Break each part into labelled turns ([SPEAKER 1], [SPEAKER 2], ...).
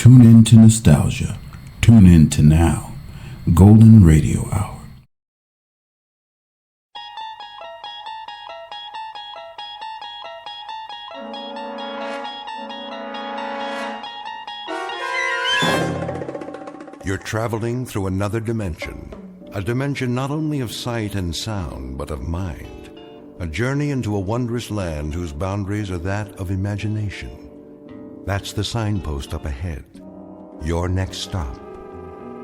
[SPEAKER 1] Tune in to nostalgia. Tune in to now. Golden Radio Hour.
[SPEAKER 2] You're traveling through another dimension. A dimension not only of sight and sound, but of mind. A journey into a wondrous land whose boundaries are that of imagination. That's the signpost up ahead. Your next stop,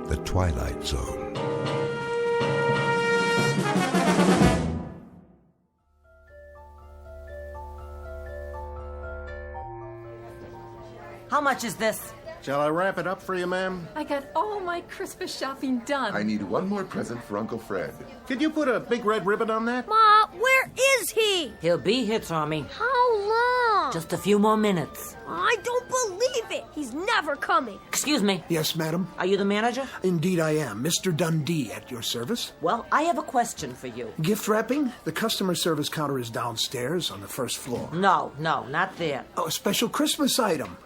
[SPEAKER 2] the Twilight Zone.
[SPEAKER 3] How much is this?
[SPEAKER 4] Shall I wrap it up for you, ma'am?
[SPEAKER 5] I got all my Christmas shopping done.
[SPEAKER 6] I need one more present for Uncle Fred.
[SPEAKER 4] Could you put a big red ribbon on that?
[SPEAKER 7] Ma, where is he?
[SPEAKER 3] He'll be here, Tommy.
[SPEAKER 7] How long?
[SPEAKER 3] Just a few more minutes.
[SPEAKER 7] I don't believe it. He's never coming.
[SPEAKER 3] Excuse me.
[SPEAKER 8] Yes, madam?
[SPEAKER 3] Are you the manager?
[SPEAKER 8] Indeed I am. Mr. Dundee at your service.
[SPEAKER 3] Well, I have a question for you.
[SPEAKER 8] Gift wrapping? The customer service counter is downstairs on the first floor.
[SPEAKER 3] No, not there.
[SPEAKER 8] Oh, a special Christmas item.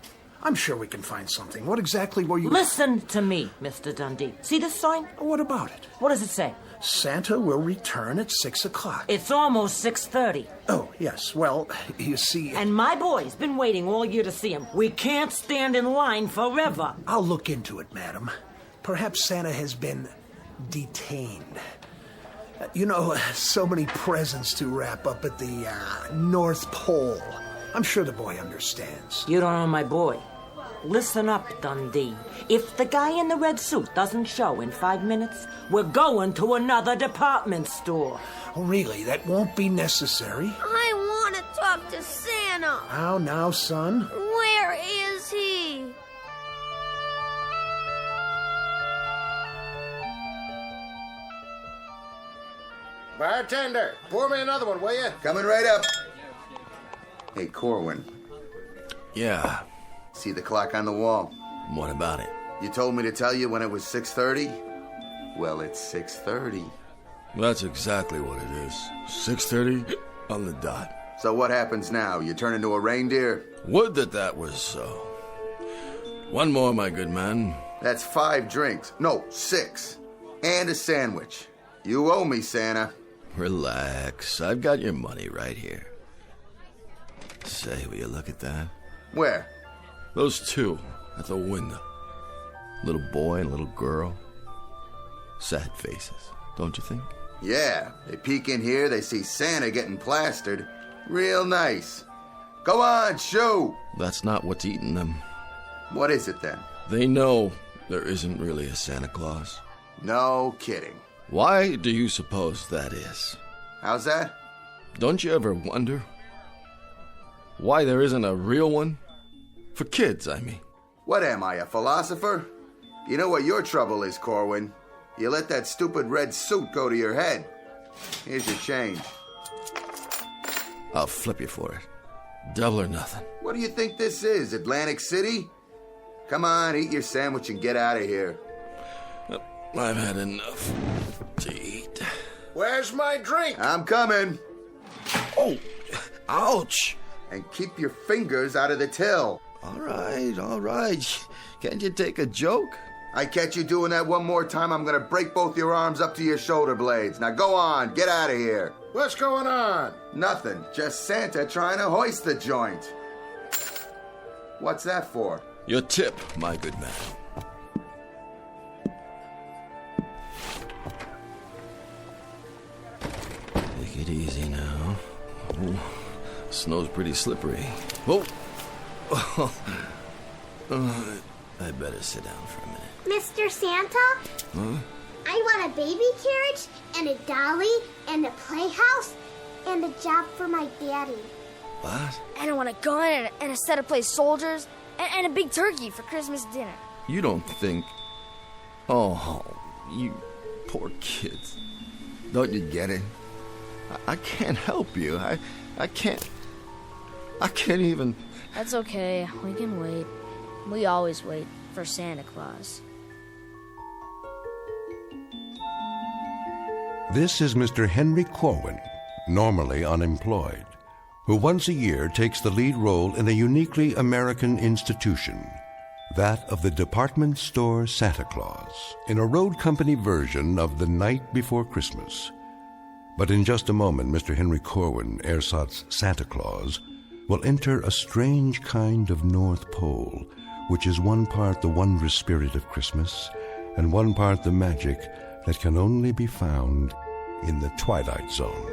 [SPEAKER 8] I'm sure we can find something. What exactly were you...
[SPEAKER 3] Listen to me, Mr. Dundee. See this sign?
[SPEAKER 8] What about it?
[SPEAKER 3] What does it say?
[SPEAKER 8] Santa will return at 6 o'clock.
[SPEAKER 3] It's almost 6:30.
[SPEAKER 8] Oh, yes. Well, you see...
[SPEAKER 3] And my boy's been waiting all year to see him. We can't stand in line forever.
[SPEAKER 8] I'll look into it, madam. Perhaps Santa has been detained. You know, so many presents to wrap up at the North Pole. I'm sure the boy understands.
[SPEAKER 3] You don't know my boy. Listen up, Dundee. If the guy in the red suit doesn't show in 5 minutes, we're going to another department store.
[SPEAKER 8] Oh, really? That won't be necessary.
[SPEAKER 7] I want to talk to Santa.
[SPEAKER 8] How now, son?
[SPEAKER 7] Where is he?
[SPEAKER 4] Bartender, pour me another one, will you?
[SPEAKER 6] Coming right up. Hey, Corwin.
[SPEAKER 9] Yeah,
[SPEAKER 6] See the clock on the wall?
[SPEAKER 9] what about it?
[SPEAKER 6] You told me to tell you when it was 6:30? Well, it's 6:30.
[SPEAKER 9] That's exactly what it is. 6:30 on the dot.
[SPEAKER 6] So what happens now? You turn into a reindeer?
[SPEAKER 9] Would that was so. One more, my good man.
[SPEAKER 6] That's 5 drinks. No, 6. And a sandwich. You owe me, Santa.
[SPEAKER 9] Relax. I've got your money right here. Say, will you look at that?
[SPEAKER 6] Where?
[SPEAKER 9] Those two at the window. Little boy and little girl. Sad faces, don't you think?
[SPEAKER 6] Yeah, they peek in here, they see Santa getting plastered. Real nice. Go on, shoot!
[SPEAKER 9] That's not what's eating them.
[SPEAKER 6] What is it then?
[SPEAKER 9] They know there isn't really a Santa Claus.
[SPEAKER 6] No kidding.
[SPEAKER 9] Why do you suppose that is?
[SPEAKER 6] How's that?
[SPEAKER 9] Don't you ever wonder why there isn't a real one? For kids, I mean.
[SPEAKER 6] What am I, a philosopher? You know what your trouble is, Corwin? You let that stupid red suit go to your head. Here's your change.
[SPEAKER 9] I'll flip you for it. Double or nothing.
[SPEAKER 6] What do you think this is, Atlantic City? Come on, eat your sandwich and get out of here.
[SPEAKER 9] I've had enough to eat.
[SPEAKER 4] Where's my drink?
[SPEAKER 6] I'm coming.
[SPEAKER 9] Oh, ouch.
[SPEAKER 6] And keep your fingers out of the till.
[SPEAKER 9] All right. Can't you take a joke?
[SPEAKER 6] I catch you doing that one more time, I'm gonna break both your arms up to your shoulder blades. Now go on, get out of here.
[SPEAKER 4] What's going on?
[SPEAKER 6] Nothing, just Santa trying to hoist the joint. What's that for?
[SPEAKER 9] Your tip, my good man. Take it easy now. Oh, snow's pretty slippery. Oh. I'd better sit down for a minute.
[SPEAKER 10] Mr. Santa?
[SPEAKER 9] Huh?
[SPEAKER 10] I want a baby carriage and a dolly and a playhouse and a job for my daddy.
[SPEAKER 9] What?
[SPEAKER 7] And I want a gun and a set of play soldiers and a big turkey for Christmas dinner.
[SPEAKER 9] You don't think... Oh, you poor kids. Don't you get it? I can't help you. I can't even...
[SPEAKER 7] That's okay. We can wait. We always wait for Santa Claus.
[SPEAKER 2] This is Mr. Henry Corwin, normally unemployed, who once a year takes the lead role in a uniquely American institution, that of the department store Santa Claus, in a road company version of The Night Before Christmas. But in just a moment, Mr. Henry Corwin, ersatz Santa Claus, will enter a strange kind of North Pole, which is one part the wondrous spirit of Christmas and one part the magic that can only be found in the Twilight Zone.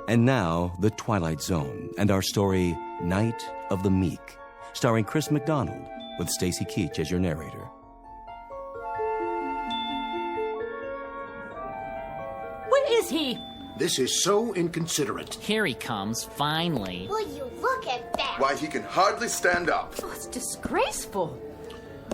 [SPEAKER 11] And now, The Twilight Zone and our story, Night of the Meek, starring Chris McDonald with Stacy Keach as your narrator.
[SPEAKER 3] Where is he?
[SPEAKER 4] This is so inconsiderate.
[SPEAKER 12] Here he comes, finally.
[SPEAKER 10] Will you look at that?
[SPEAKER 6] Why, he can hardly stand up.
[SPEAKER 5] Oh, it's disgraceful.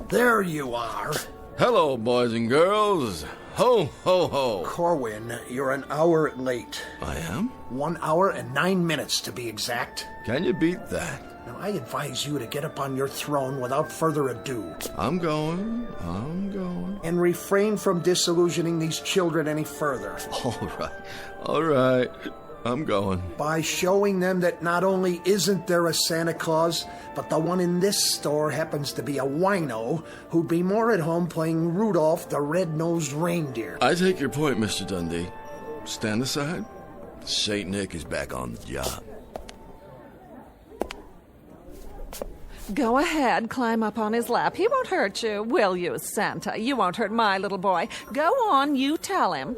[SPEAKER 8] There you are.
[SPEAKER 9] Hello, boys and girls. Ho, ho, ho.
[SPEAKER 8] Corwin, you're an hour late.
[SPEAKER 9] I am?
[SPEAKER 8] 1 hour and 9 minutes to be exact.
[SPEAKER 9] Can you beat that?
[SPEAKER 8] Now, I advise you to get up on your throne without further ado.
[SPEAKER 9] I'm going.
[SPEAKER 8] And refrain from disillusioning these children any further.
[SPEAKER 9] All right. I'm going.
[SPEAKER 8] By showing them that not only isn't there a Santa Claus, but the one in this store happens to be a wino who'd be more at home playing Rudolph the Red-Nosed Reindeer.
[SPEAKER 9] I take your point, Mr. Dundee. Stand aside. Saint Nick is back on the job.
[SPEAKER 5] Go ahead, climb up on his lap. He won't hurt you, will you, Santa? You won't hurt my little boy. Go on, you tell him.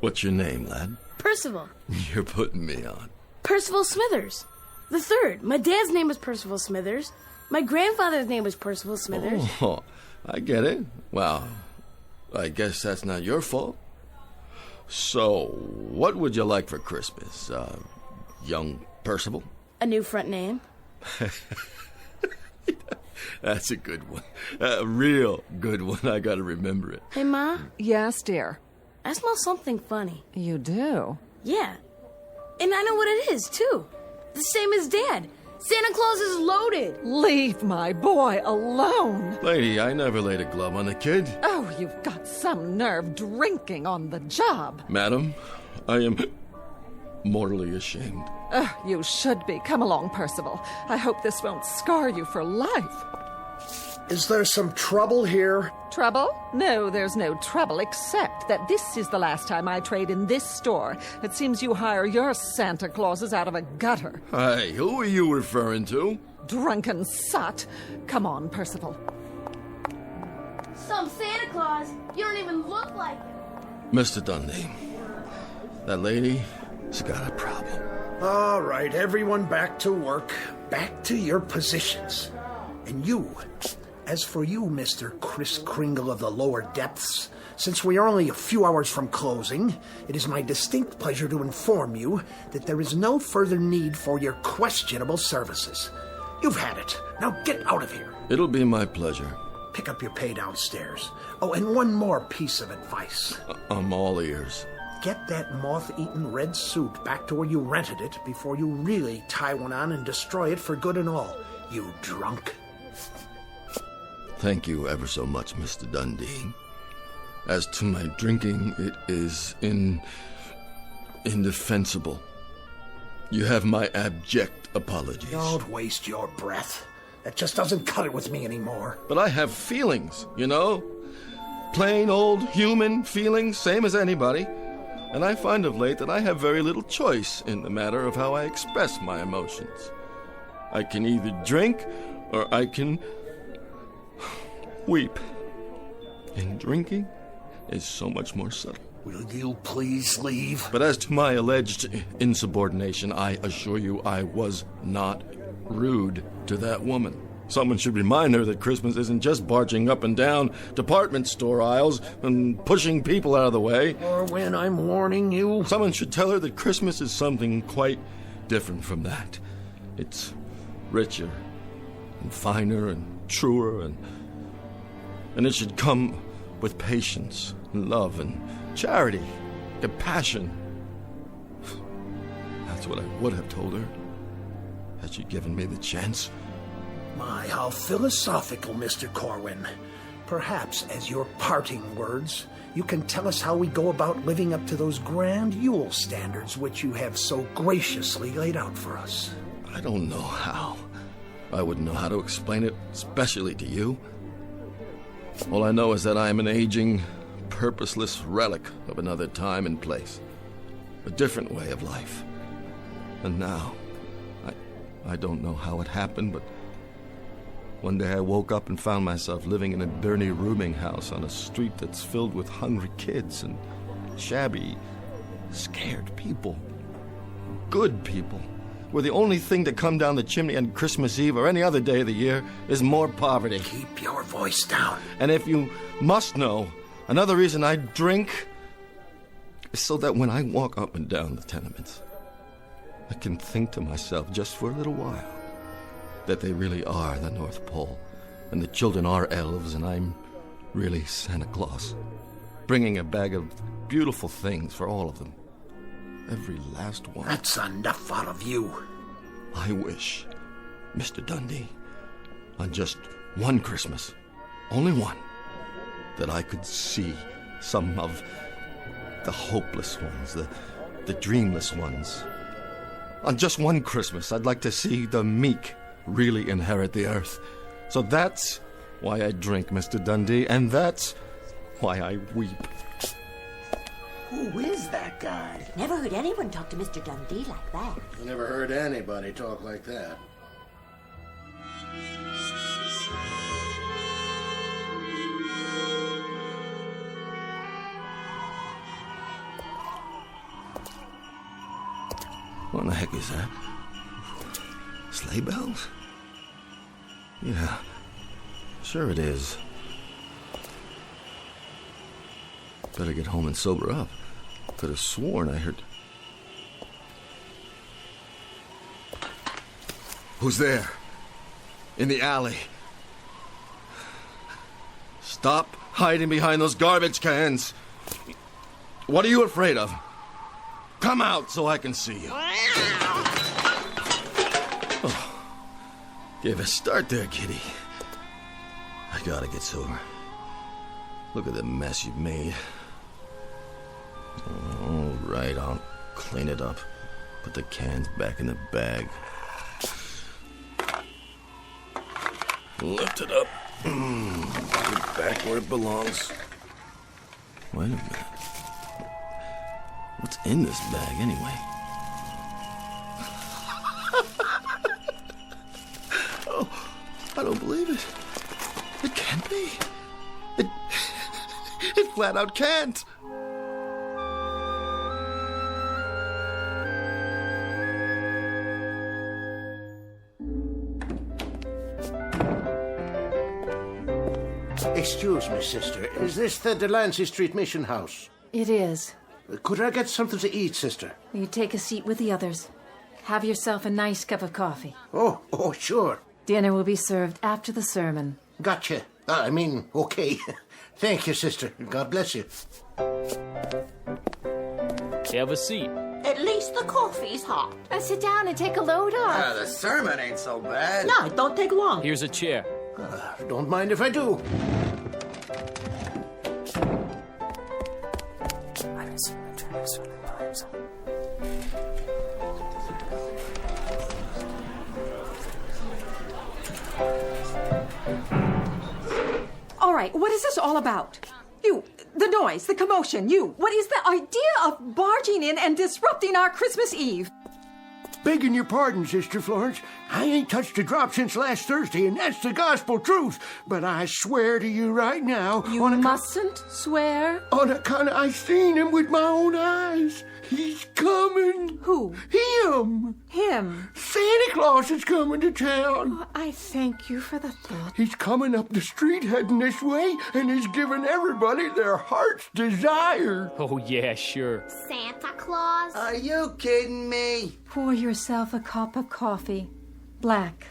[SPEAKER 9] What's your name, lad?
[SPEAKER 13] Percival.
[SPEAKER 9] You're putting me on.
[SPEAKER 13] Percival Smithers. The third. My dad's name is Percival Smithers. My grandfather's name was Percival Smithers.
[SPEAKER 9] Oh, I get it. Well, I guess that's not your fault. So, what would you like for Christmas, young Percival?
[SPEAKER 13] A new front name.
[SPEAKER 9] That's a good one. A real good one. I gotta remember it.
[SPEAKER 13] Hey, Ma?
[SPEAKER 5] Yes, dear.
[SPEAKER 13] I smell something funny.
[SPEAKER 5] You do?
[SPEAKER 13] Yeah. And I know what it is, too. The same as Dad. Santa Claus is loaded.
[SPEAKER 5] Leave my boy alone.
[SPEAKER 9] Lady, I never laid a glove on a kid.
[SPEAKER 5] Oh, you've got some nerve drinking on the job.
[SPEAKER 9] Madam, I am mortally ashamed.
[SPEAKER 5] You should be. Come along, Percival. I hope this won't scar you for life.
[SPEAKER 8] Is there some trouble here?
[SPEAKER 5] Trouble? No, there's no trouble, except that this is the last time I trade in this store. It seems you hire your Santa Clauses out of a gutter.
[SPEAKER 9] Hey, who are you referring to?
[SPEAKER 5] Drunken sot. Come on, Percival.
[SPEAKER 13] Some Santa Claus? You don't even look like him.
[SPEAKER 9] Mr. Dundee, that lady's got a problem.
[SPEAKER 8] All right, everyone back to work. Back to your positions. And you, as for you, Mr. Kris Kringle of the lower depths, since we are only a few hours from closing, it is my distinct pleasure to inform you that there is no further need for your questionable services. You've had it. Now get out of here.
[SPEAKER 9] It'll be my pleasure.
[SPEAKER 8] Pick up your pay downstairs. Oh, and one more piece of advice.
[SPEAKER 9] I'm all ears.
[SPEAKER 8] Get that moth-eaten red suit back to where you rented it before you really tie one on and destroy it for good and all, you drunk.
[SPEAKER 9] Thank you ever so much, Mr. Dundee. As to my drinking, it is indefensible. You have my abject apologies.
[SPEAKER 8] Don't waste your breath. That just doesn't cut it with me anymore.
[SPEAKER 9] But I have feelings, you know? Plain old human feelings, same as anybody. And I find of late that I have very little choice in the matter of how I express my emotions. I can either drink or I can weep. And drinking is so much more subtle.
[SPEAKER 8] Will you please leave?
[SPEAKER 9] But as to my alleged insubordination, I assure you I was not rude to that woman. Someone should remind her that Christmas isn't just barging up and down department store aisles and pushing people out of the way.
[SPEAKER 8] Or when I'm warning you.
[SPEAKER 9] Someone should tell her that Christmas is something quite different from that. It's richer and finer and truer, and it should come with patience and love and charity, compassion. That's what I would have told her, had she given me the chance.
[SPEAKER 8] My, how philosophical, Mr. Corwin. Perhaps, as your parting words, you can tell us how we go about living up to those grand Yule standards which you have so graciously laid out for us.
[SPEAKER 9] I don't know how. I wouldn't know how to explain it, especially to you. All I know is that I am an aging, purposeless relic of another time and place. A different way of life. And now, I don't know how it happened, but one day I woke up and found myself living in a dirty rooming house on a street that's filled with hungry kids and shabby, scared people. Good people. Where the only thing to come down the chimney on Christmas Eve or any other day of the year is more poverty.
[SPEAKER 8] Keep your voice down.
[SPEAKER 9] And if you must know, another reason I drink is so that when I walk up and down the tenements, I can think to myself just for a little while that they really are the North Pole, and the children are elves, and I'm really Santa Claus, bringing a bag of beautiful things for all of them. Every last one.
[SPEAKER 8] That's enough out of you.
[SPEAKER 9] I wish, Mr. Dundee, on just one Christmas, only one, that I could see some of the hopeless ones, the dreamless ones. On just one Christmas, I'd like to see the meek really inherit the earth. So that's why I drink, Mr. Dundee, and that's why I weep.
[SPEAKER 4] Who is that guy?
[SPEAKER 3] Never heard anyone talk to Mr. Dundee like that.
[SPEAKER 4] I never heard anybody talk like that.
[SPEAKER 9] What in the heck is that? Sleigh bells? Yeah, sure it is. Better get home and sober up. Could have sworn I heard... Who's there? In the alley. Stop hiding behind those garbage cans. What are you afraid of? Come out so I can see you. Oh, gave a start there, kitty. I gotta get sober. Look at the mess you've made. All right, I'll clean it up. Put the cans back in the bag. Lift it up. Put it back where it belongs. Wait a minute. What's in this bag, anyway? Oh, I don't believe it. It can't be. It flat out can't.
[SPEAKER 4] Excuse me, sister. Is this the Delancey Street Mission House?
[SPEAKER 14] It is.
[SPEAKER 4] Could I get something to eat, sister?
[SPEAKER 14] You take a seat with the others. Have yourself a nice cup of coffee.
[SPEAKER 4] Oh, sure.
[SPEAKER 14] Dinner will be served after the sermon.
[SPEAKER 4] Gotcha. Okay. Thank you, sister. God bless you.
[SPEAKER 12] Have a seat.
[SPEAKER 3] At least the coffee's hot.
[SPEAKER 14] Sit down and take a load off.
[SPEAKER 6] The sermon ain't so bad.
[SPEAKER 3] No, it don't take long.
[SPEAKER 12] Here's a chair.
[SPEAKER 4] Don't mind if I do.
[SPEAKER 15] All right, what is this all about? You, the noise, the commotion, what is the idea of barging in and disrupting our Christmas Eve?
[SPEAKER 4] Begging your pardon, Sister Florence. I ain't touched a drop since last Thursday, and that's the gospel truth. But I swear to you right now...
[SPEAKER 15] You mustn't swear.
[SPEAKER 4] On account I seen him with my own eyes. He's coming.
[SPEAKER 15] Who?
[SPEAKER 4] Him.
[SPEAKER 15] Him?
[SPEAKER 4] Santa Claus is coming to town.
[SPEAKER 15] Oh, I thank you for the thought.
[SPEAKER 4] He's coming up the street heading this way, and he's giving everybody their heart's desire.
[SPEAKER 12] Oh, yeah, sure.
[SPEAKER 10] Santa Claus?
[SPEAKER 6] Are you kidding me?
[SPEAKER 14] Pour yourself a cup of coffee. Black.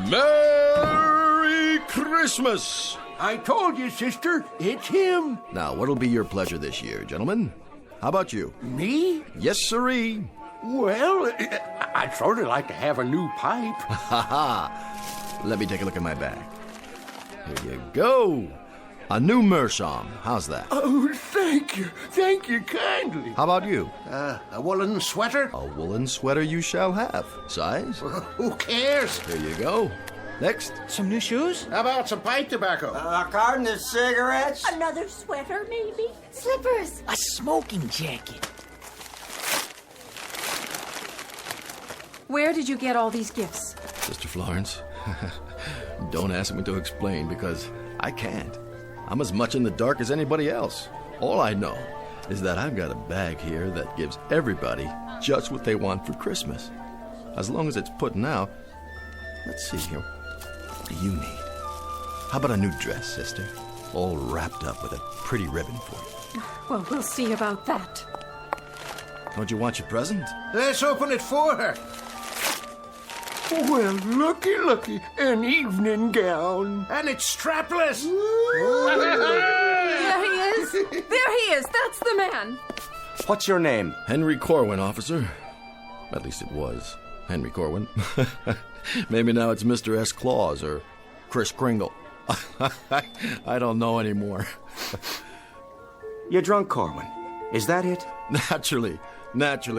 [SPEAKER 9] Merry Christmas!
[SPEAKER 4] I told you, sister, it's him.
[SPEAKER 9] Now, what'll be your pleasure this year, gentlemen? How about you?
[SPEAKER 4] Me?
[SPEAKER 9] Yes, sirree.
[SPEAKER 4] Well, I'd sort of like to have a new pipe.
[SPEAKER 9] Ha ha! Let me take a look at my bag. Here you go. A new meerschaum. How's that?
[SPEAKER 4] Oh, thank you. Thank you kindly.
[SPEAKER 9] How about you?
[SPEAKER 4] A woolen sweater?
[SPEAKER 9] A woolen sweater you shall have. Size?
[SPEAKER 4] Who cares?
[SPEAKER 9] Here you go. Next.
[SPEAKER 12] Some new shoes?
[SPEAKER 4] How about some pipe tobacco?
[SPEAKER 16] A carton of cigarettes?
[SPEAKER 3] Another sweater, maybe?
[SPEAKER 10] Slippers.
[SPEAKER 12] A smoking jacket.
[SPEAKER 15] Where did you get all these gifts?
[SPEAKER 9] Sister Florence, don't ask me to explain because I can't. I'm as much in the dark as anybody else. All I know is that I've got a bag here that gives everybody just what they want for Christmas. As long as it's putting out. Let's see here. What do you need? How about a new dress, sister? All wrapped up with a pretty ribbon for you.
[SPEAKER 15] Well, we'll see about that.
[SPEAKER 9] Don't you want your present?
[SPEAKER 4] Let's open it for her. Well, looky, an evening gown. And it's strapless.
[SPEAKER 15] There he is. There he is. That's the man.
[SPEAKER 16] What's your name?
[SPEAKER 9] Henry Corwin, officer. At least it was Henry Corwin. Maybe now it's Mr. S. Claus or Kris Kringle. I don't know anymore.
[SPEAKER 16] You're drunk, Corwin. Is that it?
[SPEAKER 9] Naturally,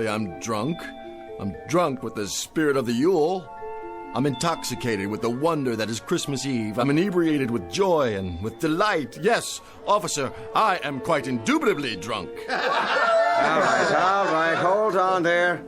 [SPEAKER 9] I'm drunk. I'm drunk with the spirit of the Yule. I'm intoxicated with the wonder that is Christmas Eve. I'm inebriated with joy and with delight. Yes, officer, I am quite indubitably drunk.
[SPEAKER 16] All right, hold on there.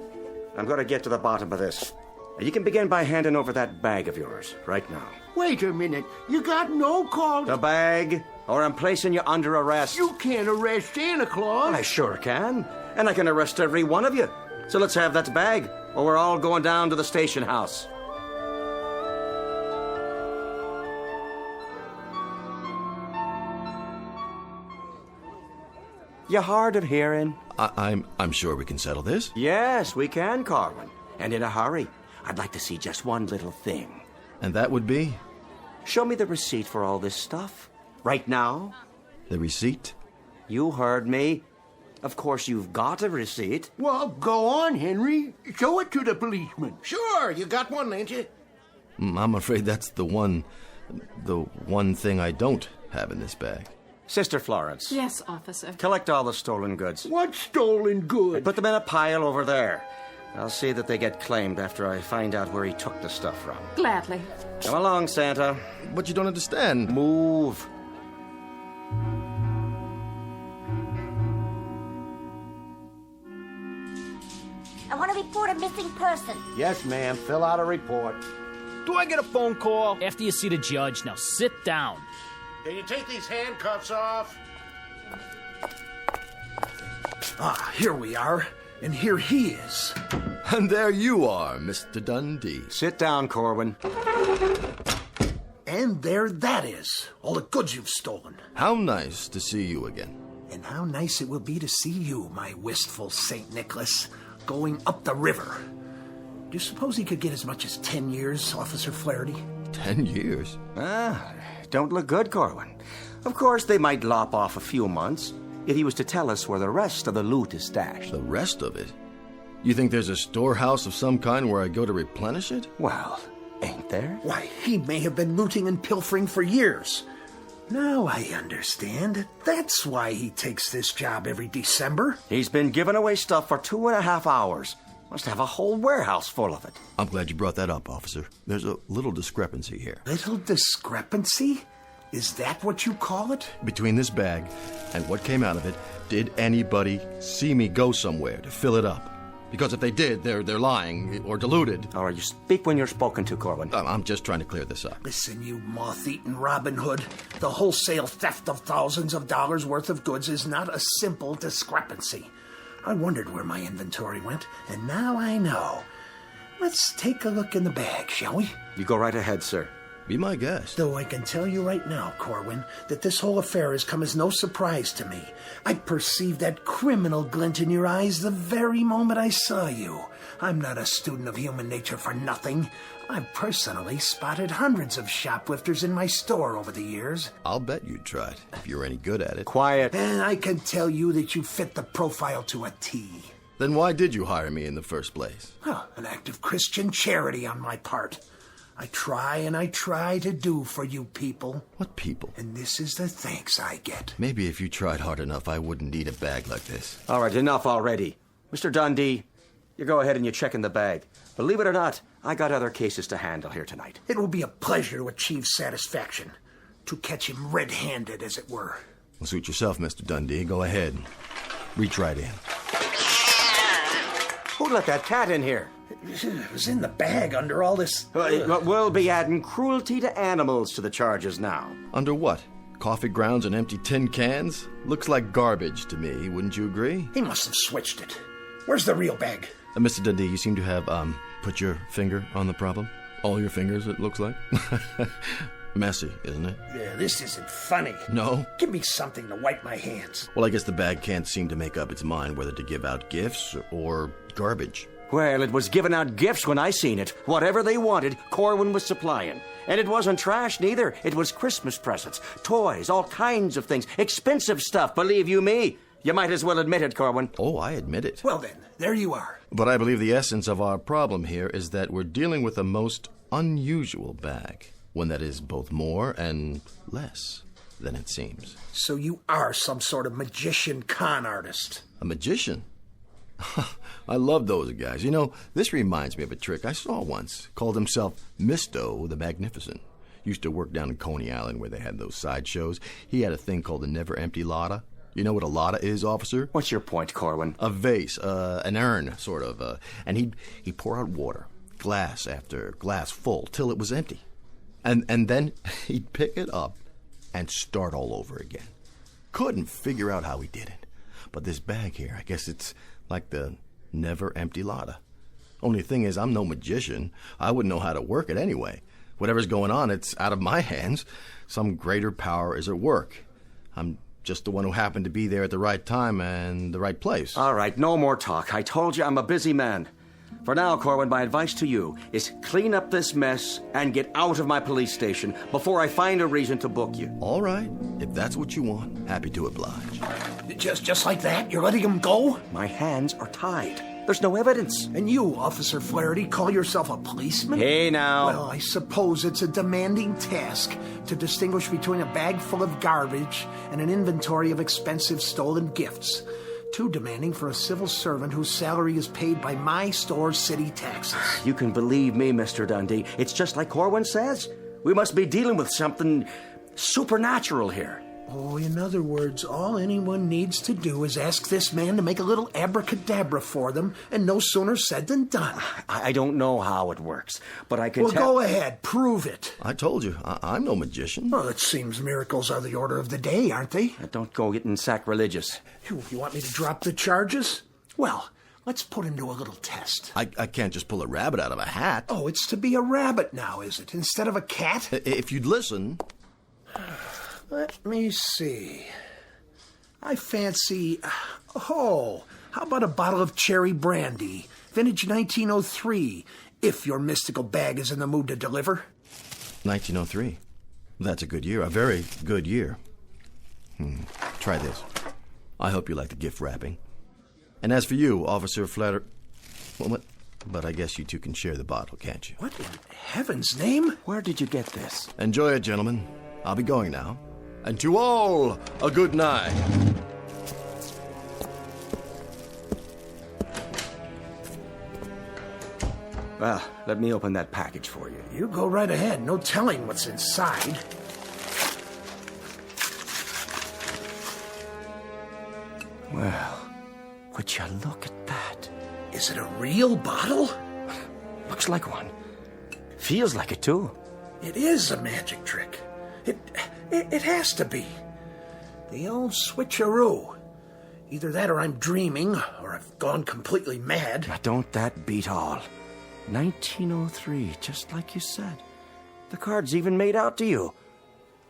[SPEAKER 16] I'm going to get to the bottom of this. You can begin by handing over that bag of yours right now.
[SPEAKER 4] Wait a minute. You got no call.
[SPEAKER 16] The bag, or I'm placing you under arrest.
[SPEAKER 4] You can't arrest Santa Claus.
[SPEAKER 16] I sure can. And I can arrest every one of you. So let's have that bag, or we're all going down to the station house. You hard of hearing?
[SPEAKER 9] I'm sure we can settle this.
[SPEAKER 16] Yes, we can, Corwin. And in a hurry. I'd like to see just one little thing.
[SPEAKER 9] And that would be?
[SPEAKER 16] Show me the receipt for all this stuff. Right now.
[SPEAKER 9] The receipt?
[SPEAKER 16] You heard me. Of course you've got a receipt.
[SPEAKER 4] Well, go on, Henry. Show it to the policeman. Sure, you got one, ain't you?
[SPEAKER 9] I'm afraid that's the one thing I don't have in this bag.
[SPEAKER 16] Sister Florence.
[SPEAKER 15] Yes, officer.
[SPEAKER 16] Collect all the stolen goods.
[SPEAKER 4] What stolen goods?
[SPEAKER 16] Put them in a pile over there. I'll see that they get claimed after I find out where he took the stuff from.
[SPEAKER 15] Gladly.
[SPEAKER 16] Come along, Santa.
[SPEAKER 9] But you don't understand.
[SPEAKER 16] Move.
[SPEAKER 10] I want to report a missing person.
[SPEAKER 4] Yes, ma'am. Fill out a report.
[SPEAKER 12] Do I get a phone call? After you see the judge, now sit down.
[SPEAKER 4] Can you take these handcuffs off?
[SPEAKER 8] Ah, here we are. And here he is.
[SPEAKER 9] And there you are, Mr. Dundee.
[SPEAKER 16] Sit down, Corwin.
[SPEAKER 8] And there that is. All the goods you've stolen.
[SPEAKER 9] How nice to see you again.
[SPEAKER 8] And how nice it will be to see you, my wistful St. Nicholas, going up the river. Do you suppose he could get as much as 10 years, Officer Flaherty?
[SPEAKER 9] 10 years?
[SPEAKER 16] Don't look good, Corwin. Of course, they might lop off a few months if he was to tell us where the rest of the loot is stashed.
[SPEAKER 9] The rest of it? You think there's a storehouse of some kind where I go to replenish it?
[SPEAKER 16] Well, ain't there?
[SPEAKER 8] Why, he may have been looting and pilfering for years. Now I understand. That's why he takes this job every December.
[SPEAKER 16] He's been giving away stuff for 2.5 hours. Must have a whole warehouse full of it.
[SPEAKER 9] I'm glad you brought that up, officer. There's a little discrepancy here.
[SPEAKER 8] Little discrepancy? Is that what you call it?
[SPEAKER 9] Between this bag and what came out of it, did anybody see me go somewhere to fill it up? Because if they did, they're lying or deluded.
[SPEAKER 16] All right, you speak when you're spoken to, Corwin.
[SPEAKER 9] I'm just trying to clear this up.
[SPEAKER 8] Listen, you moth-eaten Robin Hood. The wholesale theft of thousands of dollars worth of goods is not a simple discrepancy. I wondered where my inventory went, and now I know. Let's take a look in the bag, shall we?
[SPEAKER 16] You go right ahead, sir.
[SPEAKER 9] Be my guest.
[SPEAKER 8] Though I can tell you right now, Corwin, that this whole affair has come as no surprise to me. I perceived that criminal glint in your eyes the very moment I saw you. I'm not a student of human nature for nothing. I've personally spotted hundreds of shoplifters in my store over the years.
[SPEAKER 9] I'll bet you'd try it, if you're any good at it.
[SPEAKER 16] Quiet.
[SPEAKER 8] And I can tell you that you fit the profile to a T.
[SPEAKER 9] Then why did you hire me in the first place?
[SPEAKER 8] Well, an act of Christian charity on my part. I try and I try to do for you people.
[SPEAKER 9] What people?
[SPEAKER 8] And this is the thanks I get.
[SPEAKER 9] Maybe if you tried hard enough, I wouldn't need a bag like this.
[SPEAKER 16] All right, enough already. Mr. Dundee, you go ahead and you check in the bag. Believe it or not, I got other cases to handle here tonight.
[SPEAKER 8] It will be a pleasure to achieve satisfaction. To catch him red-handed, as it were.
[SPEAKER 9] Well, suit yourself, Mr. Dundee. Go ahead. Reach right in.
[SPEAKER 16] Who let that cat in here?
[SPEAKER 8] It was in the bag under all this...
[SPEAKER 16] We'll be adding cruelty to animals to the charges now.
[SPEAKER 9] Under what? Coffee grounds and empty tin cans? Looks like garbage to me, wouldn't you agree?
[SPEAKER 8] He must have switched it. Where's the real bag?
[SPEAKER 9] Mr. Dundee, you seem to have, put your finger on the problem. All your fingers, it looks like. Messy, isn't it?
[SPEAKER 8] Yeah, this isn't funny.
[SPEAKER 9] No?
[SPEAKER 8] Give me something to wipe my hands.
[SPEAKER 9] Well, I guess the bag can't seem to make up its mind whether to give out gifts or garbage.
[SPEAKER 16] Well, it was giving out gifts when I seen it. Whatever they wanted, Corwin was supplying. And it wasn't trash, neither. It was Christmas presents, toys, all kinds of things. Expensive stuff, believe you me. You might as well admit it, Corwin.
[SPEAKER 9] Oh, I admit it.
[SPEAKER 8] Well then, there you are.
[SPEAKER 9] But I believe the essence of our problem here is that we're dealing with a most unusual bag. One that is both more and less than it seems.
[SPEAKER 8] So you are some sort of magician con artist.
[SPEAKER 9] A magician? I love those guys. You know, this reminds me of a trick I saw once. Called himself Misto the Magnificent. Used to work down in Coney Island where they had those sideshows. He had a thing called the Never Empty Lotta. You know what a lotta is, officer?
[SPEAKER 16] What's your point, Corwin?
[SPEAKER 9] A vase, an urn, sort of. And he'd pour out water, glass after glass full, till it was empty. And then he'd pick it up and start all over again. Couldn't figure out how he did it. But this bag here, I guess it's like the never empty lotta. Only thing is, I'm no magician. I wouldn't know how to work it anyway. Whatever's going on, it's out of my hands. Some greater power is at work. I'm just the one who happened to be there at the right time and the right place.
[SPEAKER 16] All right, no more talk. I told you I'm a busy man. For now, Corwin, my advice to you is clean up this mess and get out of my police station before I find a reason to book you.
[SPEAKER 9] All right. If that's what you want, happy to oblige.
[SPEAKER 8] Just like that? You're letting him go?
[SPEAKER 16] My hands are tied. There's no evidence.
[SPEAKER 8] And you, Officer Flaherty, call yourself a policeman?
[SPEAKER 16] Hey, now.
[SPEAKER 8] Well, I suppose it's a demanding task to distinguish between a bag full of garbage and an inventory of expensive stolen gifts. Too demanding for a civil servant whose salary is paid by my store's city taxes.
[SPEAKER 16] You can believe me, Mr. Dundee. It's just like Corwin says. We must be dealing with something supernatural here.
[SPEAKER 8] Oh, in other words, all anyone needs to do is ask this man to make a little abracadabra for them, and no sooner said than done.
[SPEAKER 16] I don't know how it works, but I can
[SPEAKER 8] Well, go ahead. Prove it.
[SPEAKER 9] I told you, I'm no magician.
[SPEAKER 8] Well, it seems miracles are the order of the day, aren't they?
[SPEAKER 16] Don't go getting sacrilegious.
[SPEAKER 8] You want me to drop the charges? Well, let's put him to a little test.
[SPEAKER 9] I can't just pull a rabbit out of a hat.
[SPEAKER 8] Oh, it's to be a rabbit now, is it? Instead of a cat?
[SPEAKER 9] If you'd listen...
[SPEAKER 8] Let me see. I fancy... Oh, how about a bottle of cherry brandy? Vintage 1903, if your mystical bag is in the mood to deliver.
[SPEAKER 9] 1903. That's a good year. A very good year. Try this. I hope you like the gift wrapping. And as for you, Officer Flatter... Well, what? But I guess you two can share the bottle, can't you?
[SPEAKER 8] What in heaven's name?
[SPEAKER 16] Where did you get this?
[SPEAKER 9] Enjoy it, gentlemen. I'll be going now. And to all, a good night.
[SPEAKER 16] Well, let me open that package for you.
[SPEAKER 8] You go right ahead. No telling what's inside.
[SPEAKER 16] Well, would you look at that?
[SPEAKER 8] Is it a real bottle?
[SPEAKER 16] Looks like one. Feels like it, too.
[SPEAKER 8] It is a magic trick. It has to be. The old switcheroo. Either that or I'm dreaming, or I've gone completely mad.
[SPEAKER 16] Now, don't that beat all? 1903, just like you said. The card's even made out to you.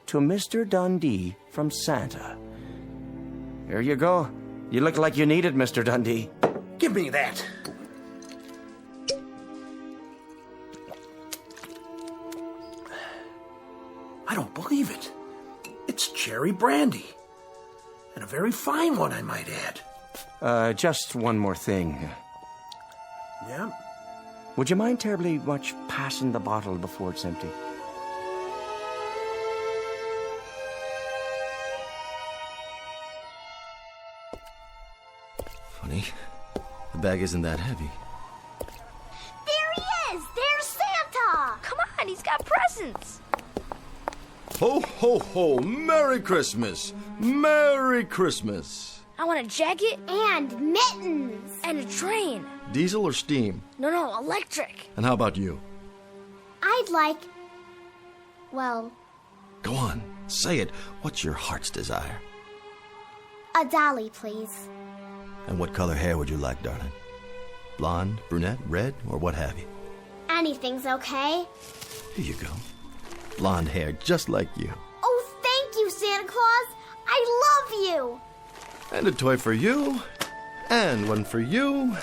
[SPEAKER 16] To Mr. Dundee from Santa. Here you go. You look like you need it, Mr. Dundee.
[SPEAKER 8] Give me that. I don't believe it. It's cherry brandy. And a very fine one, I might add.
[SPEAKER 16] Just one more thing.
[SPEAKER 8] Yeah?
[SPEAKER 16] Would you mind terribly much passing the bottle before it's empty?
[SPEAKER 9] Funny, the bag isn't that heavy.
[SPEAKER 10] There he is! There's Santa!
[SPEAKER 7] Come on, he's got presents.
[SPEAKER 9] Ho, ho, ho! Merry Christmas! Merry Christmas!
[SPEAKER 7] I want a jacket.
[SPEAKER 10] And mittens!
[SPEAKER 7] And a train.
[SPEAKER 9] Diesel or steam?
[SPEAKER 7] No, electric.
[SPEAKER 9] And how about you?
[SPEAKER 10] I'd like... well,
[SPEAKER 9] Go on, say it. What's your heart's desire?
[SPEAKER 10] a dolly, please.
[SPEAKER 9] And what color hair would you like, darling? Blonde, brunette, red, or what have you?
[SPEAKER 10] Anything's okay.
[SPEAKER 9] Here you go. Blonde hair, just like you.
[SPEAKER 10] Oh, thank you, Santa Claus! I love you!
[SPEAKER 9] And a toy for you. And one for you.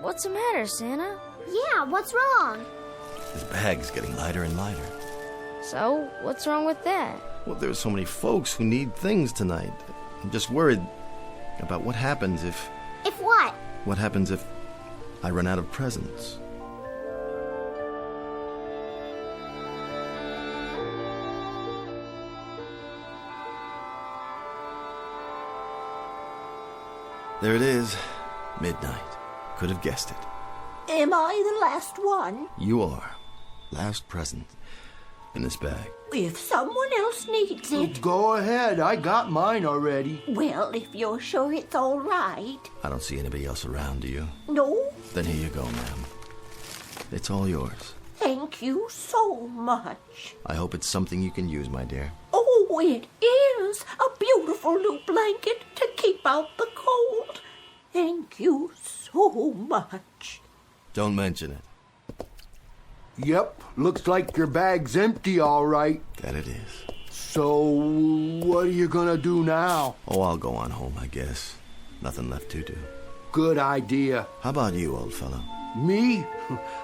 [SPEAKER 7] What's the matter, Santa?
[SPEAKER 10] Yeah, what's wrong?
[SPEAKER 9] This bag's getting lighter and lighter.
[SPEAKER 7] So, what's wrong with that?
[SPEAKER 9] Well, there's so many folks who need things tonight. I'm just worried about what happens if...
[SPEAKER 10] If what?
[SPEAKER 9] What happens if I run out of presents? There it is. Midnight. Could have guessed it.
[SPEAKER 17] Am I the last one?
[SPEAKER 9] You are. Last present in this bag.
[SPEAKER 17] If someone else needs it.
[SPEAKER 4] Go ahead. I got mine already.
[SPEAKER 17] Well, if you're sure it's all right.
[SPEAKER 9] I don't see anybody else around, do you?
[SPEAKER 17] No,
[SPEAKER 9] Then here you go, ma'am. It's all yours.
[SPEAKER 17] thank you so much.
[SPEAKER 9] I hope it's something you can use, my dear.
[SPEAKER 17] Oh, it is a beautiful new blanket to keep out the cold. Thank you so much.
[SPEAKER 9] Don't mention it.
[SPEAKER 4] Yep, looks like your bag's empty, all right.
[SPEAKER 9] That it is.
[SPEAKER 4] So, what are you gonna do now?
[SPEAKER 9] Oh, I'll go on home, I guess. Nothing left to do.
[SPEAKER 4] Good idea.
[SPEAKER 9] How about you, old fellow?
[SPEAKER 4] Me?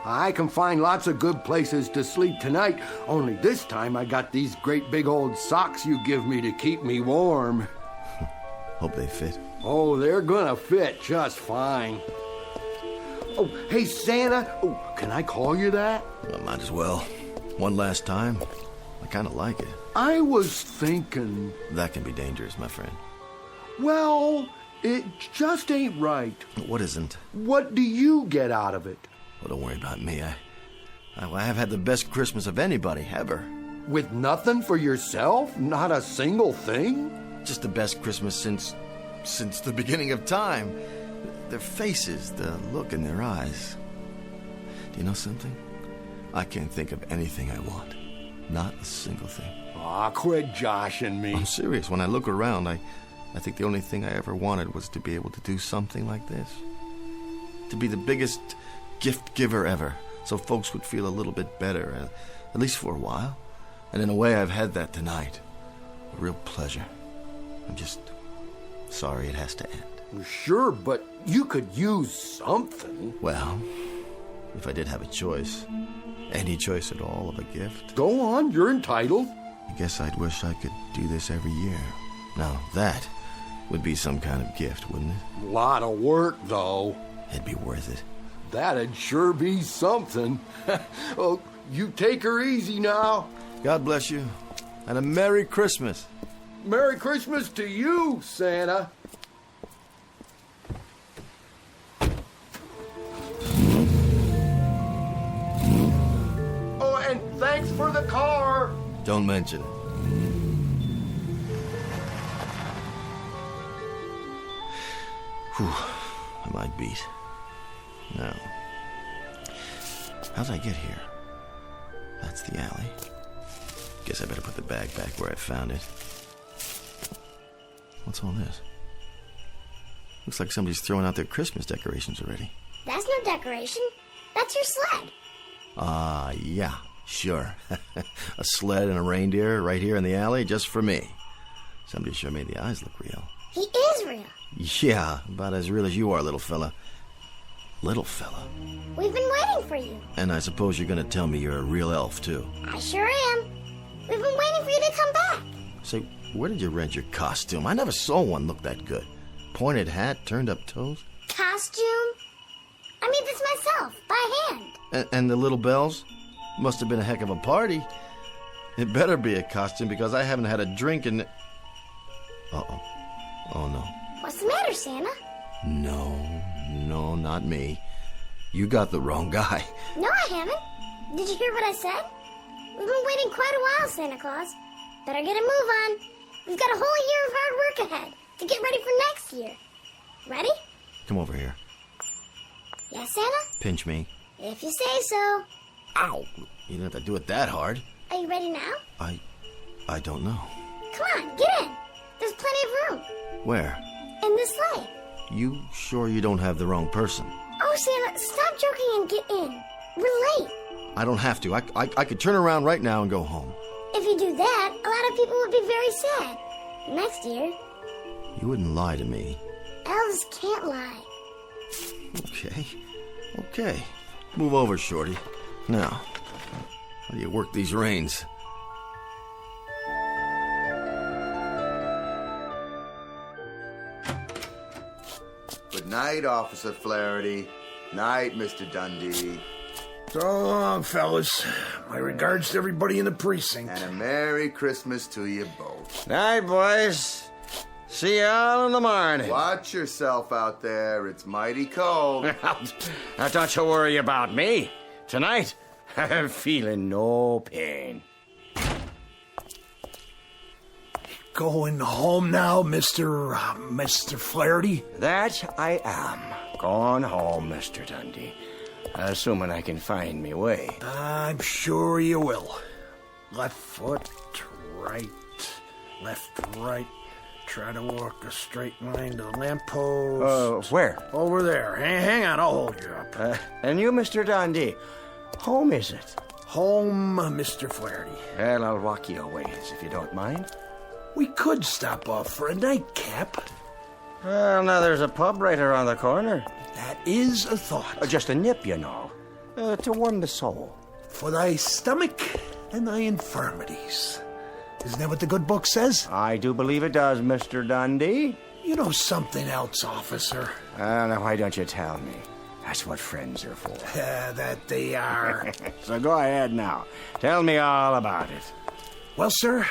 [SPEAKER 4] I can find lots of good places to sleep tonight, only this time I got these great big old socks you give me to keep me warm.
[SPEAKER 9] Hope they fit.
[SPEAKER 4] Oh, they're gonna fit just fine. Oh, hey, Santa. Oh, can I call you that?
[SPEAKER 9] Well, might as well. One last time. I kind of like it.
[SPEAKER 4] I was thinking...
[SPEAKER 9] That can be dangerous, my friend.
[SPEAKER 4] Well, it just ain't right.
[SPEAKER 9] What isn't?
[SPEAKER 4] What do you get out of it?
[SPEAKER 9] Well, don't worry about me. I have had the best Christmas of anybody, ever.
[SPEAKER 4] With nothing for yourself? Not a single thing?
[SPEAKER 9] Just the best Christmas since the beginning of time. Their faces, the look in their eyes. Do you know something? I can't think of anything I want. Not a single thing.
[SPEAKER 4] Aw, quit joshing me.
[SPEAKER 9] I'm serious. When I look around, I think the only thing I ever wanted was to be able to do something like this. To be the biggest gift giver ever, so folks would feel a little bit better, at least for a while. And in a way, I've had that tonight. A real pleasure. I'm just sorry it has to end.
[SPEAKER 4] Sure, but you could use something.
[SPEAKER 9] Well, if I did have a choice, any choice at all of a gift.
[SPEAKER 4] Go on, you're entitled.
[SPEAKER 9] I guess I'd wish I could do this every year. Now, that would be some kind of gift, wouldn't it?
[SPEAKER 4] Lot of work, though.
[SPEAKER 9] It'd be worth it.
[SPEAKER 4] That'd sure be something. Oh, you take her easy now.
[SPEAKER 9] God bless you, and a Merry Christmas.
[SPEAKER 4] Merry Christmas to you, Santa. Oh, and thanks for the car.
[SPEAKER 9] Don't mention it. Whew, I might beat. Now, how'd I get here? That's the alley. Guess I better put the bag back where I found it. What's all this? Looks like somebody's throwing out their Christmas decorations already.
[SPEAKER 10] That's no decoration. That's your sled.
[SPEAKER 9] Yeah, sure. A sled and a reindeer right here in the alley just for me. Somebody sure made the eyes look real.
[SPEAKER 10] He is real.
[SPEAKER 9] Yeah, about as real as you are, little fella. Little fella.
[SPEAKER 10] We've been waiting for you.
[SPEAKER 9] And I suppose you're gonna tell me you're a real elf, too.
[SPEAKER 10] I sure am. We've been waiting for you to come back.
[SPEAKER 9] Say, where did you rent your costume? I never saw one look that good. Pointed hat, turned up toes.
[SPEAKER 10] Costume? I made this myself, by hand.
[SPEAKER 9] And the little bells? Must have been a heck of a party. It better be a costume because I haven't had a drink in... Uh-oh. Oh, no.
[SPEAKER 10] What's the matter, Santa?
[SPEAKER 9] No, not me. You got the wrong guy.
[SPEAKER 10] No, I haven't. Did you hear what I said? We've been waiting quite a while, Santa Claus. Better get a move on. We've got a whole year of hard work ahead to get ready for next year. Ready?
[SPEAKER 9] Come over here.
[SPEAKER 10] Yes, Santa?
[SPEAKER 9] Pinch me.
[SPEAKER 10] If you say so.
[SPEAKER 9] Ow! You don't have to do it that hard.
[SPEAKER 10] Are you ready now?
[SPEAKER 9] I don't know.
[SPEAKER 10] Come on, get in. There's plenty of room.
[SPEAKER 9] Where?
[SPEAKER 10] In this sleigh.
[SPEAKER 9] You sure you don't have the wrong person?
[SPEAKER 10] Oh, Santa, stop joking and get in. We're late.
[SPEAKER 9] I don't have to. I could turn around right now and go home.
[SPEAKER 10] If you do that, a lot of people would be very sad. Next year.
[SPEAKER 9] You wouldn't lie to me.
[SPEAKER 10] Elves can't lie.
[SPEAKER 9] Okay. Move over, Shorty. Now, how do you work these reins?
[SPEAKER 6] Good night, Officer Flaherty. Night, Mr. Dundee.
[SPEAKER 8] So long, fellas. My regards to everybody in the precinct.
[SPEAKER 6] And a Merry Christmas to you both.
[SPEAKER 16] Night, boys. See y'all in the morning.
[SPEAKER 6] Watch yourself out there. It's mighty cold.
[SPEAKER 16] Now, don't you worry about me. Tonight, I'm feeling no pain.
[SPEAKER 8] Going home now, Mr. Flaherty?
[SPEAKER 16] That I am. Going home, Mr. Dundee. Assuming I can find me way.
[SPEAKER 8] I'm sure you will. Left foot, right, left, right. Try to walk a straight line to the lamppost.
[SPEAKER 16] Where?
[SPEAKER 8] Over there. Hang on, I'll hold you up.
[SPEAKER 16] And you, Mr. Dundee, home is it?
[SPEAKER 8] Home, Mr. Flaherty.
[SPEAKER 16] Well, I'll walk you a ways, if you don't mind.
[SPEAKER 8] We could stop off for a nightcap.
[SPEAKER 16] Well, now there's a pub right around the corner.
[SPEAKER 8] That is a thought.
[SPEAKER 16] Just a nip, you know. To warm the soul.
[SPEAKER 8] For thy stomach and thy infirmities. Isn't that what the good book says?
[SPEAKER 16] I do believe it does, Mr. Dundee.
[SPEAKER 8] You know something else, officer.
[SPEAKER 16] Now, why don't you tell me? That's what friends are for.
[SPEAKER 8] That they are.
[SPEAKER 16] So go ahead now. Tell me all about it.
[SPEAKER 8] Well, sir,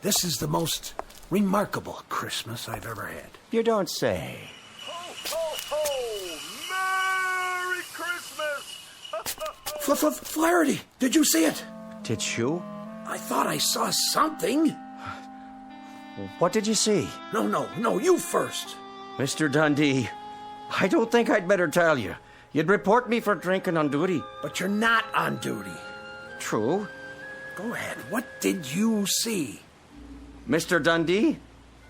[SPEAKER 8] this is the most remarkable Christmas I've ever had.
[SPEAKER 16] You don't say.
[SPEAKER 18] Ho, ho, ho! Merry Christmas!
[SPEAKER 8] Flaherty, did you see it?
[SPEAKER 16] Did you?
[SPEAKER 8] I thought I saw something.
[SPEAKER 16] What did you see?
[SPEAKER 8] No, you first.
[SPEAKER 16] Mr. Dundee, I don't think I'd better tell you. You'd report me for drinking on duty.
[SPEAKER 8] But you're not on duty.
[SPEAKER 16] True.
[SPEAKER 8] Go ahead. What did you see?
[SPEAKER 16] Mr. Dundee,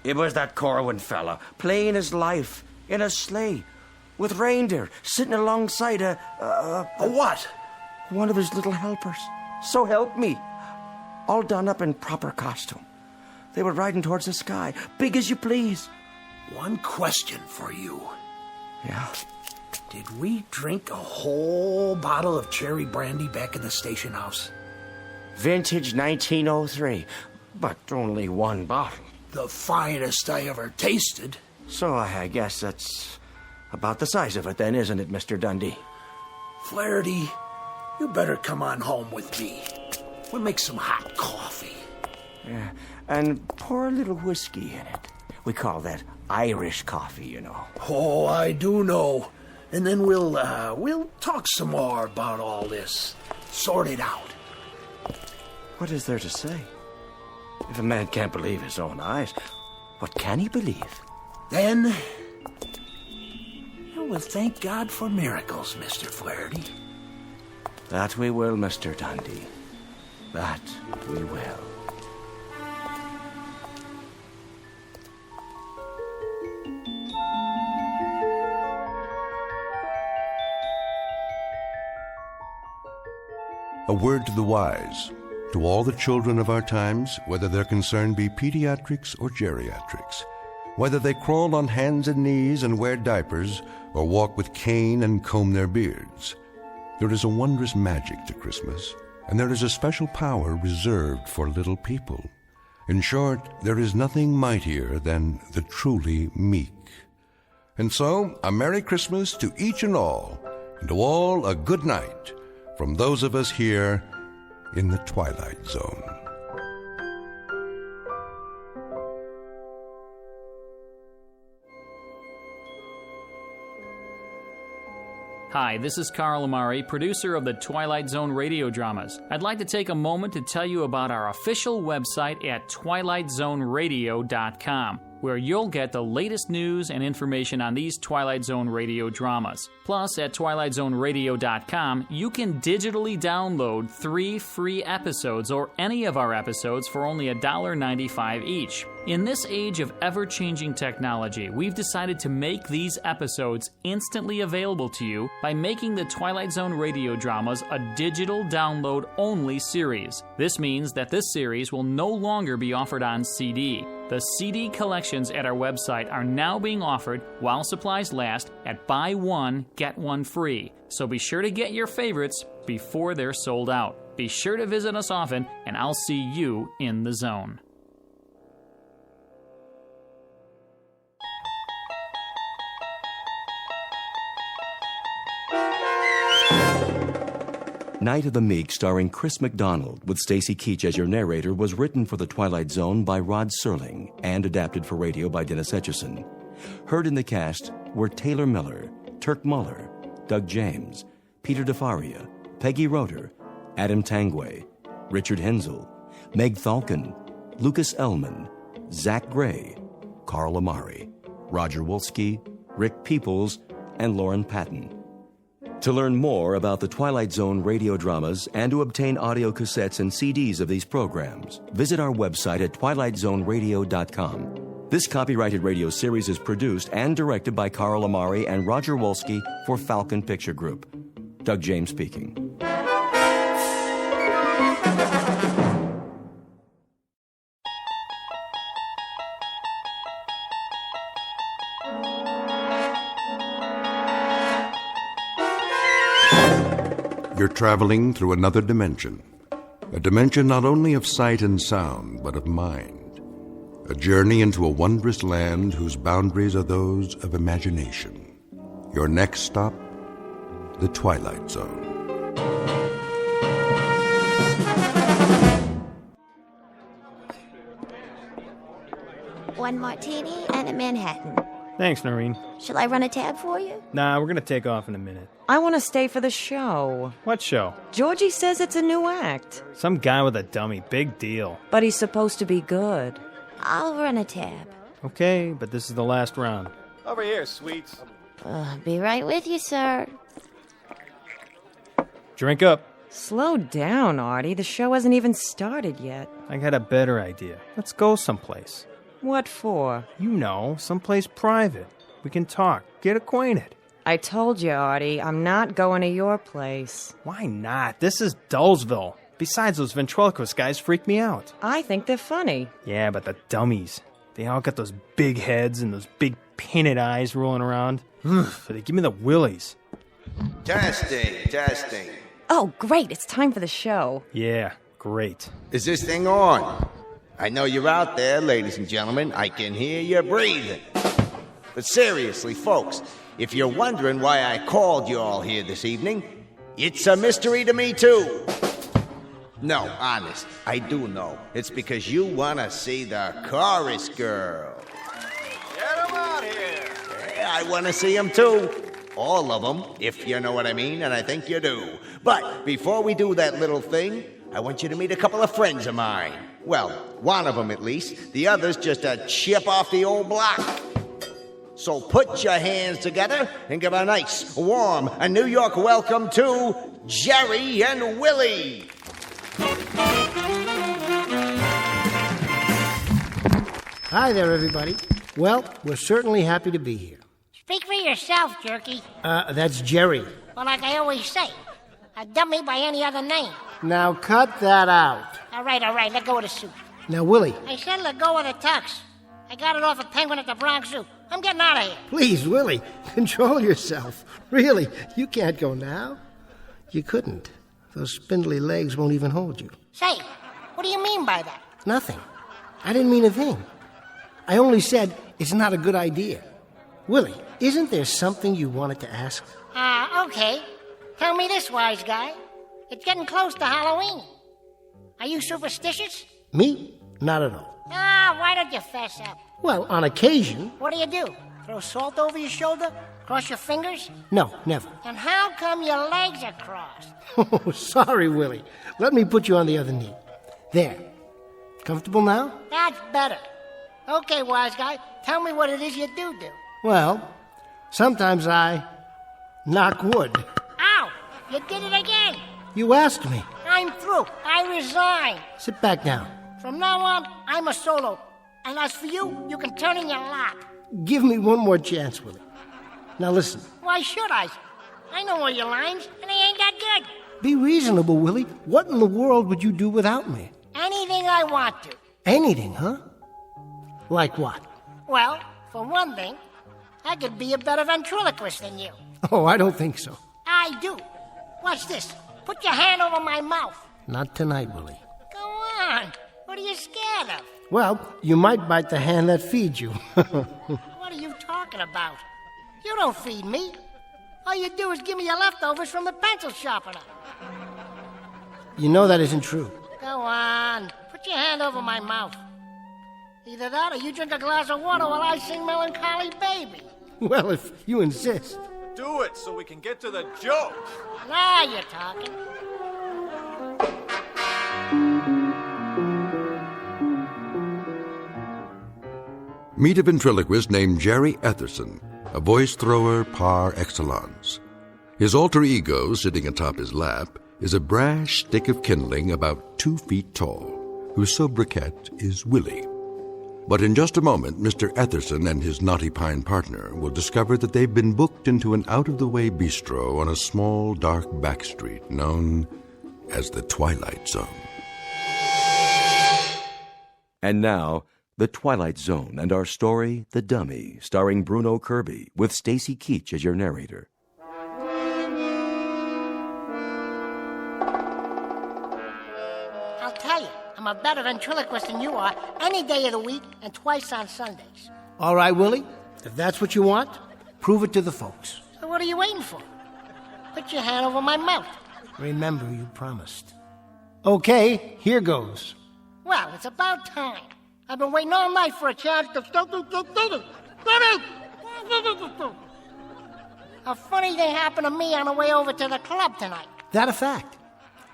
[SPEAKER 16] it was that Corwin fella, playing his life in a sleigh with reindeer sitting alongside a
[SPEAKER 8] what?
[SPEAKER 16] One of his little helpers. So help me. All done up in proper costume. They were riding towards the sky, big as you please.
[SPEAKER 8] One question for you.
[SPEAKER 16] Yeah?
[SPEAKER 8] Did we drink a whole bottle of cherry brandy back in the station house?
[SPEAKER 16] Vintage 1903, but only one bottle.
[SPEAKER 8] The finest I ever tasted.
[SPEAKER 16] So I guess that's about the size of it then, isn't it, Mr. Dundee?
[SPEAKER 8] Flaherty, you better come on home with me. We'll make some hot coffee.
[SPEAKER 16] Yeah, and pour a little whiskey in it. We call that Irish coffee, you know.
[SPEAKER 8] Oh, I do know. And then we'll talk some more about all this. Sort it out.
[SPEAKER 16] What is there to say? If a man can't believe his own eyes, what can he believe?
[SPEAKER 8] Then, we'll thank God for miracles, Mr. Flaherty.
[SPEAKER 16] That we will, Mr. Dundee. That we will.
[SPEAKER 2] A word to the wise, to all the children of our times, whether their concern be pediatrics or geriatrics, whether they crawl on hands and knees and wear diapers, or walk with cane and comb their beards. There is a wondrous magic to Christmas, and there is a special power reserved for little people. In short, there is nothing mightier than the truly meek. And so, a Merry Christmas to each and all, And to all, a good night from those of us here in the Twilight Zone.
[SPEAKER 12] Hi, this is Carl Amari, producer of the Twilight Zone radio dramas. I'd like to take a moment to tell you about our official website at twilightzoneradio.com, where you'll get the latest news and information on these Twilight Zone radio dramas. Plus, at twilightzoneradio.com, you can digitally download 3 free episodes or any of our episodes for only $1.95 each. In this age of ever-changing technology, we've decided to make these episodes instantly available to you by making the Twilight Zone radio dramas a digital download-only series. This means that this series will no longer be offered on CD. The CD collections at our website are now being offered while supplies last at buy one, get one free. So be sure to get your favorites before they're sold out. Be sure to visit us often, and I'll see you in the zone.
[SPEAKER 11] Night of the Meek, starring Chris McDonald, with Stacy Keach as your narrator, was written for The Twilight Zone by Rod Serling and adapted for radio by Dennis Etchison. Heard in the cast were Taylor Miller, Turk Muller, Doug James, Peter DeFaria, Peggy Roeder, Adam Tangway, Richard Hensel, Meg Thalken, Lucas Ellman, Zach Gray, Carl Amari, Roger Wolski, Rick Peoples, and Lauren Patton. To learn more about the Twilight Zone radio dramas and to obtain audio cassettes and CDs of these programs, visit our website at twilightzoneradio.com. This copyrighted radio series is produced and directed by Carl Amari and Roger Wolski for Falcon Picture Group. Doug James speaking.
[SPEAKER 2] You're traveling through another dimension. A dimension not only of sight and sound, but of mind. A journey into a wondrous land whose boundaries are those of imagination. Your next stop, the Twilight Zone.
[SPEAKER 19] One martini and a Manhattan.
[SPEAKER 20] Thanks, Noreen.
[SPEAKER 19] Shall I run a tab for you?
[SPEAKER 20] Nah, we're gonna take off in a minute.
[SPEAKER 3] I want to stay for the show.
[SPEAKER 20] What show?
[SPEAKER 3] Georgie says it's a new act.
[SPEAKER 20] Some guy with a dummy. Big deal.
[SPEAKER 3] But he's supposed to be good.
[SPEAKER 19] I'll run a tab.
[SPEAKER 20] Okay, but this is the last round.
[SPEAKER 18] Over here, sweets.
[SPEAKER 19] Be right with you, sir.
[SPEAKER 20] Drink up.
[SPEAKER 3] Slow down, Artie. The show hasn't even started yet.
[SPEAKER 20] I got a better idea. Let's go someplace.
[SPEAKER 3] What for?
[SPEAKER 20] You know, someplace private. We can talk, get acquainted.
[SPEAKER 3] I told you, Artie, I'm not going to your place.
[SPEAKER 20] Why not? This is Dullsville. Besides, those ventriloquist guys freak me out.
[SPEAKER 3] I think they're funny.
[SPEAKER 20] Yeah, but the dummies. They all got those big heads and those big painted eyes rolling around. They give me the willies.
[SPEAKER 6] Testing.
[SPEAKER 3] Oh, great. It's time for the show.
[SPEAKER 20] Yeah, great.
[SPEAKER 6] Is this thing on? I know you're out there, ladies and gentlemen. I can hear you breathing. But seriously, folks, if you're wondering why I called you all here this evening, it's a mystery to me, too. No, honest, I do know. It's because you want to see the chorus girl.
[SPEAKER 18] Get him out here.
[SPEAKER 6] Yeah, I want to see them, too. All of them, if you know what I mean, and I think you do. But before we do that little thing, I want you to meet a couple of friends of mine. Well, one of them at least. The other's just a chip off the old block. So put your hands together and give a nice, warm, a New York welcome to Jerry and Willie.
[SPEAKER 21] Hi there, everybody. Well, we're certainly happy to be here.
[SPEAKER 10] Speak for yourself, Jerky.
[SPEAKER 21] That's Jerry.
[SPEAKER 10] Well, like I always say, a dummy by any other name.
[SPEAKER 21] Now cut that out.
[SPEAKER 10] All right, let go of the suit.
[SPEAKER 21] Now, Willie.
[SPEAKER 10] I said let go of the tux. I got it off a penguin at the Bronx Zoo. I'm getting out of here.
[SPEAKER 21] Please, Willie, control yourself. Really, you can't go now. You couldn't. Those spindly legs won't even hold you.
[SPEAKER 10] Say, what do you mean by that?
[SPEAKER 21] Nothing. I didn't mean a thing. I only said it's not a good idea. Willie, isn't there something you wanted to ask?
[SPEAKER 1] Okay. Tell me this, wise guy. It's getting close to Halloween. Are you superstitious?
[SPEAKER 21] Me? Not at all.
[SPEAKER 1] Why don't you fess up?
[SPEAKER 21] Well, on occasion.
[SPEAKER 1] What do? Throw salt over your shoulder? Cross your fingers?
[SPEAKER 21] No, never.
[SPEAKER 1] And how come your legs are crossed?
[SPEAKER 21] Oh, sorry, Willie. Let me put you on the other knee. There. Comfortable now?
[SPEAKER 1] That's better. Okay, wise guy, tell me what it is you do.
[SPEAKER 21] Well, sometimes I knock wood.
[SPEAKER 1] Ow! You did it again!
[SPEAKER 21] You asked me.
[SPEAKER 1] I'm through. I resign.
[SPEAKER 21] Sit back down.
[SPEAKER 1] From now on, I'm a solo. And as for you, you can turn in your lap.
[SPEAKER 21] Give me one more chance, Willie. Now listen.
[SPEAKER 1] Why should I? I know all your lines, and they ain't that good.
[SPEAKER 21] Be reasonable, Willie. What in the world would you do without me?
[SPEAKER 1] Anything I want to.
[SPEAKER 21] Anything, huh? Like what?
[SPEAKER 1] Well, for one thing, I could be a better ventriloquist than you.
[SPEAKER 21] Oh, I don't think so.
[SPEAKER 1] I do. Watch this. Put your hand over my mouth.
[SPEAKER 21] Not tonight, Willie.
[SPEAKER 1] Go on. What are you scared of?
[SPEAKER 21] Well, you might bite the hand that feeds you.
[SPEAKER 1] What are you talking about? You don't feed me. All you do is give me your leftovers from the pencil sharpener.
[SPEAKER 21] You know that isn't true.
[SPEAKER 1] Go on. Put your hand over my mouth. Either that or you drink a glass of water while I sing Melancholy Baby.
[SPEAKER 21] Well, if you insist.
[SPEAKER 18] Do it so we can get to the joke.
[SPEAKER 1] Now you're talking.
[SPEAKER 2] Meet a ventriloquist named Jerry Etherson, a voice thrower par excellence. His alter ego, sitting atop his lap, is a brash stick of kindling about 2 feet tall, whose sobriquet is Willie. But in just a moment, Mr. Etherson and his knotty pine partner will discover that they've been booked into an out-of-the-way bistro on a small, dark back street known as the Twilight Zone.
[SPEAKER 11] And now, The Twilight Zone and our story, The Dummy, starring Bruno Kirby, with Stacy Keach as your narrator.
[SPEAKER 1] I'll tell you, I'm a better ventriloquist than you are any day of the week and twice on Sundays.
[SPEAKER 21] All right, Willie. If that's what you want, prove it to the folks.
[SPEAKER 1] So what are you waiting for? Put your hand over my mouth.
[SPEAKER 21] Remember, you promised. Okay, here goes.
[SPEAKER 1] Well, it's about time. I've been waiting all night for a chance to... A funny thing happened to me on the way over to the club tonight.
[SPEAKER 21] That a fact?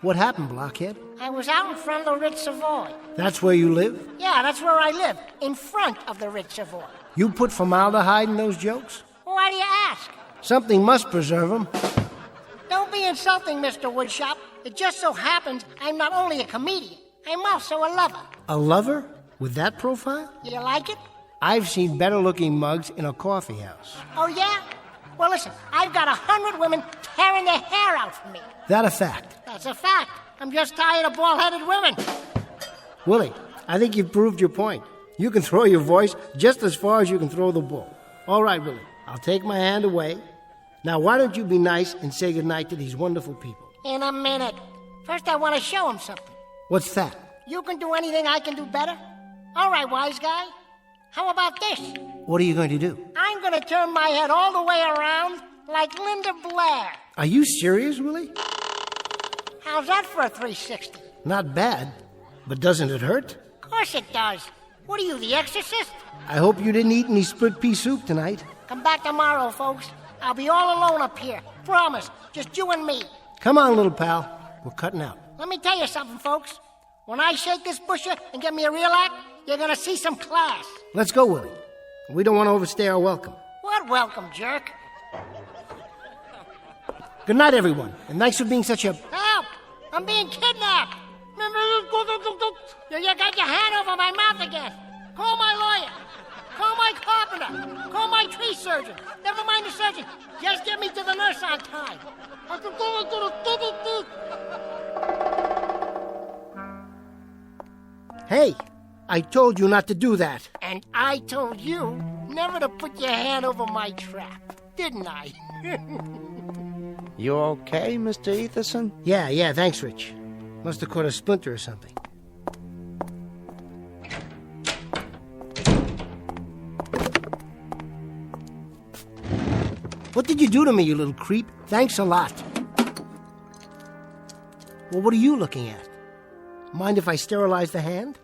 [SPEAKER 21] What happened, blockhead?
[SPEAKER 1] I was out in front of the Ritz Savoy.
[SPEAKER 21] That's where you live?
[SPEAKER 1] Yeah, that's where I live, in front of the Ritz Savoy.
[SPEAKER 21] You put formaldehyde in those jokes?
[SPEAKER 1] Why do you ask?
[SPEAKER 21] Something must preserve them.
[SPEAKER 1] Don't be insulting, Mr. Woodshop. It just so happens I'm not only a comedian, I'm also a lover.
[SPEAKER 21] A lover? With that profile?
[SPEAKER 1] You like it?
[SPEAKER 21] I've seen better-looking mugs in a coffee house.
[SPEAKER 1] Oh, yeah? Well, listen, I've got 100 women tearing their hair out for me.
[SPEAKER 21] That a fact?
[SPEAKER 1] That's a fact. I'm just tired of bald-headed women.
[SPEAKER 21] Willie, I think you've proved your point. You can throw your voice just as far as you can throw the bull. All right, Willie, I'll take my hand away. Now, why don't you be nice and say goodnight to these wonderful people?
[SPEAKER 1] In a minute. First, I want to show them something.
[SPEAKER 21] What's that?
[SPEAKER 1] You can do anything I can do better? All right, wise guy. How about this?
[SPEAKER 21] What are you going to do?
[SPEAKER 1] I'm going to turn my head all the way around like Linda Blair.
[SPEAKER 21] Are you serious, Willie?
[SPEAKER 1] How's that for a 360?
[SPEAKER 21] Not bad. But doesn't it hurt?
[SPEAKER 1] Of course it does. What are you, the exorcist?
[SPEAKER 21] I hope you didn't eat any split pea soup tonight.
[SPEAKER 1] Come back tomorrow, folks. I'll be all alone up here. Promise. Just you and me.
[SPEAKER 21] Come on, little pal. We're cutting out.
[SPEAKER 1] Let me tell you something, folks. When I shake this busher and get me a real act, you're going to see some class.
[SPEAKER 21] Let's go, Willie. We don't want to overstay our welcome.
[SPEAKER 1] What welcome, jerk?
[SPEAKER 21] Good night, everyone. And thanks for being such a...
[SPEAKER 1] Help! I'm being kidnapped! You got your hand over my mouth again. Call my lawyer. Call my carpenter. Call my tree surgeon. Never mind the surgeon. Just get me to the nurse on time.
[SPEAKER 21] Hey, I told you not to do that.
[SPEAKER 1] And I told you never to put your hand over my trap, didn't I?
[SPEAKER 16] You okay, Mr. Etherson?
[SPEAKER 21] Yeah, thanks, Rich. Must have caught a splinter or something. What did you do to me, you little creep? Thanks a lot. Well, what are you looking at? Mind if I sterilize the hand?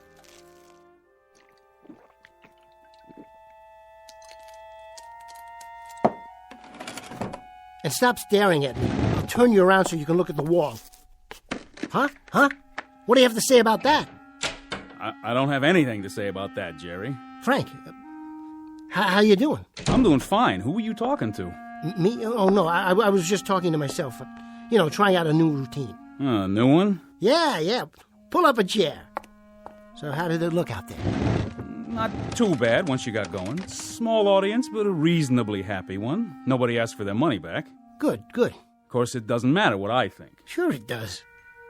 [SPEAKER 21] And stop staring at me. I'll turn you around so you can look at the wall. Huh? What do you have to say about that?
[SPEAKER 5] I don't have anything to say about that, Jerry.
[SPEAKER 21] Frank, how you doing?
[SPEAKER 5] I'm doing fine. Who were you talking to?
[SPEAKER 21] Me? Oh, no, I was just talking to myself. Trying out a new routine.
[SPEAKER 5] A new one?
[SPEAKER 21] Yeah. Pull up a chair. So how did it look out there?
[SPEAKER 5] Not too bad once you got going. Small audience, but a reasonably happy one. Nobody asked for their money back.
[SPEAKER 21] Good.
[SPEAKER 5] Of course, it doesn't matter what I think.
[SPEAKER 21] Sure it does.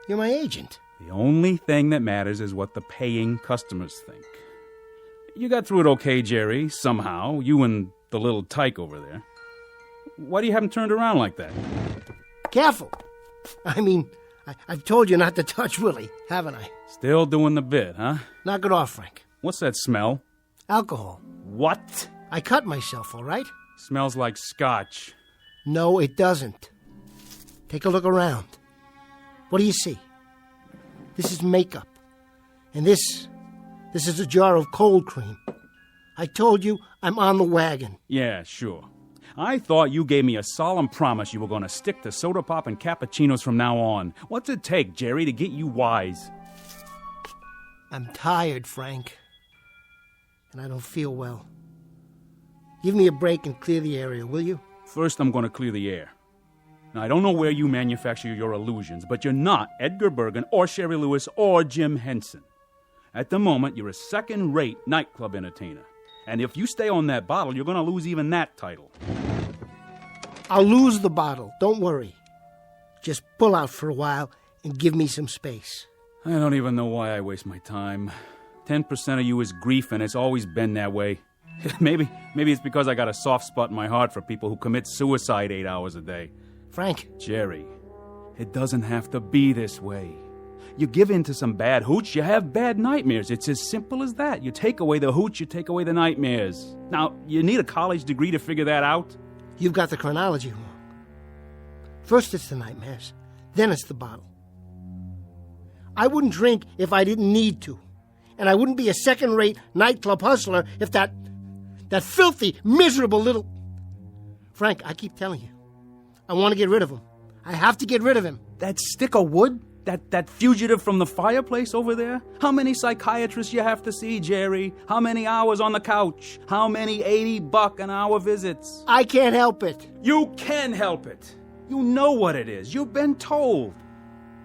[SPEAKER 21] You're my agent.
[SPEAKER 5] The only thing that matters is what the paying customers think. You got through it okay, Jerry, somehow. You and the little tyke over there. Why do you haven't turned around like that?
[SPEAKER 21] Careful. I've told you not to touch Willie, haven't I?
[SPEAKER 5] Still doing the bit, huh?
[SPEAKER 21] Knock it off, Frank.
[SPEAKER 5] What's that smell?
[SPEAKER 21] Alcohol.
[SPEAKER 5] What?
[SPEAKER 21] I cut myself, all right?
[SPEAKER 5] Smells like scotch.
[SPEAKER 21] No, it doesn't. Take a look around. What do you see? This is makeup. And this is a jar of cold cream. I told you I'm on the wagon.
[SPEAKER 5] Yeah, sure. I thought you gave me a solemn promise you were going to stick to soda pop and cappuccinos from now on. What's it take, Jerry, to get you wise?
[SPEAKER 21] I'm tired, Frank. And I don't feel well. Give me a break and clear the area, will you?
[SPEAKER 5] First, I'm going to clear the air. Now, I don't know where you manufacture your illusions, but you're not Edgar Bergen or Sherry Lewis or Jim Henson. At the moment, you're a second-rate nightclub entertainer. And if you stay on that bottle, you're going to lose even that title.
[SPEAKER 21] I'll lose the bottle. Don't worry. Just pull out for a while and give me some space.
[SPEAKER 5] I don't even know why I waste my time. 10% of you is grief, and it's always been that way. Maybe it's because I got a soft spot in my heart for people who commit suicide 8 hours a day.
[SPEAKER 21] Frank.
[SPEAKER 5] Jerry, it doesn't have to be this way. You give in to some bad hooch, you have bad nightmares. It's as simple as that. You take away the hooch, you take away the nightmares. Now, you need a college degree to figure that out?
[SPEAKER 21] You've got the chronology wrong. First it's the nightmares, then it's the bottle. I wouldn't drink if I didn't need to. And I wouldn't be a second-rate nightclub hustler if that filthy, miserable little... Frank, I keep telling you, I want to get rid of him. I have to get rid of him.
[SPEAKER 5] That stick of wood? That fugitive from the fireplace over there? How many psychiatrists you have to see, Jerry? How many hours on the couch? How many $80 an hour visits?
[SPEAKER 21] I can't help it.
[SPEAKER 5] You can help it. You know what it is. You've been told.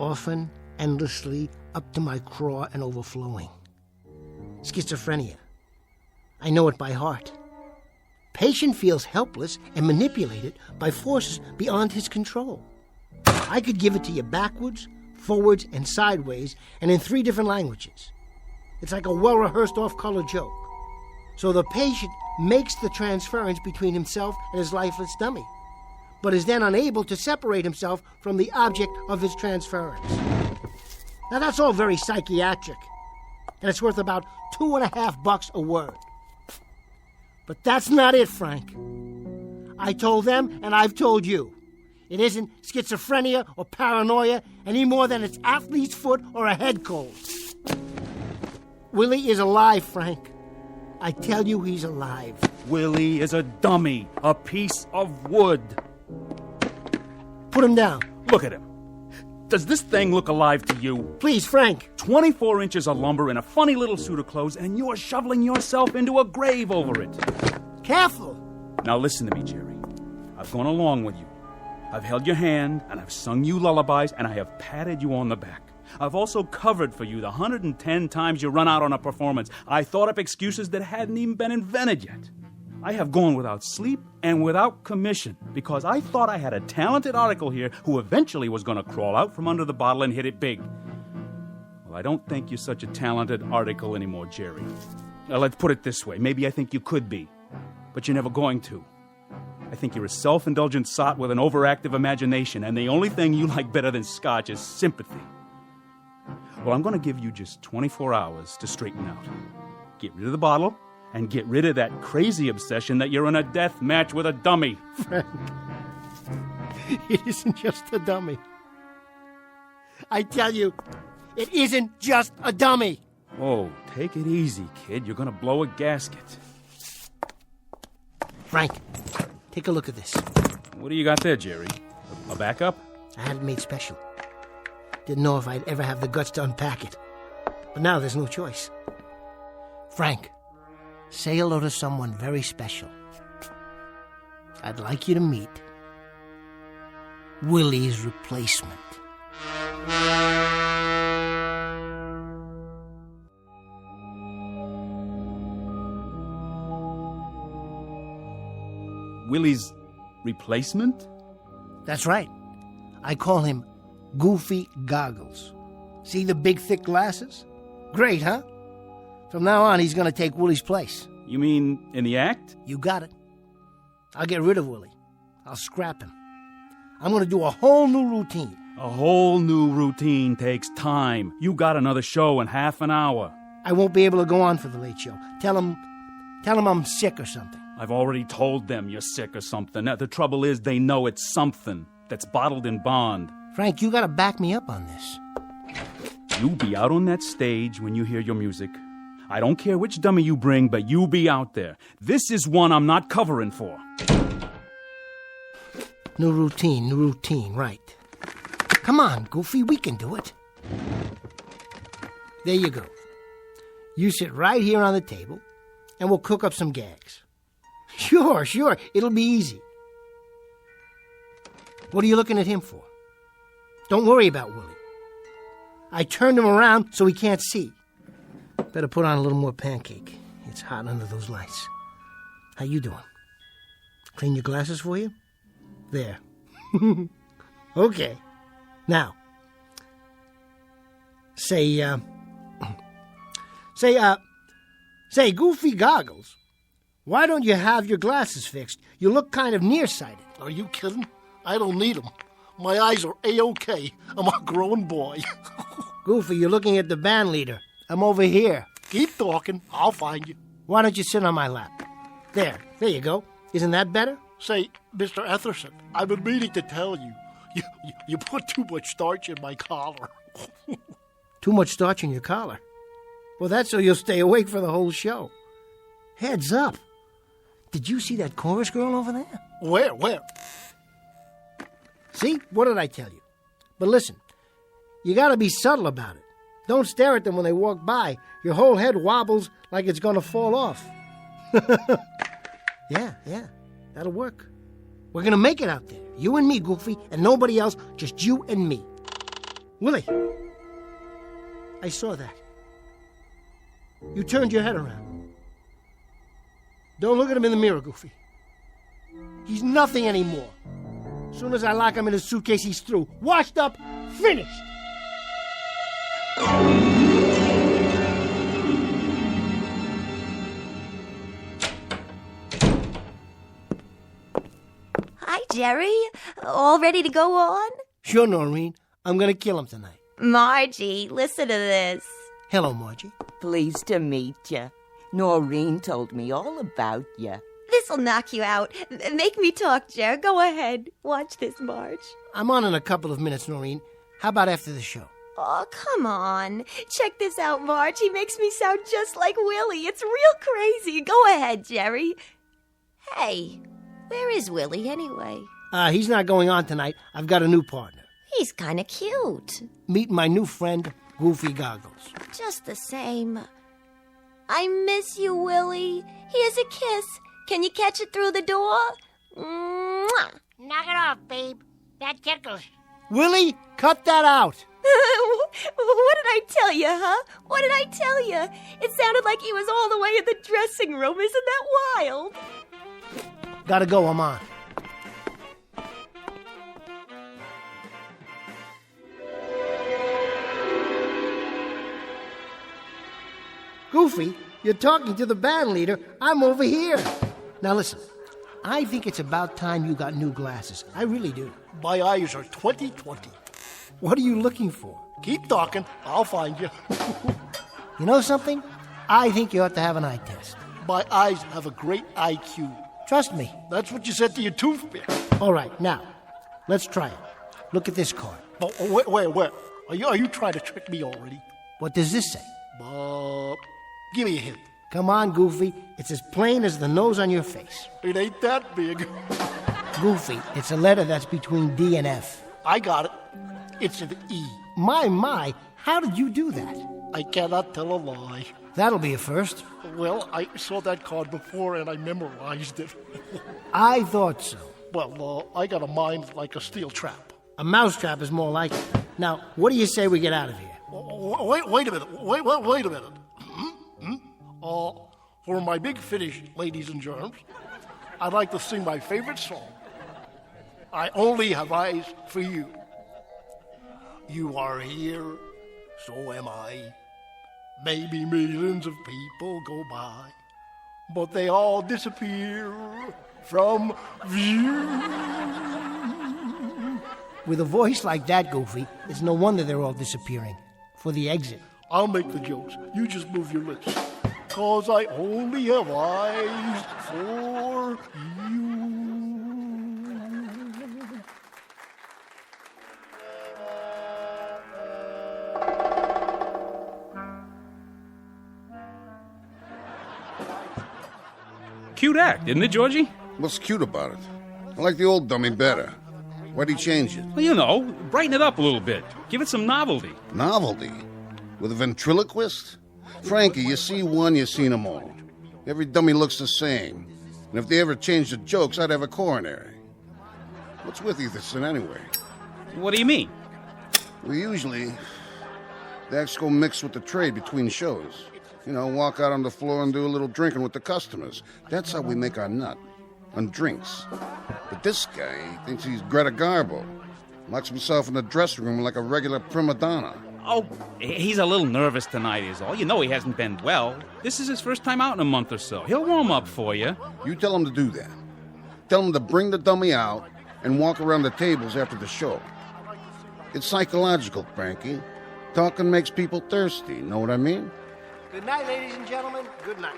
[SPEAKER 21] Often, endlessly, up to my craw and overflowing. Schizophrenia. I know it by heart. Patient feels helpless and manipulated by forces beyond his control. I could give it to you backwards, forwards, and sideways, and in 3 different languages. It's like a well-rehearsed off-color joke. So the patient makes the transference between himself and his lifeless dummy, but is then unable to separate himself from the object of his transference. Now that's all very psychiatric, and it's worth about $2.50 a word. But that's not it, Frank. I told them, and I've told you. It isn't schizophrenia or paranoia any more than it's athlete's foot or a head cold. Willie is alive, Frank. I tell you he's alive.
[SPEAKER 5] Willie is a dummy, a piece of wood.
[SPEAKER 21] Put him down.
[SPEAKER 5] Look at him. Does this thing look alive to you?
[SPEAKER 21] Please, Frank.
[SPEAKER 5] 24 inches of lumber and a funny little suit of clothes, and you're shoveling yourself into a grave over it.
[SPEAKER 21] Careful.
[SPEAKER 5] Now listen to me, Jerry. I've gone along with you. I've held your hand, and I've sung you lullabies, and I have patted you on the back. I've also covered for you the 110 times you run out on a performance. I thought up excuses that hadn't even been invented yet. I have gone without sleep and without commission because I thought I had a talented article here who eventually was going to crawl out from under the bottle and hit it big. Well, I don't think you're such a talented article anymore, Jerry. Now, let's put it this way. Maybe I think you could be, but you're never going to. I think you're a self-indulgent sot with an overactive imagination, and the only thing you like better than scotch is sympathy. Well, I'm going to give you just 24 hours to straighten out. Get rid of the bottle, and get rid of that crazy obsession that you're in a death match with a dummy.
[SPEAKER 21] Frank. It isn't just a dummy. I tell you, it isn't just a dummy.
[SPEAKER 5] Oh, take it easy, kid. You're gonna blow a gasket.
[SPEAKER 21] Frank, take a look at this.
[SPEAKER 5] What do you got there, Jerry? A backup?
[SPEAKER 21] I had it made special. Didn't know if I'd ever have the guts to unpack it. But now there's no choice. Frank, say hello to someone very special. I'd like you to meet Willie's replacement.
[SPEAKER 5] Willie's replacement?
[SPEAKER 21] That's right. I call him Goofy Goggles. See the big, thick glasses? Great, huh? From now on, he's going to take Willie's place.
[SPEAKER 5] You mean in the act?
[SPEAKER 21] You got it. I'll get rid of Willie. I'll scrap him. I'm going to do a whole new routine.
[SPEAKER 5] A whole new routine takes time. You got another show in half an hour.
[SPEAKER 21] I won't be able to go on for the late show. Tell him I'm sick or something.
[SPEAKER 5] I've already told them you're sick or something. Now, the trouble is they know it's something that's bottled in bond.
[SPEAKER 21] Frank, you got to back me up on this.
[SPEAKER 5] You be out on that stage when you hear your music. I don't care which dummy you bring, but you be out there. This is one I'm not covering for.
[SPEAKER 21] New routine, right. Come on, Goofy, we can do it. There you go. You sit right here on the table, and we'll cook up some gags. Sure, it'll be easy. What are you looking at him for? Don't worry about Willie. I turned him around so he can't see. Better put on a little more pancake. It's hot under those lights. How you doing? Clean your glasses for you? There. Okay. Now, say, Goofy Goggles, why don't you have your glasses fixed? You look kind of nearsighted.
[SPEAKER 13] Are you kidding? I don't need them. My eyes are A-OK. I'm a grown boy.
[SPEAKER 21] Goofy, you're looking at the band leader. I'm over here.
[SPEAKER 13] Keep talking. I'll find you.
[SPEAKER 21] Why don't you sit on my lap? There you go. Isn't that better?
[SPEAKER 13] Say, Mr. Etherson, I've been meaning to tell you. You put too much starch in my collar.
[SPEAKER 21] Too much starch in your collar? Well, that's so you'll stay awake for the whole show. Heads up. Did you see that chorus girl over there?
[SPEAKER 13] Where?
[SPEAKER 21] See? What did I tell you? But listen, you gotta be subtle about it. Don't stare at them when they walk by. Your whole head wobbles like it's gonna fall off. Yeah, that'll work. We're gonna make it out there. You and me, Goofy, and nobody else, just you and me. Willie, I saw that. You turned your head around. Don't look at him in the mirror, Goofy. He's nothing anymore. As soon as I lock him in his suitcase, he's through. Washed up, finished.
[SPEAKER 19] Hi, Jerry. All ready to go on?
[SPEAKER 21] Sure, Noreen. I'm gonna kill him tonight.
[SPEAKER 19] Margie, listen to this.
[SPEAKER 21] Hello, Margie.
[SPEAKER 22] Pleased to meet you. Noreen told me all about you.
[SPEAKER 19] This'll knock you out. Make me talk, Jer. Go ahead. Watch this, Marge.
[SPEAKER 21] I'm on in a couple of minutes, Noreen. How about after the show?
[SPEAKER 19] Oh, come on. Check this out, Marge. He makes me sound just like Willie. It's real crazy. Go ahead, Jerry. Hey, where is Willie anyway?
[SPEAKER 21] He's not going on tonight. I've got a new partner.
[SPEAKER 19] He's kind of cute.
[SPEAKER 21] Meet my new friend, Goofy Goggles.
[SPEAKER 19] Just the same. I miss you, Willie. Here's a kiss. Can you catch it through the door? Mwah!
[SPEAKER 1] Knock it off, babe. That tickles.
[SPEAKER 21] Willie, cut that out.
[SPEAKER 19] What did I tell you, huh? What did I tell you? It sounded like he was all the way in the dressing room. Isn't that wild?
[SPEAKER 21] Gotta go, I'm on. Goofy, you're talking to the band leader. I'm over here. Now listen, I think it's about time you got new glasses. I really do.
[SPEAKER 13] My eyes are 20/20.
[SPEAKER 21] What are you looking for?
[SPEAKER 13] Keep talking. I'll find you.
[SPEAKER 21] You know something? I think you ought to have an eye test.
[SPEAKER 13] My eyes have a great IQ.
[SPEAKER 21] Trust me.
[SPEAKER 13] That's what you said to your toothpick.
[SPEAKER 21] All right, now, Let's try it. Look at this card.
[SPEAKER 13] Oh, wait. Are you trying to trick me already?
[SPEAKER 21] What does this say?
[SPEAKER 13] Give me a hint.
[SPEAKER 21] Come on, Goofy. It's as plain as the nose on your face.
[SPEAKER 13] It ain't that big.
[SPEAKER 21] Goofy, it's a letter that's between D and F.
[SPEAKER 13] I got it. It's an E.
[SPEAKER 21] My, how did you do that?
[SPEAKER 13] I cannot tell a lie.
[SPEAKER 21] That'll be a first.
[SPEAKER 13] Well, I saw that card before and I memorized it.
[SPEAKER 21] I thought so.
[SPEAKER 13] Well, I got a mind like a steel trap.
[SPEAKER 21] A mousetrap is more like it. Now, what do you say we get out of here?
[SPEAKER 13] Wait a minute. Wait a minute. For my big finish, ladies and germs, I'd like to sing my favorite song. I only have eyes for you. You are here, so am I. Maybe millions of people go by, but they all disappear from view.
[SPEAKER 21] With a voice like that, Goofy, it's no wonder they're all disappearing. For the exit.
[SPEAKER 13] I'll make the jokes. You just move your lips. 'Cause I only have eyes for you.
[SPEAKER 5] Cute act, isn't it, Georgie?
[SPEAKER 14] What's cute about it? I like the old dummy better. Why'd he change it?
[SPEAKER 5] Well, you know, brighten it up a little bit. Give it some novelty.
[SPEAKER 14] Novelty? With a ventriloquist? Frankie, you see one, you seen them all. Every dummy looks the same. And if they ever changed the jokes, I'd have a coronary. What's with you this anyway?
[SPEAKER 5] What do you mean?
[SPEAKER 14] Well, usually, the acts go mixed with the trade between shows. You know, walk out on the floor and do a little drinking with the customers. That's how we make our nut. On drinks. But this guy thinks he's Greta Garbo. Locks himself in the dressing room like a regular prima donna.
[SPEAKER 5] Oh, he's a little nervous tonight is all. You know he hasn't been well. This is his first time out in a month or so. He'll warm up for you.
[SPEAKER 14] You tell him to do that. Tell him to bring the dummy out and walk around the tables after the show. It's psychological, Frankie. Talking makes people thirsty, know what I mean?
[SPEAKER 21] Good night, ladies and gentlemen. Good night.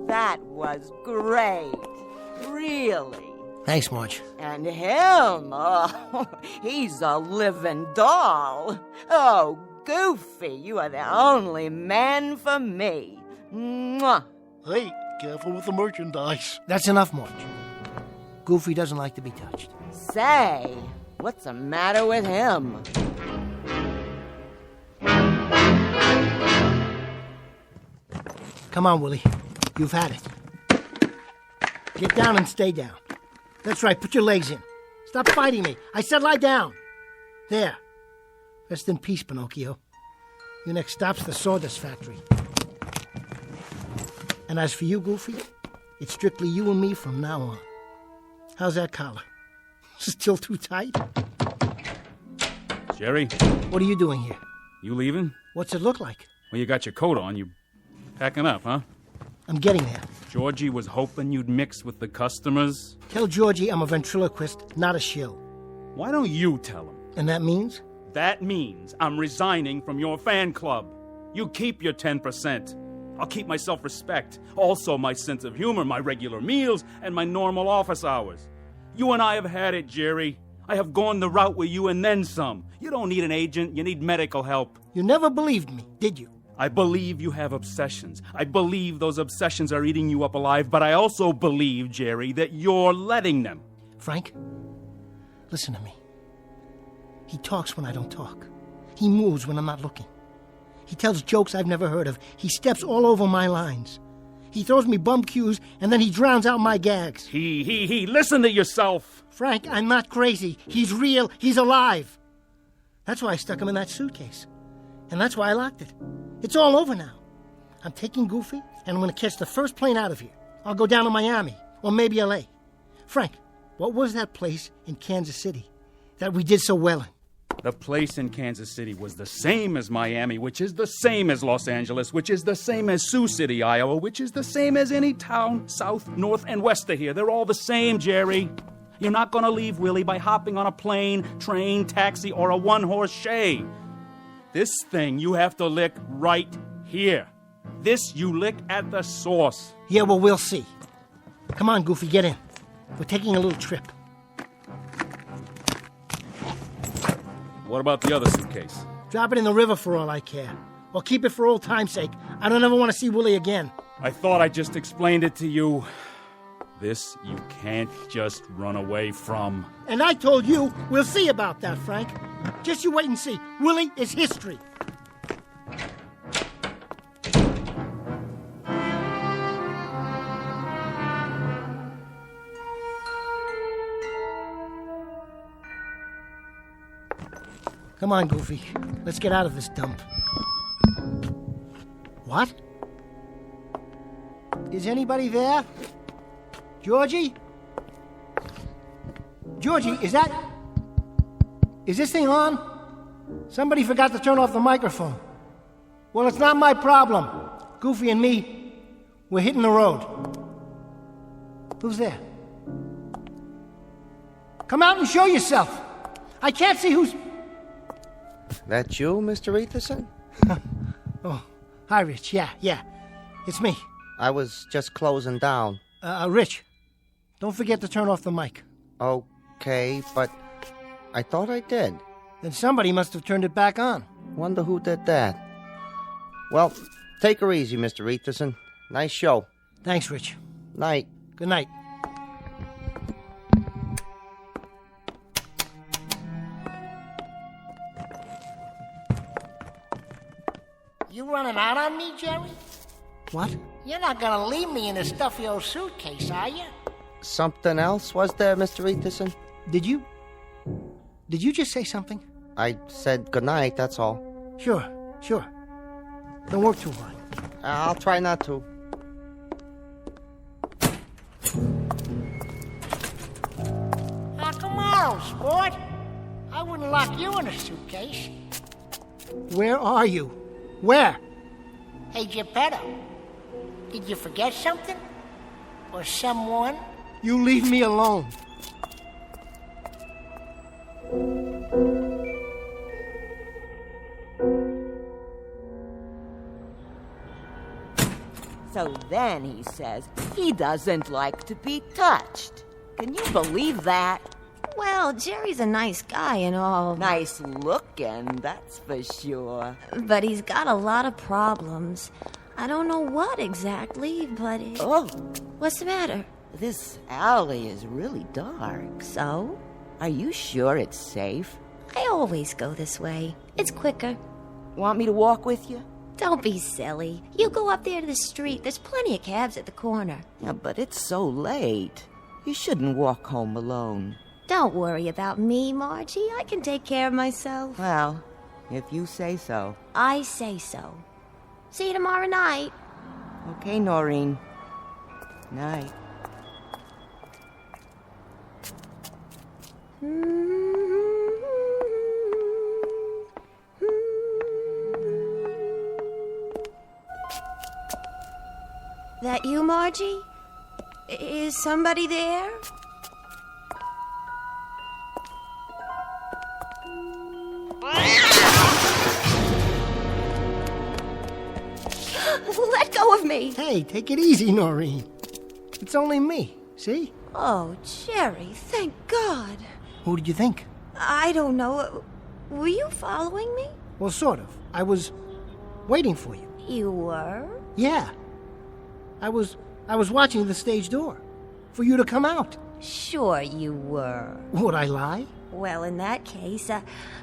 [SPEAKER 22] That was great. Really.
[SPEAKER 21] Thanks, Marge.
[SPEAKER 22] And him, oh, he's a living doll. Oh, Goofy, you are the only man for me. Mwah.
[SPEAKER 13] Hey, careful with the merchandise.
[SPEAKER 21] That's enough, Marge. Goofy doesn't like to be touched.
[SPEAKER 22] Say, what's the matter with him?
[SPEAKER 21] Come on, Willie. You've had it. Get down and stay down. That's right, put your legs in. Stop fighting me. I said lie down. There. Rest in peace, Pinocchio. Your next stop's the sawdust factory. And as for you, Goofy, it's strictly you and me from now on. How's that collar? Still too tight?
[SPEAKER 5] Jerry?
[SPEAKER 21] What are you doing here?
[SPEAKER 5] You leaving?
[SPEAKER 21] What's it look like?
[SPEAKER 5] Well, you got your coat on. You packing up, huh?
[SPEAKER 21] I'm getting there.
[SPEAKER 5] Georgie was hoping you'd mix with the customers.
[SPEAKER 21] Tell Georgie I'm a ventriloquist, not a shill.
[SPEAKER 5] Why don't you tell him?
[SPEAKER 21] And that means?
[SPEAKER 5] That means I'm resigning from your fan club. You keep your 10%. I'll keep my self-respect, also my sense of humor, my regular meals, and my normal office hours. You and I have had it, Jerry. I have gone the route with you and then some. You don't need an agent, you need medical help.
[SPEAKER 21] You never believed me, did you?
[SPEAKER 5] I believe you have obsessions. I believe those obsessions are eating you up alive, but I also believe, Jerry, that you're letting them.
[SPEAKER 21] Frank, listen to me. He talks when I don't talk. He moves when I'm not looking. He tells jokes I've never heard of. He steps all over my lines. He throws me bum cues, and then he drowns out my gags.
[SPEAKER 5] He, listen to yourself.
[SPEAKER 21] Frank, I'm not crazy. He's real. He's alive. That's why I stuck him in that suitcase. And that's why I locked it. It's all over now. I'm taking Goofy, and I'm going to catch the first plane out of here. I'll go down to Miami, or maybe L.A. Frank, what was that place in Kansas City that we did so well in?
[SPEAKER 5] The place in Kansas City was the same as Miami, which is the same as Los Angeles, which is the same as Sioux City, Iowa, which is the same as any town south, north, and west of here. They're all the same, Jerry. You're not going to leave Willie by hopping on a plane, train, taxi, or a one-horse shay. This thing you have to lick right here. This you lick at the source.
[SPEAKER 21] Yeah, well, we'll see. Come on, Goofy, get in. We're taking a little trip.
[SPEAKER 5] What about the other suitcase?
[SPEAKER 21] Drop it in the river for all I care. Or keep it for old time's sake. I don't ever want to see Willie again.
[SPEAKER 5] I thought I just explained it to you. This you can't just run away from.
[SPEAKER 21] And I told you, we'll see about that, Frank. Just you wait and see. Willie is history. Come on, Goofy. Let's get out of this dump. What? Is anybody there? Georgie? Georgie, is this thing on? Somebody forgot to turn off the microphone. Well, it's not my problem. Goofy and me, we're hitting the road. Who's there? Come out and show yourself. I can't see who's...
[SPEAKER 16] That you, Mr. Etherson?
[SPEAKER 21] Oh, hi, Rich. Yeah, it's me.
[SPEAKER 16] I was just closing down.
[SPEAKER 21] Rich, don't forget to turn off the mic.
[SPEAKER 16] Okay, but I thought I did.
[SPEAKER 21] Then somebody must have turned it back on.
[SPEAKER 16] Wonder who did that. Well, take her easy, Mr. Etherson. Nice show.
[SPEAKER 21] Thanks, Rich.
[SPEAKER 16] Night.
[SPEAKER 21] Good night.
[SPEAKER 1] You running out on me, Jerry?
[SPEAKER 21] What?
[SPEAKER 1] You're not gonna leave me in a stuffy old suitcase, are you?
[SPEAKER 16] Something else was there, Mr. Etherson?
[SPEAKER 21] Did you just say something?
[SPEAKER 16] I said goodnight, that's all.
[SPEAKER 21] Sure. Don't work too hard.
[SPEAKER 16] I'll try not to.
[SPEAKER 1] Ah, come on, sport. I wouldn't lock you in a suitcase.
[SPEAKER 21] Where are you? Where?
[SPEAKER 1] Hey, Geppetto, did you forget something? Or someone?
[SPEAKER 21] You leave me alone.
[SPEAKER 22] So then he says he doesn't like to be touched. Can you believe that?
[SPEAKER 19] Well, Jerry's a nice guy and all.
[SPEAKER 22] Nice looking, that's for sure.
[SPEAKER 19] But he's got a lot of problems. I don't know what exactly, but...
[SPEAKER 22] Oh!
[SPEAKER 19] What's the matter?
[SPEAKER 22] This alley is really dark.
[SPEAKER 19] So?
[SPEAKER 22] Are you sure it's safe?
[SPEAKER 19] I always go this way. It's quicker.
[SPEAKER 22] Want me to walk with you?
[SPEAKER 19] Don't be silly. You go up there to the street. There's plenty of cabs at the corner.
[SPEAKER 22] Yeah, but it's so late. You shouldn't walk home alone.
[SPEAKER 19] Don't worry about me, Margie. I can take care of myself.
[SPEAKER 22] Well, if you say so.
[SPEAKER 19] I say so. See you tomorrow night.
[SPEAKER 22] Okay, Noreen. Night.
[SPEAKER 19] That you, Margie? Is somebody there? Let go of me!
[SPEAKER 21] Hey, take it easy, Noreen. It's only me, see?
[SPEAKER 19] Oh, Jerry, thank God.
[SPEAKER 21] Who did you think?
[SPEAKER 19] I don't know. Were you following me?
[SPEAKER 21] Well, sort of. I was waiting for you.
[SPEAKER 19] You were?
[SPEAKER 21] Yeah. I was watching the stage door for you to come out.
[SPEAKER 19] Sure you were.
[SPEAKER 21] Would I lie?
[SPEAKER 19] Well, in that case,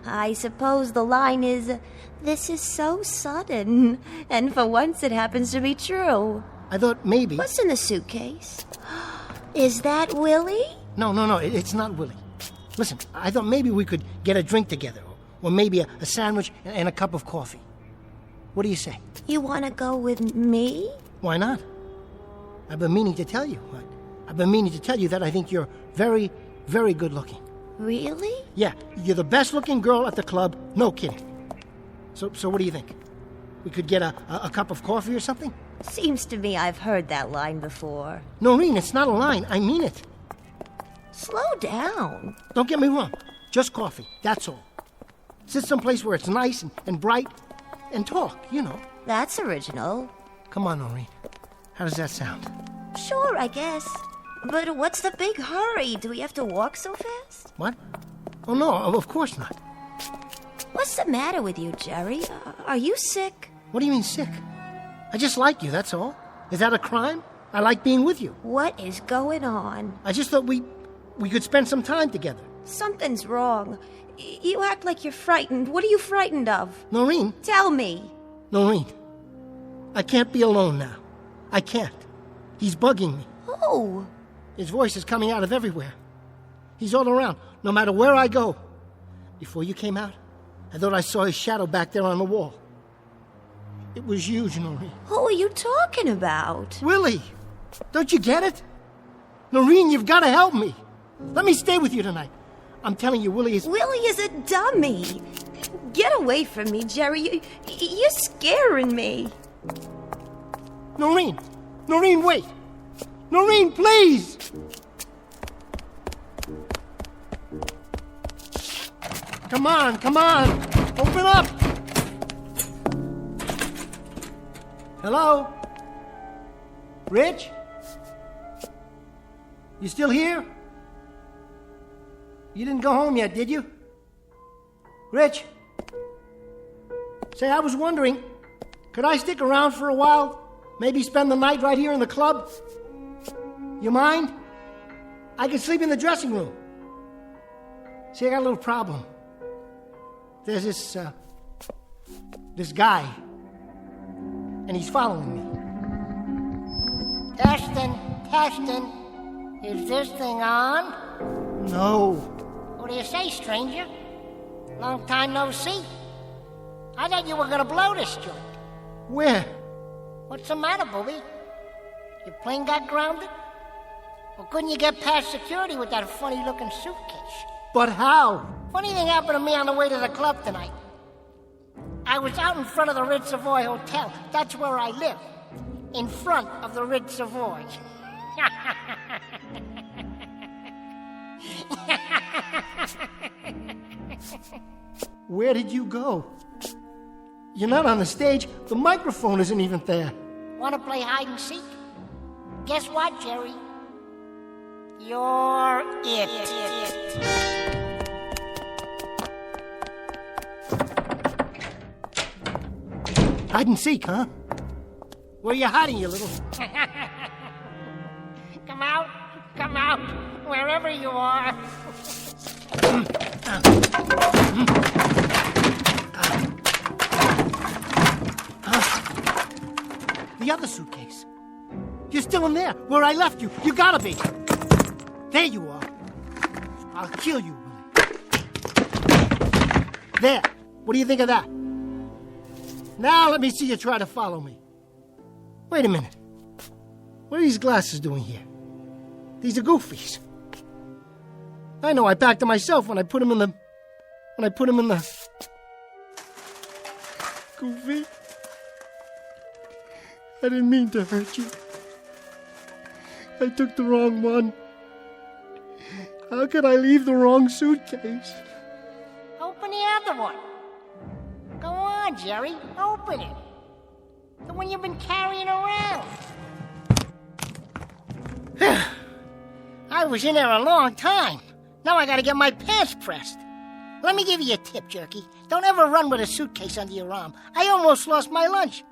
[SPEAKER 19] I suppose the line is, this is so sudden. And for once it happens to be true.
[SPEAKER 21] I thought maybe...
[SPEAKER 19] What's in the suitcase? Is that Willie?
[SPEAKER 21] No, it's not Willie. Listen, I thought maybe we could get a drink together. Or maybe a sandwich and a cup of coffee. What do you say?
[SPEAKER 19] You want to go with me?
[SPEAKER 21] Why not? I've been meaning to tell you. I've been meaning to tell you that I think you're very, very good looking.
[SPEAKER 19] Really?
[SPEAKER 21] Yeah, you're the best looking girl at the club. No kidding. So what do you think? We could get a cup of coffee or something?
[SPEAKER 19] Seems to me I've heard that line before.
[SPEAKER 21] Noreen, it's not a line. I mean it.
[SPEAKER 19] Slow down.
[SPEAKER 21] Don't get me wrong. Just coffee. That's all. Sit someplace where it's nice and bright and talk, you know.
[SPEAKER 19] That's original.
[SPEAKER 21] Come on, Noreen. How does that sound?
[SPEAKER 19] Sure, I guess. But what's the big hurry? Do we have to walk so fast?
[SPEAKER 21] What? Oh, no, of course not.
[SPEAKER 19] What's the matter with you, Jerry? Are you sick?
[SPEAKER 21] What do you mean sick? I just like you, that's all. Is that a crime? I like being with you.
[SPEAKER 19] What is going on?
[SPEAKER 21] I just thought we could spend some time together.
[SPEAKER 19] Something's wrong. You act like you're frightened. What are you frightened of?
[SPEAKER 21] Noreen.
[SPEAKER 19] Tell me.
[SPEAKER 21] Noreen, I can't be alone now. I can't. He's bugging me.
[SPEAKER 19] Who?
[SPEAKER 21] His voice is coming out of everywhere. He's all around, no matter where I go. Before you came out, I thought I saw his shadow back there on the wall. It was huge, Noreen.
[SPEAKER 19] Who are you talking about?
[SPEAKER 21] Willie! Don't you get it? Noreen, you've got to help me. Let me stay with you tonight. I'm telling you, Willie is...
[SPEAKER 19] Willie is a dummy. Get away from me, Jerry. You're scaring me.
[SPEAKER 21] Noreen! Noreen, wait! Noreen, please! Come on, come on! Open up! Hello? Rich? You still here? You didn't go home yet, did you? Rich? Say, I was wondering, could I stick around for a while? Maybe spend the night right here in the club? You mind? I could sleep in the dressing room. See, I got a little problem. There's this guy, and he's following me.
[SPEAKER 1] Testing. Is this thing on?
[SPEAKER 21] No.
[SPEAKER 1] What do you say, stranger? Long time no see. I thought you were gonna blow this joint.
[SPEAKER 21] Where?
[SPEAKER 1] What's the matter, booby? Your plane got grounded? Or couldn't you get past security with that funny-looking suitcase?
[SPEAKER 21] But how?
[SPEAKER 1] Funny thing happened to me on the way to the club tonight. I was out in front of the Ritz Savoy Hotel. That's where I live. In front of the Ritz Savoy.
[SPEAKER 21] Where did you go? You're not on the stage. The microphone isn't even there.
[SPEAKER 1] Want to play hide and seek? Guess what, Jerry? You're it.
[SPEAKER 21] Hide and seek, huh? Where are you hiding, you little...
[SPEAKER 1] Come out, wherever you are.
[SPEAKER 21] The other suitcase. You're still in there, where I left you. You gotta be. There you are. I'll kill you, Willie. There. What do you think of that? Now let me see you try to follow me. Wait a minute. What are these glasses doing here? These are goofies. I know, I packed them myself when I put them in the... Goofy. I didn't mean to hurt you. I took the wrong one. How could I leave the wrong suitcase?
[SPEAKER 1] Open the other one. Go on, Jerry. Open it. The one you've been carrying around. I was in there a long time. Now I gotta get my pants pressed. Let me give you a tip, Jerky. Don't ever run with a suitcase under your arm. I almost lost my lunch.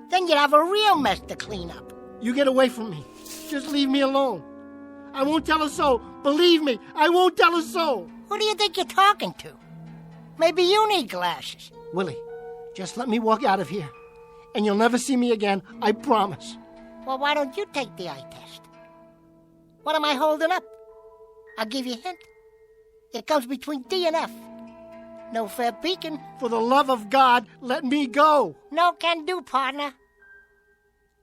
[SPEAKER 1] Then you'd have a real mess to clean up.
[SPEAKER 21] You get away from me. Just leave me alone. I won't tell a soul. Believe me, I won't tell a soul.
[SPEAKER 1] Who do you think you're talking to? Maybe you need glasses.
[SPEAKER 21] Willie, just let me walk out of here. And you'll never see me again, I promise.
[SPEAKER 1] Well, why don't you take the eye test? What am I holding up? I'll give you a hint. It comes between D and F. No fair peeking.
[SPEAKER 21] For the love of God, let me go.
[SPEAKER 1] No can do, partner.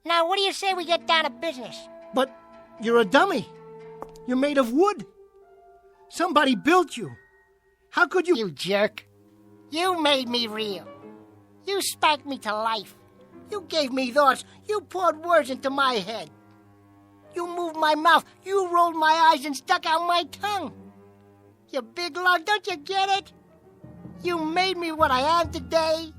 [SPEAKER 1] Now, what do you say we get down to business?
[SPEAKER 21] But you're a dummy. You're made of wood. Somebody built you. How could you...
[SPEAKER 1] You jerk. You made me real. You spanked me to life. You gave me thoughts. You poured words into my head. You moved my mouth. You rolled my eyes and stuck out my tongue. You big lug, don't you get it? You made me what I am today.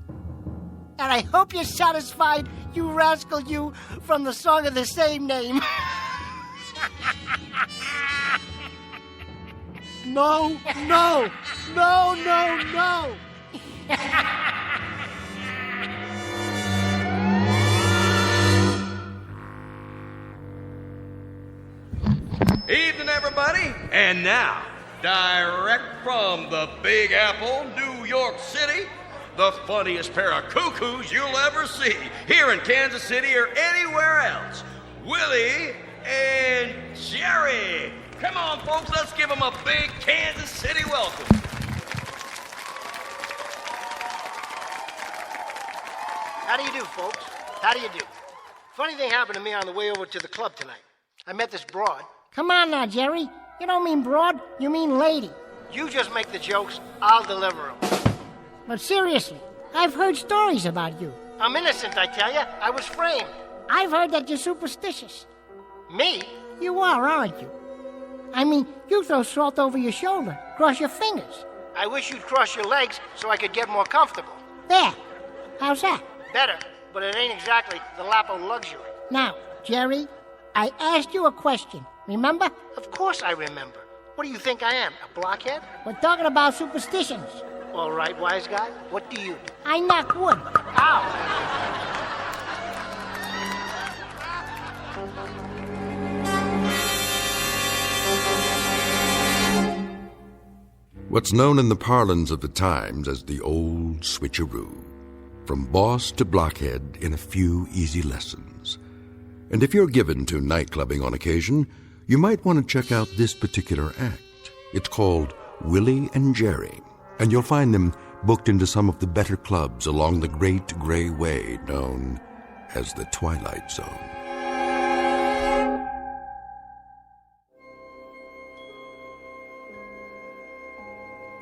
[SPEAKER 1] And I hope you're satisfied, you rascal, you, from the song of the same name.
[SPEAKER 13] No, no, no, no, no.
[SPEAKER 7] Evening, everybody. And now, direct from the Big Apple, New York City, the funniest pair of cuckoos you'll ever see here in Kansas City or anywhere else, Willie and Jerry. Come on, folks, let's give them a big Kansas City welcome.
[SPEAKER 21] How do you do, folks? How do you do? Funny thing happened to me on the way over to the club tonight. I met this broad.
[SPEAKER 1] Come on now, Jerry. You don't mean broad, you mean lady.
[SPEAKER 21] You just make the jokes, I'll deliver them.
[SPEAKER 1] But seriously, I've heard stories about you.
[SPEAKER 21] I'm innocent, I tell you. I was framed.
[SPEAKER 1] I've heard that you're superstitious.
[SPEAKER 21] Me?
[SPEAKER 1] You are, aren't you? I mean, you throw salt over your shoulder, cross your fingers.
[SPEAKER 21] I wish you'd cross your legs so I could get more comfortable.
[SPEAKER 1] There. How's that?
[SPEAKER 21] Better, but it ain't exactly the lap of luxury.
[SPEAKER 1] Now, Jerry, I asked you a question, remember?
[SPEAKER 21] Of course I remember. What do you think I am, a blockhead?
[SPEAKER 1] We're talking about superstitions.
[SPEAKER 21] All right, wise guy, what do you do?
[SPEAKER 1] I knock wood.
[SPEAKER 21] Ow!
[SPEAKER 2] What's known in the parlance of the times as the old switcheroo. From boss to blockhead in a few easy lessons. And if you're given to nightclubbing on occasion, you might want to check out this particular act. It's called Willie and Jerry, and you'll find them booked into some of the better clubs along the Great Gray Way known as the Twilight Zone.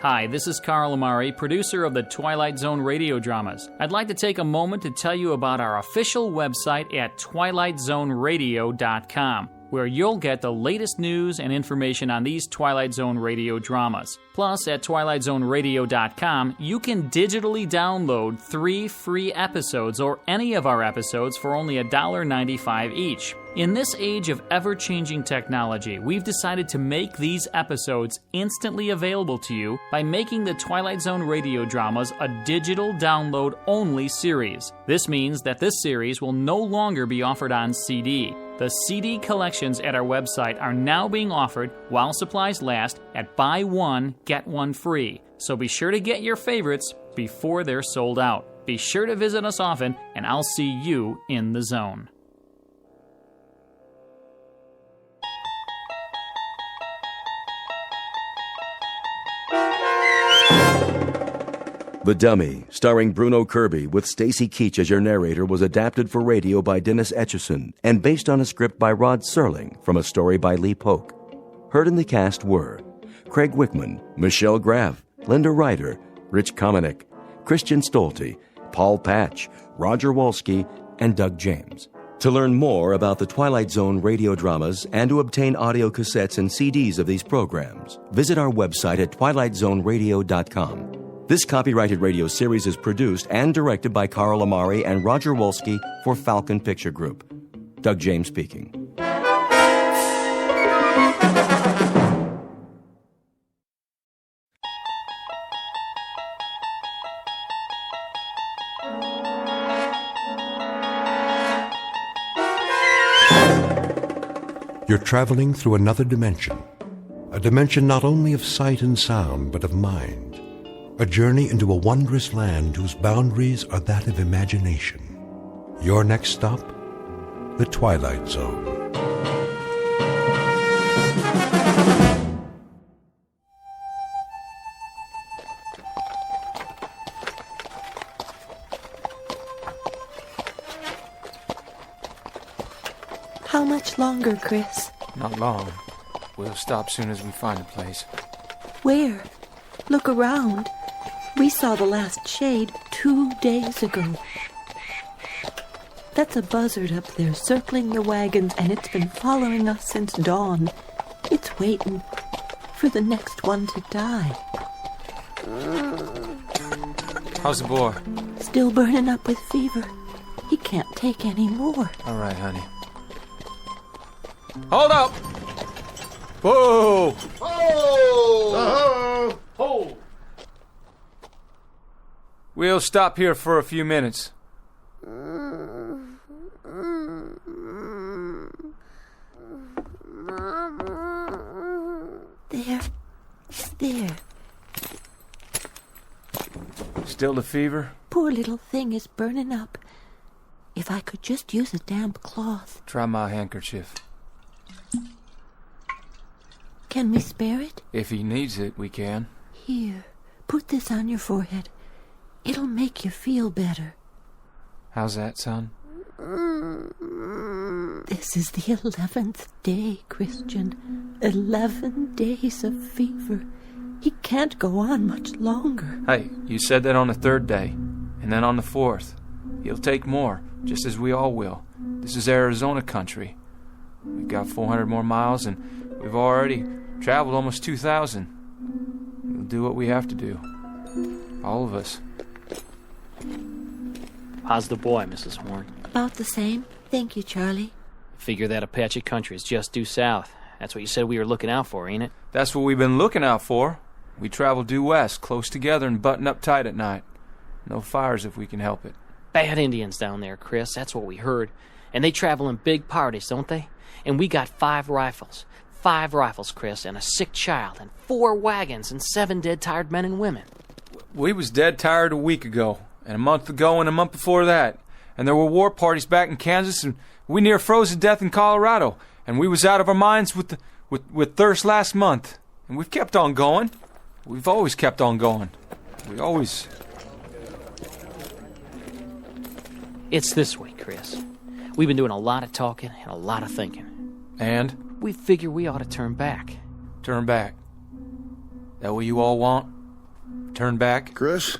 [SPEAKER 12] Hi, this is Carl Amari, producer of the Twilight Zone radio dramas. I'd like to take a moment to tell you about our official website at twilightzoneradio.com, where you'll get the latest news and information on these Twilight Zone radio dramas. Plus, at twilightzoneradio.com, you can digitally download 3 free episodes or any of our episodes for only $1.95 each. In this age of ever-changing technology, we've decided to make these episodes instantly available to you by making the Twilight Zone radio dramas a digital download-only series. This means that this series will no longer be offered on CD. The CD collections at our website are now being offered, while supplies last, at buy one, get one free. So be sure to get your favorites before they're sold out. Be sure to visit us often, and I'll see you in the zone.
[SPEAKER 11] The Dummy, starring Bruno Kirby with Stacy Keach as your narrator, was adapted for radio by Dennis Etchison and based on a script by Rod Serling from a story by Lee Polk. Heard in the cast were Craig Wickman, Michelle Graff, Linda Ryder, Rich Komanek, Christian Stolte, Paul Patch, Roger Wolski, and Doug James. To learn more about the Twilight Zone radio dramas and to obtain audio cassettes and CDs of these programs, visit our website at twilightzoneradio.com. This copyrighted radio series is produced and directed by Carl Amari and Roger Wolski for Falcon Picture Group. Doug James speaking.
[SPEAKER 2] You're traveling through another dimension, a dimension not only of sight and sound, but of mind. A journey into a wondrous land whose boundaries are that of imagination. Your next stop, the Twilight Zone.
[SPEAKER 15] How much longer, Chris?
[SPEAKER 23] Not long. We'll stop soon as we find a place.
[SPEAKER 15] Where? Look around. We saw the last shade 2 days ago. That's a buzzard up there circling the wagons, and it's been following us since dawn. It's waiting for the next one to die.
[SPEAKER 23] How's the boy?
[SPEAKER 15] Still burning up with fever. He can't take any more.
[SPEAKER 23] All right, honey. Hold up! Whoa!
[SPEAKER 14] Oh!
[SPEAKER 23] Hold! We'll stop here for a few minutes.
[SPEAKER 15] There.
[SPEAKER 23] Still the fever?
[SPEAKER 15] Poor little thing is burning up. If I could just use a damp cloth.
[SPEAKER 23] Try my handkerchief.
[SPEAKER 15] Can we spare it?
[SPEAKER 23] If he needs it, we can.
[SPEAKER 15] Here, put this on your forehead. It'll make you feel better.
[SPEAKER 23] How's that, son?
[SPEAKER 15] This is the 11th day, Christian. 11 days of fever. He can't go on much longer.
[SPEAKER 23] Hey, you said that on the 3rd day, and then on the 4th. He'll take more, just as we all will. This is Arizona country. We've got 400 more miles, and we've already traveled almost 2,000. We'll do what we have to do. All of us.
[SPEAKER 12] How's the boy, Mrs. Horn?
[SPEAKER 15] About the same. Thank you, Charlie.
[SPEAKER 12] Figure that Apache country is just due south. That's what you said we were looking out for, ain't it?
[SPEAKER 23] That's what we've been looking out for. We travel due west, close together and button up tight at night. No fires if we can help it.
[SPEAKER 12] Bad Indians down there, Chris. That's what we heard. And they travel in big parties, don't they? And we got 5 rifles. 5 rifles, Chris, and a sick child, and 4 wagons, and 7 dead, tired men and women.
[SPEAKER 23] We was dead tired a week ago, and a month ago, and a month before that. And there were war parties back in Kansas, and we near froze to death in Colorado. And we was out of our minds with thirst last month. And we've kept on going. We've always kept on going. We always...
[SPEAKER 12] It's this way, Chris. We've been doing a lot of talking and a lot of thinking.
[SPEAKER 23] And?
[SPEAKER 12] We figure we ought to turn back.
[SPEAKER 23] Turn back? That what you all want? Turn back?
[SPEAKER 14] Chris,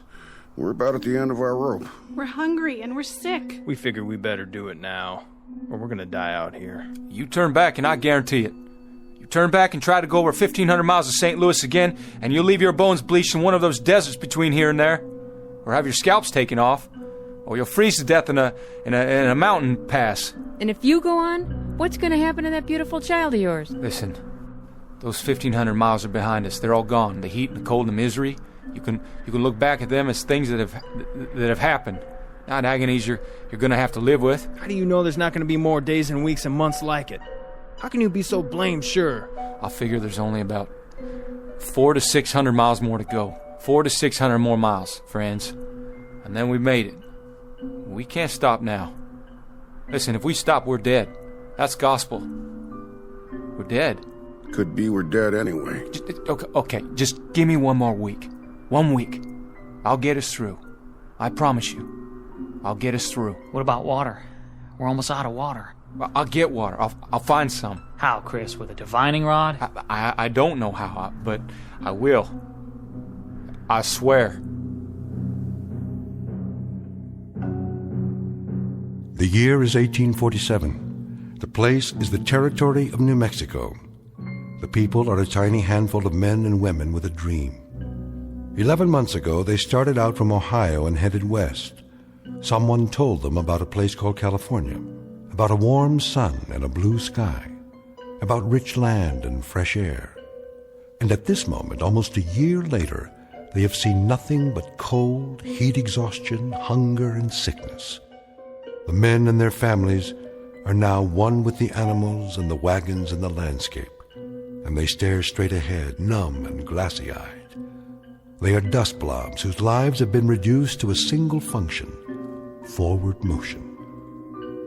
[SPEAKER 14] we're about at the end of our rope.
[SPEAKER 4] We're hungry and we're sick.
[SPEAKER 20] We figured we better do it now, or we're gonna die out here.
[SPEAKER 23] You turn back and I guarantee it. You turn back and try to go over 1,500 miles of St. Louis again, and you'll leave your bones bleached in one of those deserts between here and there. Or have your scalps taken off. Or you'll freeze to death in a mountain pass.
[SPEAKER 4] And if you go on, what's going to happen to that beautiful child of yours?
[SPEAKER 23] Listen, those 1,500 miles are behind us. They're all gone. The heat and the cold and the misery. You can look back at them as things that have happened, not agonies you're going to have to live with.
[SPEAKER 20] How do you know there's not going to be more days and weeks and months like it? How can you be so blamed sure?
[SPEAKER 23] I figure there's only about 400 to 600 miles more to go. 400 to 600 more miles, friends. And then we've made it. We can't stop now. Listen, if we stop, we're dead. That's gospel. We're dead.
[SPEAKER 14] Could be we're dead anyway.
[SPEAKER 23] Okay, just give me one more week. 1 week. I'll get us through. I promise you. I'll get us through.
[SPEAKER 12] What about water? We're almost out of water.
[SPEAKER 23] I'll get water. I'll find some.
[SPEAKER 12] How, Chris? With a divining rod?
[SPEAKER 23] I don't know how, but I will. I swear.
[SPEAKER 2] The year is 1847. The place is the territory of New Mexico. The people are a tiny handful of men and women with a dream. 11 months ago, they started out from Ohio and headed west. Someone told them about a place called California, about a warm sun and a blue sky, about rich land and fresh air. And at this moment, almost a year later, they have seen nothing but cold, heat exhaustion, hunger, and sickness. The men and their families are now one with the animals and the wagons and the landscape, and they stare straight ahead, numb and glassy-eyed. They are dust blobs whose lives have been reduced to a single function, forward motion.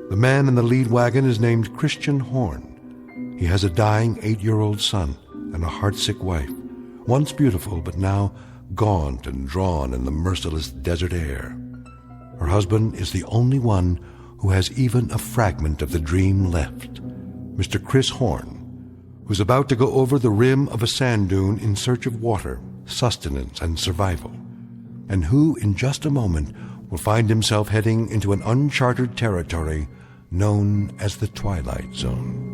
[SPEAKER 2] The man in the lead wagon is named Christian Horn. He has a dying 8-year-old son and a heartsick wife, once beautiful but now gaunt and drawn in the merciless desert air. Her husband is the only one who has even a fragment of the dream left, Mr. Chris Horn, who's about to go over the rim of a sand dune in search of water, sustenance, and survival, and who, in just a moment, will find himself heading into an uncharted territory known as the Twilight Zone.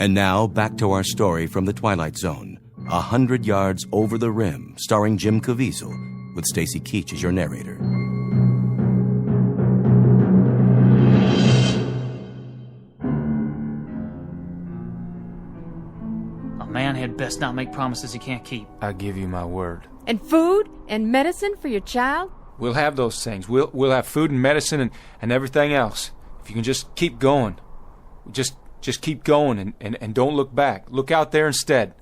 [SPEAKER 11] And now, back to our story from the Twilight Zone. 100 Yards Over the Rim, starring Jim Caviezel, with Stacy Keach as your narrator.
[SPEAKER 12] A man had best not make promises he can't keep.
[SPEAKER 23] I give you my word.
[SPEAKER 4] And food and medicine for your child?
[SPEAKER 23] We'll have those things. We'll have food and medicine and everything else. If you can just keep going. Just keep going and don't look back. Look out there instead.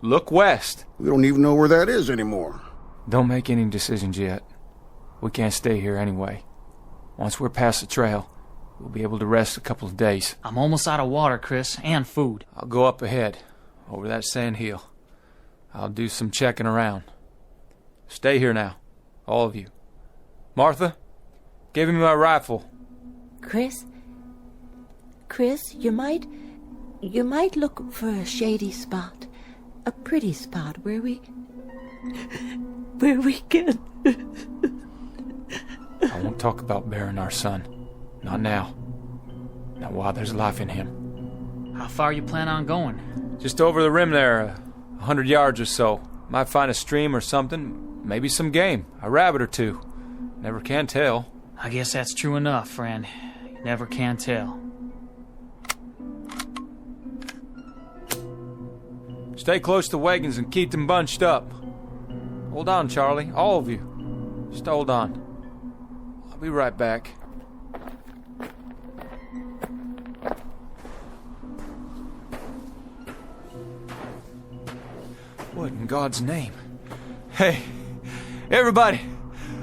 [SPEAKER 23] Look west.
[SPEAKER 14] We don't even know where that is anymore.
[SPEAKER 23] Don't make any decisions yet. We can't stay here anyway. Once we're past the trail, we'll be able to rest a couple of days.
[SPEAKER 12] I'm almost out of water, Chris, and food.
[SPEAKER 23] I'll go up ahead, over that sand hill. I'll do some checking around. Stay here now, all of you. Martha, give me my rifle.
[SPEAKER 15] Chris, you might look for a shady spot, a pretty spot where we can.
[SPEAKER 23] I won't talk about burying our son. Not now. Not while there's life in him.
[SPEAKER 12] How far you plan on going?
[SPEAKER 23] Just over the rim there, 100 yards or so. Might find a stream or something, maybe some game, a rabbit or two. Never can tell.
[SPEAKER 12] I guess that's true enough, friend. You never can tell.
[SPEAKER 23] Stay close to wagons and keep them bunched up. Hold on, Charlie, all of you. Just hold on. I'll be right back. What in God's name? Hey, everybody,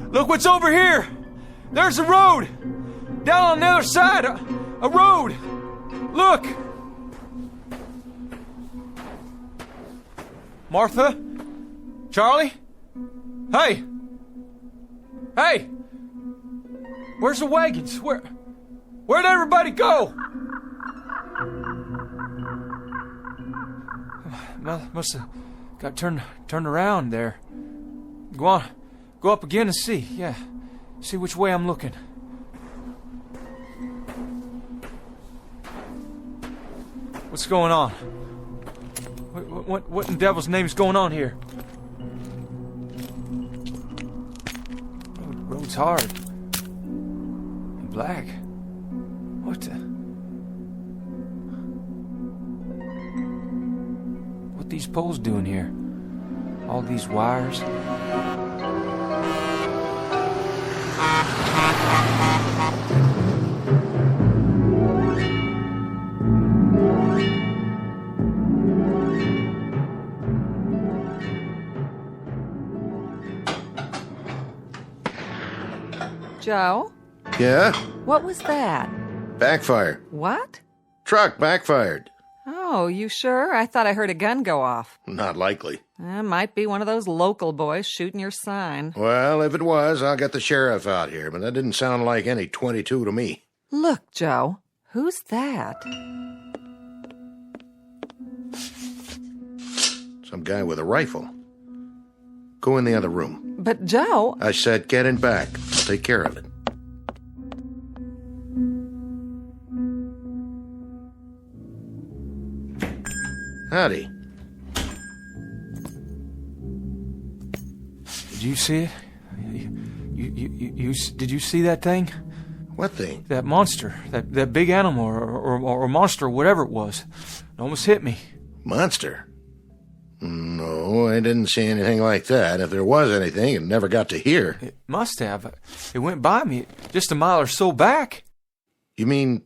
[SPEAKER 23] look what's over here! There's a road! Down on the other side, a road! Look! Martha? Charlie? Hey! Hey! Where's the wagons? Where'd everybody go? Must have got turned around there. Go on. Go up again and see. Yeah. See which way I'm looking. What's going on? What in the devil's name is going on here? Road's hard. And black. What the? What these poles doing here? All these wires?
[SPEAKER 8] Joe?
[SPEAKER 14] Yeah?
[SPEAKER 8] What was that?
[SPEAKER 14] Backfire.
[SPEAKER 8] What?
[SPEAKER 14] Truck backfired.
[SPEAKER 8] Oh, you sure? I thought I heard a gun go off.
[SPEAKER 14] Not likely.
[SPEAKER 8] Might be one of those local boys shooting your sign.
[SPEAKER 14] Well, if it was, I'll get the sheriff out here, but that didn't sound like any 22 to me.
[SPEAKER 8] Look, Joe. Who's that?
[SPEAKER 14] Some guy with a rifle. Go in the other room.
[SPEAKER 8] But, Joe...
[SPEAKER 14] I said get in back. I'll take care of it. Howdy.
[SPEAKER 23] Did you see it? Did you see that thing?
[SPEAKER 14] What thing?
[SPEAKER 23] That monster. That big animal or monster, whatever it was. It almost hit me.
[SPEAKER 14] Monster? No, I didn't see anything like that. If there was anything, it never got to here.
[SPEAKER 23] It must have. It went by me just a mile or so back.
[SPEAKER 14] You mean...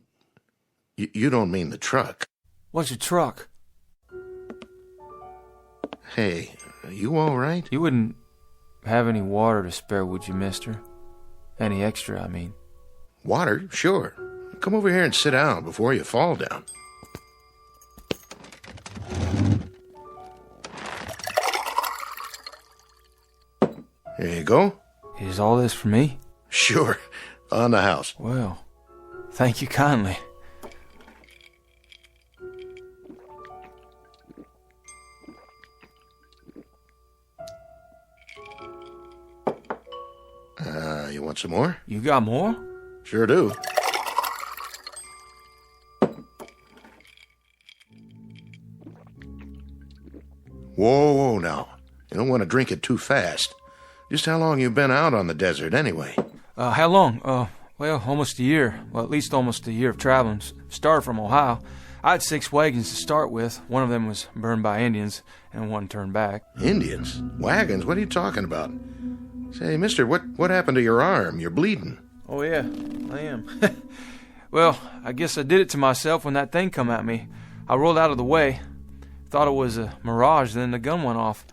[SPEAKER 14] You don't mean the truck?
[SPEAKER 23] What's a truck?
[SPEAKER 14] Hey, are you all right?
[SPEAKER 23] You wouldn't have any water to spare, would you, mister? Any extra, I mean.
[SPEAKER 14] Water? Sure. Come over here and sit down before you fall down. There you go.
[SPEAKER 23] Is all this for me?
[SPEAKER 14] Sure. On the house.
[SPEAKER 23] Well, thank you kindly.
[SPEAKER 14] You want some more?
[SPEAKER 23] You got more?
[SPEAKER 14] Sure do.
[SPEAKER 3] Whoa, now. You don't want to drink it too fast. Just how long you been out on the desert, anyway?
[SPEAKER 23] How long? Well, almost a year. Well, at least almost a year of traveling. Started from Ohio. I had 6 wagons to start with. One of them was burned by Indians, and one turned back.
[SPEAKER 3] Indians? Wagons? What are you talking about? Say, mister, what happened to your arm? You're bleeding.
[SPEAKER 23] Oh, yeah, I am. Well, I guess I did it to myself when that thing come at me. I rolled out of the way. Thought it was a mirage, then the gun went off.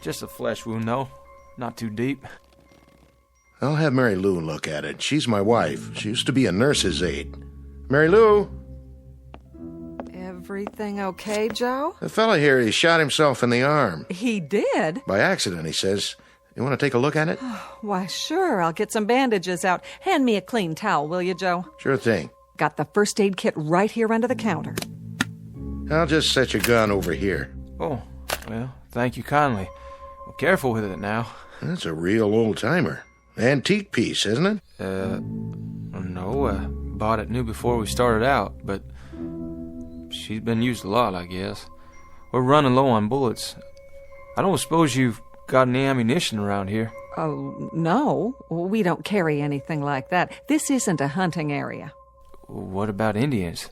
[SPEAKER 23] Just a flesh wound, though. Not too deep.
[SPEAKER 3] I'll have Mary Lou look at it. She's my wife. She used to be a nurse's aide. Mary Lou?
[SPEAKER 8] Everything okay, Joe?
[SPEAKER 3] The fella here, he shot himself in the arm.
[SPEAKER 8] He did?
[SPEAKER 3] By accident, he says. You want to take a look at it?
[SPEAKER 8] Why, sure. I'll get some bandages out. Hand me a clean towel, will you, Joe?
[SPEAKER 3] Sure thing.
[SPEAKER 8] Got the first aid kit right here under the counter.
[SPEAKER 3] I'll just set your gun over here.
[SPEAKER 23] Oh, well, thank you kindly. Well, careful with it now.
[SPEAKER 3] That's a real old-timer. Antique piece, isn't it?
[SPEAKER 23] No, bought it new before we started out, but she's been used a lot, I guess. We're running low on bullets. I don't suppose you've got any ammunition around here?
[SPEAKER 8] Oh, no. We don't carry anything like that. This isn't a hunting area.
[SPEAKER 23] What about Indians?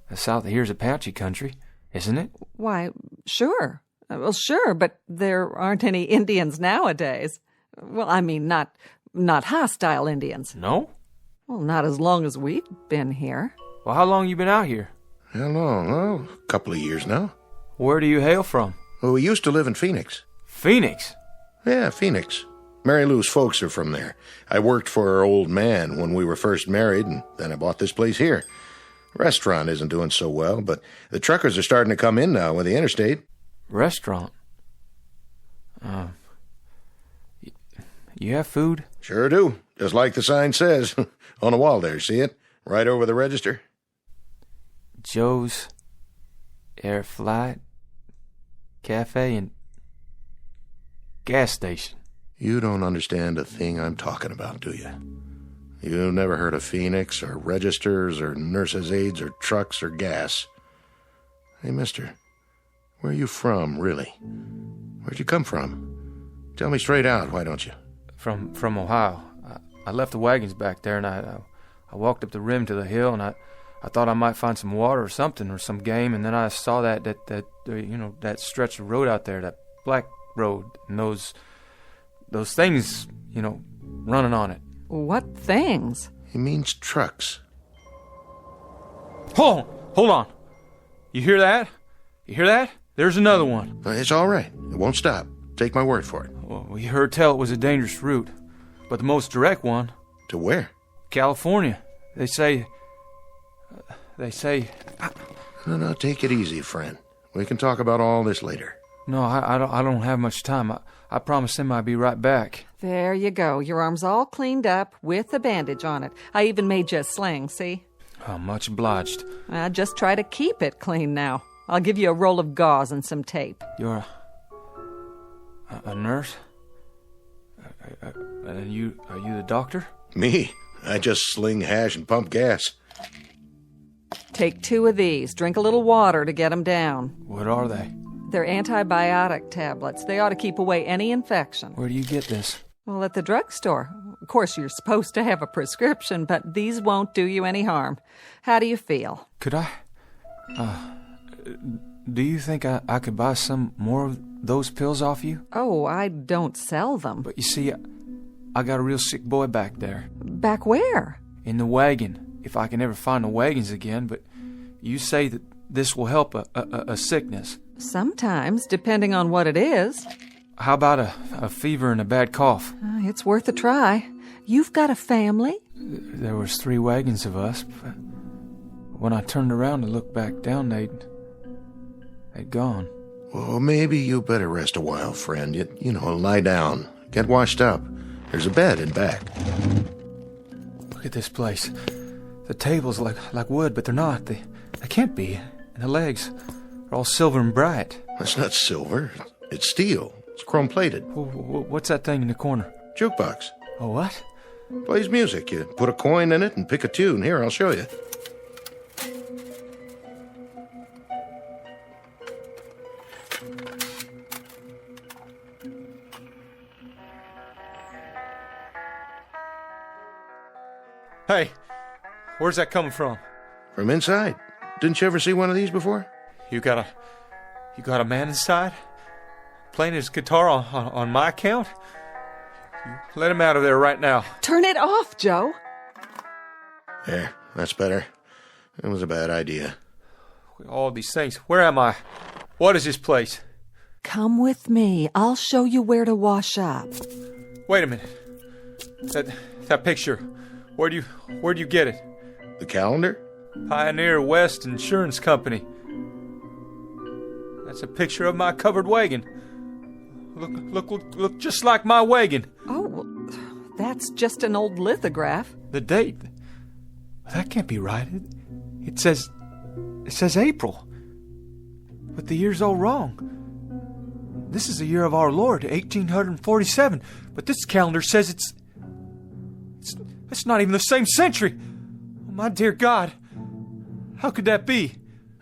[SPEAKER 23] The south of here's Apache country, isn't it?
[SPEAKER 8] Why, sure. Well, sure, but there aren't any Indians nowadays. Well, I mean, not hostile Indians.
[SPEAKER 23] No?
[SPEAKER 8] Well, not as long as we've been here.
[SPEAKER 23] Well, how long you been out here?
[SPEAKER 3] How long? Oh, a couple of years now.
[SPEAKER 23] Where do you hail from?
[SPEAKER 3] Well, we used to live in Phoenix.
[SPEAKER 23] Phoenix?
[SPEAKER 3] Yeah, Phoenix. Mary Lou's folks are from there. I worked for her old man when we were first married, and then I bought this place here. Restaurant isn't doing so well, but the truckers are starting to come in now with the interstate.
[SPEAKER 23] Restaurant? You have food?
[SPEAKER 3] Sure do. Just like the sign says. On the wall there, see it? Right over the register.
[SPEAKER 23] Joe's Air Flight Cafe and gas station.
[SPEAKER 3] You don't understand a thing I'm talking about, do you? You've never heard of Phoenix, or registers, or nurses' aides, or trucks, or gas. Hey, mister, where are you from, really? Where'd you come from? Tell me straight out, why don't you?
[SPEAKER 23] From Ohio. I left the wagons back there, and I walked up the rim to the hill, and I thought I might find some water or something, or some game, and then I saw that stretch of road out there, that black road, and those things, running on it.
[SPEAKER 8] What things?
[SPEAKER 3] He means trucks.
[SPEAKER 23] Hold on. You hear that? You hear that? There's another one.
[SPEAKER 3] It's all right. It won't stop. Take my word for it.
[SPEAKER 23] Well, we heard tell it was a dangerous route, but the most direct one.
[SPEAKER 3] To where?
[SPEAKER 23] California. They say.
[SPEAKER 3] No, take it easy, friend. We can talk about all this later.
[SPEAKER 23] No, I don't have much time. I promised him I'd be right back.
[SPEAKER 8] There you go. Your arm's all cleaned up with a bandage on it. I even made you a sling, see?
[SPEAKER 23] Oh, much obliged.
[SPEAKER 8] Just try to keep it clean now. I'll give you a roll of gauze and some tape.
[SPEAKER 23] You're a nurse? And are you the doctor?
[SPEAKER 3] Me? I just sling hash and pump gas.
[SPEAKER 8] Take 2 of these. Drink a little water to get them down.
[SPEAKER 23] What are they?
[SPEAKER 8] They're antibiotic tablets. They ought to keep away any infection.
[SPEAKER 23] Where do you get this?
[SPEAKER 8] Well, at the drugstore. Of course, you're supposed to have a prescription, but these won't do you any harm. How do you feel?
[SPEAKER 23] Could I? Do you think I could buy some more of those pills off you?
[SPEAKER 8] Oh, I don't sell them.
[SPEAKER 23] But you see, I got a real sick boy back there.
[SPEAKER 8] Back where?
[SPEAKER 23] In the wagon, if I can ever find the wagons again, but you say that this will help a sickness.
[SPEAKER 8] Sometimes, depending on what it is.
[SPEAKER 23] How about a fever and a bad cough?
[SPEAKER 8] It's worth a try. You've got a family?
[SPEAKER 23] There was 3 wagons of us. But when I turned around to look back down, they'd gone.
[SPEAKER 3] Well, maybe you better rest a while, friend. Lie down. Get washed up. There's a bed in back.
[SPEAKER 23] Look at this place. The table's like wood, but they're not. They can't be. And the legs are all silver and bright.
[SPEAKER 3] That's not silver. It's steel. It's chrome-plated.
[SPEAKER 23] What's that thing in the corner?
[SPEAKER 3] Jukebox.
[SPEAKER 23] A what?
[SPEAKER 3] Plays music. You put a coin in it and pick a tune. Here, I'll show you.
[SPEAKER 23] Where's that coming from?
[SPEAKER 3] From inside. Didn't you ever see one of these before?
[SPEAKER 23] You got a man inside? Playing his guitar on my account? Let him out of there right now.
[SPEAKER 8] Turn it off, Joe.
[SPEAKER 3] There, that's better. It was a bad idea.
[SPEAKER 23] All these things. Where am I? What is this place?
[SPEAKER 8] Come with me. I'll show you where to wash up.
[SPEAKER 23] Wait a minute. That picture. Where'd you get it?
[SPEAKER 3] The calendar?
[SPEAKER 23] Pioneer West Insurance Company. That's a picture of my covered wagon. Look just like my wagon.
[SPEAKER 8] Oh, well, that's just an old lithograph.
[SPEAKER 23] The date. That can't be right. It says April. But the year's all wrong. This is the year of our Lord, 1847. But this calendar says it's not even the same century. Oh, my dear God. How could that be?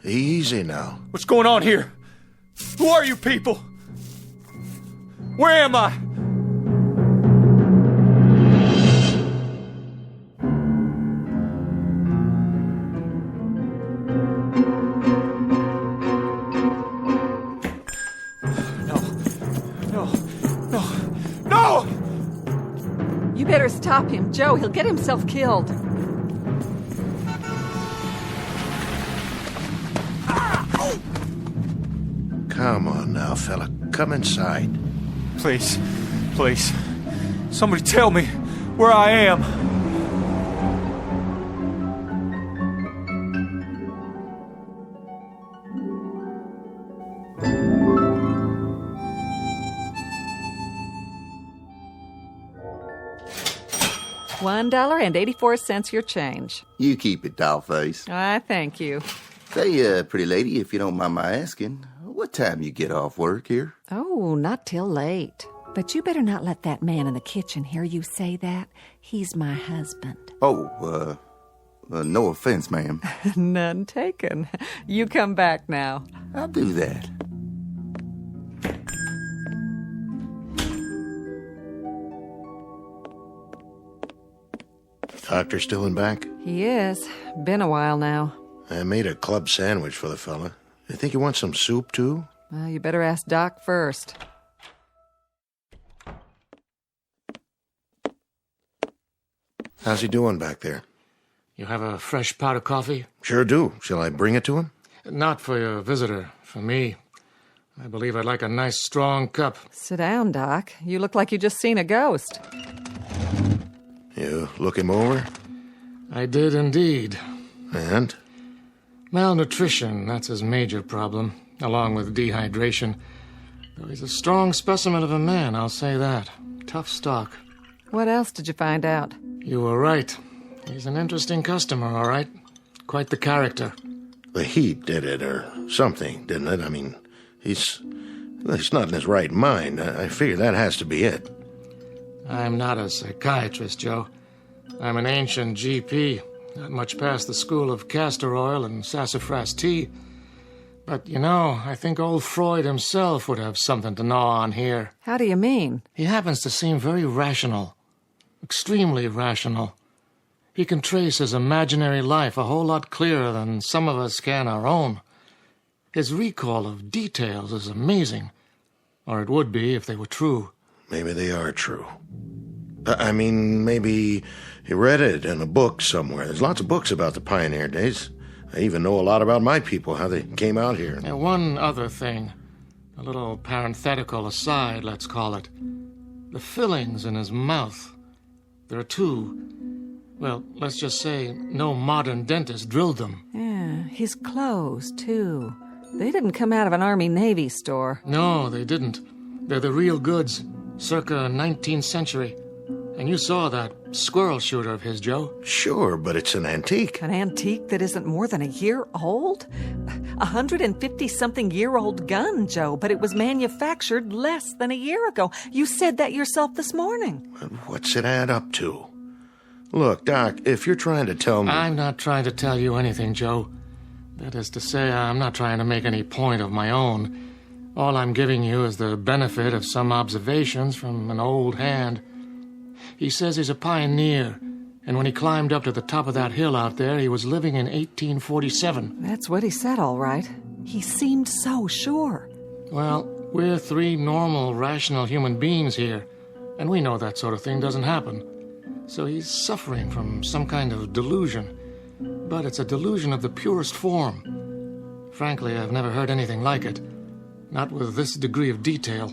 [SPEAKER 3] Easy now.
[SPEAKER 23] What's going on here? Who are you people? Where am I? No!
[SPEAKER 8] You better stop him, Joe. He'll get himself killed.
[SPEAKER 3] Come on now, fella. Come inside.
[SPEAKER 23] Please. Somebody tell me where I am.
[SPEAKER 8] $1.84 your change.
[SPEAKER 6] You keep it, dollface.
[SPEAKER 8] I thank you.
[SPEAKER 6] Say, pretty lady, if you don't mind my asking, what time you get off work here?
[SPEAKER 8] Oh, not till late. But you better not let that man in the kitchen hear you say that. He's my husband.
[SPEAKER 6] Oh, no offense, ma'am.
[SPEAKER 8] None taken. You come back now.
[SPEAKER 6] I'll do that.
[SPEAKER 3] Doctor still in back?
[SPEAKER 8] He is. Been a while now.
[SPEAKER 3] I made a club sandwich for the fella. You think you want some soup, too?
[SPEAKER 8] Well, you better ask Doc first.
[SPEAKER 3] How's he doing back there?
[SPEAKER 9] You have a fresh pot of coffee?
[SPEAKER 3] Sure do. Shall I bring it to him?
[SPEAKER 9] Not for your visitor. For me. I believe I'd like a nice, strong cup.
[SPEAKER 8] Sit down, Doc. You look like you just seen a ghost.
[SPEAKER 3] You look him over?
[SPEAKER 9] I did indeed.
[SPEAKER 3] And?
[SPEAKER 9] Malnutrition, that's his major problem, along with dehydration. Though he's a strong specimen of a man, I'll say that. Tough stock.
[SPEAKER 8] What else did you find out?
[SPEAKER 9] You were right. He's an interesting customer, all right. Quite the character.
[SPEAKER 3] The heat did it, or something, didn't it? I mean, he's not in his right mind. I figure that has to be it.
[SPEAKER 9] I'm not a psychiatrist, Joe. I'm an ancient GP, not much past the school of castor oil and sassafras tea. But, I think old Freud himself would have something to gnaw on here.
[SPEAKER 8] How do you mean?
[SPEAKER 9] He happens to seem very rational. Extremely rational. He can trace his imaginary life a whole lot clearer than some of us can our own. His recall of details is amazing. Or it would be if they were true.
[SPEAKER 3] Maybe they are true. I mean, maybe he read it in a book somewhere. There's lots of books about the pioneer days. I even know a lot about my people, how they came out here.
[SPEAKER 9] Now, one other thing. A little parenthetical aside, let's call it. The fillings in his mouth. There are two. Well, let's just say no modern dentist drilled them.
[SPEAKER 8] Yeah, his clothes, too. They didn't come out of an Army-Navy store.
[SPEAKER 9] No, they didn't. They're the real goods, circa 19th century. And you saw that squirrel shooter of his, Joe?
[SPEAKER 3] Sure, but it's an antique.
[SPEAKER 8] An antique that isn't more than a year old? 150-something-year-old gun, Joe, but it was manufactured less than a year ago. You said that yourself this morning.
[SPEAKER 3] What's it add up to? Look, Doc, if you're trying to tell me...
[SPEAKER 9] I'm not trying to tell you anything, Joe. That is to say, I'm not trying to make any point of my own. All I'm giving you is the benefit of some observations from an old hand. He says he's a pioneer, And when he climbed up to the top of that hill out there, he was living in 1847.
[SPEAKER 8] That's what he said, all right. He seemed so sure.
[SPEAKER 9] Well, we're three normal, rational human beings here, and we know that sort of thing doesn't happen. So he's suffering from some kind of delusion. But it's a delusion of the purest form. Frankly, I've never heard anything like it. Not with this degree of detail.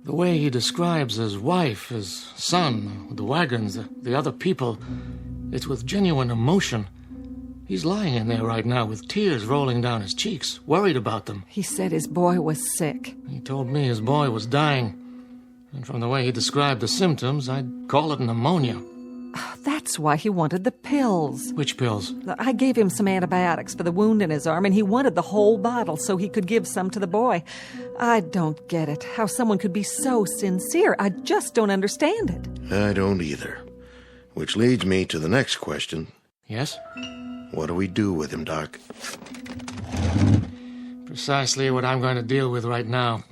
[SPEAKER 9] The way he describes his wife, his son, the wagons, the other people, it's with genuine emotion. He's lying in there right now with tears rolling down his cheeks, worried about them.
[SPEAKER 8] He said his boy was sick.
[SPEAKER 9] He told me his boy was dying. And from the way he described the symptoms, I'd call it pneumonia.
[SPEAKER 8] That's why he wanted the pills.
[SPEAKER 9] Which pills?
[SPEAKER 8] I gave him some antibiotics for the wound in his arm, and he wanted the whole bottle so he could give some to the boy. I don't get it. How someone could be so sincere. I just don't understand it.
[SPEAKER 3] I don't either. Which leads me to the next question.
[SPEAKER 9] Yes?
[SPEAKER 3] What do we do with him, Doc?
[SPEAKER 9] Precisely what I'm going to deal with right now.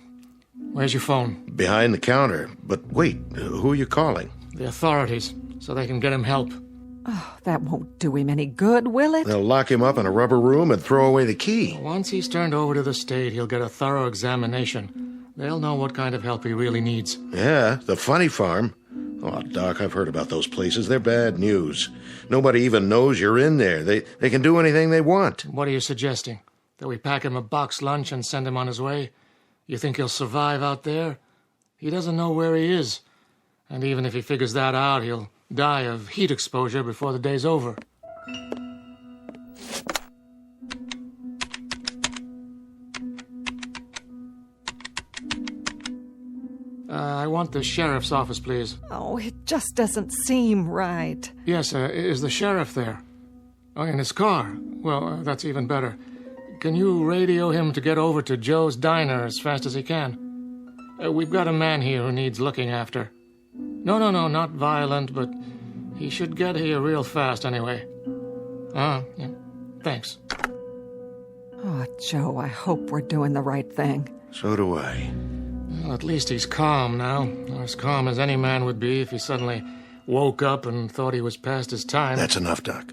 [SPEAKER 9] Where's your phone?
[SPEAKER 3] Behind the counter. But wait, who are you calling?
[SPEAKER 9] The authorities, so they can get him help.
[SPEAKER 8] Oh, that won't do him any good, will it?
[SPEAKER 3] They'll lock him up in a rubber room and throw away the key.
[SPEAKER 9] Once he's turned over to the state, he'll get a thorough examination. They'll know what kind of help he really needs.
[SPEAKER 3] Yeah, the funny farm. Oh, Doc, I've heard about those places. They're bad news. Nobody even knows you're in there. They can do anything they want.
[SPEAKER 9] What are you suggesting? That we pack him a box lunch and send him on his way? You think he'll survive out there? He doesn't know where he is. And even if he figures that out, he'll die of heat exposure before the day's over. I want the sheriff's office, please.
[SPEAKER 8] Oh, it just doesn't seem right.
[SPEAKER 9] Yes, is the sheriff there? Oh, in his car? Well, that's even better. Can you radio him to get over to Joe's Diner as fast as he can? We've got a man here who needs looking after. No, not violent, but he should get here real fast anyway. Yeah. Thanks.
[SPEAKER 8] Oh, Joe, I hope we're doing the right thing.
[SPEAKER 3] So do I.
[SPEAKER 9] Well, at least he's calm now. As calm as any man would be if he suddenly woke up and thought he was past his time.
[SPEAKER 3] That's enough, Doc.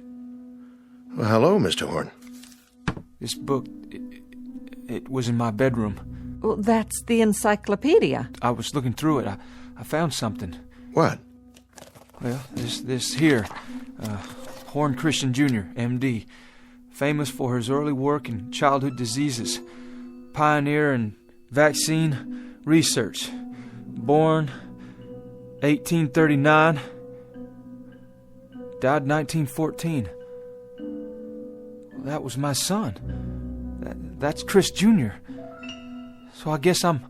[SPEAKER 3] Well, hello, Mr. Horn.
[SPEAKER 23] This book, it was in my bedroom.
[SPEAKER 8] Well, that's the encyclopedia.
[SPEAKER 23] I was looking through it. I found something.
[SPEAKER 3] What?
[SPEAKER 23] Well, this here. Horn Christian Jr., M.D., famous for his early work in childhood diseases, pioneer in vaccine research, born 1839, died 1914. That was my son. That's Chris Jr. So I guess I'm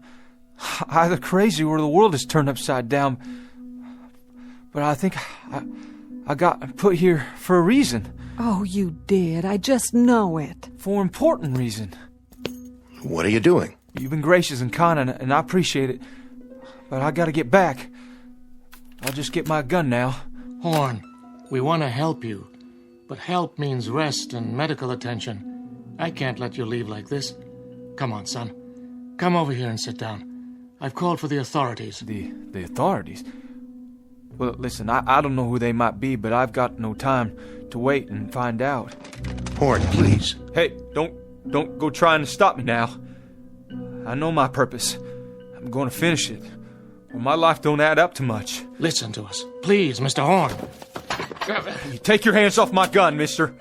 [SPEAKER 23] either crazy or the world is turned upside down. But I think I got put here for a reason.
[SPEAKER 8] Oh, you did. I just know it.
[SPEAKER 23] For an important reason.
[SPEAKER 3] What are you doing?
[SPEAKER 23] You've been gracious and kind, and I appreciate it. But I gotta get back. I'll just get my gun now.
[SPEAKER 9] Horn, we want to help you. But help means rest and medical attention. I can't let you leave like this. Come on, son. Come over here and sit down. I've called for the authorities.
[SPEAKER 23] The authorities? Well, listen, I don't know who they might be, but I've got no time to wait and find out.
[SPEAKER 3] Horn, please.
[SPEAKER 23] Hey, don't go trying to stop me now. I know my purpose. I'm going to finish it. Or my life don't add up to much.
[SPEAKER 9] Listen to us. Please, Mr. Horn.
[SPEAKER 23] You take your hands off my gun, mister.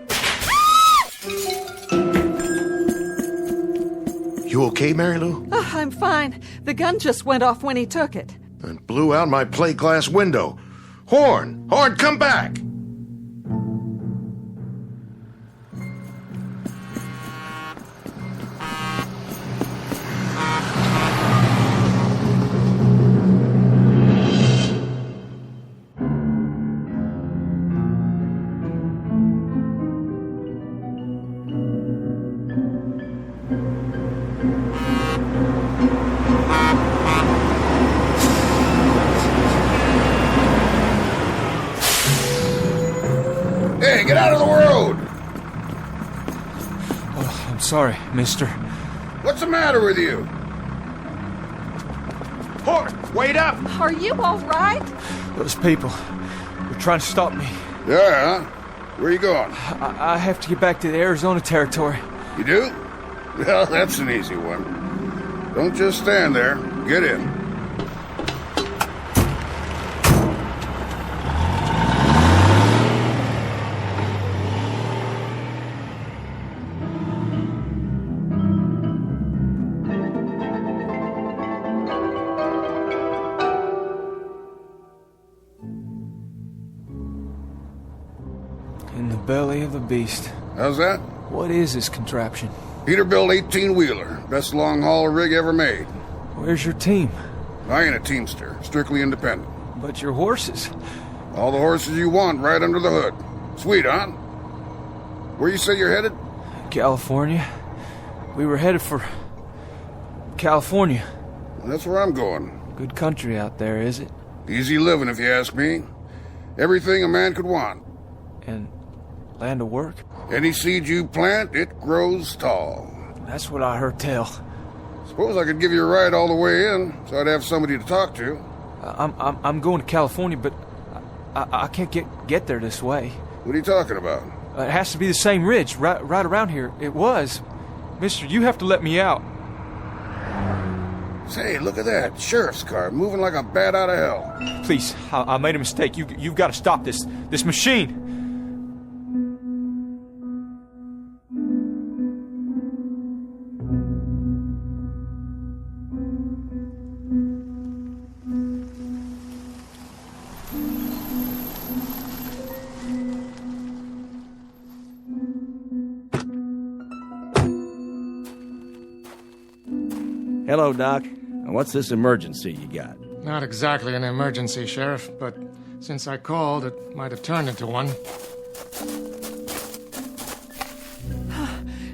[SPEAKER 3] You okay, Mary Lou?
[SPEAKER 8] Oh, I'm fine. The gun just went off when he took it.
[SPEAKER 3] And blew out my plate glass window. Horn! Horn, come back! Hey, get out of the road!
[SPEAKER 23] Oh, I'm sorry, mister.
[SPEAKER 14] What's the matter with you?
[SPEAKER 3] Horn, wait up!
[SPEAKER 8] Are you all right?
[SPEAKER 23] Those people were trying to stop me.
[SPEAKER 14] Yeah, huh? Where you going?
[SPEAKER 23] I have to get back to the Arizona territory.
[SPEAKER 14] You do? Well, that's an easy one. Don't just stand there. Get in.
[SPEAKER 23] In the belly of the beast.
[SPEAKER 14] How's that?
[SPEAKER 23] What is this contraption?
[SPEAKER 14] Peterbilt 18-wheeler. Best long-haul rig ever made.
[SPEAKER 23] Where's your team?
[SPEAKER 14] I ain't a teamster. Strictly independent.
[SPEAKER 23] But your horses.
[SPEAKER 14] All the horses you want right under the hood. Sweet, huh? Where you say you're headed?
[SPEAKER 23] California. We were headed for California.
[SPEAKER 14] Well, that's where I'm going.
[SPEAKER 23] Good country out there, is it?
[SPEAKER 14] Easy living, if you ask me. Everything a man could want.
[SPEAKER 23] And land of work?
[SPEAKER 14] Any seed you plant, it grows tall.
[SPEAKER 23] That's what I heard tell.
[SPEAKER 14] Suppose I could give you a ride all the way in, so I'd have somebody to talk to.
[SPEAKER 23] I'm going to California, but I can't get there this way.
[SPEAKER 14] What are you talking about?
[SPEAKER 23] It has to be the same ridge, right around here. It was. Mister, you have to let me out.
[SPEAKER 14] Say, look at that. Sheriff's car, moving like a bat out of hell.
[SPEAKER 23] Please, I made a mistake. You've got to stop this machine.
[SPEAKER 10] Hello, Doc. What's this emergency you got?
[SPEAKER 9] Not exactly an emergency, Sheriff, but since I called, it might have turned into one.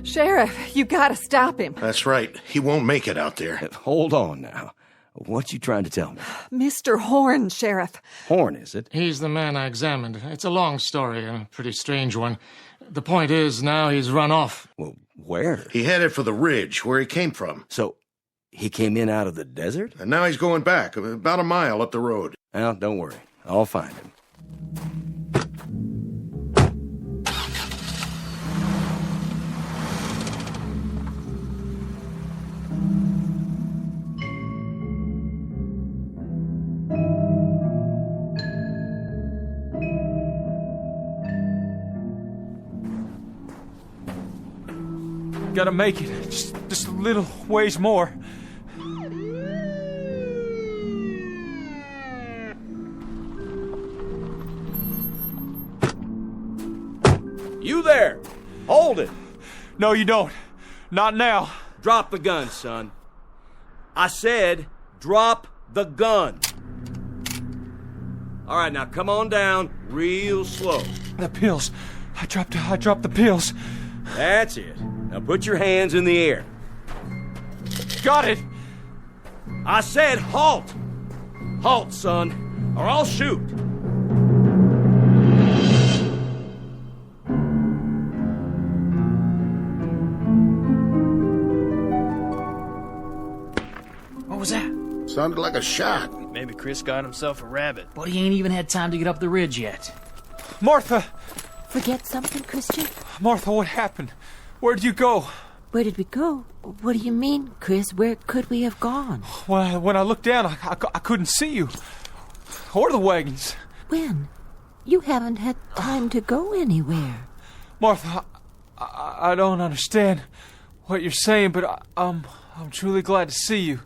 [SPEAKER 8] Sheriff, you gotta stop him.
[SPEAKER 3] That's right. He won't make it out there.
[SPEAKER 10] Hold on now. What you trying to tell me?
[SPEAKER 8] Mr. Horn, Sheriff.
[SPEAKER 10] Horn, is it?
[SPEAKER 9] He's the man I examined. It's a long story, a pretty strange one. The point is, now he's run off.
[SPEAKER 10] Well, where?
[SPEAKER 3] He headed for the ridge, where he came from.
[SPEAKER 10] So, he came in out of the desert?
[SPEAKER 3] And now he's going back, about a mile up the road.
[SPEAKER 10] Well, don't worry. I'll find him.
[SPEAKER 23] Gotta make it. Just a little ways more.
[SPEAKER 10] You there! Hold it!
[SPEAKER 23] No, you don't. Not now.
[SPEAKER 10] Drop the gun, son. I said, drop the gun. All right, now come on down real slow.
[SPEAKER 23] The pills. I dropped the pills.
[SPEAKER 10] That's it. Now put your hands in the air.
[SPEAKER 23] Got it!
[SPEAKER 10] I said halt! Halt, son, or I'll shoot.
[SPEAKER 12] What was that?
[SPEAKER 14] Sounded like a shot.
[SPEAKER 20] Maybe Chris got himself a rabbit.
[SPEAKER 12] But he ain't even had time to get up the ridge yet.
[SPEAKER 23] Martha!
[SPEAKER 15] Forget something, Christian?
[SPEAKER 23] Martha, what happened? Where'd you go?
[SPEAKER 15] Where did we go? What do you mean, Chris? Where could we have gone?
[SPEAKER 23] When I looked down, I couldn't see you. Or the wagons.
[SPEAKER 15] When? You haven't had time to go anywhere.
[SPEAKER 23] Martha, I don't understand what you're saying, but I'm truly glad to see you.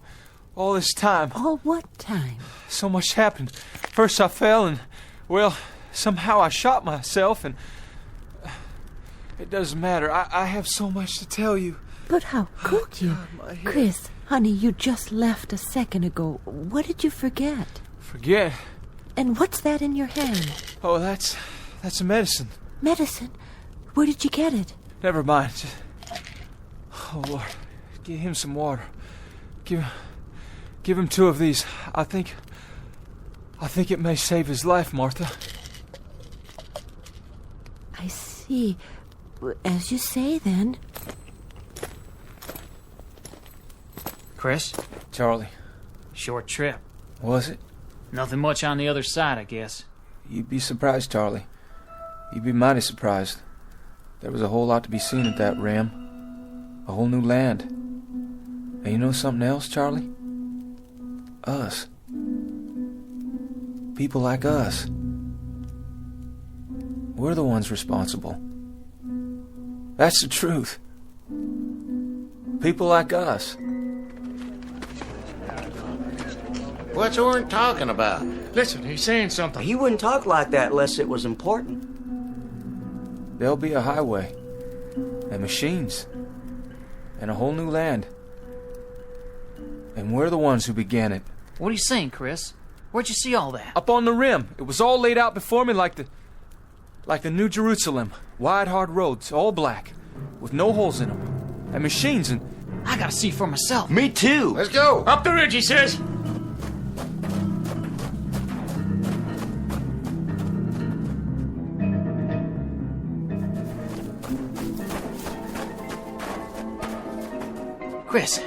[SPEAKER 23] All this time.
[SPEAKER 15] All what time?
[SPEAKER 23] So much happened. First I fell and, well, somehow I shot myself and... It doesn't matter. I have so much to tell you.
[SPEAKER 15] But how could you? Chris, honey, you just left a second ago. What did you forget?
[SPEAKER 23] Forget?
[SPEAKER 15] And what's that in your hand?
[SPEAKER 23] Oh, that's a medicine.
[SPEAKER 15] Medicine? Where did you get it?
[SPEAKER 23] Never mind. Oh, Lord. Give him some water. Give him 2 of these. I think it may save his life, Martha.
[SPEAKER 15] I see. As you say, then.
[SPEAKER 12] Chris?
[SPEAKER 23] Charlie.
[SPEAKER 12] Short trip.
[SPEAKER 23] Was it?
[SPEAKER 12] Nothing much on the other side, I guess.
[SPEAKER 23] You'd be surprised, Charlie. You'd be mighty surprised. There was a whole lot to be seen at that rim. A whole new land. And you know something else, Charlie? Us. People like us. We're the ones responsible. That's the truth. People like us.
[SPEAKER 3] What's Orrin talking about?
[SPEAKER 9] Listen, he's saying something.
[SPEAKER 16] He wouldn't talk like that unless it was important.
[SPEAKER 23] There'll be a highway. And machines. And a whole new land. And we're the ones who began it.
[SPEAKER 5] What are you saying, Chris? Where'd you see all that?
[SPEAKER 23] Up on the rim. It was all laid out before me like the New Jerusalem. Wide, hard roads, all black, with no holes in them. And machines and...
[SPEAKER 5] I gotta see for myself.
[SPEAKER 16] Me too.
[SPEAKER 3] Let's go.
[SPEAKER 9] Up the ridge, he says.
[SPEAKER 5] Chris,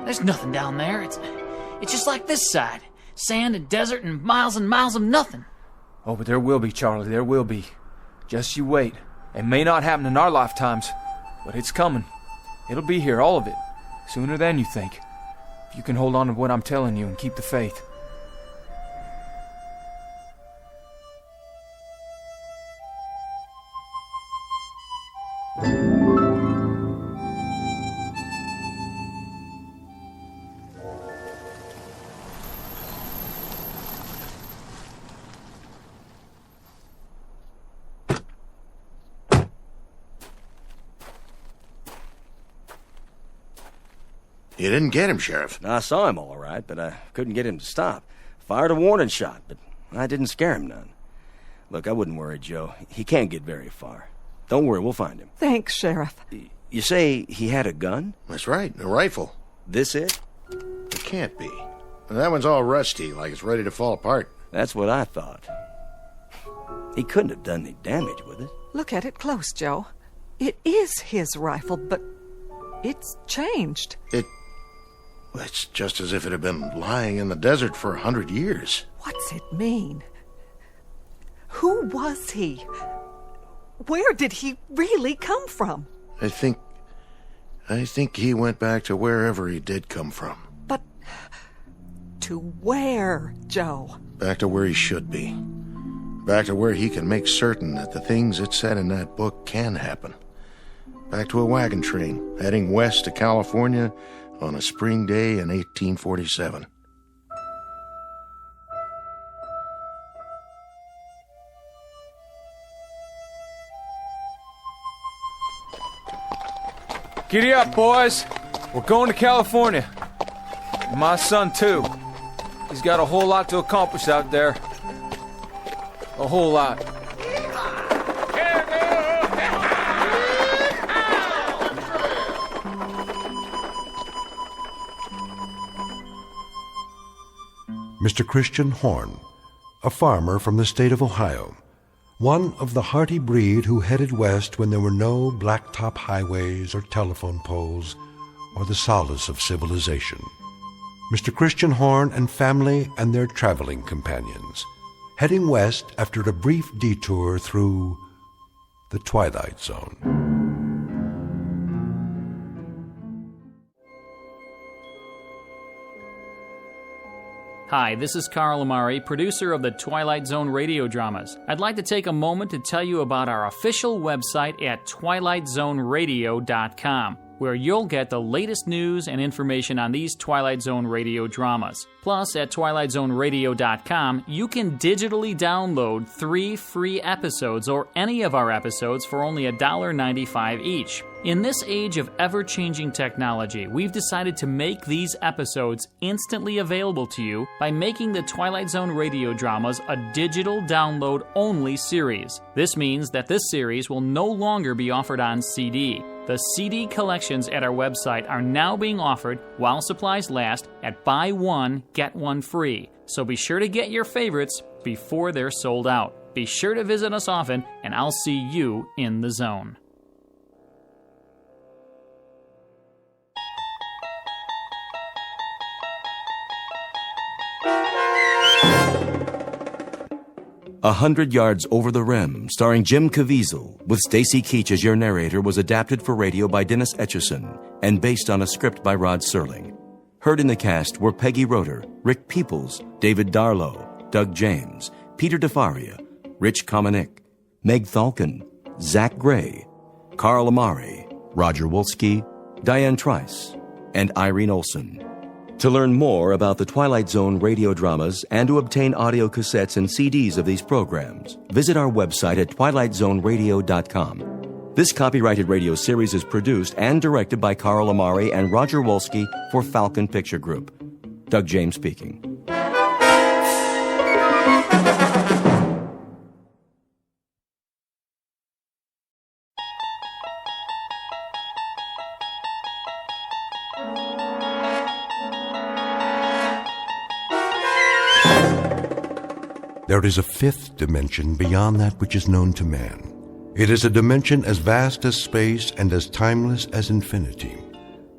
[SPEAKER 5] there's nothing down there. It's just like this side. Sand and desert and miles of nothing.
[SPEAKER 23] Oh, but there will be, Charlie, there will be. Just you wait. It may not happen in our lifetimes, but it's coming. It'll be here, all of it. Sooner than you think. If you can hold on to what I'm telling you and keep the faith.
[SPEAKER 3] You didn't get him, Sheriff.
[SPEAKER 16] I saw him all right, but I couldn't get him to stop. Fired a warning shot, but I didn't scare him none. Look, I wouldn't worry, Joe. He can't get very far. Don't worry, we'll find him.
[SPEAKER 8] Thanks, Sheriff.
[SPEAKER 16] You say he had a gun?
[SPEAKER 3] That's right, a rifle.
[SPEAKER 16] This it?
[SPEAKER 3] It can't be. That one's all rusty, like it's ready to fall apart.
[SPEAKER 16] That's what I thought. He couldn't have done any damage with it.
[SPEAKER 8] Look at it close, Joe. It is his rifle, but it's changed.
[SPEAKER 3] It's just as if it had been lying in the desert for 100 years.
[SPEAKER 8] What's it mean? Who was he? Where did he really come from?
[SPEAKER 3] I think he went back to wherever he did come from.
[SPEAKER 8] But to where, Joe?
[SPEAKER 3] Back to where he should be. Back to where he can make certain that the things it said in that book can happen. Back to a wagon train, heading west to California on a spring day in 1847.
[SPEAKER 23] Giddy up, boys. We're going to California. And my son, too. He's got a whole lot to accomplish out there. A whole lot.
[SPEAKER 2] Mr. Christian Horn, a farmer from the state of Ohio, one of the hearty breed who headed west when there were no blacktop highways or telephone poles or the solace of civilization. Mr. Christian Horn and family and their traveling companions, heading west after a brief detour through the Twilight Zone.
[SPEAKER 12] Hi, this is Carl Amari, producer of the Twilight Zone radio dramas. I'd like to take a moment to tell you about our official website at twilightzoneradio.com, where you'll get the latest news and information on these Twilight Zone radio dramas. Plus, at twilightzoneradio.com, you can digitally download 3 free episodes or any of our episodes for only $1.95 each. In this age of ever-changing technology, we've decided to make these episodes instantly available to you by making the Twilight Zone radio dramas a digital download-only series. This means that this series will no longer be offered on CD. The CD collections at our website are now being offered, while supplies last, at buy one, get one free. So be sure to get your favorites before they're sold out. Be sure to visit us often, and I'll see you in the zone.
[SPEAKER 11] 100 Yards Over the Rim, starring Jim Caviezel, with Stacy Keach as your narrator, was adapted for radio by Dennis Etchison and based on a script by Rod Serling. Heard in the cast were Peggy Roeder, Rick Peoples, David Darlow, Doug James, Peter DeFaria, Rich Komenick, Meg Thalken, Zach Gray, Carl Amari, Roger Wolski, Diane Trice, and Irene Olson. To learn more about the Twilight Zone radio dramas and to obtain audio cassettes and CDs of these programs, visit our website at twilightzoneradio.com. This copyrighted radio series is produced and directed by Carl Amari and Roger Wolski for Falcon Picture Group. Doug James speaking.
[SPEAKER 2] There is a fifth dimension beyond that which is known to man. It is a dimension as vast as space and as timeless as infinity.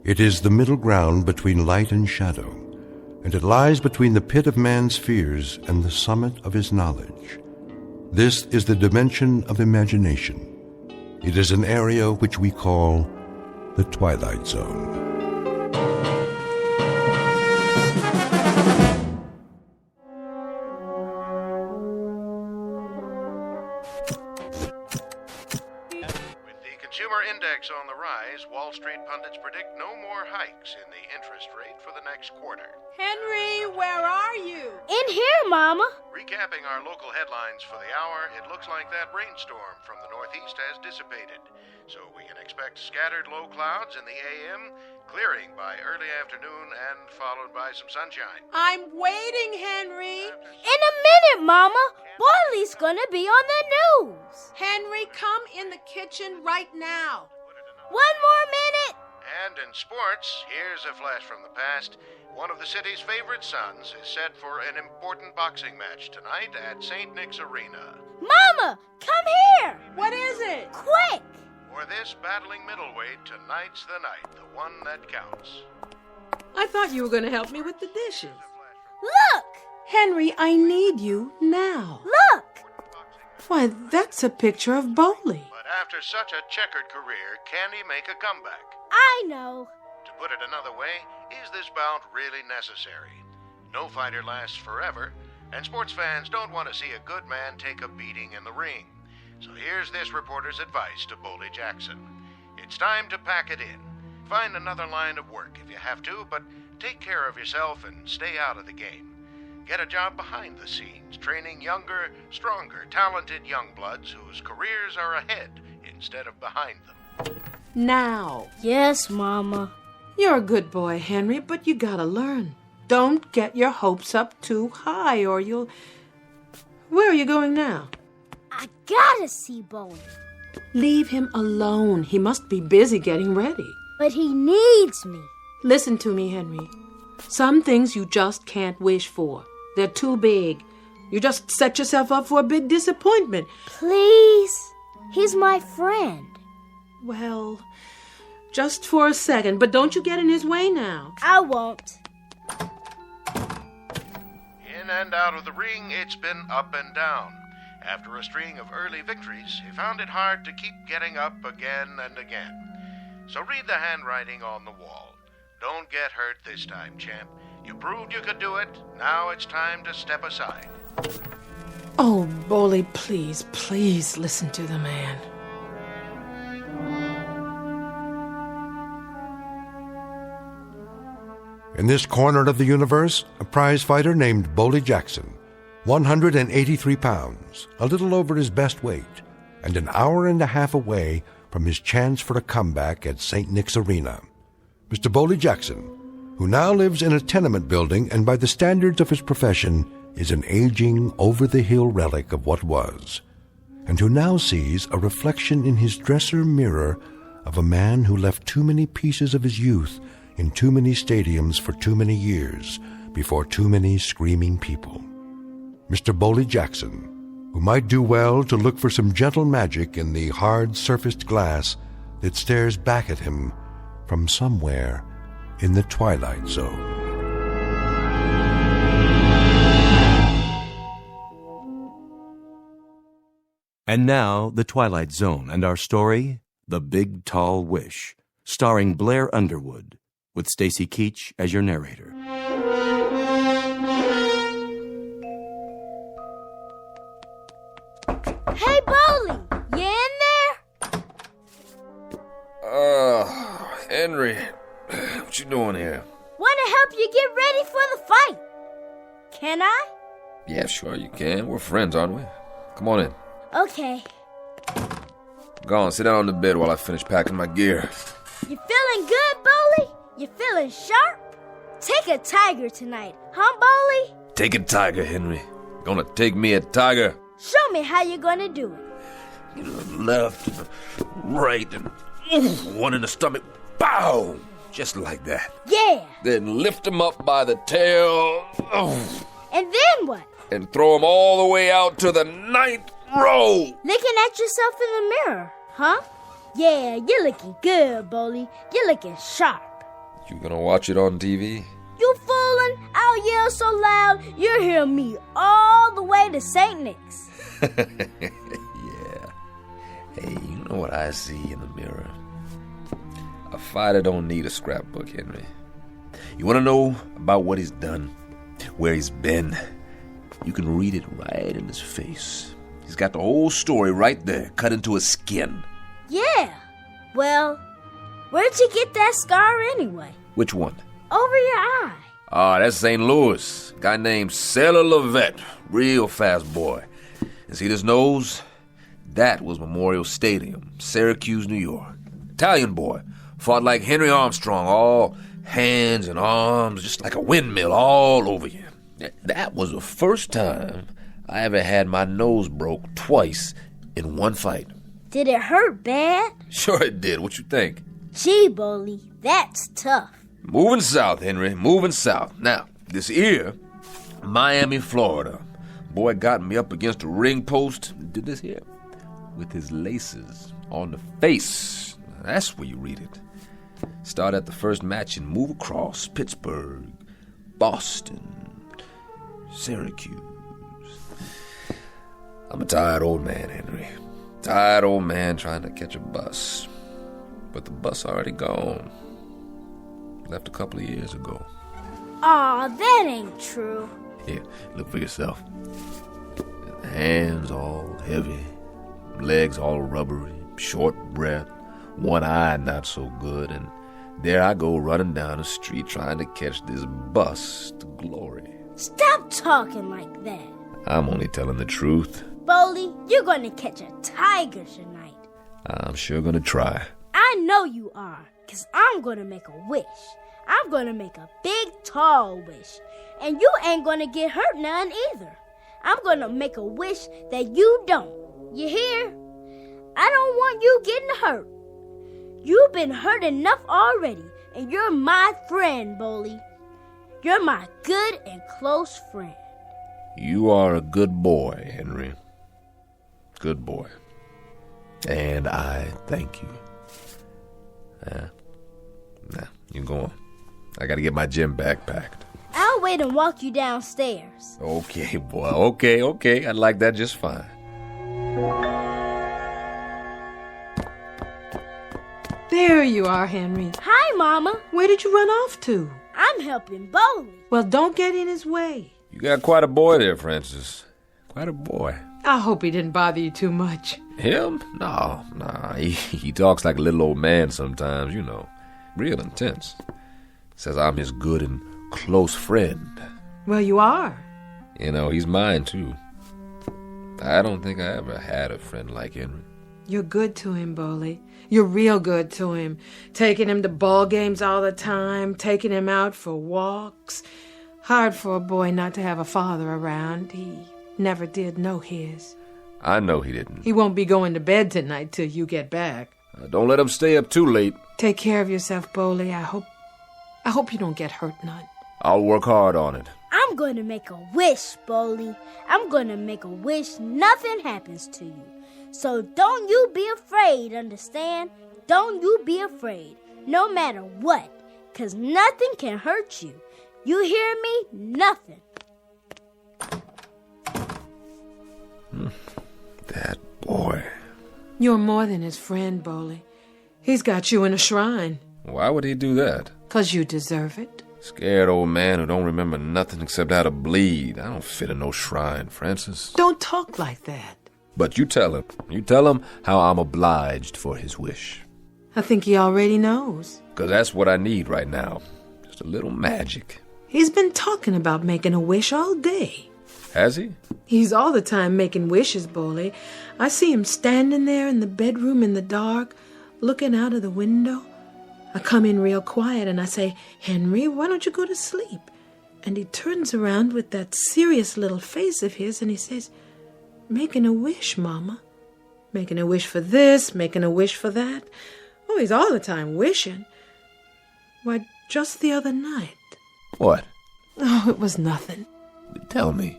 [SPEAKER 2] It is the middle ground between light and shadow, and it lies between the pit of man's fears and the summit of his knowledge. This is the dimension of imagination. It is an area which we call the Twilight Zone.
[SPEAKER 3] On the rise, Wall Street pundits predict no more hikes in the interest rate for the next quarter.
[SPEAKER 17] Henry, where are you?
[SPEAKER 1] In here, Mama.
[SPEAKER 3] Recapping our local headlines for the hour, it looks like that rainstorm from the northeast has dissipated. So we can expect scattered low clouds in the AM, clearing by early afternoon and followed by some sunshine.
[SPEAKER 17] I'm waiting, Henry.
[SPEAKER 1] In a minute, Mama. Barley's gonna be on the news.
[SPEAKER 17] Henry, come in the kitchen right now.
[SPEAKER 1] 1 more minute.
[SPEAKER 3] And in sports, here's a flash from the past. One of the city's favorite sons is set for an important boxing match tonight at St. Nick's Arena.
[SPEAKER 1] Mama, come here.
[SPEAKER 17] What is it?
[SPEAKER 1] Quick.
[SPEAKER 3] For this battling middleweight, tonight's the night, the one that counts.
[SPEAKER 17] I thought you were going to help me with the dishes.
[SPEAKER 1] Look.
[SPEAKER 17] Henry, I need you now.
[SPEAKER 1] Look.
[SPEAKER 17] Why, that's a picture of Bowley.
[SPEAKER 3] But after such a checkered career, can he make a comeback?
[SPEAKER 1] I know.
[SPEAKER 3] To put it another way, is this bout really necessary? No fighter lasts forever, and sports fans don't want to see a good man take a beating in the ring. So here's this reporter's advice to Bowley Jackson. It's time to pack it in. Find another line of work if you have to, but take care of yourself and stay out of the game. Get a job behind the scenes, training younger, stronger, talented young bloods whose careers are ahead instead of behind them.
[SPEAKER 17] Now.
[SPEAKER 1] Yes, Mama.
[SPEAKER 17] You're a good boy, Henry, but you gotta learn. Don't get your hopes up too high or you'll... Where are you going now?
[SPEAKER 1] I gotta see Bowley.
[SPEAKER 17] Leave him alone. He must be busy getting ready.
[SPEAKER 1] But he needs me.
[SPEAKER 17] Listen to me, Henry. Some things you just can't wish for. They're too big. You just set yourself up for a big disappointment.
[SPEAKER 1] Please. He's my friend.
[SPEAKER 17] Well, just for a second, but don't you get in his way now.
[SPEAKER 1] I won't.
[SPEAKER 3] In and out of the ring, it's been up and down. After a string of early victories, he found it hard to keep getting up again and again. So read the handwriting on the wall. Don't get hurt this time, champ. You proved you could do it. Now it's time to step aside.
[SPEAKER 17] Oh, Bowley, please, please listen to the man.
[SPEAKER 2] In this corner of the universe, a prize fighter named Bowley Jackson, 183 pounds, a little over his best weight, and an hour and a half away from his chance for a comeback at St. Nick's Arena. Mr. Bowley Jackson, who now lives in a tenement building and by the standards of his profession is an aging, over-the-hill relic of what was, and who now sees a reflection in his dresser mirror of a man who left too many pieces of his youth in too many stadiums for too many years before too many screaming people. Mr. Bowley Jackson, who might do well to look for some gentle magic in the hard-surfaced glass that stares back at him from somewhere in the Twilight Zone.
[SPEAKER 11] And now, The Twilight Zone and our story, The Big Tall Wish, starring Blair Underwood, with Stacy Keach as your narrator.
[SPEAKER 18] Hey, Bowling, you in there?
[SPEAKER 19] Henry, what you doing here?
[SPEAKER 18] Want to help you get ready for the fight. Can I?
[SPEAKER 19] Yeah, sure you can. We're friends, aren't we? Come on in.
[SPEAKER 18] Okay.
[SPEAKER 19] Go on, sit down on the bed while I finish packing my gear.
[SPEAKER 18] You feeling good, Bowley? You feeling sharp? Take a tiger tonight, huh, Bowley?
[SPEAKER 19] Take a tiger, Henry. Gonna take me a tiger.
[SPEAKER 18] Show me how you're gonna do it.
[SPEAKER 19] Left and right and one in the stomach. Bow! Just like that.
[SPEAKER 18] Yeah.
[SPEAKER 19] Then lift him up by the tail.
[SPEAKER 18] And then what?
[SPEAKER 19] And throw him all the way out to the 9th row.
[SPEAKER 18] Looking at yourself in the mirror, huh? Yeah, you're looking good, Bowley. You're looking sharp.
[SPEAKER 19] You gonna watch it on TV?
[SPEAKER 18] You foolin'? I'll yell so loud, you'll hear me all the way to St. Nick's.
[SPEAKER 19] Yeah. Hey, you know what I see in the mirror? A fighter don't need a scrapbook, Henry. You want to know about what he's done, where he's been? You can read it right in his face. He's got the whole story right there, cut into his skin.
[SPEAKER 18] Yeah. Well, where'd you get that scar anyway?
[SPEAKER 19] Which one?
[SPEAKER 18] Over your eye.
[SPEAKER 19] That's St. Louis. Guy named Sailor Levette. Real fast boy. And see this nose? That was Memorial Stadium, Syracuse, New York. Italian boy. Fought like Henry Armstrong, all hands and arms, just like a windmill all over you. That was the first time I ever had my nose broke twice in one fight.
[SPEAKER 18] Did it hurt bad?
[SPEAKER 19] Sure it did. What you think?
[SPEAKER 18] Gee, Bowley, that's tough.
[SPEAKER 19] Moving south, Henry, moving south. Now, this here, Miami, Florida. Boy got me up against a ring post, did this here, with his laces on the face. That's where you read it. Start at the first match and move across Pittsburgh, Boston, Syracuse. I'm a tired old man, Henry. Tired old man trying to catch a bus. But the bus already gone. Left a couple of years ago.
[SPEAKER 18] Aw, that ain't true.
[SPEAKER 19] Here, look for yourself. Hands all heavy, legs all rubbery, short breath, one eye not so good, and there I go running down the street trying to catch this bus to glory.
[SPEAKER 18] Stop talking like that.
[SPEAKER 19] I'm only telling the truth.
[SPEAKER 18] Bowley, you're gonna catch a tiger tonight.
[SPEAKER 19] I'm sure gonna try.
[SPEAKER 18] I know you are, 'cause I'm gonna make a wish. I'm gonna make a big, tall wish. And you ain't gonna get hurt none either. I'm gonna make a wish that you don't. You hear? I don't want you getting hurt. You've been hurt enough already, and you're my friend, Bowley. You're my good and close friend.
[SPEAKER 19] You are a good boy, Henry. Good boy. And I thank you. Now, you go on. I gotta get my gym bag packed.
[SPEAKER 18] I'll wait and walk you downstairs.
[SPEAKER 19] Okay, boy. Okay. I like that just fine.
[SPEAKER 17] There you are, Henry.
[SPEAKER 18] Hi, Mama.
[SPEAKER 17] Where did you run off to?
[SPEAKER 18] I'm helping Bowley.
[SPEAKER 17] Well, don't get in his way.
[SPEAKER 19] You got quite a boy there, Francis. Quite a boy.
[SPEAKER 17] I hope he didn't bother you too much.
[SPEAKER 19] Him? No. He talks like a little old man sometimes, you know. Real intense. Says I'm his good and close friend.
[SPEAKER 17] Well, you are.
[SPEAKER 19] You know, he's mine, too. I don't think I ever had a friend like Henry.
[SPEAKER 17] You're good to him, Bowley. You're real good to him. Taking him to ball games all the time, taking him out for walks. Hard for a boy not to have a father around. He never did know his.
[SPEAKER 19] I know he didn't.
[SPEAKER 17] He won't be going to bed tonight till you get back.
[SPEAKER 19] Don't let him stay up too late.
[SPEAKER 17] Take care of yourself, Bowley. I hope you don't get hurt none.
[SPEAKER 19] I'll work hard on it.
[SPEAKER 18] I'm going to make a wish, Bowley. I'm going to make a wish nothing happens to you. So don't you be afraid, understand? Don't you be afraid, no matter what, 'cause nothing can hurt you. You hear me? Nothing.
[SPEAKER 19] That boy.
[SPEAKER 17] You're more than his friend, Boley. He's got you in a shrine.
[SPEAKER 19] Why would he do that?
[SPEAKER 17] 'Cause you deserve it.
[SPEAKER 19] Scared old man who don't remember nothing except how to bleed. I don't fit in no shrine, Francis.
[SPEAKER 17] Don't talk like that.
[SPEAKER 19] But you tell him. You tell him how I'm obliged for his wish.
[SPEAKER 17] I think he already knows.
[SPEAKER 19] 'Cause that's what I need right now. Just a little magic.
[SPEAKER 17] He's been talking about making a wish all day.
[SPEAKER 19] Has he?
[SPEAKER 17] He's all the time making wishes, Boley. I see him standing there in the bedroom in the dark, looking out of the window. I come in real quiet and I say, Henry, why don't you go to sleep? And he turns around with that serious little face of his and he says, making a wish, Mama. Making a wish for this, making a wish for that. Oh, he's all the time wishing. Why, just the other night.
[SPEAKER 19] What?
[SPEAKER 17] Oh, it was nothing.
[SPEAKER 19] Tell me.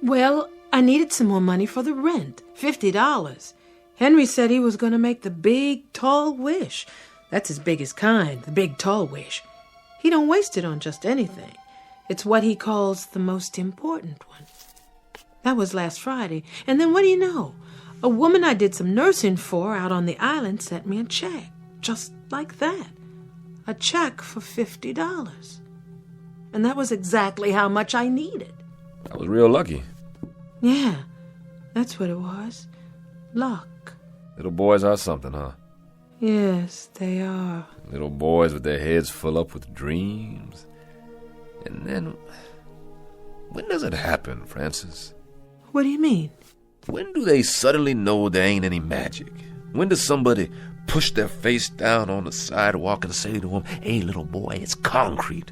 [SPEAKER 17] Well, I needed some more money for the rent, $50. Henry said he was going to make the big, tall wish. That's his biggest kind, the big, tall wish. He don't waste it on just anything. It's what he calls the most important one. That was last Friday. And then what do you know? A woman I did some nursing for out on the island sent me a check. Just like that. A check for $50. And that was exactly how much I needed.
[SPEAKER 19] I was real lucky.
[SPEAKER 17] Yeah, that's what it was. Luck.
[SPEAKER 19] Little boys are something, huh?
[SPEAKER 17] Yes, they are.
[SPEAKER 19] Little boys with their heads full up with dreams. And then, when does it happen, Francis?
[SPEAKER 17] What do you mean?
[SPEAKER 19] When do they suddenly know there ain't any magic? When does somebody push their face down on the sidewalk and say to them, hey, little boy, it's concrete.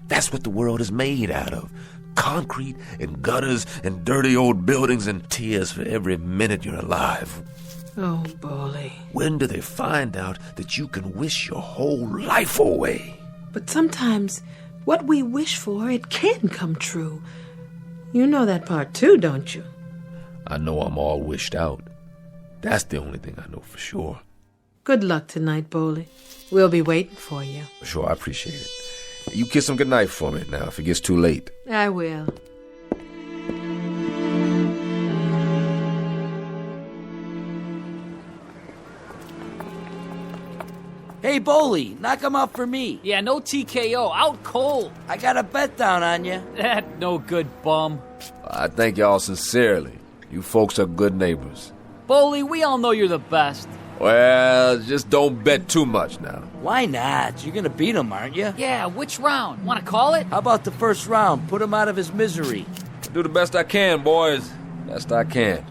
[SPEAKER 19] That's what the world is made out of. Concrete and gutters and dirty old buildings and tears for every minute you're alive.
[SPEAKER 17] Oh, Boley.
[SPEAKER 19] When do they find out that you can wish your whole life away?
[SPEAKER 17] But sometimes what we wish for, it can come true. You know that part too, don't you?
[SPEAKER 19] I know I'm all wished out. That's the only thing I know for sure.
[SPEAKER 17] Good luck tonight, Boley. We'll be waiting for you.
[SPEAKER 19] Sure, I appreciate it. You kiss him goodnight for me now if it gets too late.
[SPEAKER 17] I will.
[SPEAKER 7] Hey, Boley, knock him out for me.
[SPEAKER 5] Yeah, no TKO, out cold.
[SPEAKER 7] I got a bet down on you.
[SPEAKER 5] That no good bum.
[SPEAKER 19] I thank y'all sincerely. You folks are good neighbors.
[SPEAKER 5] Boley, we all know you're the best.
[SPEAKER 19] Well, just don't bet too much now.
[SPEAKER 7] Why not? You're gonna beat him, aren't you?
[SPEAKER 5] Yeah, which round? Want to call it?
[SPEAKER 7] How about the first round? Put him out of his misery.
[SPEAKER 19] I'll do the best I can, boys. Best I can.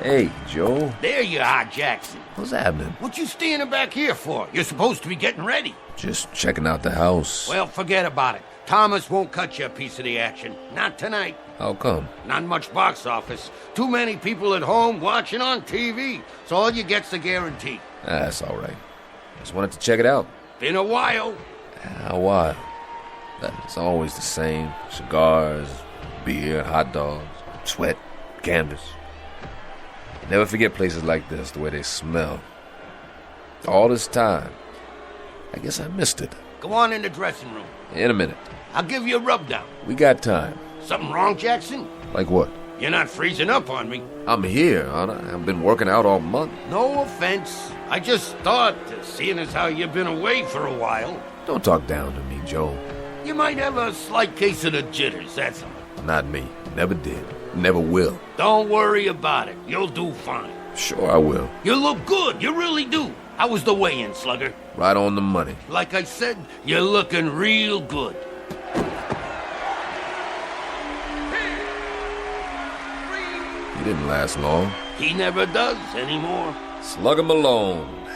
[SPEAKER 19] Hey, Joe.
[SPEAKER 10] There you are, Jackson.
[SPEAKER 19] What's happening?
[SPEAKER 10] What you standing back here for? You're supposed to be getting ready.
[SPEAKER 19] Just checking out the house.
[SPEAKER 10] Well, forget about it. Thomas won't cut you a piece of the action. Not tonight.
[SPEAKER 19] How come?
[SPEAKER 10] Not much box office. Too many people at home watching on TV. So all you get's the guarantee.
[SPEAKER 19] That's all right. Just wanted to check it out.
[SPEAKER 10] Been a while.
[SPEAKER 19] A while. It's always the same. Cigars, beer, hot dogs, sweat, canvas. Never forget places like this, the way they smell. All this time, I guess I missed it.
[SPEAKER 10] Go on in the dressing room.
[SPEAKER 19] In a minute.
[SPEAKER 10] I'll give you a rub down.
[SPEAKER 19] We got time.
[SPEAKER 10] Something wrong, Jackson?
[SPEAKER 19] Like what?
[SPEAKER 10] You're not freezing up on me.
[SPEAKER 19] I'm here, aren't I? I've been working out all month.
[SPEAKER 10] No offense. I just thought, seeing as how you've been away for a while.
[SPEAKER 19] Don't talk down to me, Joe.
[SPEAKER 10] You might have a slight case of the jitters, that's all.
[SPEAKER 19] Not me. Never did. Never will.
[SPEAKER 10] Don't worry about it. You'll do fine.
[SPEAKER 19] Sure I will.
[SPEAKER 10] You look good. You really do. How was the weigh-in, Slugger?
[SPEAKER 19] Right on the money.
[SPEAKER 10] Like I said, you're looking real good.
[SPEAKER 19] He didn't last long.
[SPEAKER 10] He never does anymore.
[SPEAKER 19] Slug him alone.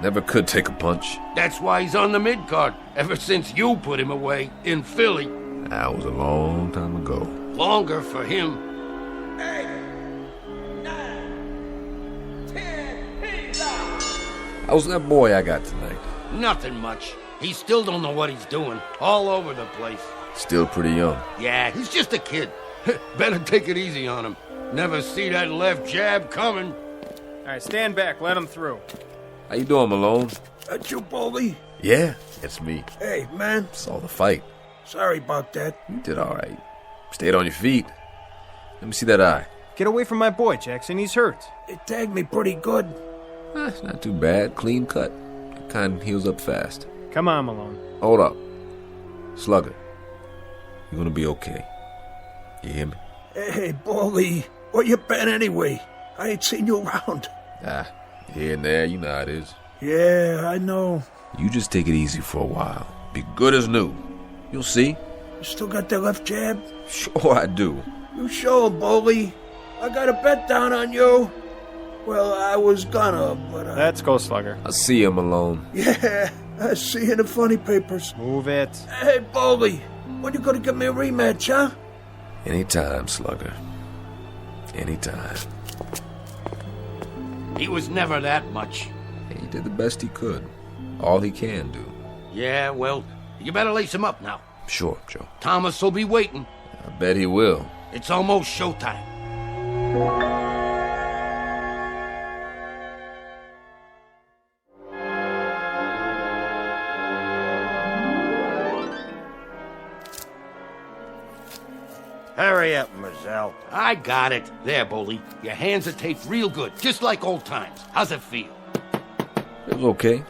[SPEAKER 19] Never could take a punch.
[SPEAKER 10] That's why he's on the mid-card, ever since you put him away in Philly.
[SPEAKER 19] That was a long time ago.
[SPEAKER 10] Longer for him.
[SPEAKER 7] 8, 9, 10,
[SPEAKER 19] How's that boy I got tonight?
[SPEAKER 10] Nothing much. He still don't know what he's doing. All over the place.
[SPEAKER 19] Still pretty young.
[SPEAKER 10] Yeah, he's just a kid. Better take it easy on him. Never see that left jab coming.
[SPEAKER 20] All right, stand back. Let him through.
[SPEAKER 19] How you doing, Malone?
[SPEAKER 13] That you, Bully?
[SPEAKER 19] Yeah, it's me.
[SPEAKER 13] Hey, man.
[SPEAKER 19] Saw the fight.
[SPEAKER 13] Sorry about that.
[SPEAKER 19] You did all right. Stayed on your feet. Let me see that eye.
[SPEAKER 20] Get away from my boy, Jackson. He's hurt.
[SPEAKER 13] It tagged me pretty good.
[SPEAKER 19] Not too bad. Clean cut. Kind heals up fast.
[SPEAKER 20] Come on, Malone.
[SPEAKER 19] Hold up. Slugger. You're gonna be okay. You hear me?
[SPEAKER 13] Hey, Bully. Where you been anyway? I ain't seen you around.
[SPEAKER 19] Here and there. You know how it is.
[SPEAKER 13] Yeah, I know.
[SPEAKER 19] You just take it easy for a while. Be good as new. You'll see.
[SPEAKER 13] You still got the left jab?
[SPEAKER 19] Sure I do.
[SPEAKER 13] You show, Bully. I got a bet down on you. Well, I was gonna, but
[SPEAKER 20] Let's go, Slugger.
[SPEAKER 19] I'll see you, Malone.
[SPEAKER 13] Yeah, I see you in the funny papers.
[SPEAKER 20] Move it.
[SPEAKER 13] Hey, Bully. When you gonna give me a rematch, huh?
[SPEAKER 19] Anytime, Slugger. Anytime.
[SPEAKER 10] He was never that much.
[SPEAKER 19] He did the best he could. All he can do.
[SPEAKER 10] Yeah, well, you better lace him up now.
[SPEAKER 19] Sure, Joe.
[SPEAKER 10] Thomas will be waiting.
[SPEAKER 19] I bet he will.
[SPEAKER 10] It's almost showtime.
[SPEAKER 7] Hurry up, Mazel.
[SPEAKER 10] I got it. There, Bully. Your hands are taped real good, just like old times. How's it feel?
[SPEAKER 19] Feels okay.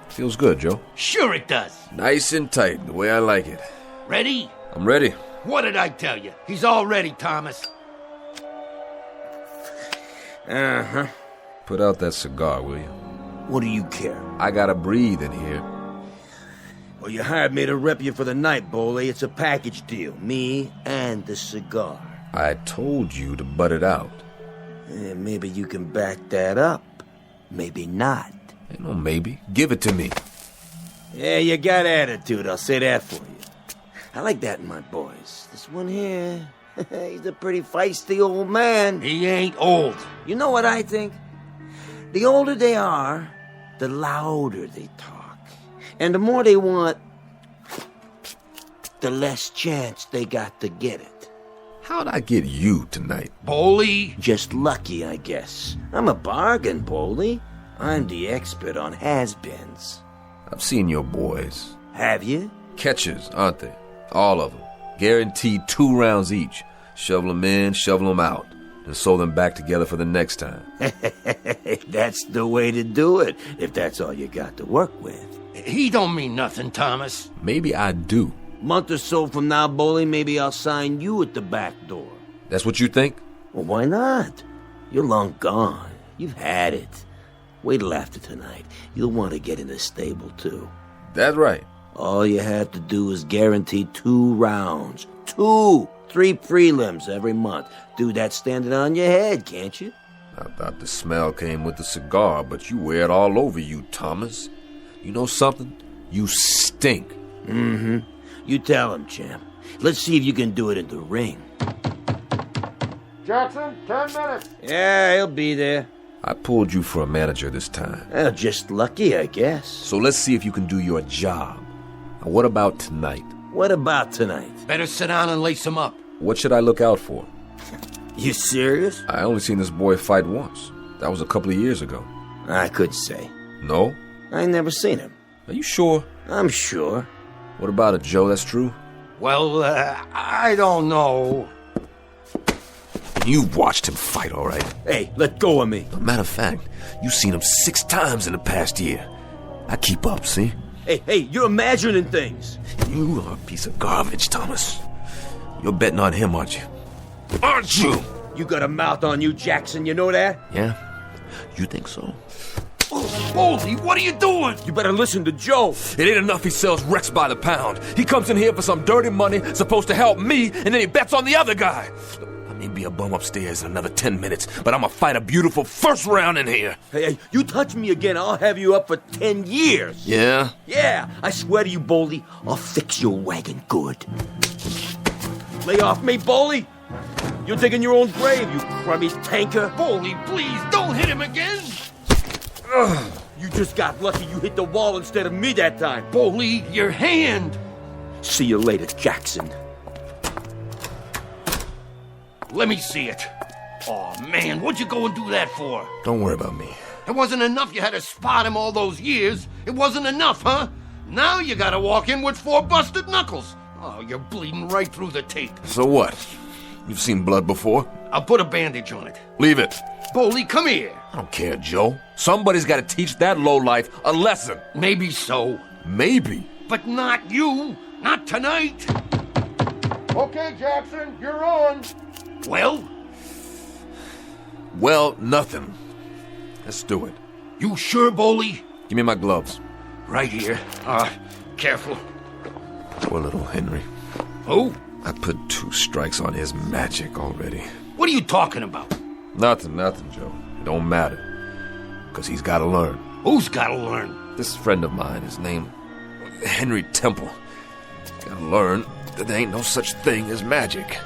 [SPEAKER 19] Feels good, Joe.
[SPEAKER 10] Sure it does.
[SPEAKER 19] Nice and tight, the way I like it.
[SPEAKER 10] Ready?
[SPEAKER 19] I'm ready.
[SPEAKER 10] What did I tell you? He's all ready, Thomas.
[SPEAKER 7] Uh-huh.
[SPEAKER 19] Put out that cigar, will you?
[SPEAKER 7] What do you care?
[SPEAKER 19] I gotta breathe in here.
[SPEAKER 7] Well, you hired me to rep you for the night, Bully. It's a package deal. Me and the cigar.
[SPEAKER 19] I told you to butt it out.
[SPEAKER 7] Maybe you can back that up. Maybe not.
[SPEAKER 19] Ain't no maybe. Give it to me.
[SPEAKER 7] Yeah, you got attitude. I'll say that for you. I like that in my boys. This one here, he's a pretty feisty old man.
[SPEAKER 10] He ain't old.
[SPEAKER 7] You know what I think? The older they are, the louder they talk. And the more they want, the less chance they got to get it.
[SPEAKER 19] How'd I get you tonight?
[SPEAKER 10] Bully?
[SPEAKER 7] Just lucky, I guess. I'm a bargain, Bully. I'm the expert on has-beens.
[SPEAKER 19] I've seen your boys.
[SPEAKER 7] Have you?
[SPEAKER 19] Catchers, aren't they? All of them. Guaranteed 2 rounds each. Shovel them in, shovel them out. And sew them back together for the next time.
[SPEAKER 7] That's the way to do it, if that's all you got to work with.
[SPEAKER 10] He don't mean nothing, Thomas.
[SPEAKER 19] Maybe I do.
[SPEAKER 7] Month or so from now, Bully, maybe I'll sign you at the back door.
[SPEAKER 19] That's what you think?
[SPEAKER 7] Well, why not? You're long gone. You've had it. Wait till after tonight. You'll want to get in the stable, too.
[SPEAKER 19] That's right.
[SPEAKER 7] All you have to do is guarantee 2 rounds. 2! 3 prelims every month. Do that standing on your head, can't you?
[SPEAKER 19] I thought the smell came with the cigar, but you wear it all over you, Thomas. You know something? You stink.
[SPEAKER 7] Mm-hmm. You tell him, champ. Let's see if you can do it in the ring.
[SPEAKER 9] Jackson, 10 minutes.
[SPEAKER 7] Yeah, he'll be there.
[SPEAKER 19] I pulled you for a manager this time.
[SPEAKER 7] Well, just lucky, I guess.
[SPEAKER 19] So let's see if you can do your job. Now, what about tonight?
[SPEAKER 7] What about tonight?
[SPEAKER 10] Better sit down and lace him up.
[SPEAKER 19] What should I look out for?
[SPEAKER 7] You serious?
[SPEAKER 19] I only seen this boy fight once. That was a couple of years ago.
[SPEAKER 7] I could say.
[SPEAKER 19] No?
[SPEAKER 7] I never seen him.
[SPEAKER 19] Are you sure?
[SPEAKER 7] I'm sure.
[SPEAKER 19] What about it, Joe? That's true?
[SPEAKER 10] Well, I don't know.
[SPEAKER 19] You've watched him fight, all right?
[SPEAKER 7] Hey, let go of me.
[SPEAKER 19] As a matter of fact, you've seen him 6 times in the past year. I keep up, see?
[SPEAKER 7] Hey, you're imagining things.
[SPEAKER 19] You are a piece of garbage, Thomas. You're betting on him, aren't you? Aren't you?
[SPEAKER 7] You got a mouth on you, Jackson, you know that?
[SPEAKER 19] Yeah? You think so?
[SPEAKER 10] Bully, what are you doing?
[SPEAKER 7] You better listen to Joe.
[SPEAKER 19] It ain't enough he sells wrecks by the pound. He comes in here for some dirty money, supposed to help me, and then he bets on the other guy. I may be a bum upstairs in another 10 minutes, but I'm gonna fight a beautiful first round in here.
[SPEAKER 7] Hey, you touch me again, I'll have you up for 10 years.
[SPEAKER 19] Yeah?
[SPEAKER 7] Yeah, I swear to you, Bully, I'll fix your wagon good. Lay off me, Bully. You're digging your own grave, you crummy tanker.
[SPEAKER 10] Bully, please, don't hit him again.
[SPEAKER 7] Ugh, you just got lucky you hit the wall instead of me that time.
[SPEAKER 10] Bully, your hand.
[SPEAKER 7] See you later, Jackson.
[SPEAKER 10] Let me see it. Oh, man, what'd you go and do that for?
[SPEAKER 19] Don't worry about me.
[SPEAKER 10] It wasn't enough you had to spot him all those years. It wasn't enough, huh? Now you gotta walk in with 4 busted knuckles. Oh, you're bleeding right through the tape.
[SPEAKER 19] So what? You've seen blood before?
[SPEAKER 10] I'll put a bandage on it.
[SPEAKER 19] Leave it.
[SPEAKER 10] Boley, come here.
[SPEAKER 19] I don't care, Joe. Somebody's got to teach that lowlife a lesson.
[SPEAKER 10] Maybe so.
[SPEAKER 19] Maybe.
[SPEAKER 10] But not you. Not tonight. Okay, Jackson, you're on. Well?
[SPEAKER 19] Well, nothing. Let's do it.
[SPEAKER 10] You sure, Boley?
[SPEAKER 19] Give me my gloves.
[SPEAKER 10] Right here. Careful.
[SPEAKER 19] Poor little Henry.
[SPEAKER 10] Who?
[SPEAKER 19] I put 2 strikes on his magic already.
[SPEAKER 10] What are you talking about?
[SPEAKER 19] Nothing, Joe. It don't matter. Because he's got to learn.
[SPEAKER 10] Who's got to learn?
[SPEAKER 19] This friend of mine is named Henry Temple. He's got to learn that there ain't no such thing as magic.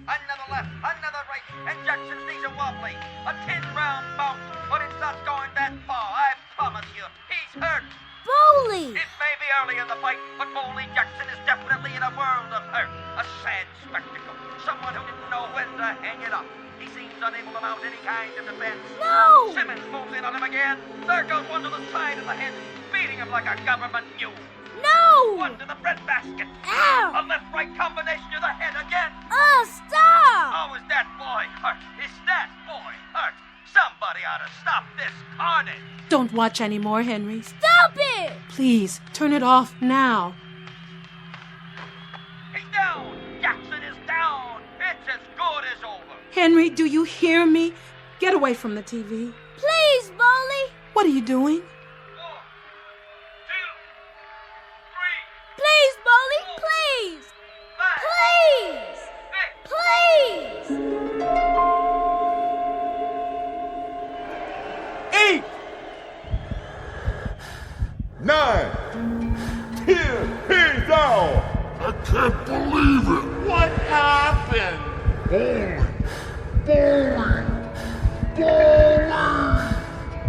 [SPEAKER 4] Another left, another right, and Jackson stays a wobbly. A 10-round bout, but it's not going that far, I promise you. He's hurt.
[SPEAKER 18] Boley!
[SPEAKER 4] It may be early in the fight, but Boley Jackson is definitely in a world of hurt. A sad spectacle. Someone who didn't know when to hang it up. He seems unable to mount any kind of defense.
[SPEAKER 18] No!
[SPEAKER 4] Simmons moves in on him again. There goes one to the side of the head, beating him like a government mule.
[SPEAKER 18] No!
[SPEAKER 4] One to the breadbasket.
[SPEAKER 18] Ow!
[SPEAKER 4] A left-right combination to the head again.
[SPEAKER 18] Stop!
[SPEAKER 4] Oh, is that boy hurt? Is that boy hurt? Somebody ought to stop this carnage.
[SPEAKER 17] Don't watch anymore, Henry.
[SPEAKER 18] Stop it!
[SPEAKER 17] Please, turn it off now.
[SPEAKER 4] He's down. Jackson is down. It's as good as over.
[SPEAKER 17] Henry, do you hear me? Get away from the TV.
[SPEAKER 18] Please, Boley!
[SPEAKER 17] What are you doing?
[SPEAKER 18] Please, Boley, please! Please! Please!
[SPEAKER 21] 8, 9, 10, he's down. I can't believe it. What happened? Boy.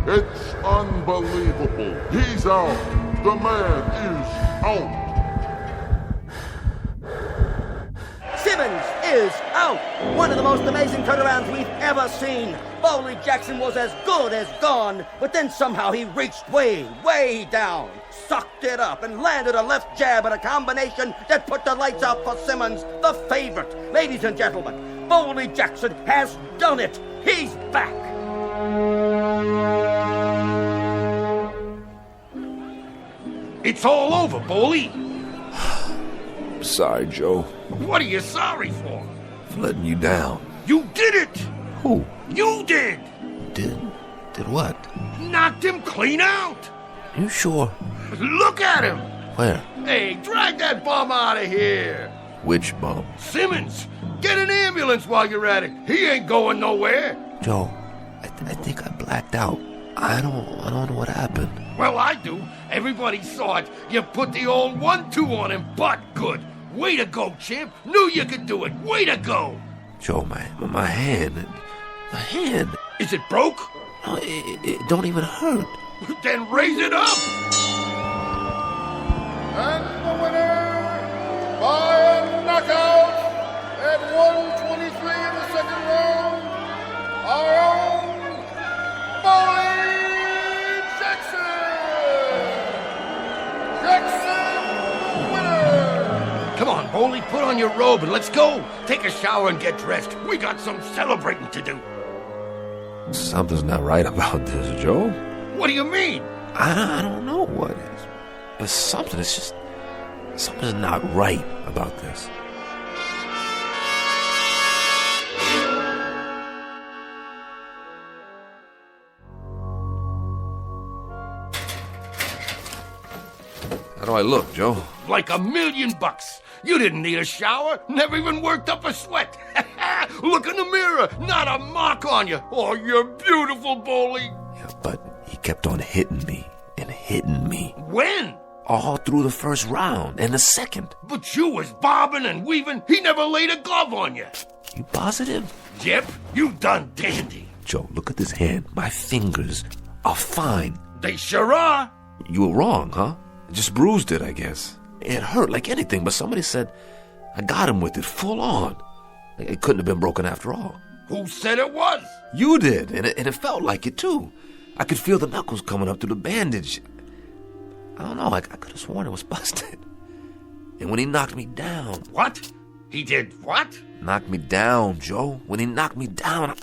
[SPEAKER 21] It's unbelievable. He's out. The man is out.
[SPEAKER 16] Simmons is out. One of the most amazing turnarounds we've ever seen. Boley Jackson was as good as gone, but then somehow he reached way, way down, sucked it up, and landed a left jab at a combination that put the lights out for Simmons, the favorite. Ladies and gentlemen, Boley Jackson has done it. He's back.
[SPEAKER 10] It's all over, Boley.
[SPEAKER 19] Sorry, Joe.
[SPEAKER 10] What are you sorry for?
[SPEAKER 19] For letting you down.
[SPEAKER 10] You did it!
[SPEAKER 19] Who?
[SPEAKER 10] You did!
[SPEAKER 19] Did what?
[SPEAKER 10] Knocked him clean out!
[SPEAKER 19] You sure?
[SPEAKER 10] Look at him!
[SPEAKER 19] Where?
[SPEAKER 10] Hey, drag that bum out of here!
[SPEAKER 19] Which bum?
[SPEAKER 10] Simmons! Get an ambulance while you're at it! He ain't going nowhere!
[SPEAKER 19] Joe, I think I blacked out. I don't know what happened.
[SPEAKER 10] Well, I do. Everybody saw it. You put the old 1-2 on him, but good. Way to go, champ. Knew you could do it. Way to go.
[SPEAKER 19] Joe, my hand. My hand.
[SPEAKER 10] Is it broke?
[SPEAKER 19] No, it don't even hurt.
[SPEAKER 10] Then raise it up.
[SPEAKER 21] And the winner, by a knockout, at 123 in the second round, our own Boley Jackson! Jackson, the winner!
[SPEAKER 10] Come on, Boley, put on your robe and let's go. Take a shower and get dressed. We got some celebrating to do.
[SPEAKER 19] Something's not right about this, Joe.
[SPEAKER 10] What do you mean?
[SPEAKER 19] I don't know what is. But something's not right about this. How do I look, Joe?
[SPEAKER 10] Like $1,000,000. You didn't need a shower, never even worked up a sweat. Look in the mirror, not a mark on you. Oh, you're beautiful, Boley.
[SPEAKER 19] Yeah, but he kept on hitting me and hitting me.
[SPEAKER 10] When?
[SPEAKER 19] All through the first round and the second.
[SPEAKER 10] But you was bobbing and weaving. He never laid a glove on you.
[SPEAKER 19] You positive?
[SPEAKER 10] Yep, you done dandy.
[SPEAKER 19] Joe, look at this hand. My fingers are fine.
[SPEAKER 10] They sure are.
[SPEAKER 19] You were wrong, huh? Just bruised it, I guess. It hurt like anything, but somebody said I got him with it full on. It couldn't have been broken after all.
[SPEAKER 10] Who said it was?
[SPEAKER 19] You did, and it felt like it too. I could feel the knuckles coming up through the bandage. I don't know, I could have sworn it was busted. And when he knocked me down...
[SPEAKER 10] What? He did what?
[SPEAKER 19] Knocked me down, Joe. When he knocked me down,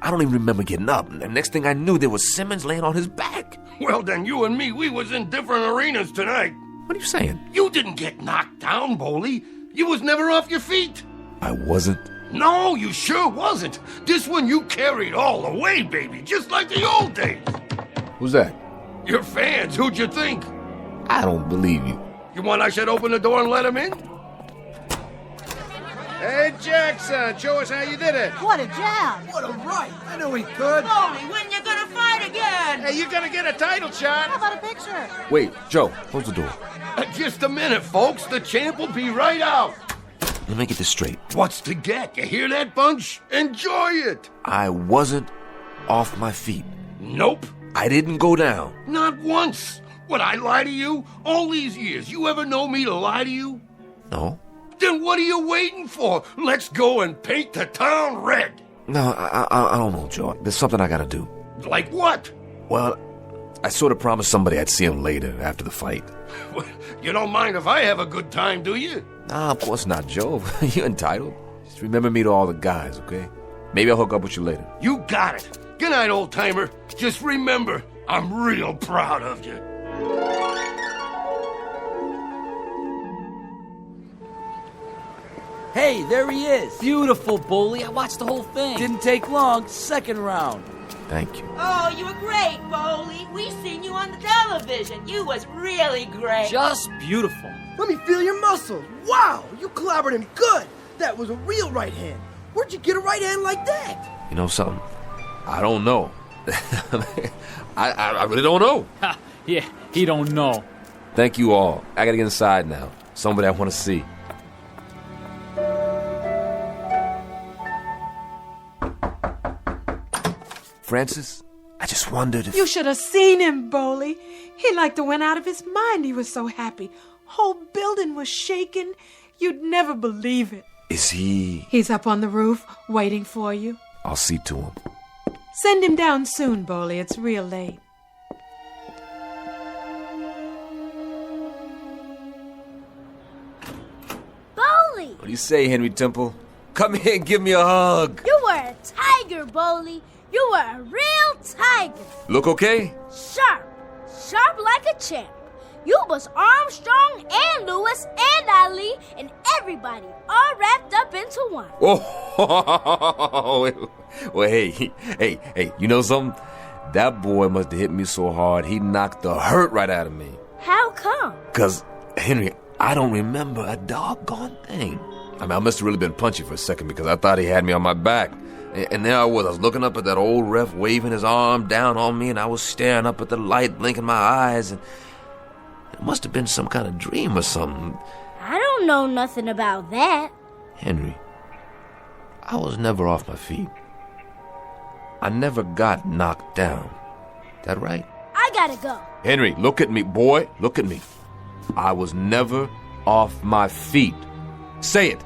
[SPEAKER 19] I don't even remember getting up. And the next thing I knew, there was Simmons laying on his back.
[SPEAKER 10] Well, then you and me, we was in different arenas tonight.
[SPEAKER 19] What are you saying?
[SPEAKER 10] You didn't get knocked down, Boley. You was never off your feet.
[SPEAKER 19] I wasn't?
[SPEAKER 10] No, you sure wasn't. This one you carried all the way, baby, just like the old days.
[SPEAKER 19] Who's that?
[SPEAKER 10] Your fans, who'd you think?
[SPEAKER 19] I don't believe you.
[SPEAKER 10] You want I should open the door and let him in?
[SPEAKER 21] Hey, Jackson, show us how you did it.
[SPEAKER 18] What a job.
[SPEAKER 21] What a right. I knew he could.
[SPEAKER 18] Boley, when you gonna fight again?
[SPEAKER 21] Hey, you're gonna get a title shot.
[SPEAKER 18] How about a picture?
[SPEAKER 19] Wait, Joe, close the door.
[SPEAKER 10] Just a minute, folks. The champ will be right out.
[SPEAKER 19] Let me get this straight.
[SPEAKER 10] What's to get? You hear that, Bunch? Enjoy it.
[SPEAKER 19] I wasn't off my feet.
[SPEAKER 10] Nope.
[SPEAKER 19] I didn't go down.
[SPEAKER 10] Not once. Would I lie to you? All these years, you ever know me to lie to you?
[SPEAKER 19] No.
[SPEAKER 10] Then what are you waiting for? Let's go and paint the town red.
[SPEAKER 19] No, I don't know, Joe. There's something I gotta do.
[SPEAKER 10] Like what?
[SPEAKER 19] Well, I sort of promised somebody I'd see him later, after the fight.
[SPEAKER 10] You don't mind if I have a good time, do you?
[SPEAKER 19] Nah, of course not, Joe. You're entitled. Just remember me to all the guys, okay? Maybe I'll hook up with you later.
[SPEAKER 10] You got it. Good night, old-timer. Just remember, I'm real proud of you.
[SPEAKER 6] Hey, there he is.
[SPEAKER 5] Beautiful, Boley. I watched the whole thing.
[SPEAKER 6] Didn't take long. Second round.
[SPEAKER 19] Thank you.
[SPEAKER 14] Oh, you were great, Boley. We seen you on the television. You was really great.
[SPEAKER 5] Just beautiful.
[SPEAKER 6] Let me feel your muscles. Wow, you clobbered him good. That was a real right hand. Where'd you get a right hand like that?
[SPEAKER 19] You know something? I don't know. I really don't know.
[SPEAKER 5] Ha, yeah, he don't know.
[SPEAKER 19] Thank you all. I gotta get inside now. Somebody I want to see. Francis, I just wondered if...
[SPEAKER 17] You should have seen him, Boley. He like to went out of his mind. He was so happy. Whole building was shaking. You'd never believe it.
[SPEAKER 19] Is he...
[SPEAKER 17] He's up on the roof, waiting for you.
[SPEAKER 19] I'll see to him.
[SPEAKER 17] Send him down soon, Boley. It's real late.
[SPEAKER 18] Boley!
[SPEAKER 19] What do you say, Henry Temple? Come here and give me a hug.
[SPEAKER 18] You were a tiger, Boley. You were a real tiger.
[SPEAKER 19] Look okay?
[SPEAKER 18] Sharp. Sharp like a champ. You was Armstrong and Lewis and Ali and everybody all wrapped up into one.
[SPEAKER 19] Oh, well, hey, you know something? That boy must have hit me so hard, he knocked the hurt right out of me.
[SPEAKER 18] How come?
[SPEAKER 19] 'Cause, Henry, I don't remember a doggone thing. I mean, I must have really been punchy for a second because I thought he had me on my back. And there I was looking up at that old ref waving his arm down on me, and I was staring up at the light, blinking my eyes, and it must have been some kind of dream or something.
[SPEAKER 18] I don't know nothing about that.
[SPEAKER 19] Henry, I was never off my feet. I never got knocked down. That right?
[SPEAKER 18] I gotta go.
[SPEAKER 19] Henry, look at me, boy. Look at me. I was never off my feet. Say it.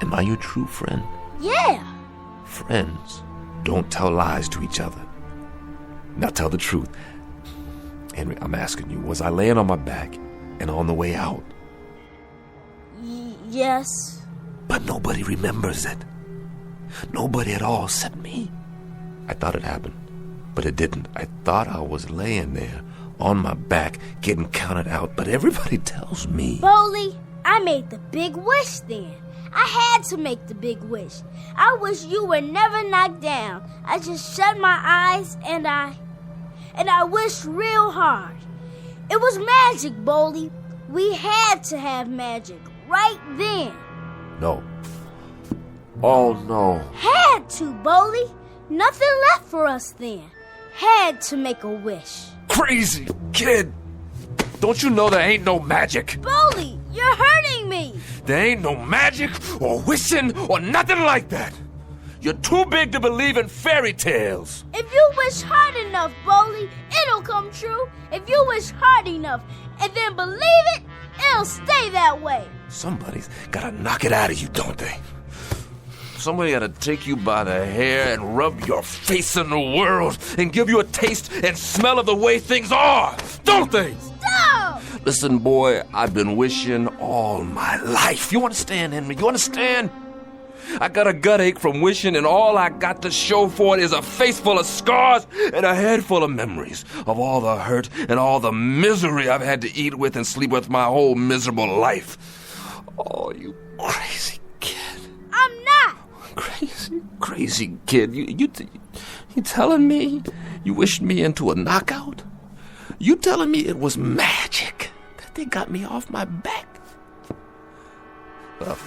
[SPEAKER 19] Am I your true friend?
[SPEAKER 18] Yeah.
[SPEAKER 19] Friends don't tell lies to each other. Now tell the truth. Henry, I'm asking you, was I laying on my back and on the way out?
[SPEAKER 18] Yes.
[SPEAKER 19] But nobody remembers it. Nobody at all except me. I thought it happened, but it didn't. I thought I was laying there on my back getting counted out, but everybody tells me.
[SPEAKER 18] Boley, I made the big wish then. I had to make the big wish. I wish you were never knocked down. I just shut my eyes and I wished real hard. It was magic, Boley. We had to have magic right then.
[SPEAKER 19] No. Oh, no.
[SPEAKER 18] Had to, Boley. Nothing left for us then. Had to make a wish.
[SPEAKER 19] Crazy kid. Don't you know there ain't no magic?
[SPEAKER 18] Boley, you're hurting me.
[SPEAKER 19] There ain't no magic or wishing or nothing like that. You're too big to believe in fairy tales.
[SPEAKER 18] If you wish hard enough, Boley, it'll come true. If you wish hard enough and then believe it, it'll stay that way.
[SPEAKER 19] Somebody's gotta knock it out of you, don't they? Somebody gotta take you by the hair and rub your face in the world and give you a taste and smell of the way things are, don't they?
[SPEAKER 18] Stop!
[SPEAKER 19] Listen, boy, I've been wishing all my life. You understand, Henry? You understand? I got a gut ache from wishing, and all I got to show for it is a face full of scars and a head full of memories of all the hurt and all the misery I've had to eat with and sleep with my whole miserable life. Oh, you crazy kid.
[SPEAKER 18] I'm not.
[SPEAKER 19] Crazy kid. You telling me you wished me into a knockout? You telling me it was magic that they got me off my back?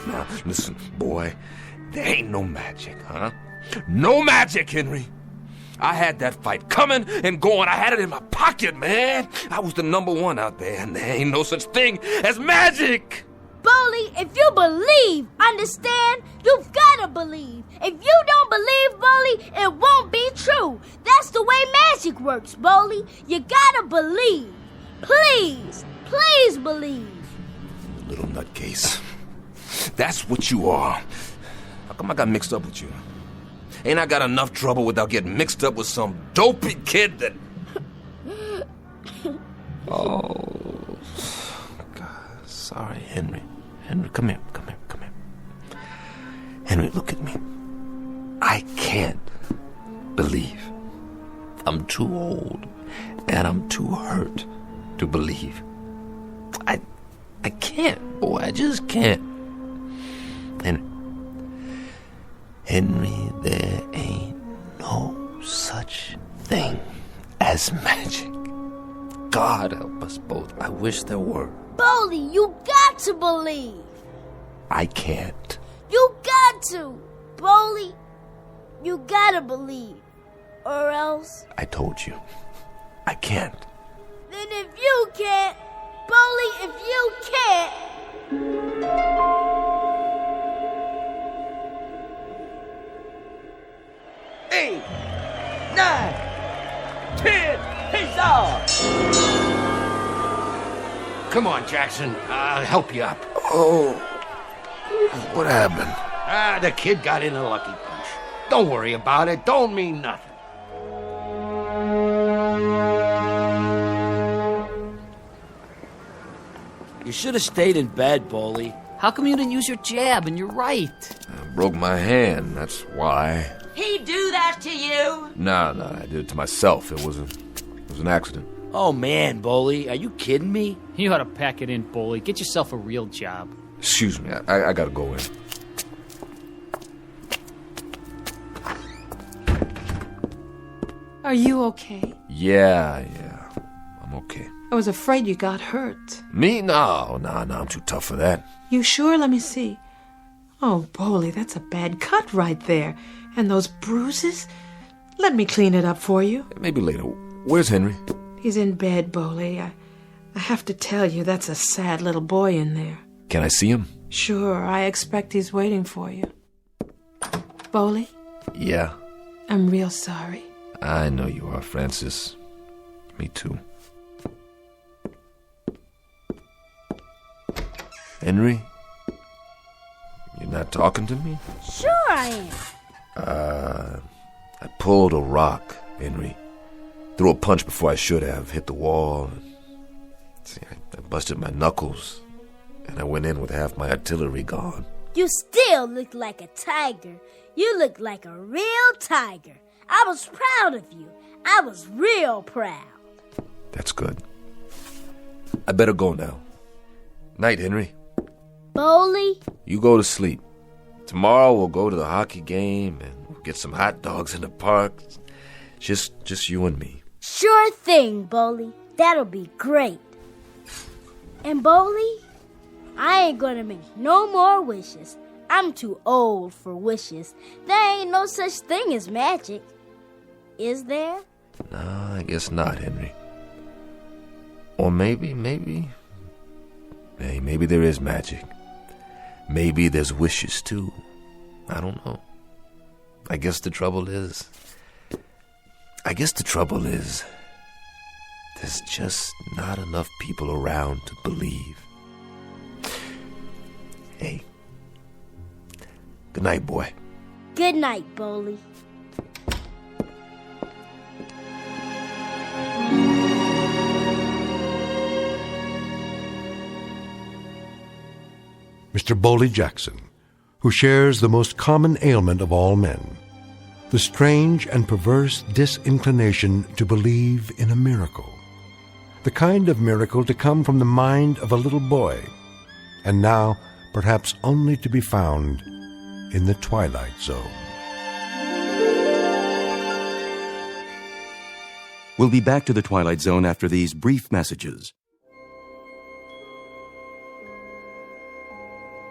[SPEAKER 19] Now, listen, boy, there ain't no magic, huh? No magic, Henry. I had that fight coming and going. I had it in my pocket, man. I was the number one out there, and there ain't no such thing as magic.
[SPEAKER 18] Boley, if you believe, understand? You've gotta believe. If you don't believe, Boley, it won't be true. That's the way magic works, Boley. You gotta believe. Please, please believe.
[SPEAKER 19] Little nutcase. That's what you are. How come I got mixed up with you? Ain't I got enough trouble without getting mixed up with some dopey kid that... Oh, God, sorry, Henry. Henry, come here. Henry, look at me. I can't believe. I'm too old, and I'm too hurt to believe. I can't, boy, I just can't. Henry, there ain't no such thing as magic. God help us both. I wish there were.
[SPEAKER 18] Boley, you got to believe.
[SPEAKER 19] I can't.
[SPEAKER 18] You got to. Boley, you gotta believe. Or else...
[SPEAKER 19] I told you. I can't.
[SPEAKER 18] Then if you can't, Boley, if you can't...
[SPEAKER 13] 8, 9, 10, he's off!
[SPEAKER 10] Come on, Jackson. I'll help you up.
[SPEAKER 3] Oh, what happened?
[SPEAKER 10] The kid got in a lucky punch. Don't worry about it. Don't mean nothing.
[SPEAKER 7] You should have stayed in bed, Boley. How come you didn't use your jab and your right?
[SPEAKER 19] I broke my hand, that's why.
[SPEAKER 14] He do that to you?
[SPEAKER 19] No, I did it to myself. It was an accident.
[SPEAKER 7] Oh, man, Boley, are you kidding me?
[SPEAKER 12] You ought to pack it in, Boley. Get yourself a real job.
[SPEAKER 19] Excuse me, I gotta go in.
[SPEAKER 17] Are you okay?
[SPEAKER 19] Yeah, I'm okay.
[SPEAKER 17] I was afraid you got hurt.
[SPEAKER 19] Me? No, I'm too tough for that.
[SPEAKER 17] You sure? Let me see. Oh, Boley, that's a bad cut right there. And those bruises? Let me clean it up for you.
[SPEAKER 19] Maybe later. Where's Henry?
[SPEAKER 17] He's in bed, Boley. I have to tell you, that's a sad little boy in there.
[SPEAKER 19] Can I see him?
[SPEAKER 17] Sure, I expect he's waiting for you. Boley?
[SPEAKER 19] Yeah?
[SPEAKER 17] I'm real sorry.
[SPEAKER 19] I know you are, Francis. Me too. Henry? You're not talking to me?
[SPEAKER 18] Sure I am.
[SPEAKER 19] I pulled a rock, Henry. Threw a punch before I should have. Hit the wall. See, I busted my knuckles. And I went in with half my artillery gone.
[SPEAKER 18] You still look like a tiger. You look like a real tiger. I was proud of you. I was real proud.
[SPEAKER 19] That's good. I better go now. Night, Henry.
[SPEAKER 18] Boley?
[SPEAKER 19] You go to sleep. Tomorrow we'll go to the hockey game and we'll get some hot dogs in the park. Just you and me.
[SPEAKER 18] Sure thing, Boley. That'll be great. And Boley, I ain't gonna make no more wishes. I'm too old for wishes. There ain't no such thing as magic. Is there?
[SPEAKER 19] No, I guess not, Henry. Or maybe there is magic. Maybe there's wishes, too. I don't know. I guess the trouble is, there's just not enough people around to believe. Hey, good night, boy.
[SPEAKER 18] Good night, Bowley.
[SPEAKER 2] Mr. Bowley Jackson, who shares the most common ailment of all men, the strange and perverse disinclination to believe in a miracle, the kind of miracle to come from the mind of a little boy, and now perhaps only to be found in the Twilight Zone.
[SPEAKER 11] We'll be back to the Twilight Zone after these brief messages.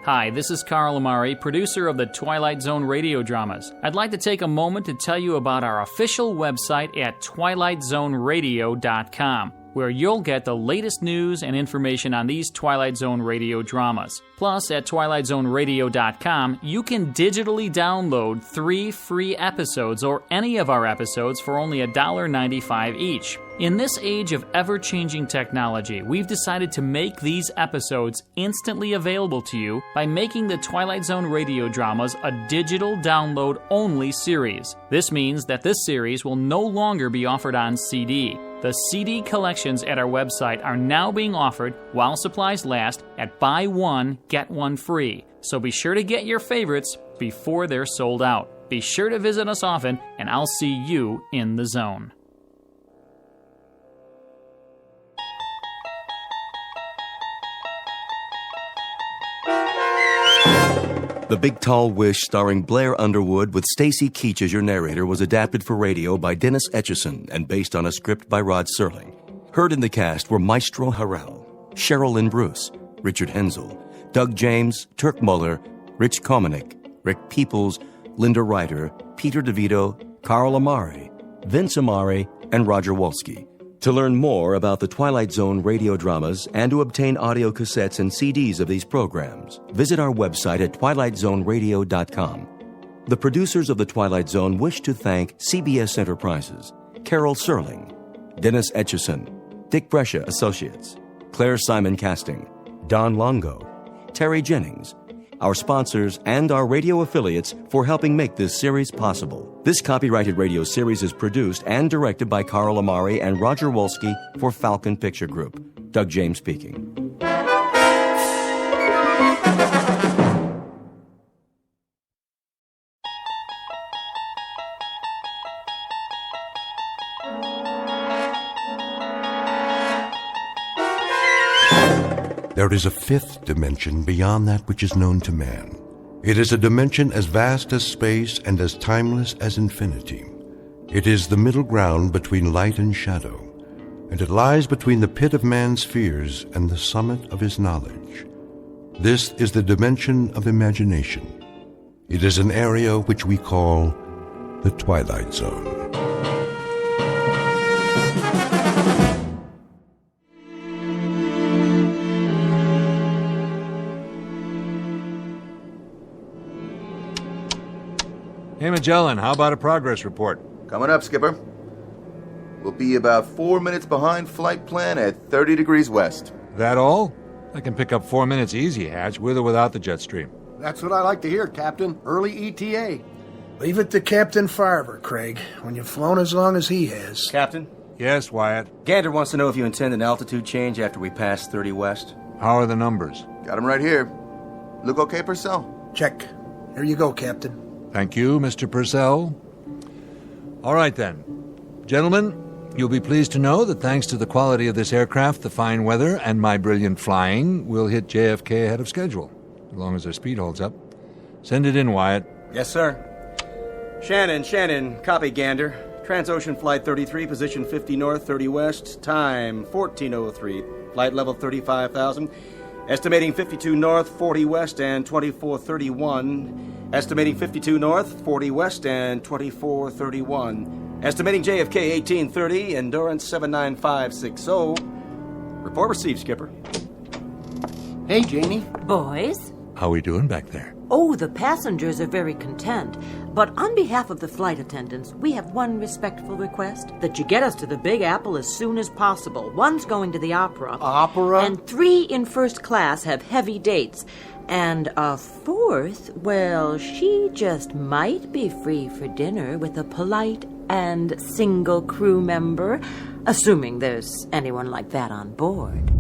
[SPEAKER 12] Hi, this is Carl Amari, producer of the Twilight Zone radio dramas. I'd like to take a moment to tell you about our official website at twilightzoneradio.com, where you'll get the latest news and information on these Twilight Zone radio dramas. Plus, at twilightzoneradio.com, you can digitally download 3 free episodes or any of our episodes for only $1.95 each. In this age of ever-changing technology, we've decided to make these episodes instantly available to you by making the Twilight Zone radio dramas a digital download-only series. This means that this series will no longer be offered on CD. The CD collections at our website are now being offered while supplies last at buy one, get one free. So be sure to get your favorites before they're sold out. Be sure to visit us often, and I'll see you in the zone.
[SPEAKER 11] The Big Tall Wish, starring Blair Underwood with Stacy Keach as your narrator, was adapted for radio by Dennis Etchison and based on a script by Rod Serling. Heard in the cast were Maestro Harrell, Cheryl Lynn Bruce, Richard Hensel, Doug James, Turk Muller, Rich Komanek, Rick Peoples, Linda Ryder, Peter DeVito, Carl Amari, Vince Amari, and Roger Wolski. To learn more about the Twilight Zone radio dramas and to obtain audio cassettes and CDs of these programs, visit our website at twilightzoneradio.com. The producers of The Twilight Zone wish to thank CBS Enterprises, Carol Serling, Dennis Etchison, Dick Brescia Associates, Claire Simon Casting, Don Longo, Terry Jennings, our sponsors, and our radio affiliates for helping make this series possible. This copyrighted radio series is produced and directed by Carl Amari and Roger Wolski for Falcon Picture Group. Doug James speaking.
[SPEAKER 2] There is a fifth dimension beyond that which is known to man. It is a dimension as vast as space and as timeless as infinity. It is the middle ground between light and shadow, and it lies between the pit of man's fears and the summit of his knowledge. This is the dimension of imagination. It is an area which we call the Twilight Zone.
[SPEAKER 8] Hey, Magellan, how about a progress report?
[SPEAKER 15] Coming up, Skipper. We'll be about 4 minutes behind flight plan at 30 degrees west.
[SPEAKER 8] That all? I can pick up 4 minutes easy, Hatch, with or without the jet stream.
[SPEAKER 21] That's what I like to hear, Captain. Early ETA.
[SPEAKER 13] Leave it to Captain Farver, Craig, when you've flown as long as he has.
[SPEAKER 16] Captain?
[SPEAKER 8] Yes, Wyatt?
[SPEAKER 16] Gander wants to know if you intend an altitude change after we pass 30 west.
[SPEAKER 8] How are the numbers?
[SPEAKER 15] Got him right here. Look okay, Purcell?
[SPEAKER 13] Check. Here you go, Captain.
[SPEAKER 8] Thank you, Mr. Purcell. All right, then. Gentlemen, you'll be pleased to know that thanks to the quality of this aircraft, the fine weather, and my brilliant flying, we'll hit JFK ahead of schedule, as long as our speed holds up. Send it in, Wyatt.
[SPEAKER 16] Yes, sir. Shannon, copy, Gander. Transocean Flight 33, position 50 north, 30 west, time 1403, flight level 35,000. Estimating 52 north, 40 west, and 2431. Estimating 52 north, 40 west, and 2431. Estimating JFK 1830, endurance 79560. Report received, Skipper.
[SPEAKER 21] Hey, Janie.
[SPEAKER 14] Boys?
[SPEAKER 8] How we doing back there?
[SPEAKER 1] Oh, the passengers are very content. But on behalf of the flight attendants, we have one respectful request. That you get us to the Big Apple as soon as possible. One's going to the opera.
[SPEAKER 21] Opera?
[SPEAKER 1] And 3 in first class have heavy dates. And a 4th, well, she just might be free for dinner with a polite and single crew member, assuming there's anyone like that on board.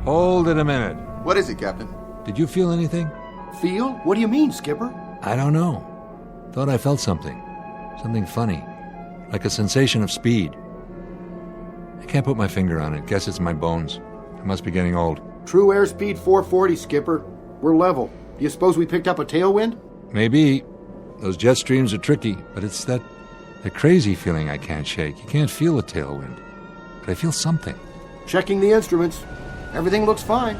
[SPEAKER 8] Hold it a minute.
[SPEAKER 15] What is it, Captain?
[SPEAKER 8] Did you feel anything?
[SPEAKER 21] Feel? What do you mean, Skipper?
[SPEAKER 8] I don't know. Thought I felt something. Something funny. Like a sensation of speed. I can't put my finger on it. Guess it's my bones. I must be getting old.
[SPEAKER 21] True airspeed 440, Skipper. We're level. Do you suppose we picked up a tailwind?
[SPEAKER 8] Maybe. Those jet streams are tricky, but it's that crazy feeling I can't shake. You can't feel a tailwind. But I feel something.
[SPEAKER 21] Checking the instruments. Everything looks fine.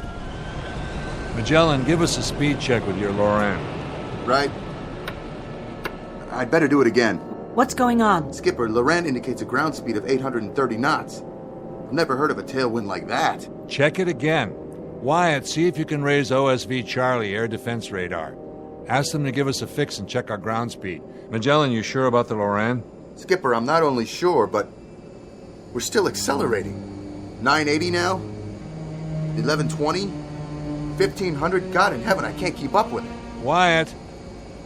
[SPEAKER 8] Magellan, give us a speed check with your Loran.
[SPEAKER 15] Right. I'd better do it again.
[SPEAKER 1] What's going on?
[SPEAKER 15] Skipper, Loran indicates a ground speed of 830 knots. I've never heard of a tailwind like that.
[SPEAKER 8] Check it again. Wyatt, see if you can raise OSV Charlie air defense radar. Ask them to give us a fix and check our ground speed. Magellan, you sure about the Loran?
[SPEAKER 15] Skipper, I'm not only sure, but we're still accelerating. 980 now? 1120? 1500? God in heaven, I can't keep up with it.
[SPEAKER 8] Wyatt,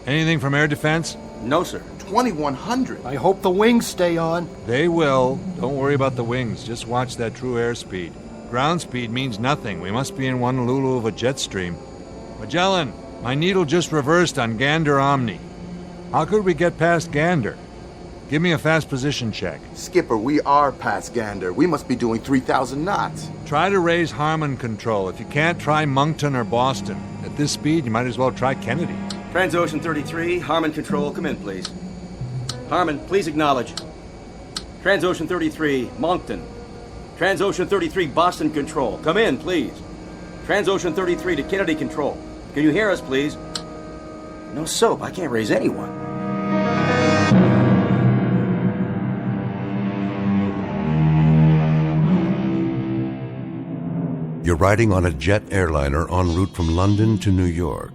[SPEAKER 8] anything from air defense?
[SPEAKER 15] No, sir. 2100.
[SPEAKER 21] I hope the wings stay on.
[SPEAKER 8] They will. Don't worry about the wings. Just watch that true airspeed. Ground speed means nothing. We must be in one lulu of a jet stream. Magellan, my needle just reversed on Gander Omni. How could we get past Gander? Give me a fast position check.
[SPEAKER 15] Skipper, we are past Gander. We must be doing 3,000 knots.
[SPEAKER 8] Try to raise Harmon control. If you can't, try Moncton or Boston. At this speed, you might as well try Kennedy.
[SPEAKER 22] Transocean 33, Harmon control, come in, please. Harmon, please acknowledge. Transocean 33, Moncton. Transocean 33, Boston control, come in, please. Transocean 33 to Kennedy control. Can you hear us, please?
[SPEAKER 16] No soap. I can't raise anyone.
[SPEAKER 2] You're riding on a jet airliner en route from London to New York.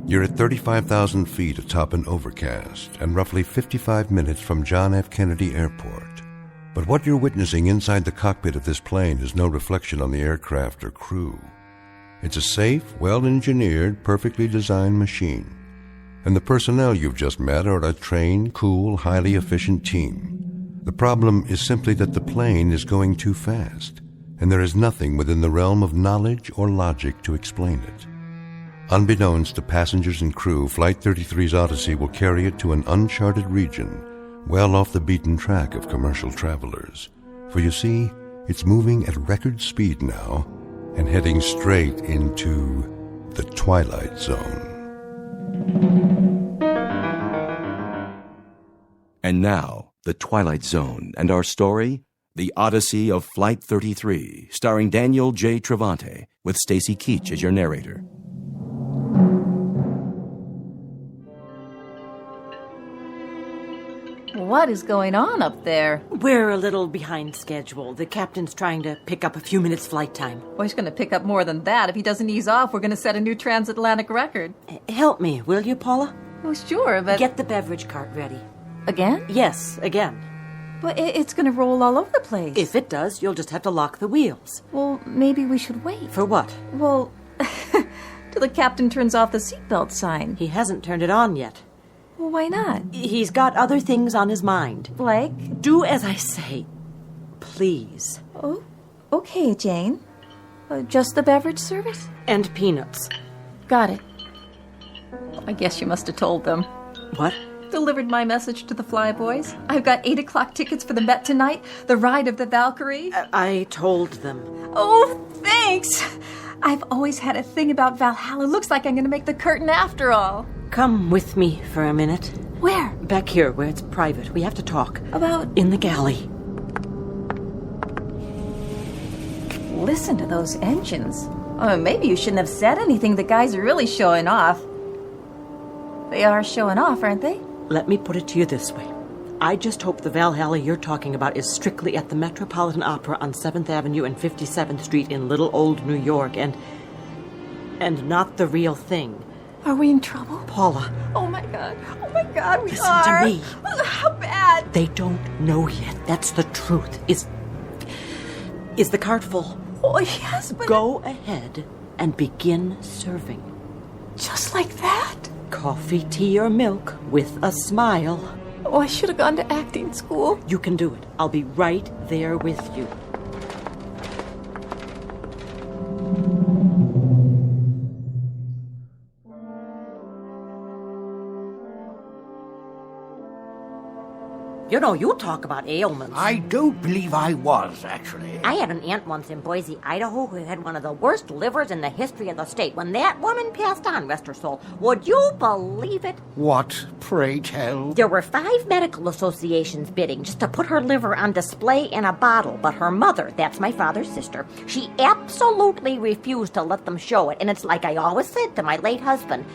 [SPEAKER 2] You're at 35,000 feet atop an overcast and roughly 55 minutes from John F. Kennedy Airport. But what you're witnessing inside the cockpit of this plane is no reflection on the aircraft or crew. It's a safe, well-engineered, perfectly designed machine. And the personnel you've just met are a trained, cool, highly efficient team. The problem is simply that the plane is going too fast, and there is nothing within the realm of knowledge or logic to explain it. Unbeknownst to passengers and crew, Flight 33's Odyssey will carry it to an uncharted region, well off the beaten track of commercial travelers. For you see, it's moving at record speed now and heading straight into the Twilight Zone.
[SPEAKER 11] And now, the Twilight Zone and our story, The Odyssey of Flight 33, starring Daniel J. Travante, with Stacy Keach as your narrator.
[SPEAKER 23] What is going on up there?
[SPEAKER 1] We're a little behind schedule. The captain's trying to pick up a few minutes flight time.
[SPEAKER 23] Well, he's going to pick up more than that. If he doesn't ease off, we're going to set a new transatlantic record.
[SPEAKER 1] Help me, will you, Paula?
[SPEAKER 23] Oh, sure, but...
[SPEAKER 1] Get the beverage cart ready.
[SPEAKER 23] Again?
[SPEAKER 1] Yes, again.
[SPEAKER 23] But it's going to roll all over the place.
[SPEAKER 1] If it does, you'll just have to lock the wheels.
[SPEAKER 23] Well, maybe we should wait.
[SPEAKER 1] For what?
[SPEAKER 23] Well, till the captain turns off the seatbelt sign.
[SPEAKER 1] He hasn't turned it on yet.
[SPEAKER 23] Well, why not?
[SPEAKER 1] He's got other things on his mind.
[SPEAKER 23] Like?
[SPEAKER 1] Do as I say. Please.
[SPEAKER 23] Oh, okay, Jane. Just the beverage service?
[SPEAKER 1] And peanuts.
[SPEAKER 23] Got it. I guess you must have told them.
[SPEAKER 1] What?
[SPEAKER 23] Delivered my message to the Flyboys. I've got 8 o'clock tickets for the Met tonight, the ride of the Valkyrie.
[SPEAKER 1] I told them.
[SPEAKER 23] Oh, thanks. I've always had a thing about Valhalla. Looks like I'm going to make the curtain after all.
[SPEAKER 1] Come with me for a minute.
[SPEAKER 23] Where?
[SPEAKER 1] Back here, where it's private. We have to talk.
[SPEAKER 23] About?
[SPEAKER 1] In the galley.
[SPEAKER 23] Listen to those engines. Oh, maybe you shouldn't have said anything. The guys are really showing off. They are showing off, aren't they?
[SPEAKER 1] Let me put it to you this way. I just hope the Valhalla you're talking about is strictly at the Metropolitan Opera on 7th Avenue and 57th Street in Little Old New York, and and not the real thing.
[SPEAKER 23] Are we in trouble?
[SPEAKER 1] Paula.
[SPEAKER 23] Oh my God, we
[SPEAKER 1] Listen
[SPEAKER 23] are.
[SPEAKER 1] to me.
[SPEAKER 23] How bad?
[SPEAKER 1] They don't know yet. That's the truth. Is the cart full?
[SPEAKER 23] Oh, yes, but...
[SPEAKER 1] Go ahead and begin serving.
[SPEAKER 23] Just like that?
[SPEAKER 1] Coffee, tea, or milk with a smile.
[SPEAKER 23] Oh, I should have gone to acting school.
[SPEAKER 1] You can do it. I'll be right there with you. You know, you talk about ailments.
[SPEAKER 10] I don't believe I was, actually.
[SPEAKER 4] I had an aunt once in Boise, Idaho, who had one of the worst livers in the history of the state. When that woman passed on, rest her soul, would you believe it?
[SPEAKER 10] What, pray tell?
[SPEAKER 4] There were 5 medical associations bidding just to put her liver on display in a bottle, but her mother, that's my father's sister, she absolutely refused to let them show it. And it's like I always said to my late husband,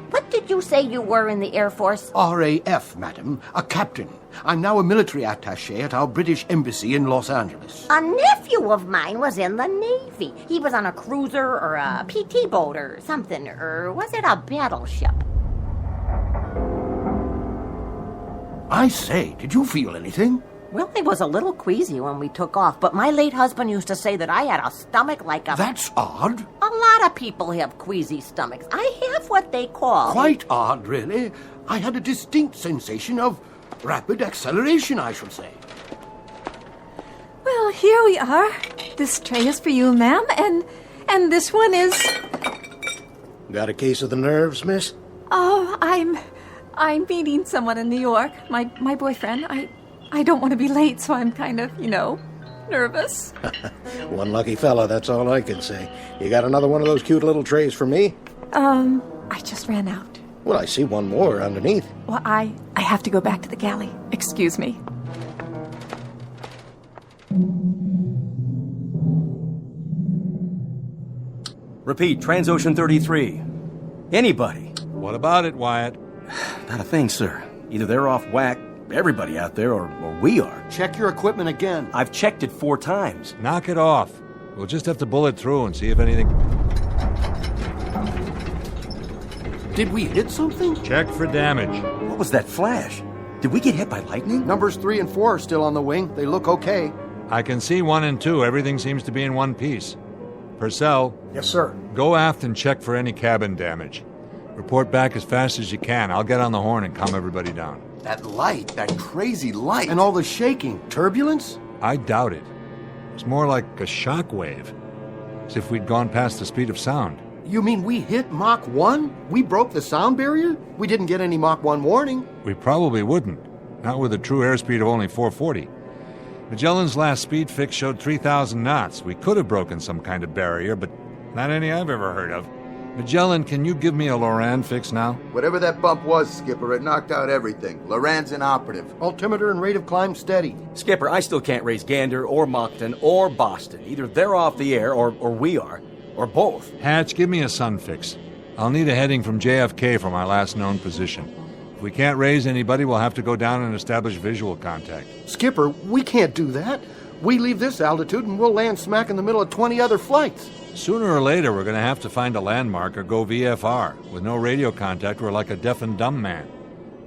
[SPEAKER 4] what did you say you were in the Air Force?
[SPEAKER 10] RAF, madam. A captain. I'm now a military attaché at our British embassy in Los Angeles.
[SPEAKER 4] A nephew of mine was in the Navy. He was on a cruiser or a PT boat or something. Or was it a battleship?
[SPEAKER 10] I say, did you feel anything?
[SPEAKER 4] Well, I was a little queasy when we took off, but my late husband used to say that I had a stomach like a...
[SPEAKER 10] That's odd.
[SPEAKER 4] A lot of people have queasy stomachs. I have what they call...
[SPEAKER 10] Quite odd, really. I had a distinct sensation of rapid acceleration, I should say.
[SPEAKER 23] Well, here we are. This tray is for you, ma'am, and this one is...
[SPEAKER 3] Got a case of the nerves, miss?
[SPEAKER 23] Oh, I'm meeting someone in New York. My boyfriend. I don't want to be late, so I'm kind of, nervous.
[SPEAKER 3] One lucky fella, that's all I can say. You got another one of those cute little trays for me?
[SPEAKER 23] I just ran out.
[SPEAKER 3] Well, I see one more underneath.
[SPEAKER 23] Well, I have to go back to the galley. Excuse me.
[SPEAKER 22] Repeat, Transocean 33. Anybody?
[SPEAKER 8] What about it, Wyatt?
[SPEAKER 22] Not a thing, sir. Either they're off whack, everybody out there, or we are.
[SPEAKER 21] Check your equipment again.
[SPEAKER 22] I've checked it 4 times.
[SPEAKER 8] Knock it off. We'll just have to bullet through and see if anything...
[SPEAKER 21] Did we hit something?
[SPEAKER 8] Check for damage.
[SPEAKER 22] What was that flash? Did we get hit by lightning?
[SPEAKER 21] Numbers 3 and 4 are still on the wing. They look okay.
[SPEAKER 8] I can see 1 and 2. Everything seems to be in one piece. Purcell.
[SPEAKER 21] Yes, sir.
[SPEAKER 8] Go aft and check for any cabin damage. Report back as fast as you can. I'll get on the horn and calm everybody down.
[SPEAKER 15] That light, that crazy light.
[SPEAKER 21] And all the shaking. Turbulence?
[SPEAKER 8] I doubt it. It's more like a shock wave. As if we'd gone past the speed of sound.
[SPEAKER 21] You mean we hit Mach 1? We broke the sound barrier? We didn't get any Mach 1 warning.
[SPEAKER 8] We probably wouldn't. Not with a true airspeed of only 440. Magellan's last speed fix showed 3,000 knots. We could have broken some kind of barrier, but not any I've ever heard of. Magellan, can you give me a Loran fix now?
[SPEAKER 15] Whatever that bump was, Skipper, it knocked out everything. Loran's inoperative.
[SPEAKER 21] Altimeter and rate of climb steady.
[SPEAKER 22] Skipper, I still can't raise Gander or Moncton or Boston. Either they're off the air or we are. Or both.
[SPEAKER 8] Hatch, give me a sun fix. I'll need a heading from JFK for my last known position. If we can't raise anybody, we'll have to go down and establish visual contact.
[SPEAKER 21] Skipper, we can't do that. We leave this altitude and we'll land smack in the middle of 20 other flights.
[SPEAKER 8] Sooner or later, we're going to have to find a landmark or go VFR. With no radio contact, we're like a deaf and dumb man.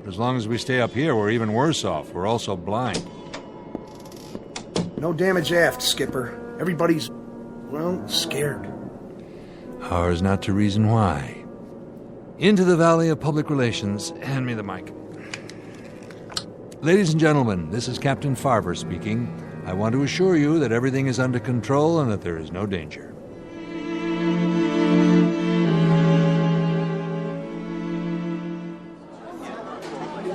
[SPEAKER 8] But as long as we stay up here, we're even worse off. We're also blind.
[SPEAKER 6] No damage aft, Skipper. Everybody's, scared.
[SPEAKER 8] Ours not to reason why. Into the Valley of Public Relations. Hand me the mic. Ladies and gentlemen, this is Captain Farver speaking. I want to assure you that everything is under control and that there is no danger.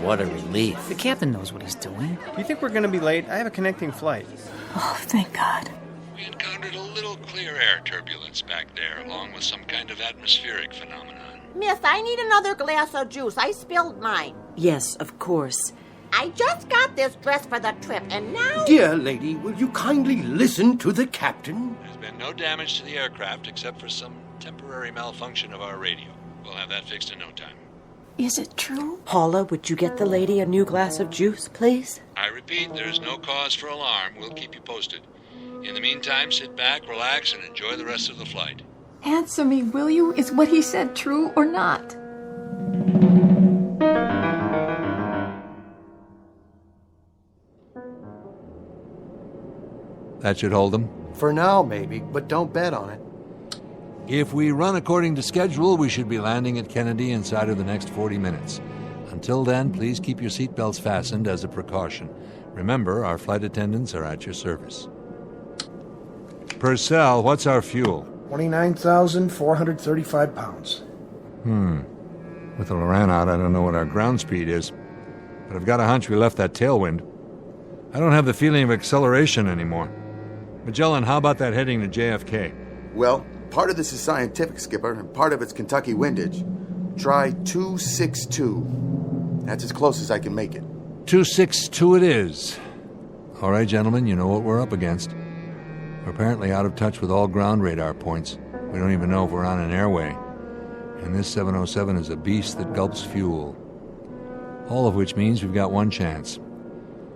[SPEAKER 5] What a relief. The captain knows what he's doing.
[SPEAKER 9] Do you think we're going to be late? I have a connecting flight.
[SPEAKER 23] Oh, thank God.
[SPEAKER 20] We encountered a little clear air turbulence back there, along with some kind of atmospheric phenomenon.
[SPEAKER 4] Miss, I need another glass of juice. I spilled mine.
[SPEAKER 1] Yes, of course.
[SPEAKER 4] I just got this dress for the trip, and now...
[SPEAKER 10] Dear lady, will you kindly listen to the captain?
[SPEAKER 20] There's been no damage to the aircraft except for some temporary malfunction of our radio. We'll have that fixed in no time.
[SPEAKER 23] Is it true?
[SPEAKER 1] Paula, would you get the lady a new glass of juice, please?
[SPEAKER 20] I repeat, there's no cause for alarm. We'll keep you posted. In the meantime, sit back, relax, and enjoy the rest of the flight.
[SPEAKER 23] Answer me, will you? Is what he said true or not?
[SPEAKER 8] That should hold them.
[SPEAKER 21] For now, maybe, but don't bet on it.
[SPEAKER 8] If we run according to schedule, we should be landing at Kennedy inside of the next 40 minutes. Until then, please keep your seatbelts fastened as a precaution. Remember, our flight attendants are at your service. Purcell, what's our fuel?
[SPEAKER 21] 29,435 pounds.
[SPEAKER 8] With the Loran out, I don't know what our ground speed is. But I've got a hunch we left that tailwind. I don't have the feeling of acceleration anymore. Magellan, how about that heading to JFK?
[SPEAKER 15] Well, part of this is scientific, Skipper, and part of it's Kentucky windage. Try 262. That's as close as I can make it.
[SPEAKER 8] 262 it is. All right, gentlemen, you know what we're up against. We're apparently out of touch with all ground radar points. We don't even know if we're on an airway. And this 707 is a beast that gulps fuel. All of which means we've got one chance.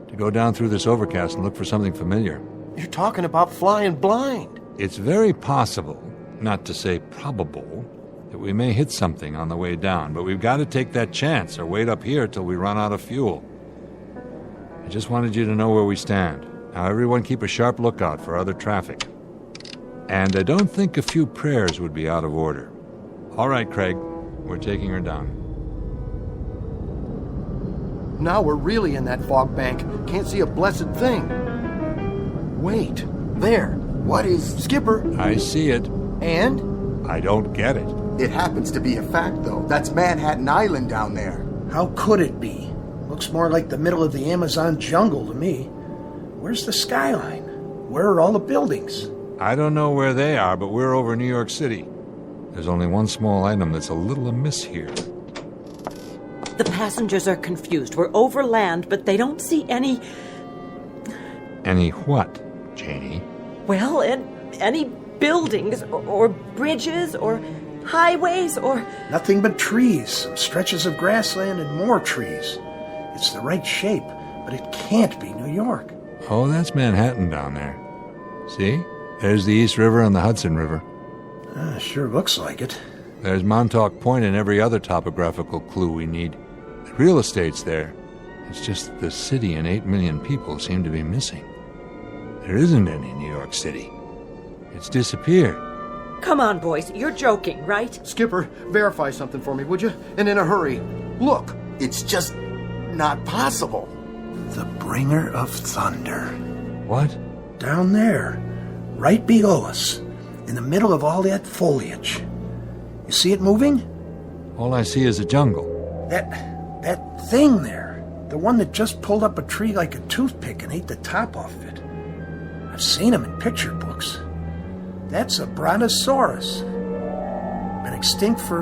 [SPEAKER 8] To go down through this overcast and look for something familiar.
[SPEAKER 21] You're talking about flying blind.
[SPEAKER 8] It's very possible, not to say probable, that we may hit something on the way down, but we've got to take that chance or wait up here till we run out of fuel. I just wanted you to know where we stand. Now everyone keep a sharp lookout for other traffic. And I don't think a few prayers would be out of order. All right, Craig, we're taking her down.
[SPEAKER 21] Now we're really in that fog bank. Can't see a blessed thing. Wait, there.
[SPEAKER 15] What is...
[SPEAKER 21] Skipper.
[SPEAKER 8] I see it.
[SPEAKER 21] And?
[SPEAKER 8] I don't get it.
[SPEAKER 15] It happens to be a fact, though. That's Manhattan Island down there.
[SPEAKER 21] How could it be? Looks more like the middle of the Amazon jungle to me. Where's the skyline? Where are all the buildings?
[SPEAKER 8] I don't know where they are, but we're over New York City. There's only one small item that's a little amiss here.
[SPEAKER 1] The passengers are confused. We're over land, but they don't see any...
[SPEAKER 8] Any what, Janie?
[SPEAKER 1] Well, any buildings or bridges or highways or...
[SPEAKER 21] Nothing but trees, some stretches of grassland and more trees. It's the right shape, but it can't be New York.
[SPEAKER 8] Oh, that's Manhattan down there. See? There's the East River and the Hudson River.
[SPEAKER 21] Sure looks like it.
[SPEAKER 8] There's Montauk Point and every other topographical clue we need. The real estate's there. It's just that the city and 8 million people seem to be missing. There isn't any New York City. It's disappeared.
[SPEAKER 1] Come on, boys. You're joking, right?
[SPEAKER 21] Skipper, verify something for me, would you? And in a hurry. Look.
[SPEAKER 15] It's just not possible.
[SPEAKER 21] The bringer of thunder.
[SPEAKER 8] What?
[SPEAKER 21] Down there. Right below us. In the middle of all that foliage. You see it moving?
[SPEAKER 8] All I see is a jungle.
[SPEAKER 21] That thing there. The one that just pulled up a tree like a toothpick and ate the top off of it. I've seen them in picture books. That's a brontosaurus. Been extinct for,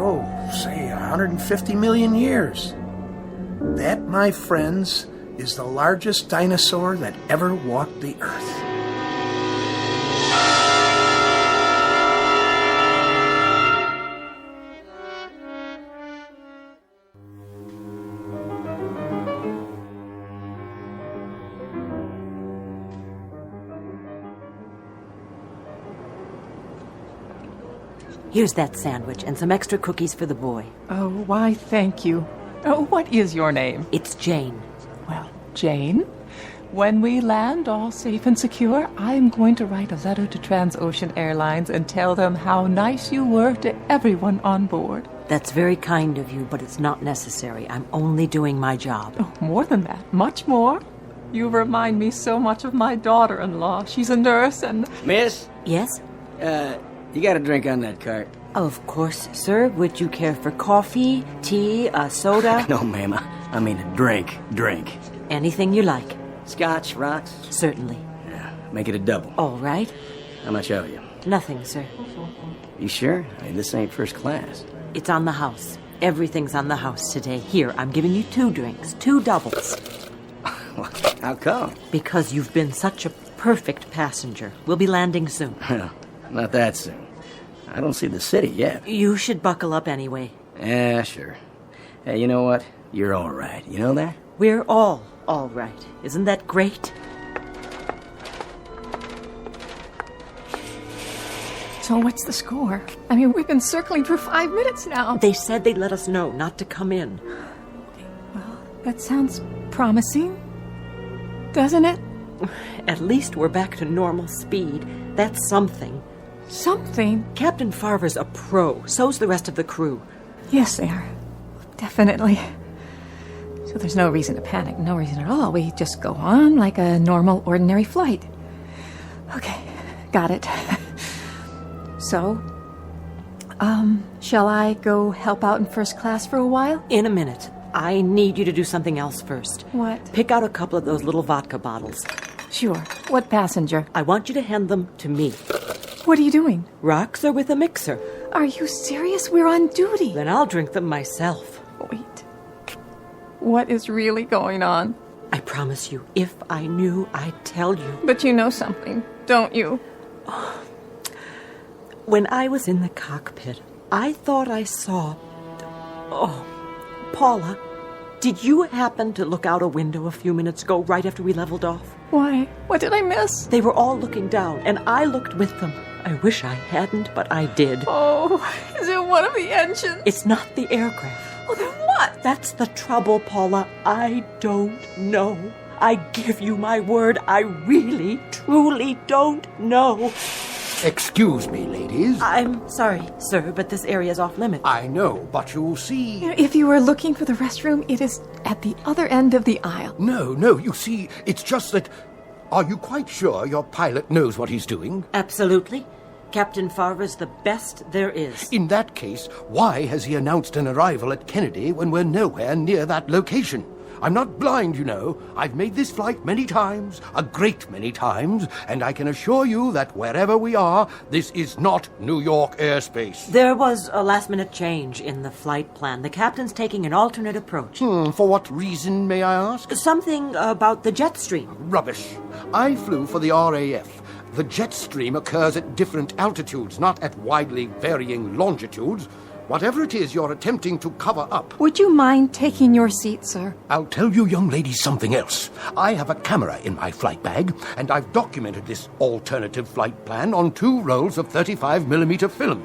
[SPEAKER 21] say, 150 million years. That, my friends, is the largest dinosaur that ever walked the earth.
[SPEAKER 1] Here's that sandwich and some extra cookies for the boy.
[SPEAKER 23] Oh, why, thank you. Oh, what is your name?
[SPEAKER 1] It's Jane.
[SPEAKER 23] Well, Jane, when we land all safe and secure, I am going to write a letter to Transocean Airlines and tell them how nice you were to everyone on board.
[SPEAKER 1] That's very kind of you, but it's not necessary. I'm only doing my job.
[SPEAKER 23] Oh, more than that. Much more. You remind me so much of my daughter-in-law. She's a nurse and...
[SPEAKER 7] Miss?
[SPEAKER 1] Yes?
[SPEAKER 7] You got a drink on that cart?
[SPEAKER 1] Of course, sir. Would you care for coffee, tea, a soda?
[SPEAKER 7] No, ma'am. I mean a drink. Drink.
[SPEAKER 1] Anything you like.
[SPEAKER 7] Scotch, rocks?
[SPEAKER 1] Certainly.
[SPEAKER 7] Yeah, make it a double.
[SPEAKER 1] All right.
[SPEAKER 7] How much owe you?
[SPEAKER 1] Nothing, sir.
[SPEAKER 7] You sure? I mean, this ain't first class.
[SPEAKER 1] It's on the house. Everything's on the house today. Here, I'm giving you 2 drinks, 2 doubles.
[SPEAKER 7] How come?
[SPEAKER 1] Because you've been such a perfect passenger. We'll be landing soon.
[SPEAKER 7] Not that soon. I don't see the city yet.
[SPEAKER 1] You should buckle up anyway.
[SPEAKER 7] Yeah, sure. Hey, you know what? You're all right. You know that?
[SPEAKER 1] We're all right. Isn't that great?
[SPEAKER 23] So what's the score? I mean, we've been circling for 5 minutes now.
[SPEAKER 1] They said they'd let us know not to come in.
[SPEAKER 23] Well, that sounds promising, doesn't it?
[SPEAKER 1] At least we're back to normal speed. That's something.
[SPEAKER 23] Something?
[SPEAKER 1] Captain Farver's a pro. So's the rest of the crew.
[SPEAKER 23] Yes, they are. Definitely. So there's no reason to panic. No reason at all. We just go on like a normal, ordinary flight. Okay, got it. So, shall I go help out in first class for a while?
[SPEAKER 1] In a minute. I need you to do something else first.
[SPEAKER 23] What?
[SPEAKER 1] Pick out a couple of those little vodka bottles.
[SPEAKER 23] Sure. What passenger?
[SPEAKER 1] I want you to hand them to me.
[SPEAKER 23] What are you doing?
[SPEAKER 1] Rocks are with a mixer.
[SPEAKER 23] Are you serious? We're on duty.
[SPEAKER 1] Then I'll drink them myself.
[SPEAKER 23] Wait. What is really going on?
[SPEAKER 1] I promise you, if I knew, I'd tell you.
[SPEAKER 23] But you know something, don't you?
[SPEAKER 1] When I was in the cockpit, I thought I saw... Oh, Paula, did you happen to look out a window a few minutes ago, right after we leveled off?
[SPEAKER 23] Why? What did I miss?
[SPEAKER 1] They were all looking down, and I looked with them. I wish I hadn't, but I did.
[SPEAKER 23] Oh, is it one of the engines?
[SPEAKER 1] It's not the aircraft.
[SPEAKER 23] Oh, then what?
[SPEAKER 1] That's the trouble, Paula. I don't know. I give you my word, I really, truly don't know.
[SPEAKER 10] Excuse me, ladies.
[SPEAKER 1] I'm sorry, sir, but this area's off limits.
[SPEAKER 10] I know, but you'll see...
[SPEAKER 23] If you were looking for the restroom, it is at the other end of the aisle.
[SPEAKER 10] No, you see, it's just that... Are you quite sure your pilot knows what he's doing?
[SPEAKER 1] Absolutely. Captain Farver's the best there is.
[SPEAKER 10] In that case, why has he announced an arrival at Kennedy when we're nowhere near that location? I'm not blind, you know. I've made this flight many times, a great many times, and I can assure you that wherever we are, this is not New York airspace.
[SPEAKER 1] There was a last-minute change in the flight plan. The captain's taking an alternate approach.
[SPEAKER 10] For what reason, may I ask?
[SPEAKER 1] Something about the jet stream.
[SPEAKER 10] Rubbish. I flew for the RAF. The jet stream occurs at different altitudes, not at widely varying longitudes. Whatever it is you're attempting to cover up...
[SPEAKER 23] Would you mind taking your seat, sir?
[SPEAKER 10] I'll tell you young ladies something else. I have a camera in my flight bag, and I've documented this alternative flight plan on 2 rolls of 35mm film.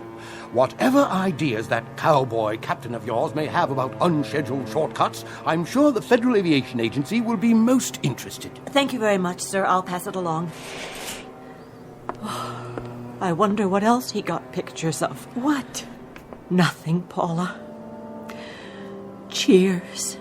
[SPEAKER 10] Whatever ideas that cowboy captain of yours may have about unscheduled shortcuts, I'm sure the Federal Aviation Agency will be most interested.
[SPEAKER 1] Thank you very much, sir. I'll pass it along. I wonder what else he got pictures of.
[SPEAKER 23] What?
[SPEAKER 1] Nothing, Paula. Cheers.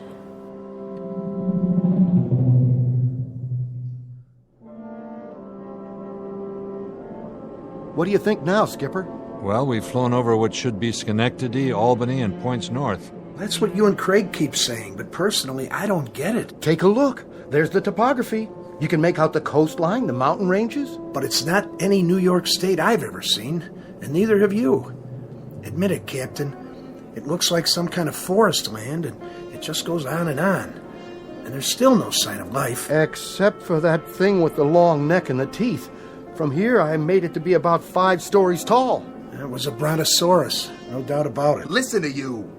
[SPEAKER 10] What do you think now, Skipper?
[SPEAKER 8] Well, we've flown over what should be Schenectady, Albany, and points north.
[SPEAKER 21] That's what you and Craig keep saying, but personally, I don't get it.
[SPEAKER 10] Take a look. There's the topography. You can make out the coastline, the mountain ranges.
[SPEAKER 21] But it's not any New York state I've ever seen, and neither have you. Admit it, Captain. It looks like some kind of forest land, and it just goes on. And there's still no sign of life.
[SPEAKER 10] Except for that thing with the long neck and the teeth. From here, I made it to be about 5 stories tall.
[SPEAKER 21] It was a brontosaurus, no doubt about it.
[SPEAKER 15] Listen to you.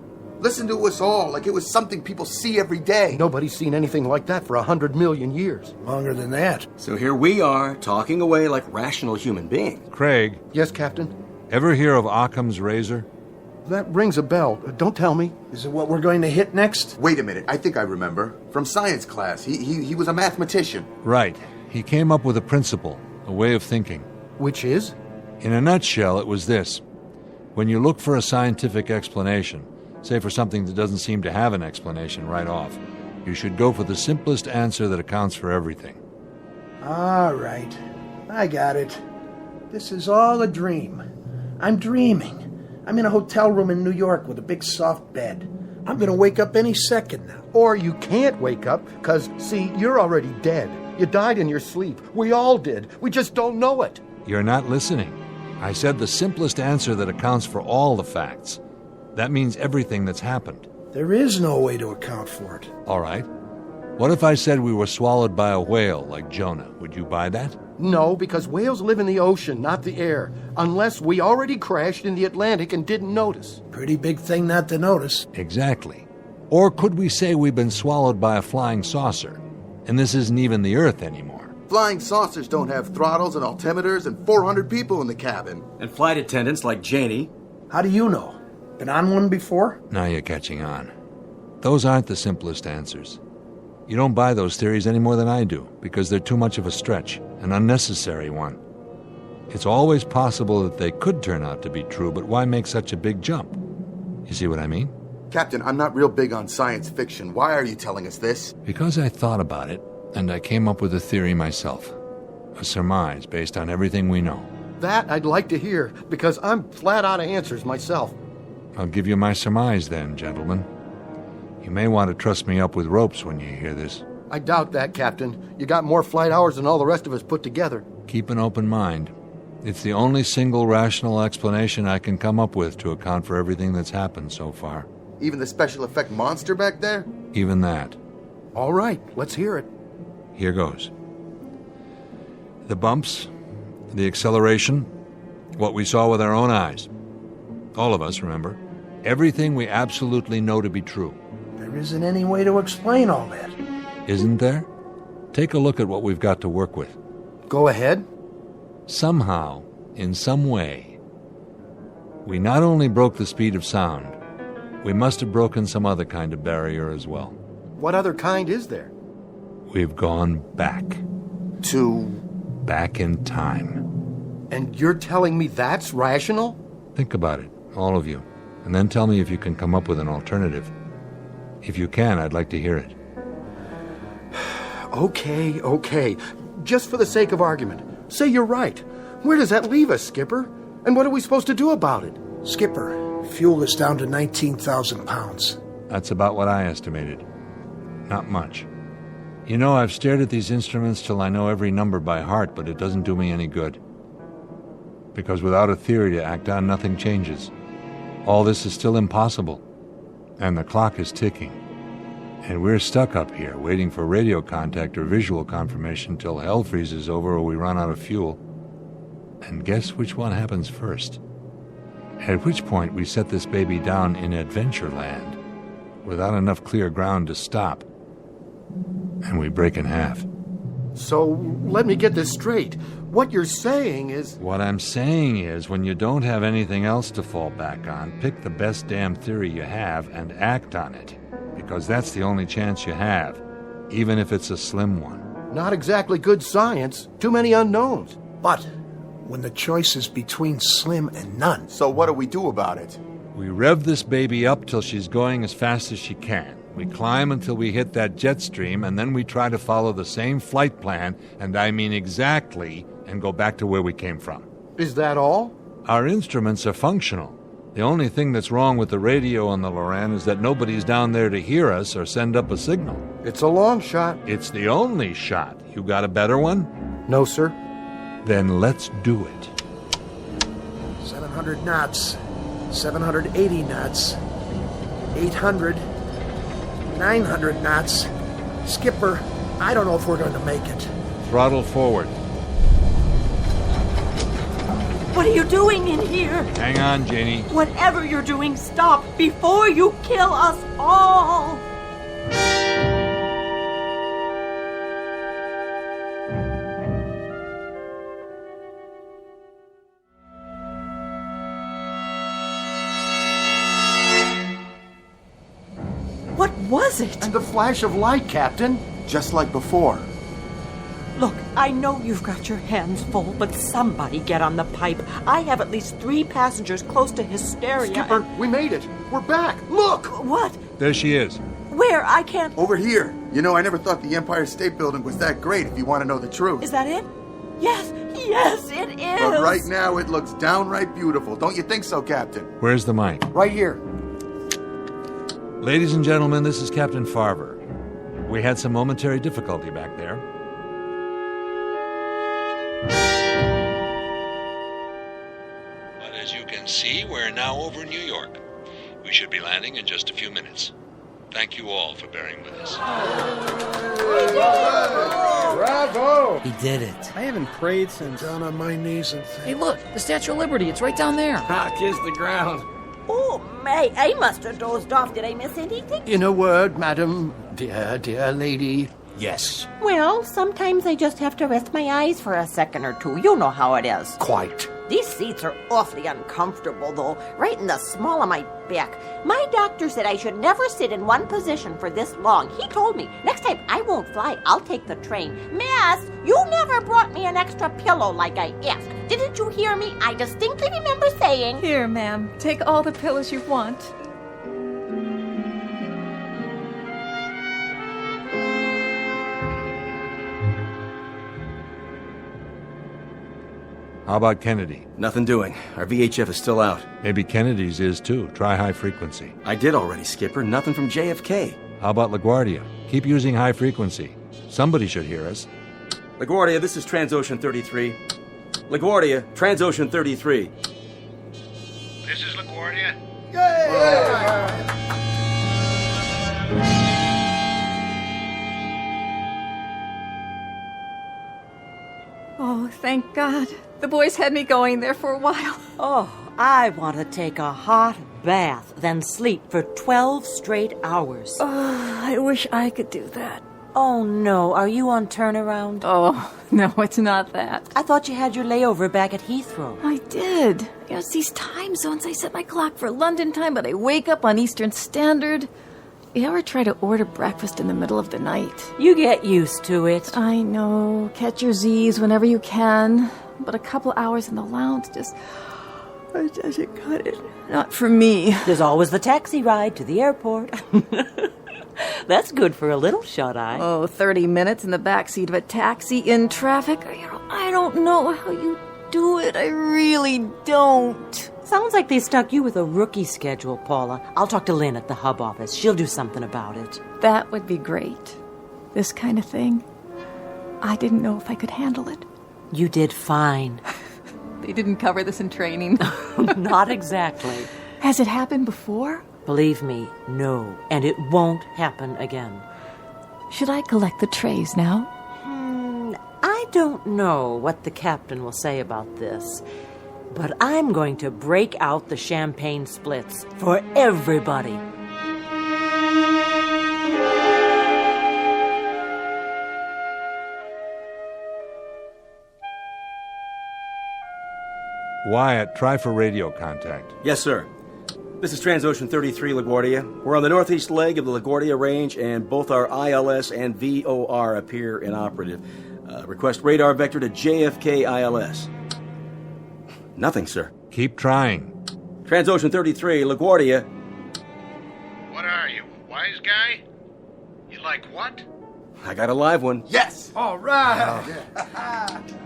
[SPEAKER 15] Listen to us all like it was something people see every day.
[SPEAKER 10] Nobody's seen anything like that for 100 million years.
[SPEAKER 21] Longer than that.
[SPEAKER 22] So here we are, talking away like rational human beings.
[SPEAKER 8] Craig.
[SPEAKER 10] Yes, Captain?
[SPEAKER 8] Ever hear of Occam's razor?
[SPEAKER 10] That rings a bell. Don't tell me.
[SPEAKER 21] Is it what we're going to hit next?
[SPEAKER 15] Wait a minute. I think I remember. From science class. He was a mathematician.
[SPEAKER 8] Right. He came up with a principle, a way of thinking.
[SPEAKER 10] Which is?
[SPEAKER 8] In a nutshell, it was this. When you look for a scientific explanation, say for something that doesn't seem to have an explanation right off, you should go for the simplest answer that accounts for everything.
[SPEAKER 21] All right. I got it. This is all a dream. I'm dreaming. I'm in a hotel room in New York with a big soft bed. I'm going to wake up any second now.
[SPEAKER 10] Or you can't wake up, because, see, you're already dead. You died in your sleep. We all did. We just don't know it.
[SPEAKER 8] You're not listening. I said the simplest answer that accounts for all the facts. That means everything that's happened.
[SPEAKER 21] There is no way to account for it.
[SPEAKER 8] All right. What if I said we were swallowed by a whale like Jonah? Would you buy that?
[SPEAKER 10] No, because whales live in the ocean, not the air. Unless we already crashed in the Atlantic and didn't notice.
[SPEAKER 21] Pretty big thing not to notice.
[SPEAKER 8] Exactly. Or could we say we've been swallowed by a flying saucer, and this isn't even the Earth anymore?
[SPEAKER 15] Flying saucers don't have throttles and altimeters and 400 people in the cabin.
[SPEAKER 22] And flight attendants like Janie.
[SPEAKER 21] How do you know? Been on one before?
[SPEAKER 8] Now you're catching on. Those aren't the simplest answers. You don't buy those theories any more than I do, because they're too much of a stretch, an unnecessary one. It's always possible that they could turn out to be true, but why make such a big jump? You see what I mean?
[SPEAKER 15] Captain, I'm not real big on science fiction. Why are you telling us this?
[SPEAKER 8] Because I thought about it, and I came up with a theory myself. A surmise based on everything we know.
[SPEAKER 10] That I'd like to hear, because I'm flat out of answers myself.
[SPEAKER 8] I'll give you my surmise then, gentlemen. You may want to trust me up with ropes when you hear this.
[SPEAKER 10] I doubt that, Captain. You got more flight hours than all the rest of us put together.
[SPEAKER 8] Keep an open mind. It's the only single rational explanation I can come up with to account for everything that's happened so far.
[SPEAKER 15] Even the special effect monster back there?
[SPEAKER 8] Even that.
[SPEAKER 10] All right, let's hear it.
[SPEAKER 8] Here goes. The bumps, the acceleration, what we saw with our own eyes. All of us, remember. Everything we absolutely know to be true.
[SPEAKER 21] There isn't any way to explain all that.
[SPEAKER 8] Isn't there? Take a look at what we've got to work with.
[SPEAKER 10] Go ahead.
[SPEAKER 8] Somehow, in some way, we not only broke the speed of sound, we must have broken some other kind of barrier as well.
[SPEAKER 10] What other kind is there?
[SPEAKER 8] We've gone back. Back in time.
[SPEAKER 10] And you're telling me that's rational?
[SPEAKER 8] Think about it, all of you, and then tell me if you can come up with an alternative. If you can, I'd like to hear it.
[SPEAKER 10] Okay. Just for the sake of argument, say you're right. Where does that leave us, Skipper? And what are we supposed to do about it?
[SPEAKER 21] Skipper, fuel is down to 19,000 pounds.
[SPEAKER 8] That's about what I estimated. Not much. You know, I've stared at these instruments till I know every number by heart, but it doesn't do me any good. Because without a theory to act on, nothing changes. All this is still impossible. And the clock is ticking. And we're stuck up here, waiting for radio contact or visual confirmation till hell freezes over or we run out of fuel. And guess which one happens first? At which point we set this baby down in Adventureland, without enough clear ground to stop. And we break in half.
[SPEAKER 10] So, let me get this straight. What you're saying is...
[SPEAKER 8] What I'm saying is, when you don't have anything else to fall back on, pick the best damn theory you have and act on it. Because that's the only chance you have, even if it's a slim one.
[SPEAKER 10] Not exactly good science. Too many unknowns.
[SPEAKER 21] But when the choice is between slim and none...
[SPEAKER 15] So what do we do about it?
[SPEAKER 8] We rev this baby up till she's going as fast as she can. We climb until we hit that jet stream, and then we try to follow the same flight plan, and I mean exactly, and go back to where we came from.
[SPEAKER 10] Is that all?
[SPEAKER 8] Our instruments are functional. The only thing that's wrong with the radio on the Loran is that nobody's down there to hear us or send up a signal.
[SPEAKER 10] It's a long shot.
[SPEAKER 8] It's the only shot. You got a better one?
[SPEAKER 10] No, sir.
[SPEAKER 8] Then let's do it.
[SPEAKER 21] 700 knots, 780 knots, 800, 900 knots. Skipper, I don't know if we're going to make it.
[SPEAKER 8] Throttle forward.
[SPEAKER 1] What are you doing in here?
[SPEAKER 8] Hang on, Janie.
[SPEAKER 1] Whatever you're doing, stop before you kill us all! What was it?
[SPEAKER 10] And the flash of light, Captain.
[SPEAKER 15] Just like before.
[SPEAKER 1] Look, I know you've got your hands full, but somebody get on the pipe. I have at least 3 passengers close to hysteria.
[SPEAKER 10] Skipper, we made it. We're back. Look!
[SPEAKER 1] What?
[SPEAKER 8] There she is.
[SPEAKER 1] Where? I can't...
[SPEAKER 15] Over here. You know, I never thought the Empire State Building was that great, if you want to know the truth.
[SPEAKER 1] Is that it? Yes, it is.
[SPEAKER 15] But right now, it looks downright beautiful. Don't you think so, Captain?
[SPEAKER 8] Where's the mic?
[SPEAKER 10] Right here.
[SPEAKER 8] Ladies and gentlemen, this is Captain Farver. We had some momentary difficulty back there.
[SPEAKER 20] But as you can see, we're now over New York. We should be landing in just a few minutes. Thank you all for bearing with us.
[SPEAKER 10] Bravo!
[SPEAKER 9] He did it. I haven't prayed since...
[SPEAKER 21] Down on my knees and
[SPEAKER 5] Hey, look, the Statue of Liberty. It's right down there.
[SPEAKER 22] Kiss the ground.
[SPEAKER 4] Oh, May, I must have dozed off. Did I miss anything?
[SPEAKER 10] In a word, madam, dear lady, Yes.
[SPEAKER 4] Well, sometimes I just have to rest my eyes for a second or two. You know how it is.
[SPEAKER 10] Quite.
[SPEAKER 4] These seats are awfully uncomfortable, though, right in the small of my back. My doctor said I should never sit in one position for this long. He told me, next time I won't fly, I'll take the train. Miss, you never brought me an extra pillow like I asked. Didn't you hear me? I distinctly remember saying...
[SPEAKER 23] Here, ma'am. Take all the pillows you want.
[SPEAKER 8] How about Kennedy?
[SPEAKER 22] Nothing doing. Our VHF is still out.
[SPEAKER 8] Maybe Kennedy's is too. Try high frequency.
[SPEAKER 22] I did already, Skipper. Nothing from JFK.
[SPEAKER 8] How about LaGuardia? Keep using high frequency. Somebody should hear us.
[SPEAKER 22] LaGuardia, this is Transocean 33. LaGuardia, Transocean 33.
[SPEAKER 20] This is LaGuardia.
[SPEAKER 23] Oh, thank God. The boys had me going there for a while.
[SPEAKER 1] Oh, I want to take a hot bath, then sleep for 12 straight hours.
[SPEAKER 23] Oh, I wish I could do that.
[SPEAKER 1] Oh, no. Are you on turnaround?
[SPEAKER 23] Oh, no, it's not that.
[SPEAKER 1] I thought you had your layover back at Heathrow.
[SPEAKER 23] I did. You know, it's these time zones. I set my clock for London time, but I wake up on Eastern Standard. You ever try to order breakfast in the middle of the night?
[SPEAKER 1] You get used to it.
[SPEAKER 23] I know. Catch your Z's whenever you can. But a couple hours in the lounge just doesn't cut it. Not for me.
[SPEAKER 1] There's always the taxi ride to the airport. That's good for a little shut-eye.
[SPEAKER 23] Oh, 30 minutes in the backseat of a taxi in traffic? You know, I don't know how you do it. I really don't.
[SPEAKER 1] Sounds like they stuck you with a rookie schedule, Paula. I'll talk to Lynn at the hub office. She'll do something about it.
[SPEAKER 23] That would be great. This kind of thing. I didn't know if I could handle it.
[SPEAKER 1] You did fine.
[SPEAKER 23] They didn't cover this in training.
[SPEAKER 1] Not exactly.
[SPEAKER 23] Has it happened before?
[SPEAKER 1] Believe me, no. And it won't happen again.
[SPEAKER 23] Should I collect the trays now?
[SPEAKER 1] I don't know what the captain will say about this, but I'm going to break out the champagne splits for everybody.
[SPEAKER 8] Wyatt, try for radio contact.
[SPEAKER 22] Yes, sir. This is Transocean 33, LaGuardia. We're on the northeast leg of the LaGuardia Range, and both our ILS and VOR appear inoperative. Request radar vector to JFK ILS. Nothing, sir.
[SPEAKER 8] Keep trying.
[SPEAKER 22] Transocean 33, LaGuardia.
[SPEAKER 20] What are you, wise guy? You like what?
[SPEAKER 22] I got a live one.
[SPEAKER 10] Yes!
[SPEAKER 21] All right!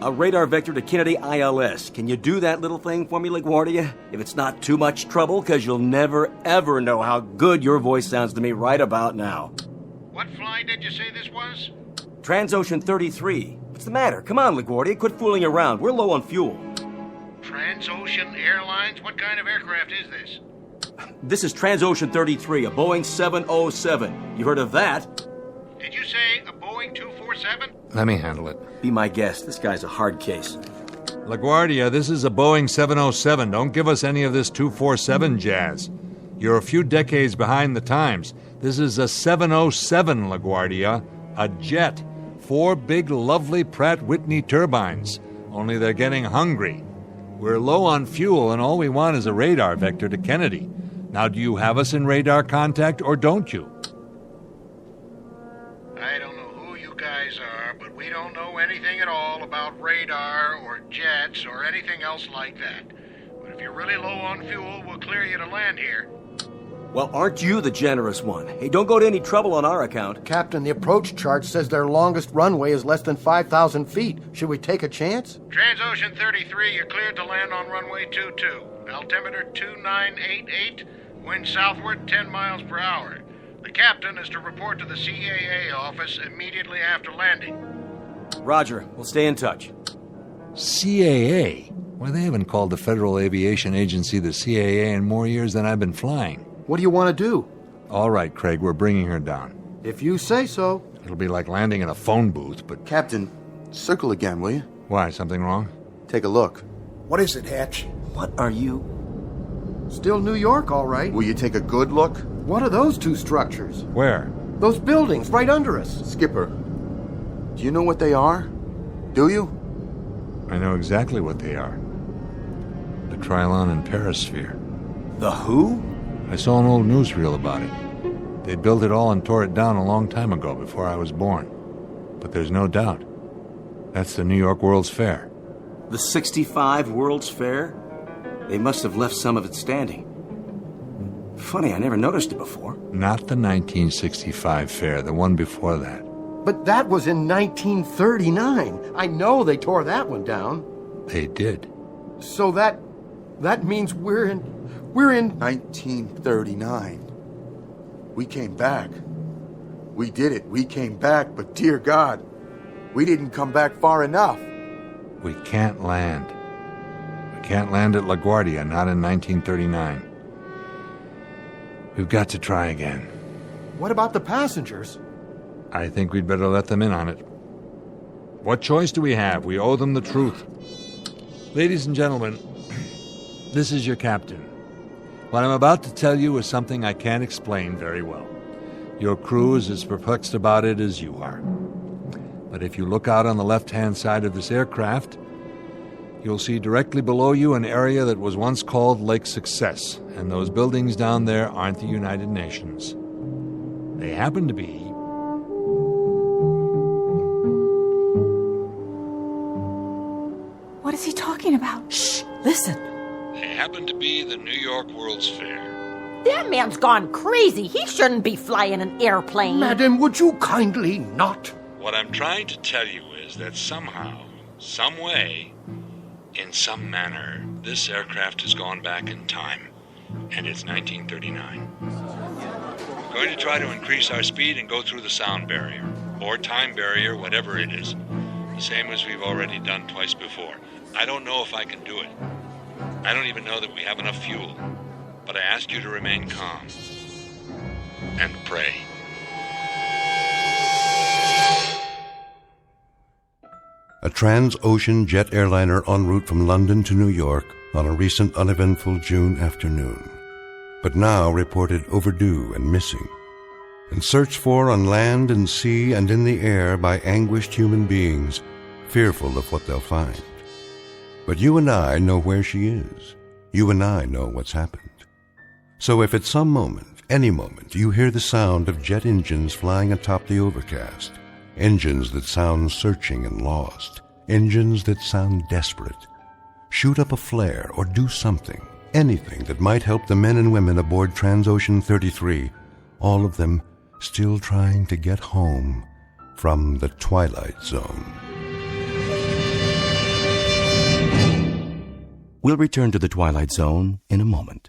[SPEAKER 22] A radar vector to Kennedy ILS. Can you do that little thing for me, LaGuardia? If it's not too much trouble, because you'll never, ever know how good your voice sounds to me right about now.
[SPEAKER 20] What flight did you say this was?
[SPEAKER 22] Transocean 33. What's the matter? Come on, LaGuardia. Quit fooling around. We're low on fuel.
[SPEAKER 20] Transocean Airlines? What kind of aircraft is this?
[SPEAKER 22] This is Transocean 33, a Boeing 707. You heard of that?
[SPEAKER 20] Did you say a Boeing 247?
[SPEAKER 8] Let me handle it.
[SPEAKER 22] Be my guest. This guy's a hard case.
[SPEAKER 8] LaGuardia, this is a Boeing 707. Don't give us any of this 247 jazz. You're a few decades behind the times. This is a 707, LaGuardia. A jet. 4 big, lovely Pratt Whitney turbines. Only they're getting hungry. We're low on fuel, and all we want is a radar vector to Kennedy. Now, do you have us in radar contact, or don't you?
[SPEAKER 20] I don't know who you guys are, but we don't know anything at all about radar or jets or anything else like that. But if you're really low on fuel, we'll clear you to land here.
[SPEAKER 22] Well, aren't you the generous one? Hey, don't go to any trouble on our account.
[SPEAKER 10] Captain, the approach chart says their longest runway is less than 5,000 feet. Should we take a chance?
[SPEAKER 20] Transocean 33, you're cleared to land on runway 22. Altimeter 2988, wind southward 10 miles per hour. The captain is to report to the CAA office immediately after landing.
[SPEAKER 22] Roger. We'll stay in touch.
[SPEAKER 8] CAA? Why, they haven't called the Federal Aviation Agency the CAA in more years than I've been flying.
[SPEAKER 10] What do you want to do?
[SPEAKER 8] All right, Craig, we're bringing her down.
[SPEAKER 10] If you say so.
[SPEAKER 8] It'll be like landing in a phone booth, but...
[SPEAKER 15] Captain, circle again, will you?
[SPEAKER 8] Why, something wrong?
[SPEAKER 15] Take a look.
[SPEAKER 21] What is it, Hatch?
[SPEAKER 22] What are you?
[SPEAKER 10] Still New York, all right.
[SPEAKER 15] Will you take a good look?
[SPEAKER 10] What are those two structures?
[SPEAKER 8] Where?
[SPEAKER 10] Those buildings right under us.
[SPEAKER 15] Skipper, Do you know what they are? Do you?
[SPEAKER 8] I know exactly what they are. The Trilon and Perisphere.
[SPEAKER 10] The who?
[SPEAKER 8] I saw an old newsreel about it. They built it all and tore it down a long time ago, before I was born. But there's no doubt. That's the New York World's Fair.
[SPEAKER 10] The 65 World's Fair? They must have left some of it standing. Funny, I never noticed it before.
[SPEAKER 8] Not the 1965 fair, the one before that.
[SPEAKER 10] But that was in 1939. I know they tore that one down.
[SPEAKER 8] They did.
[SPEAKER 10] So that means we're in
[SPEAKER 15] 1939. We came back. We did it. We came back, but dear God, we didn't come back far enough.
[SPEAKER 8] We can't land. We can't land at LaGuardia, not in 1939. We've got to try again.
[SPEAKER 10] What about the passengers?
[SPEAKER 8] I think we'd better let them in on it. What choice do we have? We owe them the truth. Ladies and gentlemen, this is your captain. What I'm about to tell you is something I can't explain very well. Your crew is as perplexed about it as you are. But if you look out on the left-hand side of this aircraft, you'll see directly below you an area that was once called Lake Success, and those buildings down there aren't the United Nations. They happen to be...
[SPEAKER 23] What is he talking about?
[SPEAKER 1] Shh! Listen!
[SPEAKER 8] They happen to be the New York World's Fair.
[SPEAKER 4] That man's gone crazy. He shouldn't be flying an airplane.
[SPEAKER 10] Madam, would you kindly not?
[SPEAKER 8] What I'm trying to tell you is that somehow, some way, in some manner, this aircraft has gone back in time, and it's 1939. We're going to try to increase our speed and go through the sound barrier, or time barrier, whatever it is, the same as we've already done twice before. I don't know if I can do it. I don't even know that we have enough fuel, but I ask you to remain calm and pray.
[SPEAKER 2] A trans-ocean jet airliner en route from London to New York on a recent uneventful June afternoon, but now reported overdue and missing, and searched for on land and sea and in the air by anguished human beings, fearful of what they'll find. But you and I know where she is. You and I know what's happened. So if at some moment, any moment, you hear the sound of jet engines flying atop the overcast, engines that sound searching and lost, engines that sound desperate, shoot up a flare or do something, anything that might help the men and women aboard Transocean 33, all of them still trying to get home from the Twilight Zone.
[SPEAKER 11] We'll return to the Twilight Zone in a moment.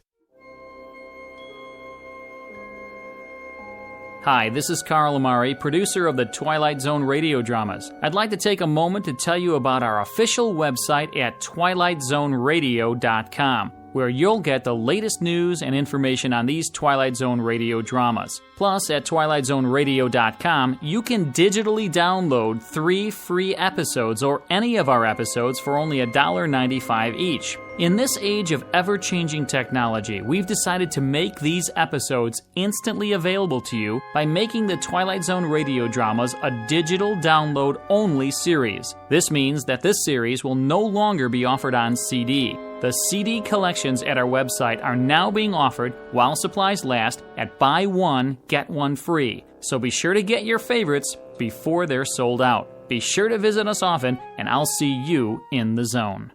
[SPEAKER 12] Hi, this is Carl Amari, producer of the Twilight Zone radio dramas. I'd like to take a moment to tell you about our official website at twilightzoneradio.com, where you'll get the latest news and information on these Twilight Zone radio dramas. Plus, at twilightzoneradio.com, you can digitally download 3 free episodes or any of our episodes for only $1.95 each. In this age of ever-changing technology, we've decided to make these episodes instantly available to you by making the Twilight Zone radio dramas a digital download-only series. This means that this series will no longer be offered on CD. The CD collections at our website are now being offered while supplies last at buy one, get one free. So be sure to get your favorites before they're sold out. Be sure to visit us often, and I'll see you in the zone.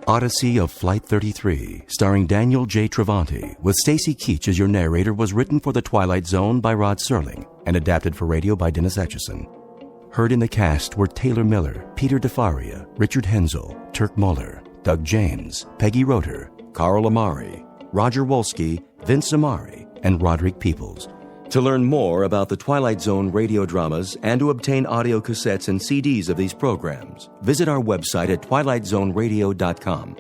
[SPEAKER 11] Odyssey of Flight 33, starring Daniel J. Travanti, with Stacy Keach as your narrator, was written for The Twilight Zone by Rod Serling and adapted for radio by Dennis Etchison. Heard in the cast were Taylor Miller, Peter DeFaria, Richard Hensel, Turk Muller, Doug James, Peggy Roeder, Carl Amari, Roger Wolski, Vince Amari, and Roderick Peoples. To learn more about the Twilight Zone radio dramas and to obtain audio cassettes and CDs of these programs, visit our website at twilightzoneradio.com.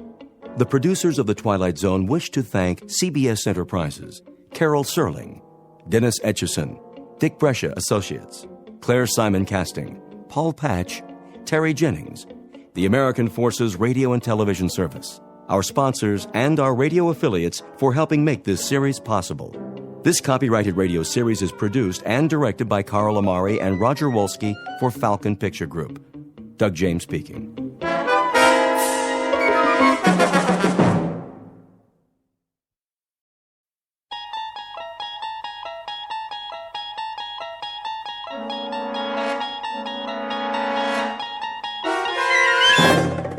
[SPEAKER 11] The producers of The Twilight Zone wish to thank CBS Enterprises, Carol Serling, Dennis Etchison, Dick Brescia Associates, Claire Simon Casting, Paul Patch, Terry Jennings, the American Forces Radio and Television Service, our sponsors, and our radio affiliates for helping make this series possible. This copyrighted radio series is produced and directed by Carl Amari and Roger Wolski for Falcon Picture Group. Doug James speaking.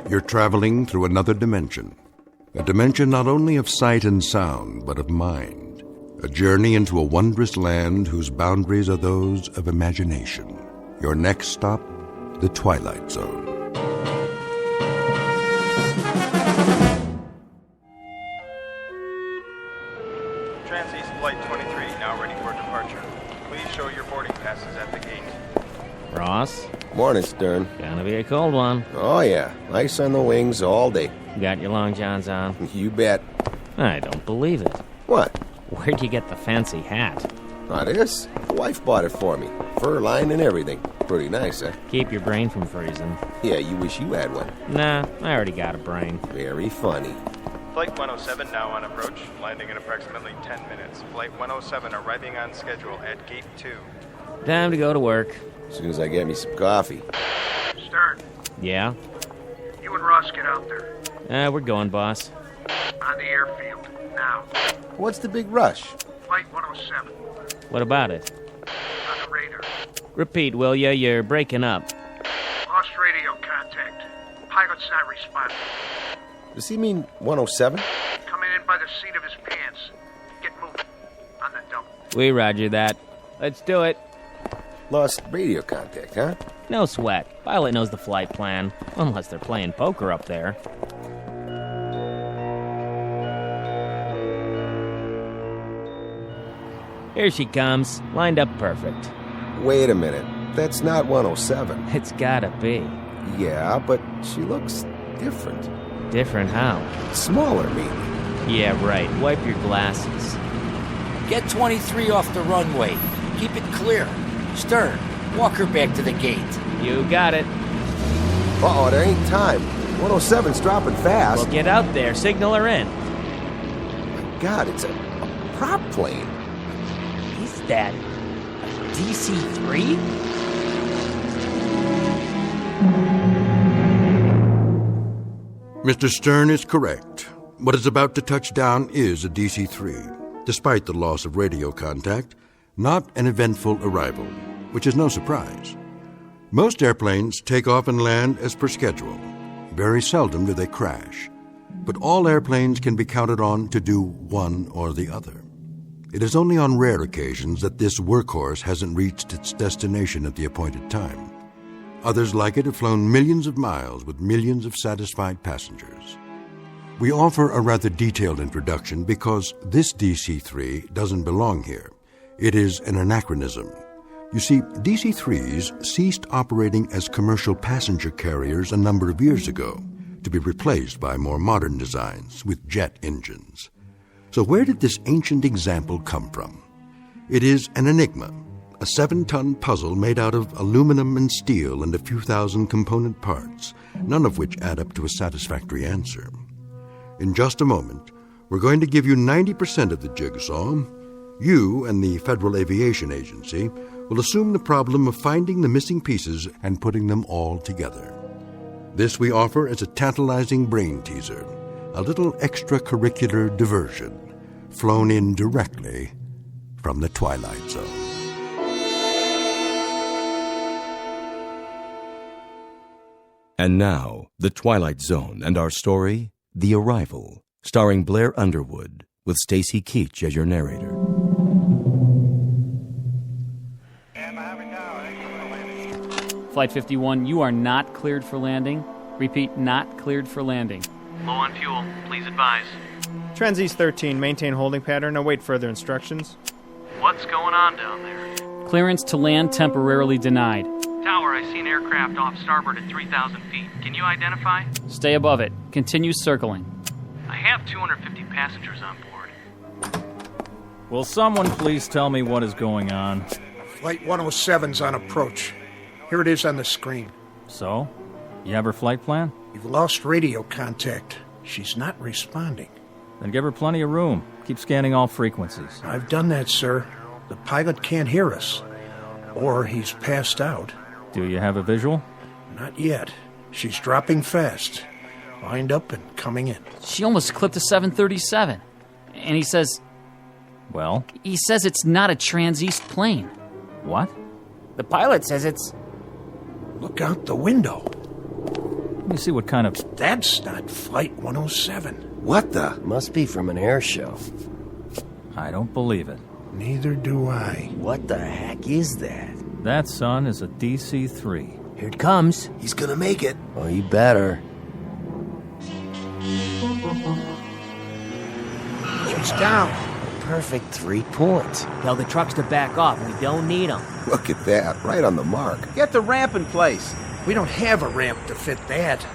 [SPEAKER 2] You're traveling through another dimension. A dimension not only of sight and sound, but of mind. A journey into a wondrous land whose boundaries are those of imagination. Your next stop, the Twilight Zone.
[SPEAKER 9] Trans-East Flight 23, now ready for departure. Please show your boarding passes at the gate.
[SPEAKER 17] Ross?
[SPEAKER 3] Morning, Stern.
[SPEAKER 17] Gonna be a cold one.
[SPEAKER 3] Oh, yeah. Ice on the wings all day.
[SPEAKER 17] Got your long johns on?
[SPEAKER 3] You bet.
[SPEAKER 17] I don't believe it.
[SPEAKER 3] What?
[SPEAKER 17] Where'd you get the fancy hat?
[SPEAKER 3] Not this. The wife bought it for me. Fur line and everything. Pretty nice, eh?
[SPEAKER 17] Keep your brain from freezing.
[SPEAKER 3] Yeah, you wish you had one.
[SPEAKER 17] Nah, I already got a brain.
[SPEAKER 3] Very funny.
[SPEAKER 9] Flight 107 now on approach, landing in approximately 10 minutes. Flight 107 arriving on schedule at Gate 2.
[SPEAKER 17] Time to go to work.
[SPEAKER 3] As soon as I get me some coffee.
[SPEAKER 21] Stern,
[SPEAKER 17] Yeah?
[SPEAKER 21] you and Ross get out there.
[SPEAKER 17] We're going, boss.
[SPEAKER 21] On the airfield, now.
[SPEAKER 3] What's the big rush?
[SPEAKER 21] Flight 107,
[SPEAKER 17] What about it?
[SPEAKER 21] on the radar.
[SPEAKER 17] Repeat, will ya? You're breaking up.
[SPEAKER 21] Lost radio contact. Pilot's not responding.
[SPEAKER 3] Does he mean 107?
[SPEAKER 21] Coming in by the seat of his pants. Get moving. On the double.
[SPEAKER 17] We roger that. Let's do it.
[SPEAKER 3] Lost radio contact, huh?
[SPEAKER 17] No sweat. Pilot knows the flight plan. Unless they're playing poker up there. Here she comes. Lined up perfect.
[SPEAKER 3] Wait a minute. That's not 107.
[SPEAKER 17] It's gotta be.
[SPEAKER 3] Yeah, but she looks different.
[SPEAKER 17] Different how?
[SPEAKER 3] Smaller, maybe.
[SPEAKER 17] Yeah, right. Wipe your glasses.
[SPEAKER 18] Get 23 off the runway. Keep it clear. Stern, walk her back to the gate.
[SPEAKER 17] You got it.
[SPEAKER 3] Uh-oh, there ain't time. 107's dropping fast.
[SPEAKER 17] Well, get out there. Signal her in.
[SPEAKER 3] My God, it's a prop plane.
[SPEAKER 18] Is that a DC-3?
[SPEAKER 2] Mr. Stern is correct. What is about to touch down is a DC-3. Despite the loss of radio contact, not an eventful arrival, which is no surprise. Most airplanes take off and land as per schedule. Very seldom do they crash. But all airplanes can be counted on to do one or the other. It is only on rare occasions that this workhorse hasn't reached its destination at the appointed time. Others like it have flown millions of miles with millions of satisfied passengers. We offer a rather detailed introduction because this DC-3 doesn't belong here. It is an anachronism. You see, DC-3s ceased operating as commercial passenger carriers a number of years ago, to be replaced by more modern designs with jet engines. So where did this ancient example come from? It is an enigma, a 7-ton puzzle made out of aluminum and steel and a few thousand component parts, none of which add up to a satisfactory answer. In just a moment, we're going to give you 90% of the jigsaw. You and the Federal Aviation Agency will assume the problem of finding the missing pieces and putting them all together. This we offer as a tantalizing brain teaser, a little extracurricular diversion, flown in directly from the Twilight Zone.
[SPEAKER 11] And now, The Twilight Zone and our story, The Arrival, starring Blair Underwood, with Stacy Keach as your narrator.
[SPEAKER 12] Flight 51, you are not cleared for landing. Repeat, not cleared for landing.
[SPEAKER 19] Low on fuel. Please advise.
[SPEAKER 9] Trans-East 13, maintain holding pattern. Await further instructions.
[SPEAKER 19] What's going on down there?
[SPEAKER 12] Clearance to land temporarily denied.
[SPEAKER 19] Tower, I see an aircraft off starboard at 3,000 feet. Can you identify?
[SPEAKER 12] Stay above it. Continue circling.
[SPEAKER 19] I have 250 passengers on board.
[SPEAKER 24] Will someone please tell me what is going on?
[SPEAKER 21] Flight 107's on approach. Here it is on the screen.
[SPEAKER 24] So? You have her flight plan?
[SPEAKER 21] We've lost radio contact. She's not responding.
[SPEAKER 24] Then give her plenty of room. Keep scanning all frequencies.
[SPEAKER 21] I've done that, sir. The pilot can't hear us. Or he's passed out.
[SPEAKER 24] Do you have a visual?
[SPEAKER 21] Not yet. She's dropping fast. Lined up and coming in.
[SPEAKER 12] She almost clipped a 737. And he says...
[SPEAKER 24] Well?
[SPEAKER 12] He says it's not a trans-east plane.
[SPEAKER 24] What?
[SPEAKER 18] The pilot says it's...
[SPEAKER 21] Look out the window.
[SPEAKER 24] Let me see what kind of...
[SPEAKER 21] That's not Flight 107.
[SPEAKER 6] What the? Must be from an air show.
[SPEAKER 24] I don't believe it.
[SPEAKER 21] Neither do I.
[SPEAKER 6] What the heck is that?
[SPEAKER 24] That, son, is a DC-3.
[SPEAKER 18] Here it comes.
[SPEAKER 6] He's gonna make it. Oh, you better.
[SPEAKER 21] She's down.
[SPEAKER 6] Perfect 3 points.
[SPEAKER 18] Tell the trucks to back off. We don't need them.
[SPEAKER 6] Look at that. Right on the mark.
[SPEAKER 13] Get the ramp in place.
[SPEAKER 21] We don't have a ramp to fit that.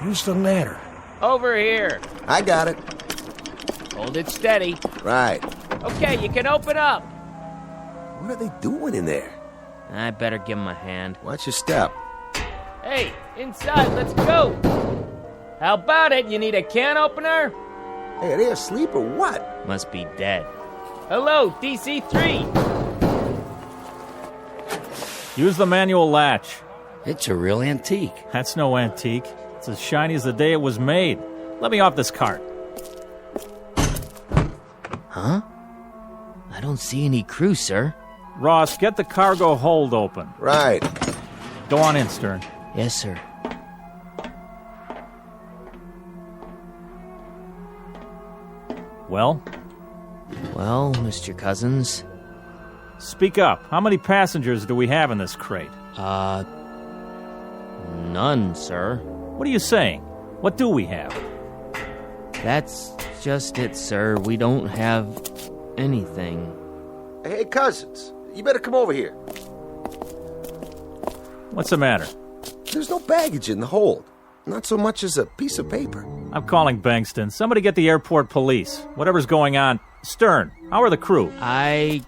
[SPEAKER 21] Use the ladder.
[SPEAKER 18] Over here.
[SPEAKER 6] I got it.
[SPEAKER 18] Hold it steady.
[SPEAKER 6] Right.
[SPEAKER 18] Okay, you can open up.
[SPEAKER 6] What are they doing in there?
[SPEAKER 17] I better give him a hand.
[SPEAKER 6] Watch your step.
[SPEAKER 18] Hey, inside, let's go. How about it? You need a can opener?
[SPEAKER 6] Hey, are they asleep or what?
[SPEAKER 17] Must be dead.
[SPEAKER 18] Hello, DC-3.
[SPEAKER 24] Use the manual latch.
[SPEAKER 18] It's a real antique.
[SPEAKER 24] That's no antique. It's as shiny as the day it was made. Let me off this cart.
[SPEAKER 17] Huh? I don't see any crew, sir.
[SPEAKER 24] Ross, get the cargo hold open.
[SPEAKER 6] Right.
[SPEAKER 24] Go on in, Stern.
[SPEAKER 17] Yes, sir.
[SPEAKER 24] Well?
[SPEAKER 17] Well, Mr. Cousins.
[SPEAKER 24] Speak up. How many passengers do we have in this crate?
[SPEAKER 17] None, sir.
[SPEAKER 24] What are you saying? What do we have?
[SPEAKER 17] That's just it, sir. We don't have anything.
[SPEAKER 6] Hey, Cousins, you better come over here.
[SPEAKER 24] What's the matter?
[SPEAKER 6] There's no baggage in the hold. Not so much as a piece of paper.
[SPEAKER 24] I'm calling Bankston. Somebody get the airport police. Whatever's going on. Stern, how are the crew?
[SPEAKER 17] I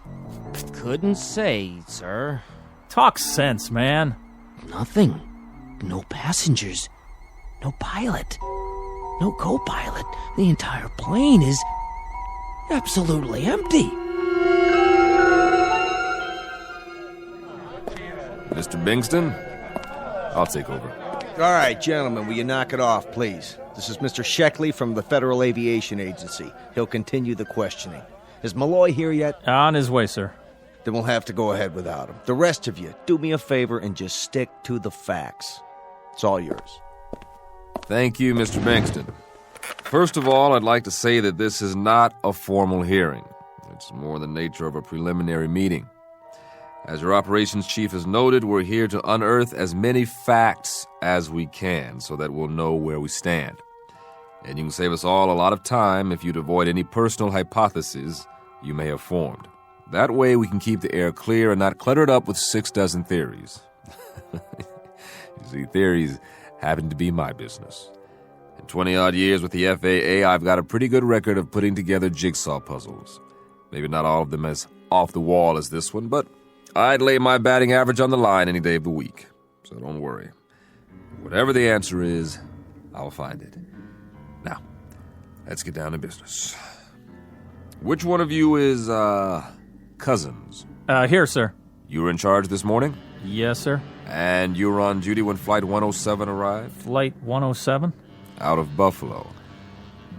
[SPEAKER 17] couldn't say, sir.
[SPEAKER 24] Talk sense, man.
[SPEAKER 17] Nothing. No passengers. No pilot. No co-pilot. The entire plane is absolutely empty.
[SPEAKER 14] Mr. Bingston, I'll take over.
[SPEAKER 13] All right, gentlemen, will you knock it off, please? This is Mr. Sheckley from the Federal Aviation Agency. He'll continue the questioning. Is Malloy here yet?
[SPEAKER 24] On his way, sir.
[SPEAKER 13] Then we'll have to go ahead without him. The rest of you, do me a favor and just stick to the facts. It's all yours.
[SPEAKER 14] Thank you, Mr. Bingston. First of all, I'd like to say that this is not a formal hearing. It's more the nature of a preliminary meeting. As your operations chief has noted, we're here to unearth as many facts as we can so that we'll know where we stand. And you can save us all a lot of time if you'd avoid any personal hypotheses you may have formed. That way we can keep the air clear and not clutter it up with 6 dozen theories. You see, theories happen to be my business. In 20-odd years with the FAA, I've got a pretty good record of putting together jigsaw puzzles. Maybe not all of them as off the wall as this one, but I'd lay my batting average on the line any day of the week. So don't worry. Whatever the answer is, I'll find it. Now, let's get down to business. Which one of you is, Cousins?
[SPEAKER 24] Here, sir.
[SPEAKER 14] You were in charge this morning?
[SPEAKER 24] Yes, sir.
[SPEAKER 14] And you were on duty when Flight 107 arrived?
[SPEAKER 24] Flight 107?
[SPEAKER 14] Out of Buffalo.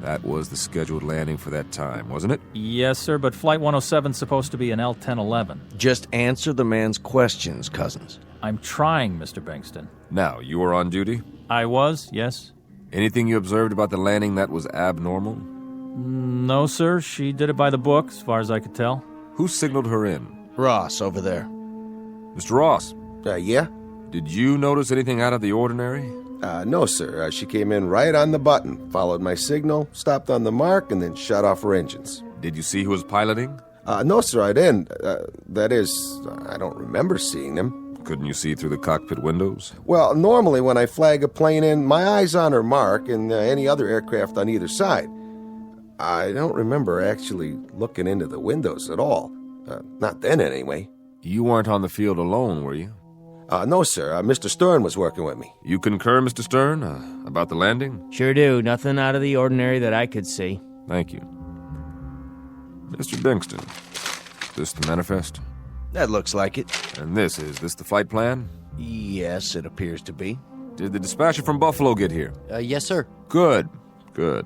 [SPEAKER 14] That was the scheduled landing for that time, wasn't it?
[SPEAKER 24] Yes, sir, but Flight 107's supposed to be an L-1011.
[SPEAKER 13] Just answer the man's questions, Cousins.
[SPEAKER 24] I'm trying, Mr. Bankston.
[SPEAKER 14] Now, you were on duty?
[SPEAKER 24] I was, yes.
[SPEAKER 14] Anything you observed about the landing that was abnormal?
[SPEAKER 24] No, sir. She did it by the book, as far as I could tell.
[SPEAKER 14] Who signaled her in?
[SPEAKER 13] Ross, over there.
[SPEAKER 14] Mr. Ross?
[SPEAKER 6] Yeah?
[SPEAKER 14] Did you notice anything out of the ordinary?
[SPEAKER 6] No, sir. She came in right on the button, followed my signal, stopped on the mark, and then shut off her engines.
[SPEAKER 14] Did you see who was piloting?
[SPEAKER 6] No, sir, I didn't. That is, I don't remember seeing them.
[SPEAKER 14] Couldn't you see through the cockpit windows?
[SPEAKER 6] Well, normally when I flag a plane in, my eye's on her mark and any other aircraft on either side. I don't remember actually looking into the windows at all. Not then, anyway.
[SPEAKER 14] You weren't on the field alone, were you?
[SPEAKER 6] No, sir. Mr. Stern was working with me.
[SPEAKER 14] You concur, Mr. Stern, about the landing?
[SPEAKER 17] Sure do. Nothing out of the ordinary that I could see.
[SPEAKER 14] Thank you. Mr. Bingston, this the manifest?
[SPEAKER 13] That looks like it.
[SPEAKER 14] And is this the flight plan?
[SPEAKER 13] Yes, it appears to be.
[SPEAKER 14] Did the dispatcher from Buffalo get here?
[SPEAKER 5] Yes, sir.
[SPEAKER 14] Good. You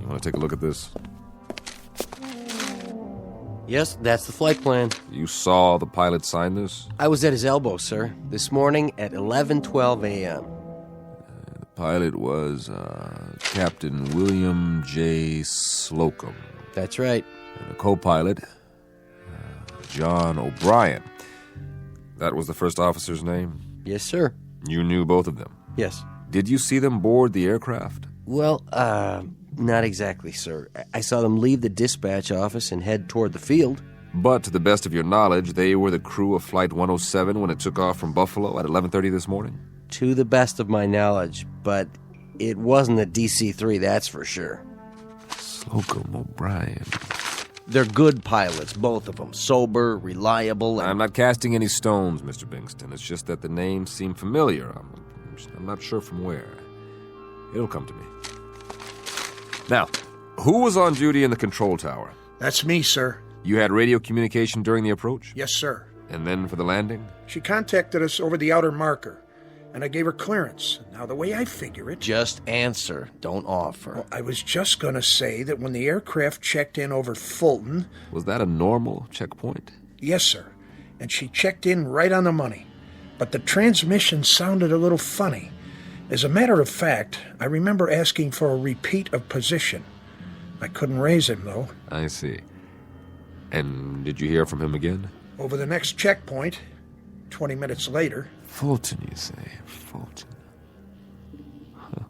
[SPEAKER 14] want to take a look at this?
[SPEAKER 5] Yes, that's the flight plan.
[SPEAKER 14] You saw the pilot sign this?
[SPEAKER 5] I was at his elbow, sir, this morning at 11:12 a.m.
[SPEAKER 14] The pilot was Captain William J. Slocum.
[SPEAKER 5] That's right.
[SPEAKER 14] And the co-pilot, John O'Brien. That was the first officer's name?
[SPEAKER 5] Yes, sir.
[SPEAKER 14] You knew both of them?
[SPEAKER 5] Yes.
[SPEAKER 14] Did you see them board the aircraft?
[SPEAKER 5] Well, not exactly, sir. I saw them leave the dispatch office and head toward the field.
[SPEAKER 14] But to the best of your knowledge, they were the crew of Flight 107 when it took off from Buffalo at 11:30 this morning?
[SPEAKER 5] To the best of my knowledge, but it wasn't a DC-3, that's for sure.
[SPEAKER 14] Slocum, O'Brien.
[SPEAKER 13] They're good pilots, both of them. Sober, reliable, and...
[SPEAKER 14] I'm not casting any stones, Mr. Bingston. It's just that the names seem familiar. I'm not sure from where. It'll come to me. Now, who was on duty in the control tower?
[SPEAKER 21] That's me, sir.
[SPEAKER 14] You had radio communication during the approach?
[SPEAKER 21] Yes, sir.
[SPEAKER 14] And then for the landing?
[SPEAKER 21] She contacted us over the outer marker, and I gave her clearance. Now, the way I figure it...
[SPEAKER 13] Just answer, don't offer.
[SPEAKER 21] Well, I was just going to say that when the aircraft checked in over Fulton...
[SPEAKER 14] Was that a normal checkpoint?
[SPEAKER 21] Yes, sir. And she checked in right on the money. But the transmission sounded a little funny. As a matter of fact, I remember asking for a repeat of position. I couldn't raise him, though.
[SPEAKER 14] I see. And did you hear from him again?
[SPEAKER 21] Over the next checkpoint, 20 minutes later...
[SPEAKER 14] Fulton, you say? Fulton. Huh.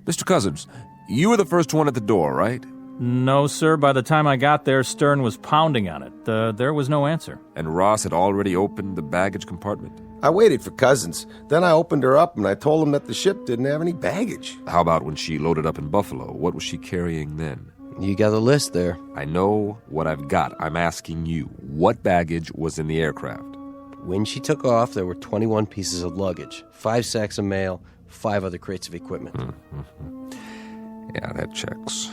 [SPEAKER 14] Mr. Cousins, you were the first one at the door, right?
[SPEAKER 24] No, sir. By the time I got there, Stern was pounding on it. There was no answer.
[SPEAKER 14] And Ross had already opened the baggage compartment?
[SPEAKER 6] I waited for Cousins. Then I opened her up and I told him that the ship didn't have any baggage.
[SPEAKER 14] How about when she loaded up in Buffalo? What was she carrying then?
[SPEAKER 5] You got a list there.
[SPEAKER 14] I know what I've got. I'm asking you, what baggage was in the aircraft?
[SPEAKER 5] When she took off, there were 21 pieces of luggage, 5 sacks of mail, 5 other crates of equipment.
[SPEAKER 14] Yeah, that checks.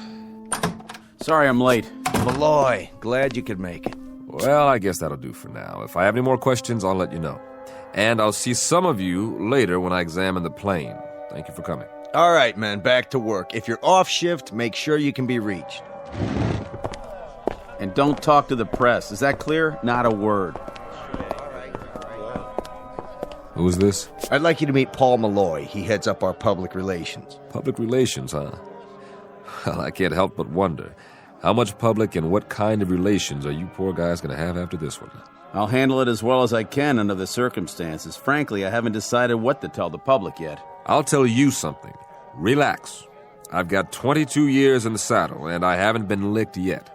[SPEAKER 22] Sorry I'm late.
[SPEAKER 13] Malloy, glad you could make it.
[SPEAKER 14] Well, I guess that'll do for now. If I have any more questions, I'll let you know. And I'll see some of you later when I examine the plane. Thank you for coming.
[SPEAKER 13] All right, man, back to work. If you're off shift, make sure you can be reached.
[SPEAKER 22] And don't talk to the press. Is that clear? Not a word.
[SPEAKER 14] Who's this?
[SPEAKER 13] I'd like you to meet Paul Malloy. He heads up our public relations.
[SPEAKER 14] Public relations, huh? Well, I can't help but wonder. How much public and what kind of relations are you poor guys going to have after this one?
[SPEAKER 22] I'll handle it as well as I can under the circumstances. Frankly, I haven't decided what to tell the public yet.
[SPEAKER 14] I'll tell you something. Relax. I've got 22 years in the saddle, and I haven't been licked yet.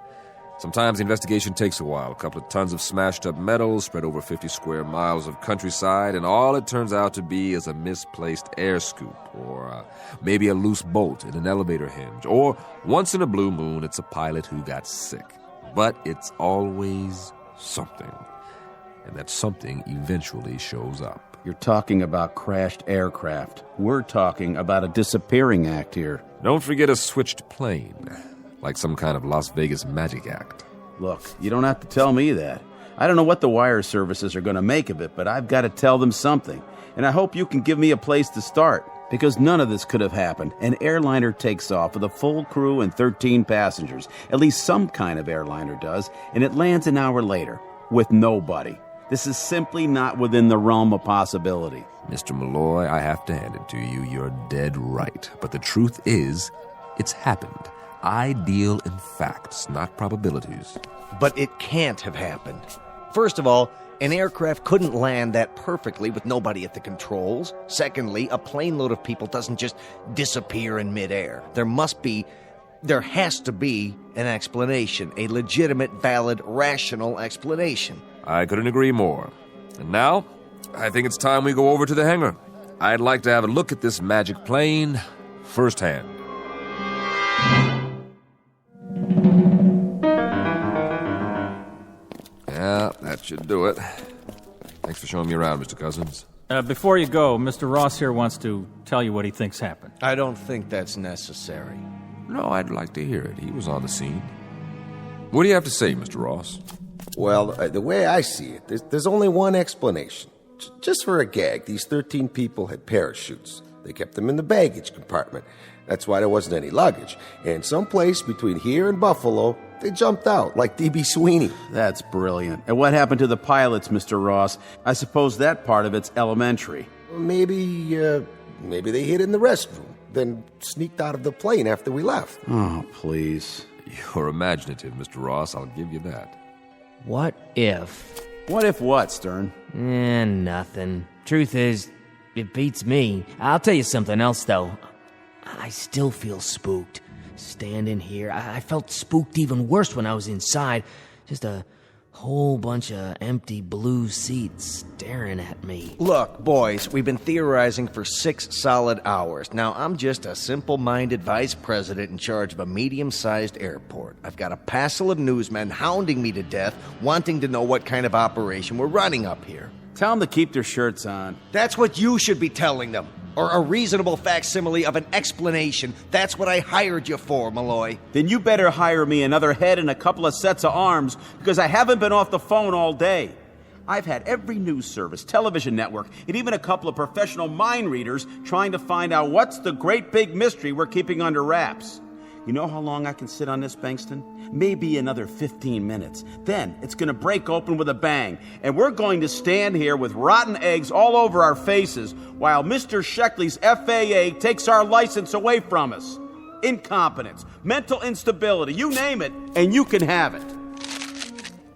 [SPEAKER 14] Sometimes the investigation takes a while. A couple of tons of smashed-up metal spread over 50 square miles of countryside, and all it turns out to be is a misplaced air scoop, or maybe a loose bolt in an elevator hinge, or once in a blue moon, it's a pilot who got sick. But it's always something, and that something eventually shows up.
[SPEAKER 22] You're talking about crashed aircraft. We're talking about a disappearing act here.
[SPEAKER 14] Don't forget a switched plane. Like some kind of Las Vegas magic act.
[SPEAKER 22] Look, you don't have to tell me that. I don't know what the wire services are going to make of it, but I've got to tell them something. And I hope you can give me a place to start, because none of this could have happened. An airliner takes off with a full crew and 13 passengers. At least some kind of airliner does, and it lands an hour later with nobody. This is simply not within the realm of possibility.
[SPEAKER 14] Mr. Malloy, I have to hand it to you. You're dead right. But the truth is, it's happened. I deal in facts, not probabilities.
[SPEAKER 13] But it can't have happened. First of all, an aircraft couldn't land that perfectly with nobody at the controls. Secondly, a plane load of people doesn't just disappear in midair. There has to be an explanation, a legitimate, valid, rational explanation.
[SPEAKER 14] I couldn't agree more. And now, I think it's time we go over to the hangar. I'd like to have a look at this magic plane firsthand. Yeah, that should do it. I Thanks for showing me around, Mr. Cousins.
[SPEAKER 24] Before you go, Mr. Ross here wants to tell you what he thinks happened.
[SPEAKER 13] I don't think that's necessary.
[SPEAKER 14] No, I'd like to hear it. He was on the scene. What do you have to say, Mr. Ross?
[SPEAKER 6] Well, the way I see it, there's only one explanation. Just for a gag, these 13 people had parachutes. They kept them in the baggage compartment. That's why there wasn't any luggage. And someplace between here and Buffalo, they jumped out, like D.B. Sweeney.
[SPEAKER 7] That's brilliant. And what happened to the pilots, Mr. Ross? I suppose that part of it's elementary.
[SPEAKER 6] Maybe they hid in the restroom, then sneaked out of the plane after we left.
[SPEAKER 7] Oh, please.
[SPEAKER 14] You're imaginative, Mr. Ross. I'll give you that.
[SPEAKER 17] What if?
[SPEAKER 7] What if what, Stern?
[SPEAKER 17] Nothing. Truth is, it beats me. I'll tell you something else, though. I still feel spooked. Standing here, I felt spooked even worse when I was inside. Just a whole bunch of empty blue seats staring at me.
[SPEAKER 13] Look, boys, we've been theorizing for 6 solid hours. Now, I'm just a simple-minded vice president in charge of a medium-sized airport. I've got a passel of newsmen hounding me to death, wanting to know what kind of operation we're running up here.
[SPEAKER 7] Tell them to keep their shirts on.
[SPEAKER 13] That's what you should be telling them. Or a reasonable facsimile of an explanation. That's what I hired you for, Malloy.
[SPEAKER 7] Then you better hire me another head and a couple of sets of arms, because I haven't been off the phone all day. I've had every news service, television network, and even a couple of professional mind readers trying to find out what's the great big mystery we're keeping under wraps. You know how long I can sit on this, Bankston? Maybe another 15 minutes. Then it's going to break open with a bang, and we're going to stand here with rotten eggs all over our faces while Mr. Sheckley's FAA takes our license away from us. Incompetence, mental instability, you name it, and you can have it.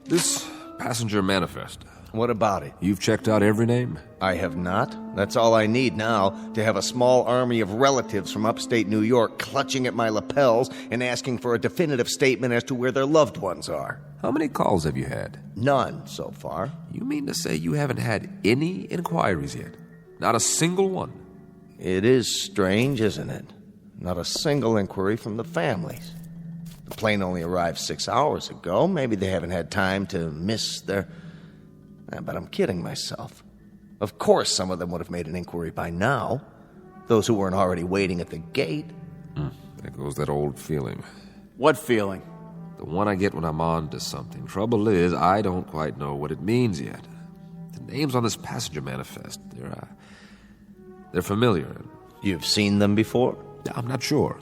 [SPEAKER 14] This passenger manifest.
[SPEAKER 13] What about it?
[SPEAKER 14] You've checked out every name?
[SPEAKER 13] I have not. That's all I need now, to have a small army of relatives from upstate New York clutching at my lapels and asking for a definitive statement as to where their loved ones are.
[SPEAKER 14] How many calls have you had?
[SPEAKER 13] None so far.
[SPEAKER 14] You mean to say you haven't had any inquiries yet? Not a single one?
[SPEAKER 13] It is strange, isn't it? Not a single inquiry from the families. The plane only arrived 6 hours ago. Maybe they haven't had time to miss their... But I'm kidding myself. Of course some of them would have made an inquiry by now. Those who weren't already waiting at the gate.
[SPEAKER 14] There goes that old feeling.
[SPEAKER 7] What feeling?
[SPEAKER 14] The one I get when I'm on to something. Trouble is, I don't quite know what it means yet. The names on this passenger manifest, they're familiar.
[SPEAKER 13] You've seen them before?
[SPEAKER 14] I'm not sure.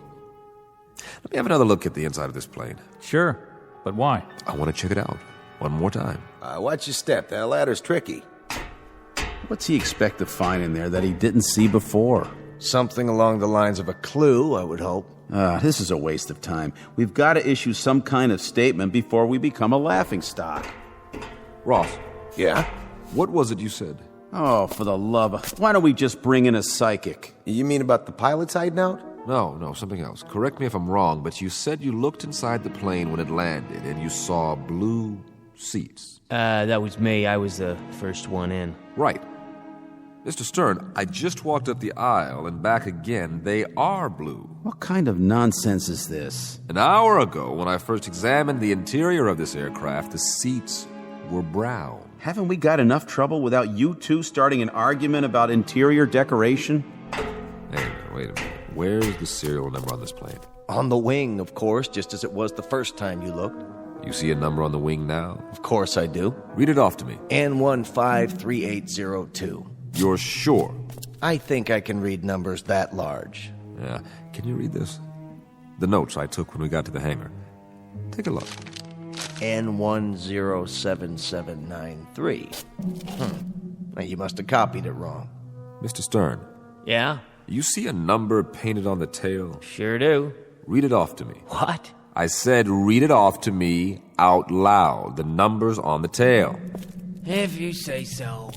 [SPEAKER 14] Let me have another look at the inside of this plane.
[SPEAKER 24] Sure, but why?
[SPEAKER 14] I want to check it out. One more time.
[SPEAKER 6] Watch your step. That ladder's tricky.
[SPEAKER 7] What's he expect to find in there that he didn't see before?
[SPEAKER 13] Something along the lines of a clue, I would hope.
[SPEAKER 7] This is a waste of time. We've got to issue some kind of statement before we become a laughingstock.
[SPEAKER 14] Ross.
[SPEAKER 6] Yeah?
[SPEAKER 14] What was it you said?
[SPEAKER 7] Oh, for the love of... Why don't we just bring in a psychic?
[SPEAKER 6] You mean about the pilot's hiding out?
[SPEAKER 14] No, something else. Correct me if I'm wrong, but you said you looked inside the plane when it landed and you saw blue seats.
[SPEAKER 17] That was me. I was the first one in.
[SPEAKER 14] Right. Mr. Stern, I just walked up the aisle and back again. They are blue.
[SPEAKER 7] What kind of nonsense is this?
[SPEAKER 14] An hour ago, when I first examined the interior of this aircraft, the seats were brown.
[SPEAKER 7] Haven't we got enough trouble without you two starting an argument about interior decoration?
[SPEAKER 14] Hey, wait a minute. Where's the serial number on this plane?
[SPEAKER 13] On the wing, of course, just as it was the first time you looked.
[SPEAKER 14] You see a number on the wing now?
[SPEAKER 13] Of course I do.
[SPEAKER 14] Read it off to me.
[SPEAKER 13] N153802.
[SPEAKER 14] You're sure?
[SPEAKER 13] I think I can read numbers that large.
[SPEAKER 14] Yeah. Can you read this? The notes I took when we got to the hangar. Take a look.
[SPEAKER 13] N107793. Now, you must have copied it wrong.
[SPEAKER 14] Mr. Stern.
[SPEAKER 17] Yeah?
[SPEAKER 14] You see a number painted on the tail?
[SPEAKER 17] Sure do.
[SPEAKER 14] Read it off to me.
[SPEAKER 17] What?
[SPEAKER 14] I said read it off to me out loud. The numbers on the tail.
[SPEAKER 17] If you say so.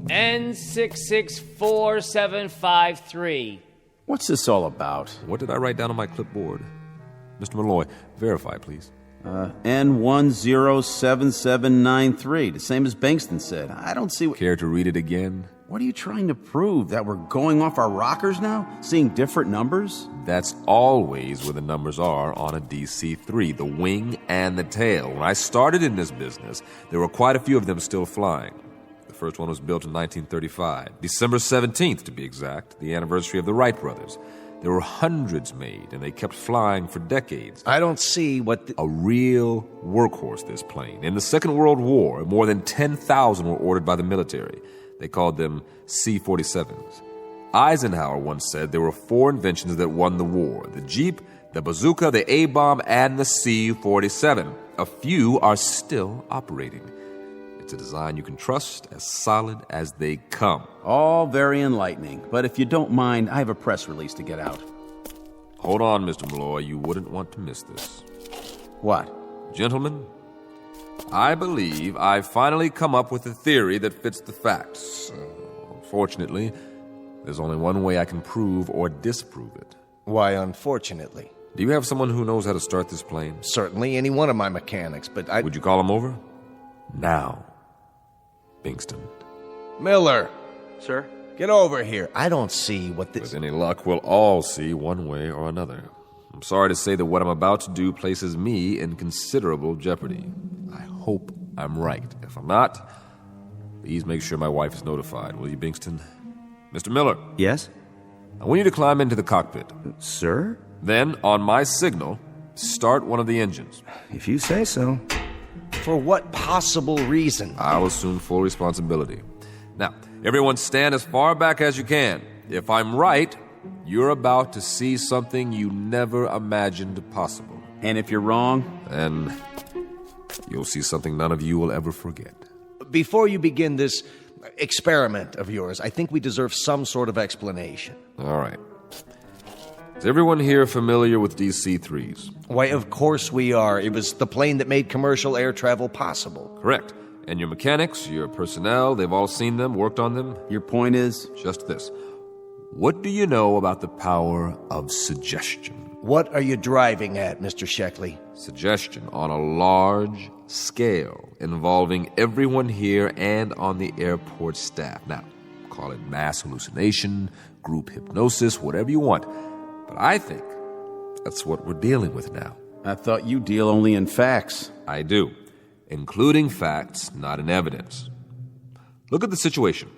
[SPEAKER 17] N664753.
[SPEAKER 7] What's this all about?
[SPEAKER 14] What did I write down on my clipboard? Mr. Malloy, verify, please.
[SPEAKER 7] N107793, the same as Bankston said. I don't see what...
[SPEAKER 14] Care to read it again?
[SPEAKER 7] What are you trying to prove? That we're going off our rockers now? Seeing different numbers?
[SPEAKER 14] That's always where the numbers are on a DC-3, the wing and the tail. When I started in this business, there were quite a few of them still flying. The first one was built in 1935. December 17th, to be exact, the anniversary of the Wright brothers. There were hundreds made, and they kept flying for decades.
[SPEAKER 13] I don't see what...
[SPEAKER 14] A real workhorse, this plane. In the Second World War, more than 10,000 were ordered by the military. They called them C-47s. Eisenhower once said there were 4 inventions that won the war: the Jeep, the bazooka, the A-bomb, and the C-47. A few are still operating. It's a design you can trust, as solid as they come.
[SPEAKER 7] All very enlightening, but if you don't mind, I have a press release to get out.
[SPEAKER 14] Hold on, Mr. Malloy. You wouldn't want to miss this.
[SPEAKER 7] What?
[SPEAKER 14] Gentlemen, I believe I've finally come up with a theory that fits the facts. Unfortunately, there's only one way I can prove or disprove it.
[SPEAKER 13] Why, unfortunately?
[SPEAKER 14] Do you have someone who knows how to start this plane?
[SPEAKER 13] Certainly, any one of my mechanics, but I...
[SPEAKER 14] Would you call him over? Now. Bingston.
[SPEAKER 13] Miller!
[SPEAKER 9] Sir?
[SPEAKER 13] Get over here. I don't see what this...
[SPEAKER 14] With any luck, we'll all see one way or another. I'm sorry to say that what I'm about to do places me in considerable jeopardy. I hope I'm right. If I'm not, please make sure my wife is notified, will you, Bingston? Mr. Miller.
[SPEAKER 15] Yes?
[SPEAKER 14] I want you to climb into the cockpit.
[SPEAKER 15] Sir?
[SPEAKER 14] Then, on my signal, start one of the engines.
[SPEAKER 15] If you say so.
[SPEAKER 13] For what possible reason?
[SPEAKER 14] I'll assume full responsibility. Now, everyone stand as far back as you can. If I'm right, you're about to see something you never imagined possible.
[SPEAKER 7] And if you're wrong?
[SPEAKER 14] Then you'll see something none of you will ever forget.
[SPEAKER 13] Before you begin this experiment of yours, I think we deserve some sort of explanation.
[SPEAKER 14] All right. Is everyone here familiar with DC-3s?
[SPEAKER 13] Why, of course we are. It was the plane that made commercial air travel possible.
[SPEAKER 14] Correct. And your mechanics, your personnel, they've all seen them, worked on them?
[SPEAKER 7] Your point is?
[SPEAKER 14] Just this. What do you know about the power of suggestion?
[SPEAKER 13] What are you driving at, Mr. Sheckley?
[SPEAKER 14] Suggestion on a large scale involving everyone here and on the airport staff. Now, call it mass hallucination, group hypnosis, whatever you want. But I think that's what we're dealing with now.
[SPEAKER 7] I thought you deal only in facts.
[SPEAKER 14] I do, including facts, not in evidence. Look at the situation.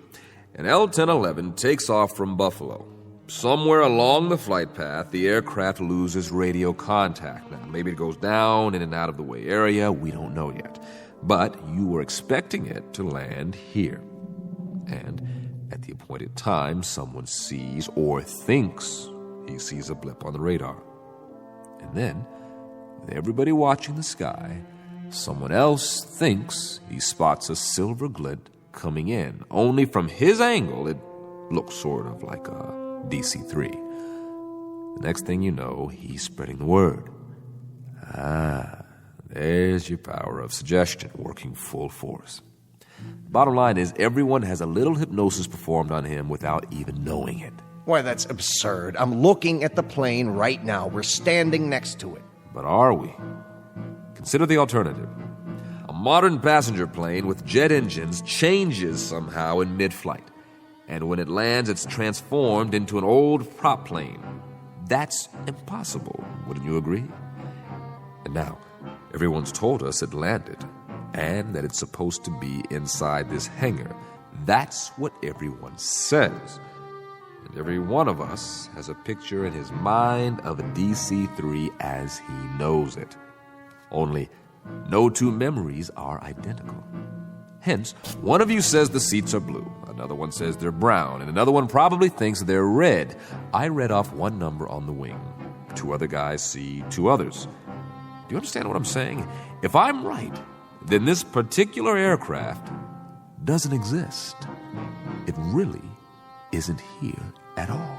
[SPEAKER 14] An L-1011 takes off from Buffalo. Somewhere along the flight path, the aircraft loses radio contact. Now, maybe it goes down in an out-of-the-way area. We don't know yet. But you were expecting it to land here. And at the appointed time, someone sees or thinks he sees a blip on the radar. And then, with everybody watching the sky, someone else thinks he spots a silver glint coming in. Only from his angle, it looks sort of like a DC-3. The next thing you know, he's spreading the word. There's your power of suggestion working full force. Bottom line is, everyone has a little hypnosis performed on him without even knowing it.
[SPEAKER 13] Why, that's absurd. I'm looking at the plane right now. We're standing next to it.
[SPEAKER 14] But are we? Consider the alternative. A modern passenger plane with jet engines changes somehow in mid-flight. And when it lands, it's transformed into an old prop plane. That's impossible, wouldn't you agree? And now, everyone's told us it landed, and that it's supposed to be inside this hangar. That's what everyone says. And every one of us has a picture in his mind of a DC-3 as he knows it. Only, no two memories are identical. Hence, one of you says the seats are blue, another one says they're brown, and another one probably thinks they're red. I read off one number on the wing. 2 other guys see 2 others. Do you understand what I'm saying? If I'm right, then this particular aircraft doesn't exist. It really isn't here at all.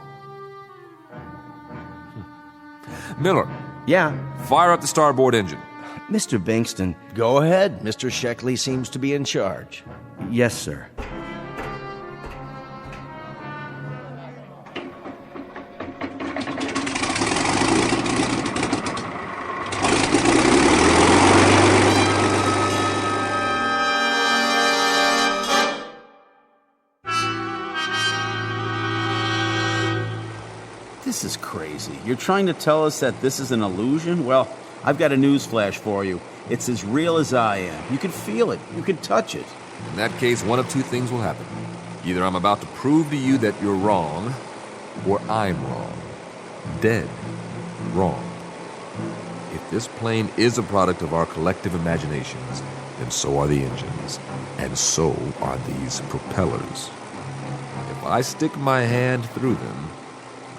[SPEAKER 14] Miller.
[SPEAKER 15] Yeah?
[SPEAKER 14] Fire up the starboard engine.
[SPEAKER 15] Mr. Bingston.
[SPEAKER 13] Go ahead. Mr. Sheckley seems to be in charge.
[SPEAKER 15] Yes, sir.
[SPEAKER 7] This is crazy. You're trying to tell us that this is an illusion? Well, I've got a news flash for you. It's as real as I am. You can feel it. You can touch it.
[SPEAKER 14] In that case, one of two things will happen. Either I'm about to prove to you that you're wrong, or I'm wrong. Dead wrong. If this plane is a product of our collective imaginations, then so are the engines, and so are these propellers. If I stick my hand through them,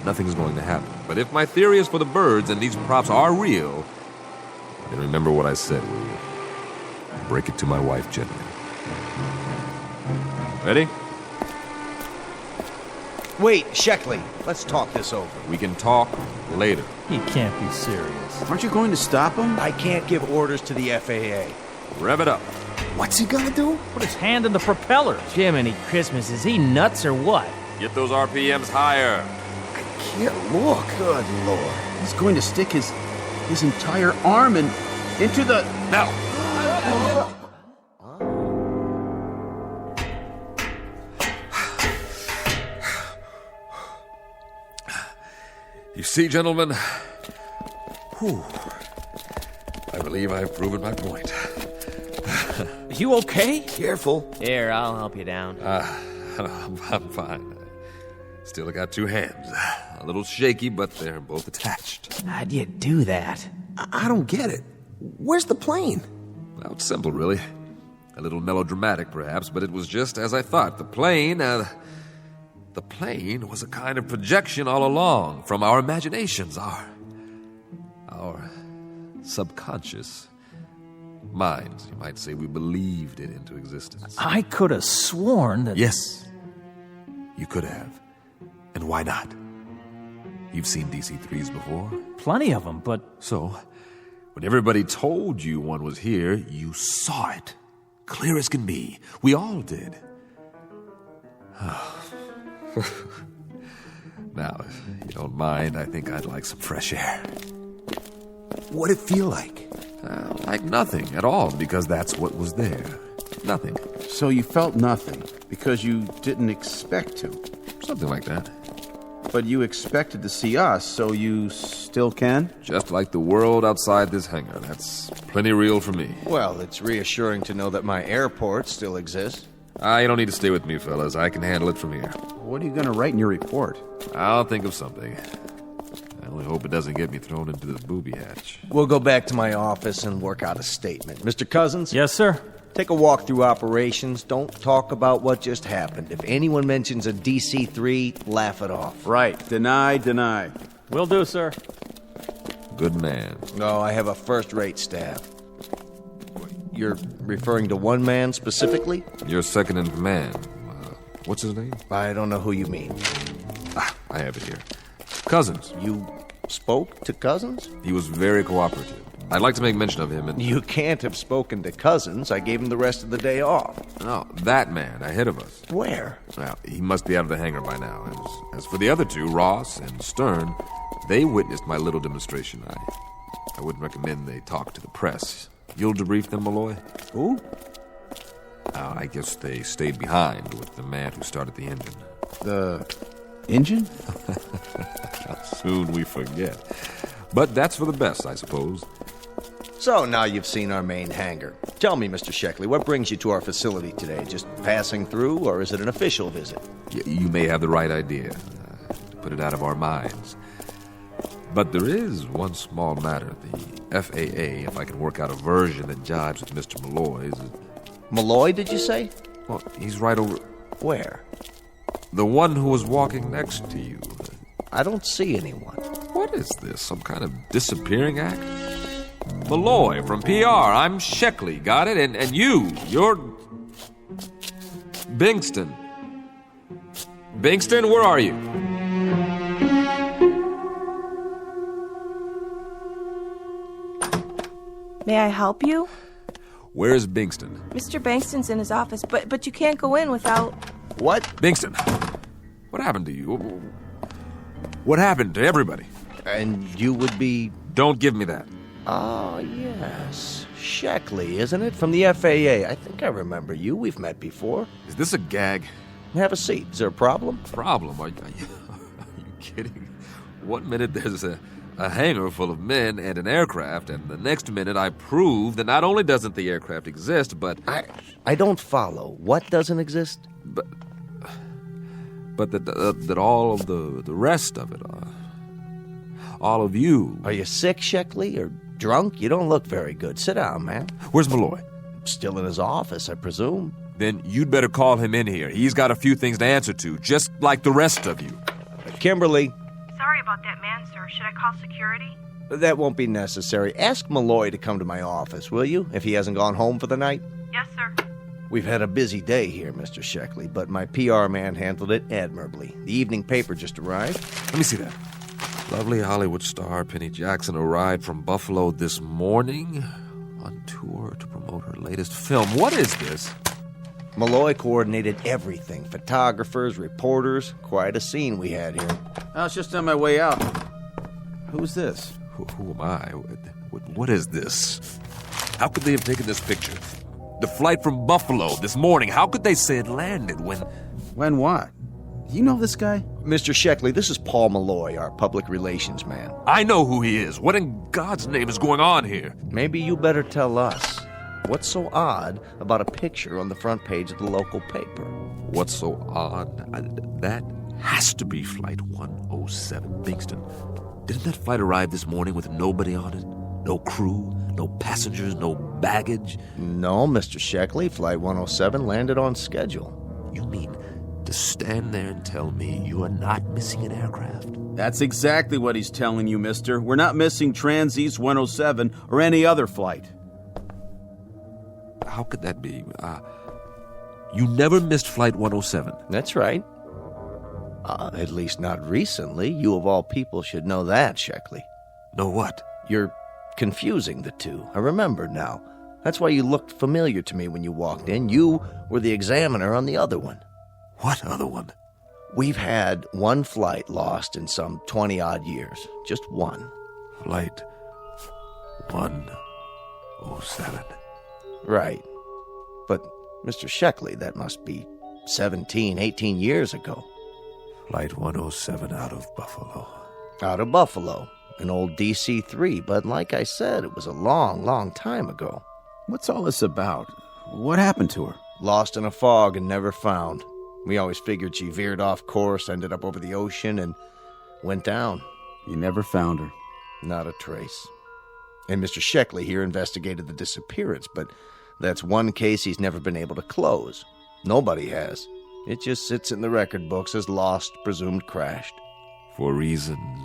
[SPEAKER 14] nothing's going to happen. But if my theory is for the birds and these props are real, then remember what I said, will you? Break it to my wife gently. Ready?
[SPEAKER 13] Wait, Sheckley, let's talk this over.
[SPEAKER 14] We can talk later.
[SPEAKER 24] He can't be serious.
[SPEAKER 7] Aren't you going to stop him?
[SPEAKER 13] I can't give orders to the FAA.
[SPEAKER 14] Rev it up.
[SPEAKER 21] What's he gonna do?
[SPEAKER 24] Put his hand in the propeller.
[SPEAKER 17] Jiminy Christmas, is he nuts or what?
[SPEAKER 14] Get those RPMs higher.
[SPEAKER 21] Can't look.
[SPEAKER 13] Good Lord.
[SPEAKER 7] He's going to stick his entire arm into the...
[SPEAKER 14] Now! You see, gentlemen, I believe I've proven my point.
[SPEAKER 24] You okay?
[SPEAKER 21] Careful.
[SPEAKER 17] Here, I'll help you down.
[SPEAKER 14] I'm fine. Still, I got two hands. A little shaky, but they're both attached.
[SPEAKER 17] How'd you do that?
[SPEAKER 21] I don't get it. Where's the plane?
[SPEAKER 14] Well, it's simple, really. A little melodramatic, perhaps, but it was just as I thought. The plane was a kind of projection all along from our imaginations, our subconscious minds. You might say we believed it into existence.
[SPEAKER 24] I could have sworn that...
[SPEAKER 14] Yes, you could have. And why not? You've seen DC-3s before?
[SPEAKER 24] Plenty of them, but...
[SPEAKER 14] So, when everybody told you one was here, you saw it. Clear as can be. We all did. Now, if you don't mind, I think I'd like some fresh air.
[SPEAKER 21] What'd it feel like?
[SPEAKER 14] Like nothing at all, because that's what was there. Nothing.
[SPEAKER 7] So you felt nothing because you didn't expect to.
[SPEAKER 14] Something like that.
[SPEAKER 7] But you expected to see us, so you still can?
[SPEAKER 14] Just like the world outside this hangar. That's plenty real for me.
[SPEAKER 13] Well, it's reassuring to know that my airport still exists.
[SPEAKER 14] You don't need to stay with me, fellas. I can handle it from here.
[SPEAKER 7] What are you going to write in your report?
[SPEAKER 14] I'll think of something. I only hope it doesn't get me thrown into the booby hatch.
[SPEAKER 13] We'll go back to my office and work out a statement. Mr. Cousins?
[SPEAKER 24] Yes, sir?
[SPEAKER 13] Take a walk through operations. Don't talk about what just happened. If anyone mentions a DC-3, laugh it off.
[SPEAKER 7] Right. Deny.
[SPEAKER 24] Will do, sir.
[SPEAKER 14] Good man.
[SPEAKER 13] No, I have a first-rate staff. You're referring to one man specifically?
[SPEAKER 14] You're second in command. What's his name?
[SPEAKER 13] I don't know who you mean.
[SPEAKER 14] I have it here. Cousins.
[SPEAKER 13] You spoke to Cousins?
[SPEAKER 14] He was very cooperative. I'd like to make mention of him and...
[SPEAKER 13] You can't have spoken to Cousins. I gave him the rest of the day off.
[SPEAKER 14] No, that man ahead of us.
[SPEAKER 13] Where?
[SPEAKER 14] Well, he must be out of the hangar by now. As for the other two, Ross and Stern, they witnessed my little demonstration. I wouldn't recommend they talk to the press. You'll debrief them, Malloy?
[SPEAKER 7] Who?
[SPEAKER 14] I guess they stayed behind with the man who started the engine.
[SPEAKER 7] The engine?
[SPEAKER 14] How soon we forget. But that's for the best, I suppose.
[SPEAKER 13] So now you've seen our main hangar. Tell me, Mr. Sheckley, what brings you to our facility today? Just passing through, or is it an official visit?
[SPEAKER 14] You may have the right idea. To put it out of our minds. But there is one small matter. The FAA, if I can work out a version that jives with Mr. Malloy's...
[SPEAKER 13] Malloy, did you say?
[SPEAKER 14] Well, he's right over...
[SPEAKER 13] Where?
[SPEAKER 14] The one who was walking next to you.
[SPEAKER 13] I don't see anyone.
[SPEAKER 14] What is this? Some kind of disappearing act? Malloy from PR. I'm Sheckley. Got it? And you're... Bingston. Bingston, where are you?
[SPEAKER 1] May I help you?
[SPEAKER 14] Where's Bingston?
[SPEAKER 1] Mr. Bankston's in his office, but you can't go in without...
[SPEAKER 13] What?
[SPEAKER 14] Bingston, what happened to you? What happened to everybody?
[SPEAKER 13] And you would be...
[SPEAKER 14] Don't give me that.
[SPEAKER 13] Oh, yes. Sheckley, isn't it? From the FAA. I think I remember you. We've met before.
[SPEAKER 14] Is this a gag?
[SPEAKER 13] Have a seat. Is there a problem?
[SPEAKER 14] Problem? Are you kidding? One minute there's a a hangar full of men and an aircraft, and the next minute I prove that not only doesn't the aircraft exist, but...
[SPEAKER 13] I don't follow. What doesn't exist?
[SPEAKER 14] But that all of the rest of it, all of you...
[SPEAKER 13] Are you sick, Sheckley, or drunk? You don't look very good. Sit down, man.
[SPEAKER 14] Where's Malloy?
[SPEAKER 13] Still in his office, I presume.
[SPEAKER 14] Then you'd better call him in here. He's got a few things to answer to, just like the rest of you.
[SPEAKER 13] Kimberly.
[SPEAKER 4] Sorry about that man, sir. Should I call security?
[SPEAKER 13] That won't be necessary. Ask Malloy to come to my office, will you, if he hasn't gone home for the night?
[SPEAKER 4] Yes, sir.
[SPEAKER 13] We've had a busy day here, Mr. Sheckley, but my PR man handled it admirably. The evening paper just arrived.
[SPEAKER 14] Let me see that. Lovely Hollywood star Penny Jackson arrived from Buffalo this morning on tour to promote her latest film. What is this?
[SPEAKER 13] Malloy coordinated everything. Photographers, reporters. Quite a scene we had here.
[SPEAKER 7] I was just on my way out. Who's this?
[SPEAKER 14] Who am I? What is this? How could they have taken this picture? The flight from Buffalo this morning. How could they say it landed when...
[SPEAKER 7] When what? You know this guy?
[SPEAKER 13] Mr. Sheckley, this is Paul Malloy, our public relations man.
[SPEAKER 14] I know who he is. What in God's name is going on here?
[SPEAKER 13] Maybe you better tell us. What's so odd about a picture on the front page of the local paper?
[SPEAKER 14] What's so odd? That has to be Flight 107, Bingston. Didn't that flight arrive this morning with nobody on it? No crew, no passengers, no baggage?
[SPEAKER 13] No, Mr. Sheckley. Flight 107 landed on schedule.
[SPEAKER 14] You mean to stand there and tell me you are not missing an aircraft?
[SPEAKER 7] That's exactly what he's telling you, mister. We're not missing Trans-East 107 or any other flight.
[SPEAKER 14] How could that be? You never missed Flight 107.
[SPEAKER 13] That's right. At least not recently. You of all people should know that, Sheckley.
[SPEAKER 14] Know what?
[SPEAKER 13] You're confusing the two. I remember now. That's why you looked familiar to me when you walked in. You were the examiner on the other one.
[SPEAKER 14] What other one?
[SPEAKER 13] We've had one flight lost in some 20-odd years. Just one.
[SPEAKER 14] Flight 107.
[SPEAKER 13] Right. But, Mr. Sheckley, that must be 17, 18 years ago.
[SPEAKER 14] Flight 107 out of Buffalo.
[SPEAKER 13] Out of Buffalo. An old DC-3, but like I said, it was a long, long time ago.
[SPEAKER 7] What's all this about? What happened to her?
[SPEAKER 13] Lost in a fog and never found. We always figured she veered off course, ended up over the ocean, and went down.
[SPEAKER 7] You never found her?
[SPEAKER 13] Not a trace. And Mr. Sheckley here investigated the disappearance, but that's one case he's never been able to close. Nobody has. It just sits in the record books as lost, presumed crashed.
[SPEAKER 14] For reasons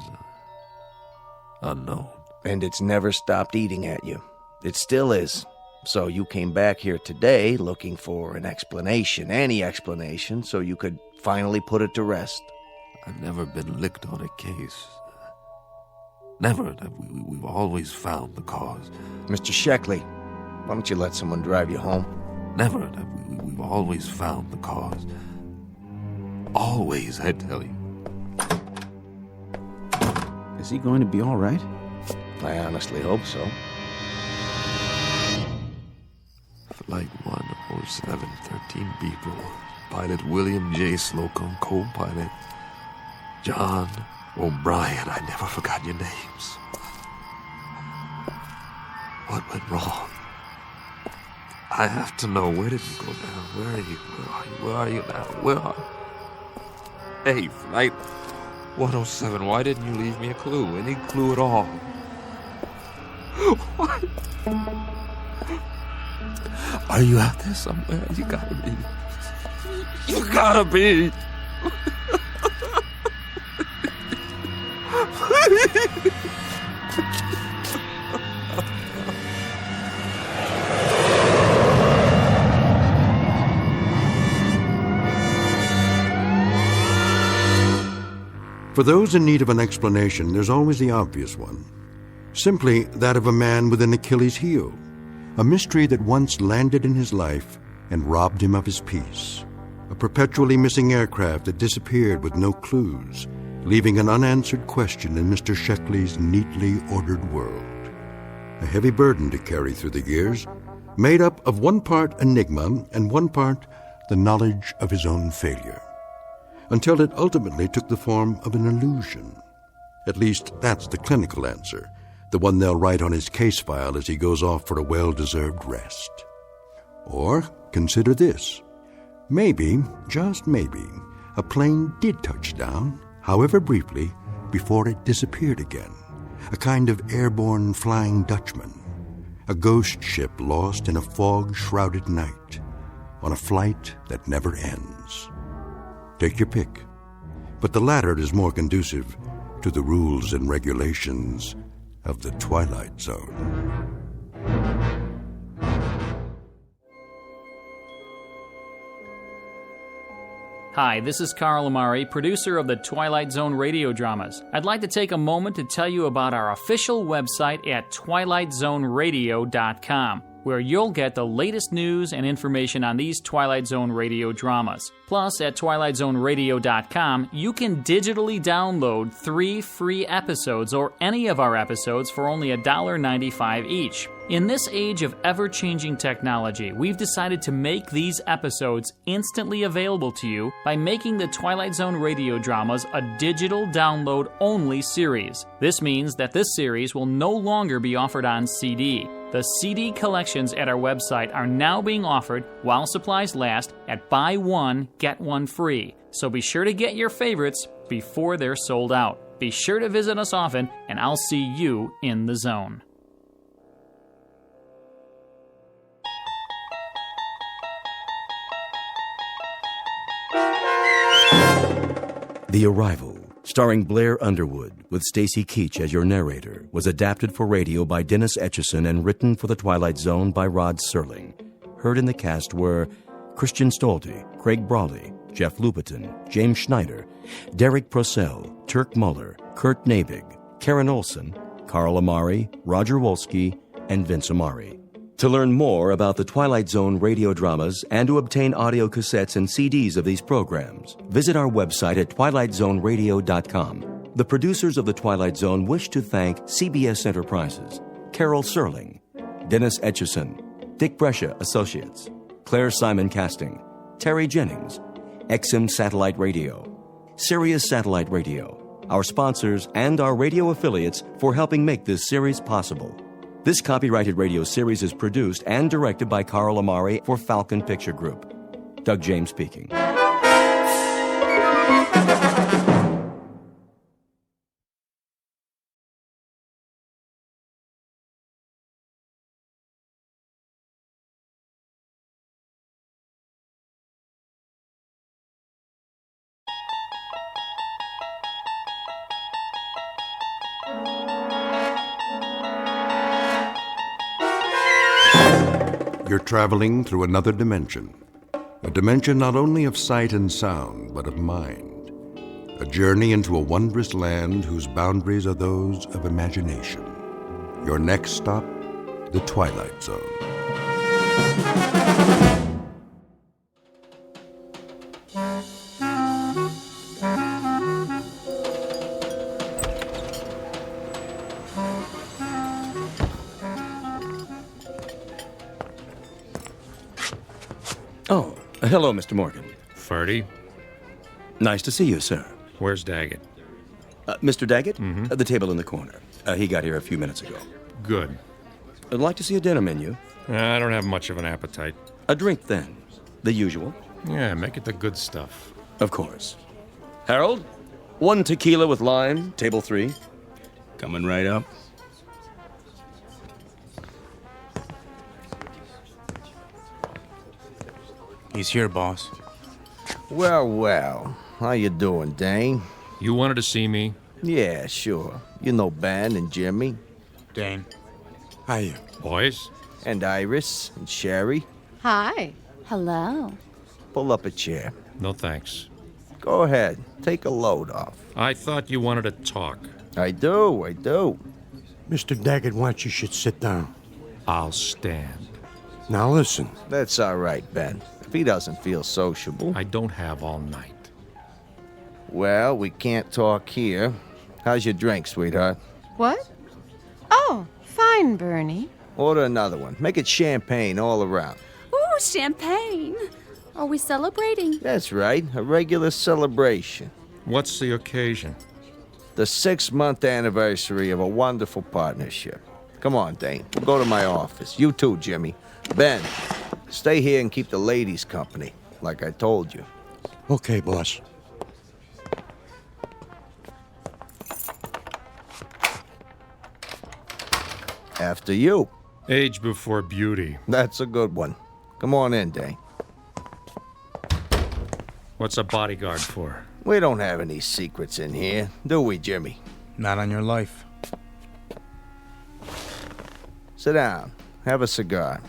[SPEAKER 14] unknown.
[SPEAKER 13] And it's never stopped eating at you. It still is. So you came back here today looking for an explanation, any explanation, so you could finally put it to rest.
[SPEAKER 14] I've never been licked on a case. Never. We've always found the cause.
[SPEAKER 13] Mr. Sheckley, why don't you let someone drive you home?
[SPEAKER 14] Never. We've always found the cause. Always, I tell you.
[SPEAKER 7] Is he going to be all right?
[SPEAKER 13] I honestly hope so.
[SPEAKER 14] Flight 107, 13 people. Pilot William J. Slocum, co-pilot John O'Brien. I never forgot your names. What went wrong? I have to know. Where did you go down? Where are you? Where are you now? Where are you? Hey, Flight 107, why didn't you leave me a clue? Any clue at all? What? Are you out there somewhere? You gotta be. You gotta be.
[SPEAKER 2] For those in need of an explanation, there's always the obvious one. Simply that of a man with an Achilles heel. A mystery that once landed in his life and robbed him of his peace. A perpetually missing aircraft that disappeared with no clues, leaving an unanswered question in Mr. Sheckley's neatly ordered world. A heavy burden to carry through the years, made up of one part enigma and one part the knowledge of his own failure. Until it ultimately took the form of an illusion. At least, that's the clinical answer, the one they'll write on his case file as he goes off for a well-deserved rest. Or consider this. Maybe, just maybe, a plane did touch down, however briefly, before it disappeared again. A kind of airborne Flying Dutchman. A ghost ship lost in a fog-shrouded night, on a flight that never ends. Take your pick. But the latter is more conducive to the rules and regulations of the Twilight Zone.
[SPEAKER 12] Hi, this is Carl Amari, producer of the Twilight Zone radio dramas. I'd like to take a moment to tell you about our official website at twilightzoneradio.com, where you'll get the latest news and information on these Twilight Zone radio dramas. Plus, at twilightzoneradio.com, you can digitally download 3 free episodes or any of our episodes for only $1.95 each. In this age of ever-changing technology, we've decided to make these episodes instantly available to you by making the Twilight Zone radio dramas a digital download-only series. This means that this series will no longer be offered on CD. The CD collections at our website are now being offered while supplies last at buy one, get one free. So be sure to get your favorites before they're sold out. Be sure to visit us often, and I'll see you in the zone.
[SPEAKER 11] The Arrival, starring Blair Underwood, with Stacy Keach as your narrator, was adapted for radio by Dennis Etchison and written for The Twilight Zone by Rod Serling. Heard in the cast were Christian Stolte, Craig Brawley, Jeff Lupetin, James Schneider, Derek Procell, Turk Muller, Kurt Nabig, Karen Olson, Carl Amari, Roger Wolski, and Vince Amari. To learn more about the Twilight Zone radio dramas and to obtain audio cassettes and CDs of these programs, visit our website at twilightzoneradio.com. The producers of The Twilight Zone wish to thank CBS Enterprises, Carol Serling, Dennis Etchison, Dick Brescia Associates, Claire Simon Casting, Terry Jennings, XM Satellite Radio, Sirius Satellite Radio, our sponsors, and our radio affiliates for helping make this series possible. This copyrighted radio series is produced and directed by Carl Amari for Falcon Picture Group. Doug James speaking.
[SPEAKER 2] You're traveling through another dimension. A dimension not only of sight and sound, but of mind. A journey into a wondrous land whose boundaries are those of imagination. Your next stop, the Twilight Zone.
[SPEAKER 11] Oh, hello, Mr. Morgan.
[SPEAKER 10] Ferdy?
[SPEAKER 11] Nice to see you, sir.
[SPEAKER 10] Where's Daggett?
[SPEAKER 11] Mr. Daggett? At the table in the corner. He got here a few minutes ago.
[SPEAKER 10] Good.
[SPEAKER 11] I'd like to see a dinner menu.
[SPEAKER 10] I don't have much of an appetite.
[SPEAKER 11] A drink, then. The usual.
[SPEAKER 10] Yeah, make it the good stuff.
[SPEAKER 11] Of course. Harold, 1 tequila with lime, table 3.
[SPEAKER 16] Coming right up. He's here, boss.
[SPEAKER 13] Well, well. How you doing, Dane?
[SPEAKER 10] You wanted to see me?
[SPEAKER 13] Yeah, sure. You know Ben and Jimmy.
[SPEAKER 16] Dane. Hiya.
[SPEAKER 10] Boys?
[SPEAKER 13] And Iris and Sherry.
[SPEAKER 20] Hi. Hello.
[SPEAKER 13] Pull up a chair.
[SPEAKER 10] No thanks.
[SPEAKER 13] Go ahead. Take a load off.
[SPEAKER 10] I thought you wanted to talk.
[SPEAKER 13] I do.
[SPEAKER 23] Mr. Daggett wants you should sit down.
[SPEAKER 10] I'll stand.
[SPEAKER 23] Now listen.
[SPEAKER 13] That's all right, Ben. If he doesn't feel sociable.
[SPEAKER 10] I don't have all night.
[SPEAKER 13] Well, we can't talk here. How's your drink, sweetheart?
[SPEAKER 20] What? Oh, fine, Bernie.
[SPEAKER 13] Order another one. Make it champagne all around.
[SPEAKER 25] Ooh, champagne. Are we celebrating?
[SPEAKER 13] That's right. A regular celebration.
[SPEAKER 10] What's the occasion?
[SPEAKER 13] the 6-month anniversary of a wonderful partnership. Come on, Dane. We'll go to my office. You too, Jimmy. Ben, stay here and keep the ladies company, like I told you.
[SPEAKER 23] Okay, boss.
[SPEAKER 13] After you.
[SPEAKER 10] Age before beauty.
[SPEAKER 13] That's a good one. Come on in, Dane.
[SPEAKER 10] What's a bodyguard for?
[SPEAKER 13] We don't have any secrets in here, do we, Jimmy?
[SPEAKER 16] Not on your life.
[SPEAKER 13] Sit down. Have a cigar.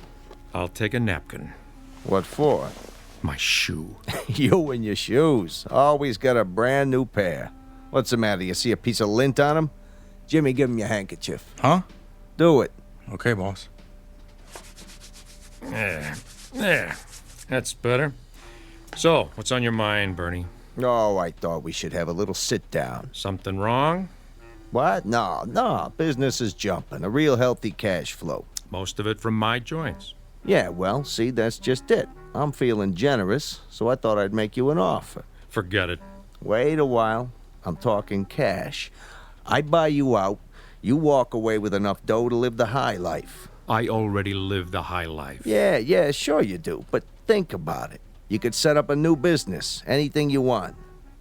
[SPEAKER 10] I'll take a napkin.
[SPEAKER 13] What for?
[SPEAKER 10] My shoe.
[SPEAKER 13] You and your shoes. Always got a brand new pair. What's the matter? You see a piece of lint on them? Jimmy, give him your handkerchief.
[SPEAKER 16] Huh?
[SPEAKER 13] Do it.
[SPEAKER 16] Okay, boss.
[SPEAKER 10] There. That's better. So, what's on your mind, Bernie?
[SPEAKER 13] Oh, I thought we should have a little sit-down.
[SPEAKER 10] Something wrong?
[SPEAKER 13] What? No. Business is jumping. A real healthy cash flow.
[SPEAKER 10] Most of it from my joints.
[SPEAKER 13] Yeah, well, see, that's just it. I'm feeling generous, so I thought I'd make you an offer.
[SPEAKER 10] Forget it.
[SPEAKER 13] Wait a while. I'm talking cash. I buy you out. You walk away with enough dough to live the high life.
[SPEAKER 10] I already live the high life.
[SPEAKER 13] Yeah, sure you do. But think about it. You could set up a new business. Anything you want.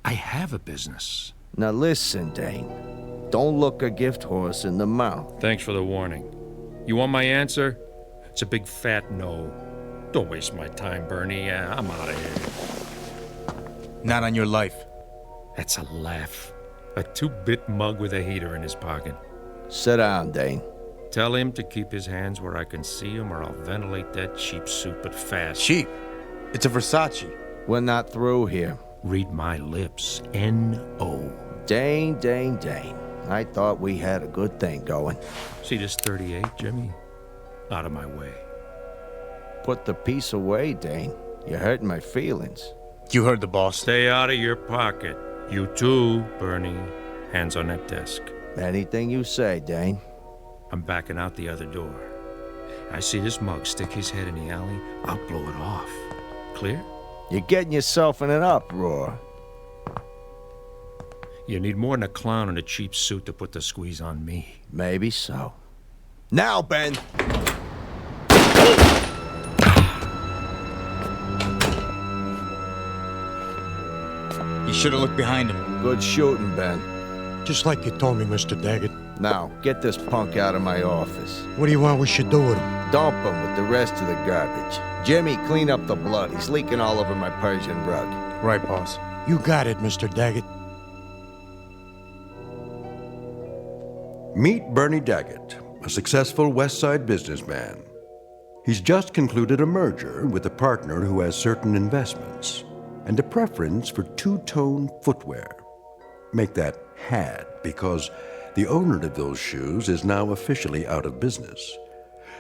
[SPEAKER 10] I have a business.
[SPEAKER 13] Now listen, Dane. Don't look a gift horse in the mouth.
[SPEAKER 10] Thanks for the warning. You want my answer? It's a big fat no. Don't waste my time, Bernie. I'm out of here.
[SPEAKER 16] Not on your life.
[SPEAKER 10] That's a laugh. A 2-bit mug with a heater in his pocket.
[SPEAKER 13] Sit down, Dane.
[SPEAKER 10] Tell him to keep his hands where I can see him, or I'll ventilate that cheap suit, but fast.
[SPEAKER 16] Cheap? It's a Versace.
[SPEAKER 13] We're not through here.
[SPEAKER 10] Read my lips. N-O.
[SPEAKER 13] Dane. I thought we had a good thing going.
[SPEAKER 10] See this 38, Jimmy? Out of my way.
[SPEAKER 13] Put the piece away, Dane. You're hurting my feelings.
[SPEAKER 16] You heard the boss.
[SPEAKER 10] Stay out of your pocket. You too, Bernie. Hands on that desk.
[SPEAKER 13] Anything you say, Dane.
[SPEAKER 10] I'm backing out the other door. I see this mug stick his head in the alley. I'll blow it off. Clear?
[SPEAKER 13] You're getting yourself in an uproar.
[SPEAKER 10] You need more than a clown in a cheap suit to put the squeeze on me.
[SPEAKER 13] Maybe so. Now, Ben!
[SPEAKER 16] You should have looked behind him.
[SPEAKER 13] Good shooting, Ben.
[SPEAKER 23] Just like you told me, Mr. Daggett.
[SPEAKER 13] Now, get this punk out of my office.
[SPEAKER 23] What do you want we should do with him?
[SPEAKER 13] Dump him with the rest of the garbage. Jimmy, clean up the blood. He's leaking all over my Persian rug.
[SPEAKER 16] Right, boss.
[SPEAKER 23] You got it, Mr. Daggett.
[SPEAKER 2] Meet Bernie Daggett, a successful West Side businessman. He's just concluded a merger with a partner who has certain investments and a preference for two-tone footwear. Make that had, because the owner of those shoes is now officially out of business.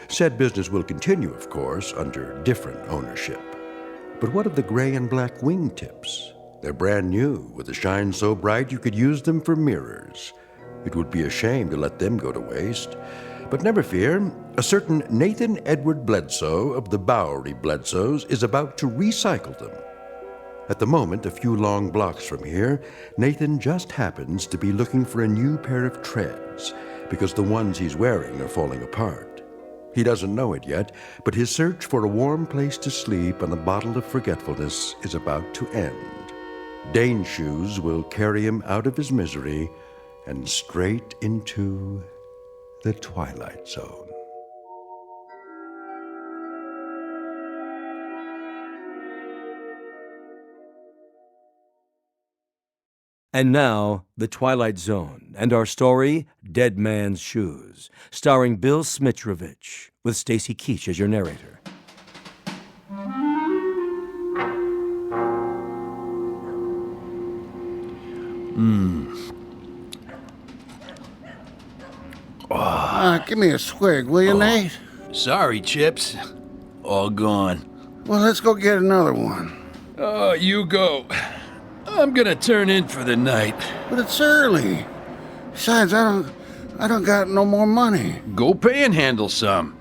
[SPEAKER 2] Said business will continue, of course, under different ownership. But what of the gray and black wingtips? They're brand new, with a shine so bright you could use them for mirrors. It would be a shame to let them go to waste. But never fear, a certain Nathan Edward Bledsoe of the Bowery Bledsoes is about to recycle them. At the moment, a few long blocks from here, Nathan just happens to be looking for a new pair of treads because the ones he's wearing are falling apart. He doesn't know it yet, but his search for a warm place to sleep and a bottle of forgetfulness is about to end. Dane's shoes will carry him out of his misery and straight into the Twilight Zone.
[SPEAKER 11] And now, The Twilight Zone, and our story, Dead Man's Shoes, starring Bill Smitrovich, with Stacy Keach as your narrator.
[SPEAKER 3] Give me a swig, will you, Nate?
[SPEAKER 5] Sorry, Chips. All gone.
[SPEAKER 3] Well, let's go get another one.
[SPEAKER 5] Oh, you go. I'm gonna turn in for the night.
[SPEAKER 3] But it's early. Besides, I don't got no more money.
[SPEAKER 5] Go panhandle some.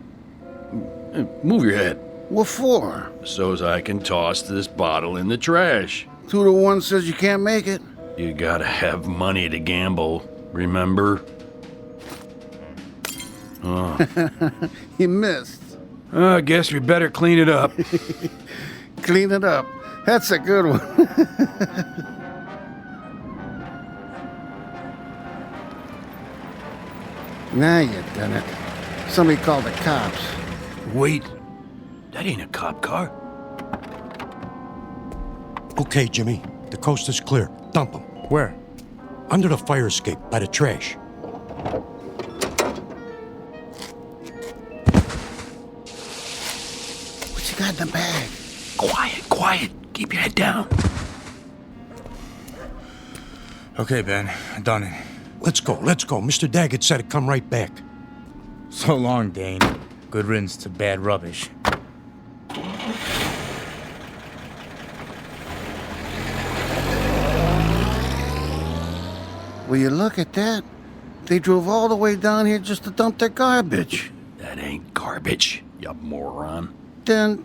[SPEAKER 5] Move your head.
[SPEAKER 3] What for?
[SPEAKER 5] So's I can toss this bottle in the trash.
[SPEAKER 3] 2 to 1 says you can't make it.
[SPEAKER 5] You gotta have money to gamble. Remember? Oh.
[SPEAKER 3] You missed.
[SPEAKER 5] I guess we better clean it up.
[SPEAKER 3] Clean it up. That's a good one. Now you done it. Somebody called the cops.
[SPEAKER 5] Wait. That ain't a cop car.
[SPEAKER 23] Okay, Jimmy. The coast is clear. Dump them.
[SPEAKER 16] Where?
[SPEAKER 23] Under the fire escape, by the trash.
[SPEAKER 3] What you got in the bag?
[SPEAKER 5] Quiet. Keep your head down.
[SPEAKER 16] Okay, Ben. Done it.
[SPEAKER 23] Let's go. Mr. Daggett said to come right back.
[SPEAKER 16] So long, Dane. Good riddance to bad rubbish.
[SPEAKER 3] Will you look at that? They drove all the way down here just to dump their garbage.
[SPEAKER 5] That ain't garbage, you moron.
[SPEAKER 3] Then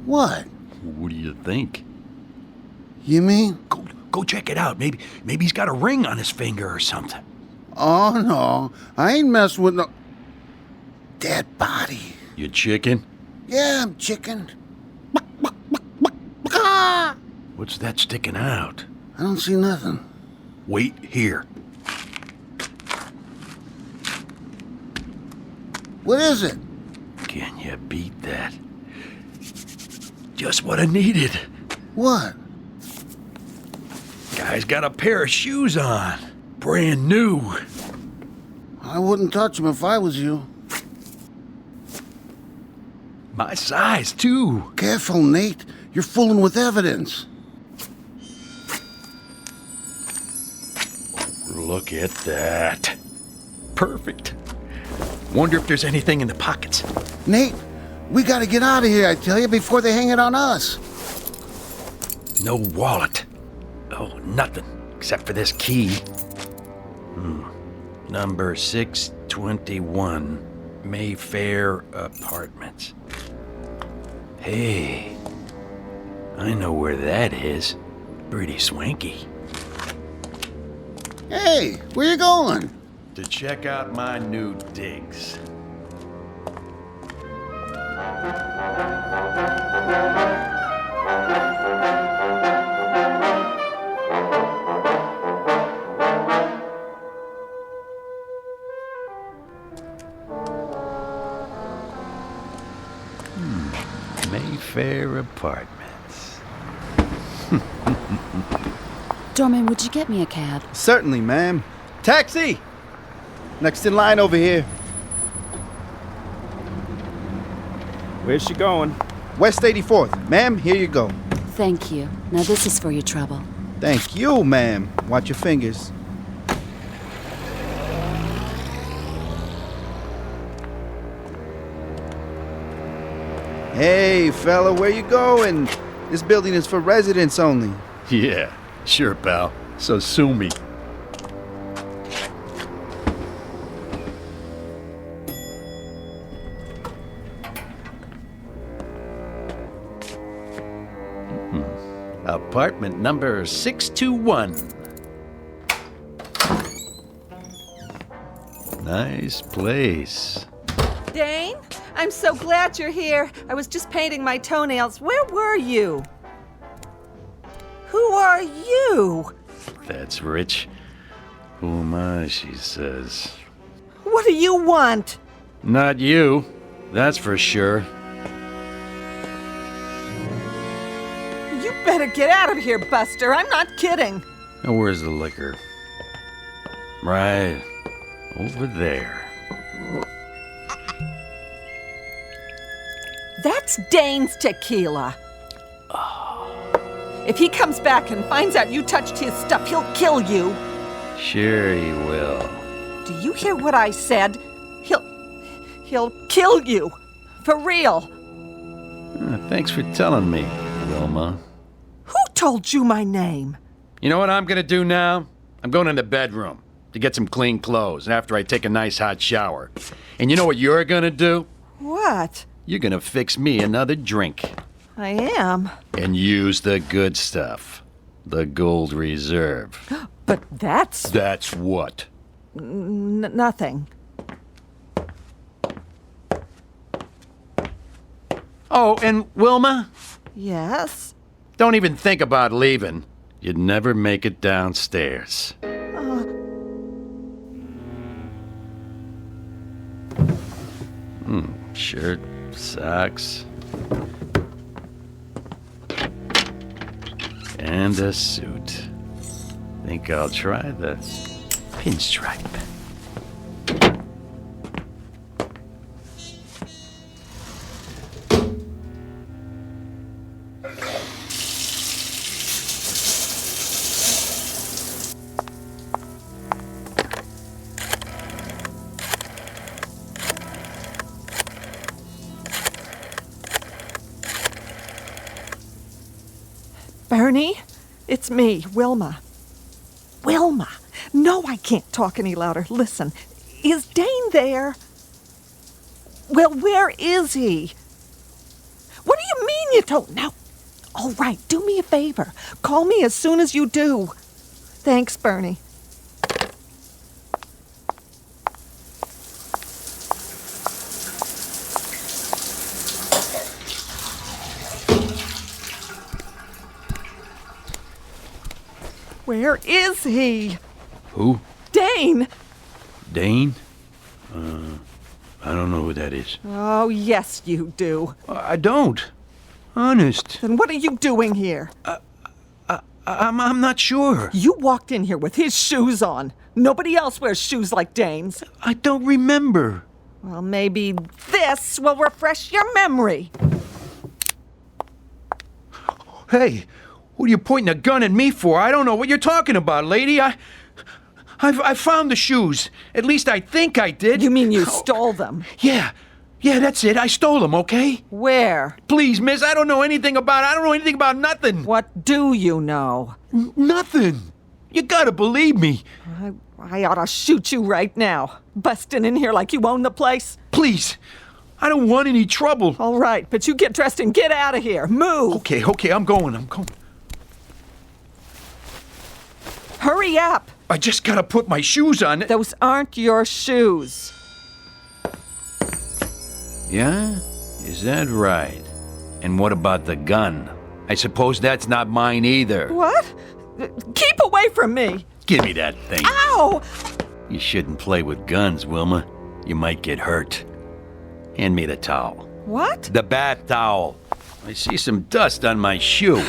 [SPEAKER 3] what?
[SPEAKER 5] What do you think?
[SPEAKER 3] You mean?
[SPEAKER 5] Go check it out. Maybe he's got a ring on his finger or something.
[SPEAKER 3] Oh, no. I ain't messing with no... dead body.
[SPEAKER 5] You chicken?
[SPEAKER 3] Yeah, I'm chicken.
[SPEAKER 5] What's that sticking out?
[SPEAKER 3] I don't see nothing.
[SPEAKER 5] Wait here.
[SPEAKER 3] What is it?
[SPEAKER 5] Can you beat that? Just what I needed.
[SPEAKER 3] What?
[SPEAKER 5] Guy's got a pair of shoes on. Brand new.
[SPEAKER 3] I wouldn't touch them if I was you.
[SPEAKER 5] My size, too.
[SPEAKER 3] Careful, Nate. You're fooling with evidence.
[SPEAKER 5] Look at that. Perfect. Wonder if there's anything in the pockets.
[SPEAKER 3] Nate, we gotta get out of here, I tell you, before they hang it on us.
[SPEAKER 5] No wallet. Oh, nothing. Except for this key. Number 621. Mayfair Apartments. Hey. I know where that is. Pretty swanky.
[SPEAKER 3] Hey, where you going?
[SPEAKER 5] To check out my new digs. Mayfair Apartments.
[SPEAKER 25] Dorman, would you get me a cab?
[SPEAKER 6] Certainly, ma'am. Taxi! Next in line over here.
[SPEAKER 8] Where's she going?
[SPEAKER 6] West 84th. Ma'am, here you go.
[SPEAKER 25] Thank you. Now this is for your trouble.
[SPEAKER 6] Thank you, ma'am. Watch your fingers. Hey, fella, where you going? This building is for residents only.
[SPEAKER 5] Yeah, sure, pal. So sue me. Apartment number 621. Nice place.
[SPEAKER 18] Dane, I'm so glad you're here. I was just painting my toenails. Where were you? Who are you?
[SPEAKER 5] That's rich. Who am I, she says.
[SPEAKER 18] What do you want?
[SPEAKER 5] Not you, that's for sure.
[SPEAKER 18] You better get out of here, Buster. I'm not kidding.
[SPEAKER 5] Now, where's the liquor? Right over there.
[SPEAKER 18] That's Dane's tequila. If he comes back and finds out you touched his stuff, he'll kill you.
[SPEAKER 5] Sure he will.
[SPEAKER 18] Do you hear what I said? He'll kill you. For real.
[SPEAKER 5] Thanks for telling me, Wilma.
[SPEAKER 18] Who told you my name?
[SPEAKER 5] You know what I'm gonna do now? I'm going in the bedroom to get some clean clothes after I take a nice hot shower. And you know what you're gonna do?
[SPEAKER 18] What?
[SPEAKER 5] You're gonna fix me another drink.
[SPEAKER 18] I am.
[SPEAKER 5] And use the good stuff. The Gold Reserve.
[SPEAKER 18] But that's...
[SPEAKER 5] That's what?
[SPEAKER 18] Nothing.
[SPEAKER 5] Oh, and Wilma?
[SPEAKER 18] Yes?
[SPEAKER 5] Don't even think about leaving. You'd never make it downstairs. Shirt, socks, and a suit. Think I'll try the pinstripe.
[SPEAKER 18] Bernie, it's me, Wilma. Wilma! No, I can't talk any louder. Listen, is Dane there? Well, where is he? What do you mean you don't know? All right, do me a favor. Call me as soon as you do. Thanks, Bernie. Where is he?
[SPEAKER 5] Who?
[SPEAKER 18] Dane!
[SPEAKER 5] Dane? I don't know who that is.
[SPEAKER 18] Oh, yes, you do.
[SPEAKER 5] I don't. Honest.
[SPEAKER 18] Then what are you doing here?
[SPEAKER 5] I'm not sure.
[SPEAKER 18] You walked in here with his shoes on. Nobody else wears shoes like Dane's.
[SPEAKER 5] I don't remember.
[SPEAKER 18] Well, maybe this will refresh your memory.
[SPEAKER 5] Hey, what are you pointing a gun at me for? I don't know what you're talking about, lady. I found the shoes. At least I think I did.
[SPEAKER 18] You mean you stole them?
[SPEAKER 5] Yeah, that's it. I stole them, okay?
[SPEAKER 18] Where?
[SPEAKER 5] Please, miss, I don't know anything about nothing.
[SPEAKER 18] What do you know?
[SPEAKER 5] Nothing. You gotta believe me.
[SPEAKER 18] I ought to shoot you right now. Busting in here like you own the place.
[SPEAKER 5] Please, I don't want any trouble.
[SPEAKER 18] All right, but you get dressed and get out of here. Move.
[SPEAKER 5] Okay, I'm going.
[SPEAKER 18] Hurry up.
[SPEAKER 5] I just gotta put my shoes on.
[SPEAKER 18] Those aren't your shoes.
[SPEAKER 5] Yeah? Is that right? And what about the gun? I suppose that's not mine either.
[SPEAKER 18] What? Keep away from me.
[SPEAKER 5] Give me that thing.
[SPEAKER 18] Ow!
[SPEAKER 5] You shouldn't play with guns, Wilma. You might get hurt. Hand me the towel.
[SPEAKER 18] What?
[SPEAKER 5] The bath towel. I see some dust on my shoe.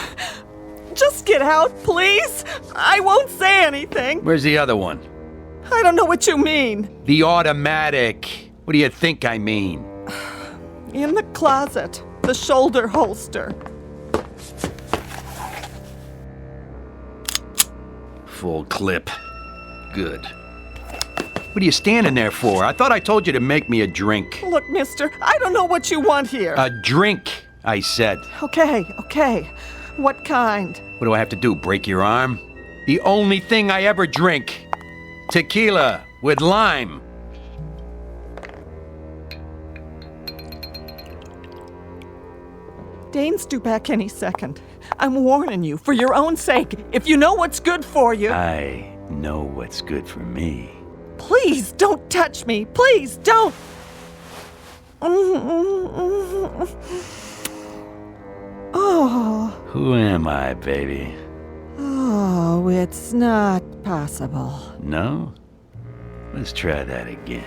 [SPEAKER 18] Just get out, please. I won't say anything.
[SPEAKER 5] Where's the other one?
[SPEAKER 18] I don't know what you mean.
[SPEAKER 5] The automatic. What do you think I mean?
[SPEAKER 18] In the closet. The shoulder holster.
[SPEAKER 5] Full clip. Good. What are you standing there for? I thought I told you to make me a drink.
[SPEAKER 18] Look, mister, I don't know what you want here.
[SPEAKER 5] A drink, I said.
[SPEAKER 18] Okay. What kind?
[SPEAKER 5] What do I have to do, break your arm? The only thing I ever drink. Tequila with lime.
[SPEAKER 18] Dane's due back any second. I'm warning you, for your own sake. If you know what's good for you...
[SPEAKER 5] I know what's good for me.
[SPEAKER 18] Please, don't touch me. Please, don't. Oh.
[SPEAKER 5] Who am I, baby?
[SPEAKER 18] Oh, it's not possible.
[SPEAKER 5] No? Let's try that again.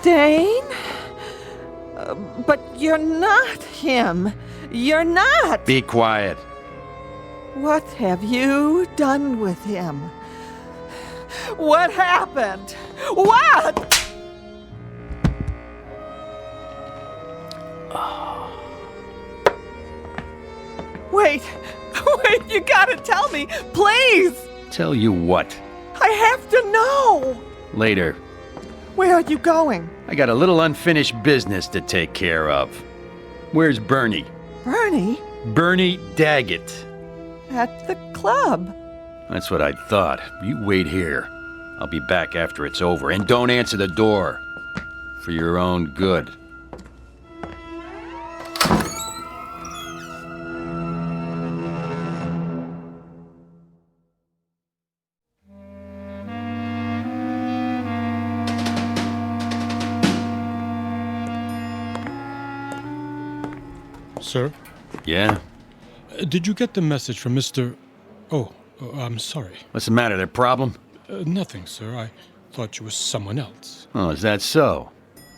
[SPEAKER 18] Dane? But you're not him. You're not.
[SPEAKER 5] Be quiet.
[SPEAKER 18] What have you done with him? What happened? What? Wait, you gotta tell me, please!
[SPEAKER 5] Tell you what?
[SPEAKER 18] I have to know!
[SPEAKER 5] Later.
[SPEAKER 18] Where are you going?
[SPEAKER 5] I got a little unfinished business to take care of. Where's Bernie?
[SPEAKER 18] Bernie?
[SPEAKER 5] Bernie Daggett.
[SPEAKER 18] At the club.
[SPEAKER 5] That's what I thought. You wait here. I'll be back after it's over. And don't answer the door. For your own good.
[SPEAKER 9] Sir?
[SPEAKER 2] Yeah?
[SPEAKER 9] Did you get the message from Mr. Oh, I'm sorry.
[SPEAKER 2] What's the matter? There problem?
[SPEAKER 9] Nothing, sir. I thought you were someone else.
[SPEAKER 2] Oh, is that so?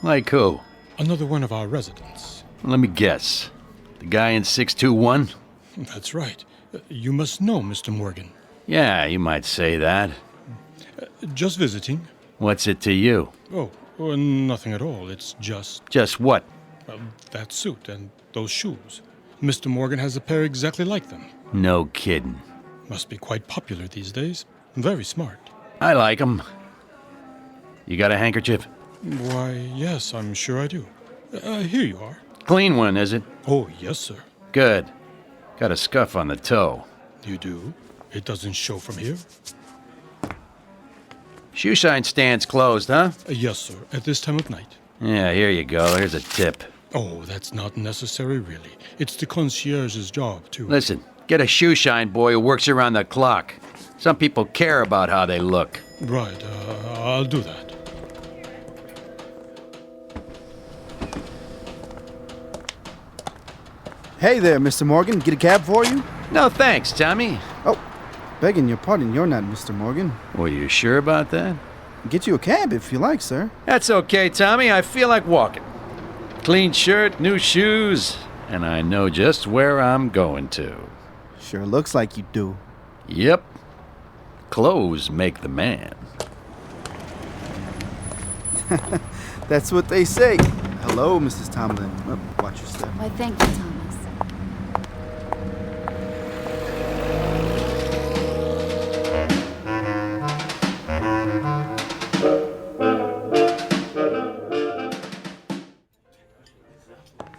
[SPEAKER 2] Like who?
[SPEAKER 9] Another one of our residents.
[SPEAKER 2] Let me guess. The guy in 621?
[SPEAKER 9] That's right. You must know Mr. Morgan.
[SPEAKER 2] Yeah, you might say that.
[SPEAKER 9] Just visiting.
[SPEAKER 2] What's it to you?
[SPEAKER 9] Oh, nothing at all. It's just...
[SPEAKER 2] Just what?
[SPEAKER 9] That suit and those shoes. Mr. Morgan has a pair exactly like them.
[SPEAKER 2] No kidding.
[SPEAKER 9] Must be quite popular these days. Very smart.
[SPEAKER 2] I like 'em. You got a handkerchief?
[SPEAKER 9] Why, yes, I'm sure I do. Here you are.
[SPEAKER 2] Clean one, is it?
[SPEAKER 9] Oh, yes, sir.
[SPEAKER 2] Good. Got a scuff on the toe.
[SPEAKER 9] You do? It doesn't show from here?
[SPEAKER 2] Shoe shine stand's closed, huh?
[SPEAKER 9] Yes, sir. At this time of night.
[SPEAKER 2] Yeah, here you go. Here's a tip.
[SPEAKER 9] Oh, that's not necessary, really. It's the concierge's job, too.
[SPEAKER 2] Listen, get a shoe shine boy who works around the clock. Some people care about how they look.
[SPEAKER 9] Right, I'll do that.
[SPEAKER 6] Hey there, Mr. Morgan. Get a cab for you?
[SPEAKER 2] No thanks, Tommy.
[SPEAKER 6] Oh, begging your pardon, you're not Mr. Morgan.
[SPEAKER 2] Were you sure about that?
[SPEAKER 6] Get you a cab if you like, sir.
[SPEAKER 2] That's okay, Tommy. I feel like walking. Clean shirt, new shoes, and I know just where I'm going to.
[SPEAKER 6] Sure looks like you do.
[SPEAKER 2] Yep. Clothes make the man.
[SPEAKER 6] That's what they say. Hello, Mrs. Tomlin. Oh, watch your step.
[SPEAKER 25] Why, thank you, Thomas.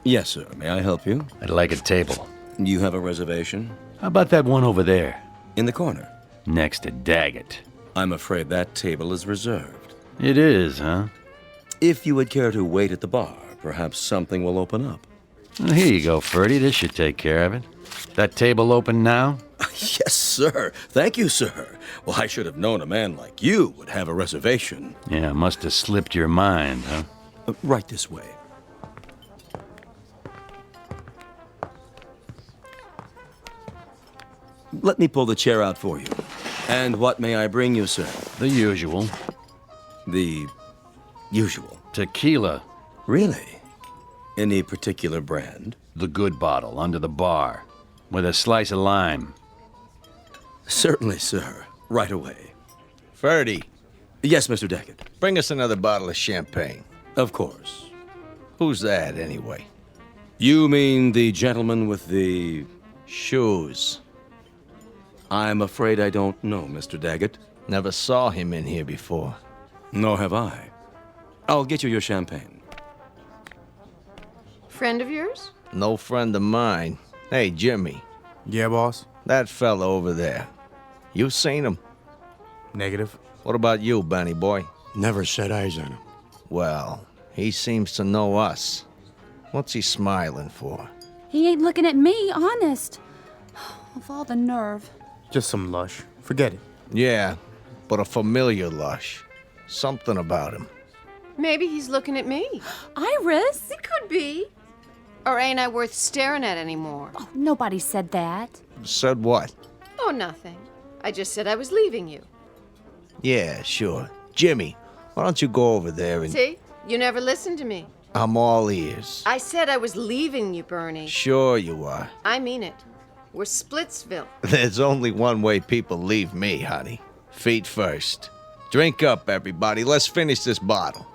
[SPEAKER 11] Yes, sir. May I help you?
[SPEAKER 2] I'd like a table.
[SPEAKER 11] You have a reservation?
[SPEAKER 2] How about that one over there?
[SPEAKER 11] In the corner.
[SPEAKER 2] Next to Daggett.
[SPEAKER 11] I'm afraid that table is reserved.
[SPEAKER 2] It is, huh?
[SPEAKER 11] If you would care to wait at the bar, perhaps something will open up.
[SPEAKER 2] Well, here you go, Ferdy. This should take care of it. That table open now?
[SPEAKER 11] Yes, sir. Thank you, sir. Well, I should have known a man like you would have a reservation.
[SPEAKER 2] Yeah, must have slipped your mind, huh?
[SPEAKER 11] Right this way. Let me pull the chair out for you. And what may I bring you, sir?
[SPEAKER 2] The usual.
[SPEAKER 11] The usual?
[SPEAKER 2] Tequila.
[SPEAKER 11] Really? Any particular brand?
[SPEAKER 2] The good bottle, under the bar. With a slice of lime.
[SPEAKER 11] Certainly, sir. Right away.
[SPEAKER 13] Ferdy.
[SPEAKER 11] Yes, Mr. Daggett.
[SPEAKER 13] Bring us another bottle of champagne.
[SPEAKER 11] Of course.
[SPEAKER 13] Who's that, anyway?
[SPEAKER 11] You mean the gentleman with the...
[SPEAKER 13] shoes.
[SPEAKER 11] I'm afraid I don't know, Mr. Daggett.
[SPEAKER 13] Never saw him in here before.
[SPEAKER 11] Nor have I. I'll get you your champagne.
[SPEAKER 20] Friend of yours?
[SPEAKER 13] No friend of mine. Hey, Jimmy.
[SPEAKER 16] Yeah, boss?
[SPEAKER 13] That fella over there. You seen him?
[SPEAKER 16] Negative.
[SPEAKER 13] What about you, Benny boy?
[SPEAKER 23] Never set eyes on him.
[SPEAKER 13] Well, he seems to know us. What's he smiling for?
[SPEAKER 25] He ain't looking at me, honest. Of all the nerve.
[SPEAKER 16] Just some lush. Forget it.
[SPEAKER 13] Yeah, but a familiar lush. Something about him.
[SPEAKER 20] Maybe he's looking at me.
[SPEAKER 25] Iris?
[SPEAKER 20] It could be. Or ain't I worth staring at anymore?
[SPEAKER 25] Oh, nobody said that.
[SPEAKER 13] Said what?
[SPEAKER 20] Oh, nothing. I just said I was leaving you.
[SPEAKER 13] Yeah, sure. Jimmy, why don't you go over there and...
[SPEAKER 20] See? You never listened to me.
[SPEAKER 13] I'm all ears.
[SPEAKER 20] I said I was leaving you, Bernie.
[SPEAKER 13] Sure you are.
[SPEAKER 20] I mean it. We're Splitsville.
[SPEAKER 13] There's only one way people leave me, honey. Feet first. Drink up, everybody. Let's finish this bottle.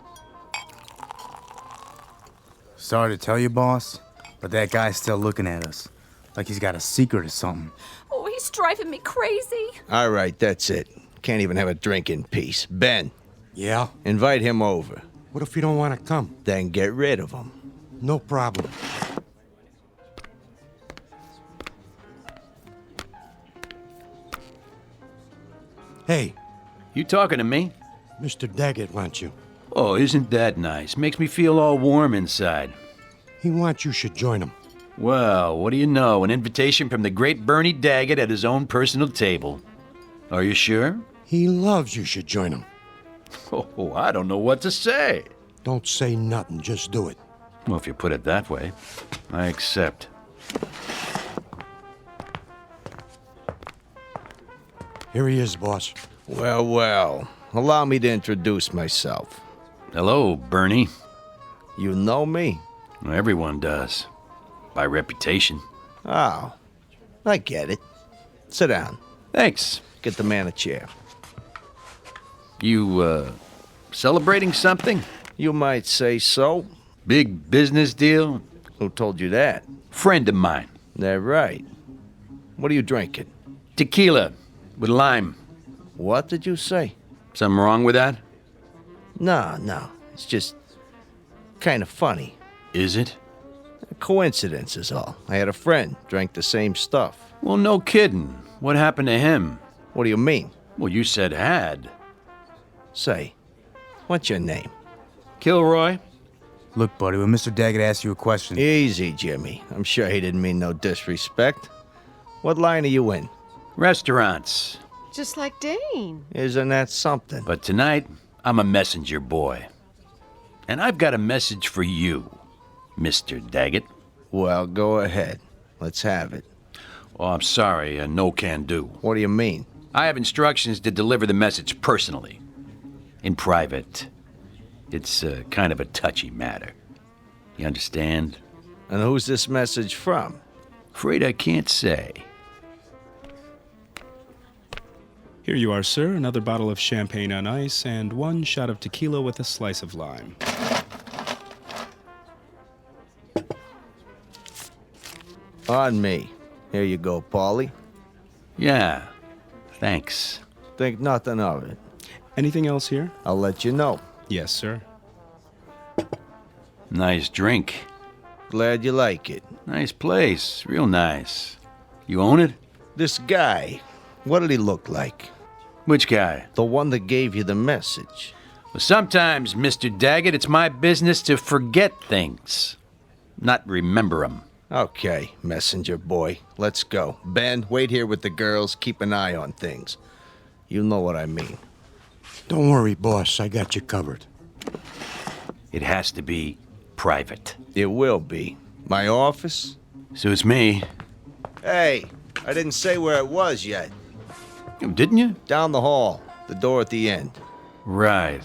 [SPEAKER 16] Sorry to tell you, boss, but that guy's still looking at us. Like he's got a secret or something.
[SPEAKER 25] Oh, he's driving me crazy.
[SPEAKER 13] All right, that's it. Can't even have a drink in peace. Ben.
[SPEAKER 23] Yeah?
[SPEAKER 13] Invite him over.
[SPEAKER 23] What if you don't want to come?
[SPEAKER 13] Then get rid of him.
[SPEAKER 23] No problem. Hey.
[SPEAKER 2] You talking to me?
[SPEAKER 23] Mr. Daggett wants you.
[SPEAKER 2] Oh, isn't that nice? Makes me feel all warm inside.
[SPEAKER 23] He wants you should join him.
[SPEAKER 2] Well, what do you know? An invitation from the great Bernie Daggett at his own personal table. Are you sure?
[SPEAKER 23] He loves you should join him.
[SPEAKER 2] Oh, I don't know what to say.
[SPEAKER 23] Don't say nothing, just do it.
[SPEAKER 2] Well, if you put it that way, I accept.
[SPEAKER 23] Here he is, boss.
[SPEAKER 13] Well, well. Allow me to introduce myself.
[SPEAKER 15] Hello, Bernie.
[SPEAKER 13] You know me?
[SPEAKER 15] Everyone does. By reputation.
[SPEAKER 13] Oh, I get it. Sit down.
[SPEAKER 15] Thanks.
[SPEAKER 13] Get the man a chair.
[SPEAKER 15] You, celebrating something?
[SPEAKER 13] You might say so.
[SPEAKER 15] Big business deal?
[SPEAKER 13] Who told you that?
[SPEAKER 15] Friend of mine.
[SPEAKER 13] That right. What are you drinking?
[SPEAKER 15] Tequila with lime.
[SPEAKER 13] What did you say?
[SPEAKER 15] Something wrong with that?
[SPEAKER 13] No. It's just kind of funny.
[SPEAKER 15] Is it?
[SPEAKER 13] A coincidence is all. I had a friend drank the same stuff.
[SPEAKER 15] Well, no kidding. What happened to him?
[SPEAKER 13] What do you mean?
[SPEAKER 15] Well, you said had.
[SPEAKER 13] Say, what's your name?
[SPEAKER 15] Kilroy.
[SPEAKER 16] Look, buddy, when Mr. Daggett asks you a question...
[SPEAKER 13] Easy, Jimmy. I'm sure he didn't mean no disrespect. What line are you in?
[SPEAKER 15] Restaurants.
[SPEAKER 20] Just like Dane.
[SPEAKER 13] Isn't that something?
[SPEAKER 15] But tonight, I'm a messenger boy. And I've got a message for you, Mr. Daggett.
[SPEAKER 13] Well, go ahead. Let's have it.
[SPEAKER 15] Oh, I'm sorry, no can do.
[SPEAKER 13] What do you mean?
[SPEAKER 15] I have instructions to deliver the message personally. In private. It's kind of a touchy matter. You understand?
[SPEAKER 13] And who's this message from?
[SPEAKER 15] Afraid I can't say.
[SPEAKER 9] Here you are, sir. Another bottle of champagne on ice and 1 shot of tequila with a slice of lime.
[SPEAKER 13] On me. Here you go, Paulie.
[SPEAKER 15] Yeah, thanks.
[SPEAKER 13] Think nothing of it.
[SPEAKER 9] Anything else here?
[SPEAKER 13] I'll let you know.
[SPEAKER 9] Yes, sir.
[SPEAKER 15] Nice drink.
[SPEAKER 13] Glad you like it.
[SPEAKER 15] Nice place. Real nice. You own it?
[SPEAKER 13] This guy, what did he look like?
[SPEAKER 15] Which guy?
[SPEAKER 13] The one that gave you the message.
[SPEAKER 15] Well, sometimes, Mr. Daggett, it's my business to forget things, not remember them.
[SPEAKER 13] Okay, messenger boy. Let's go. Ben, wait here with the girls. Keep an eye on things. You know what I mean.
[SPEAKER 23] Don't worry, boss. I got you covered.
[SPEAKER 15] It has to be private.
[SPEAKER 13] It will be. My office?
[SPEAKER 15] Suits me.
[SPEAKER 13] Hey, I didn't say where it was yet.
[SPEAKER 15] Didn't you?
[SPEAKER 13] Down the hall. The door at the end.
[SPEAKER 15] Right.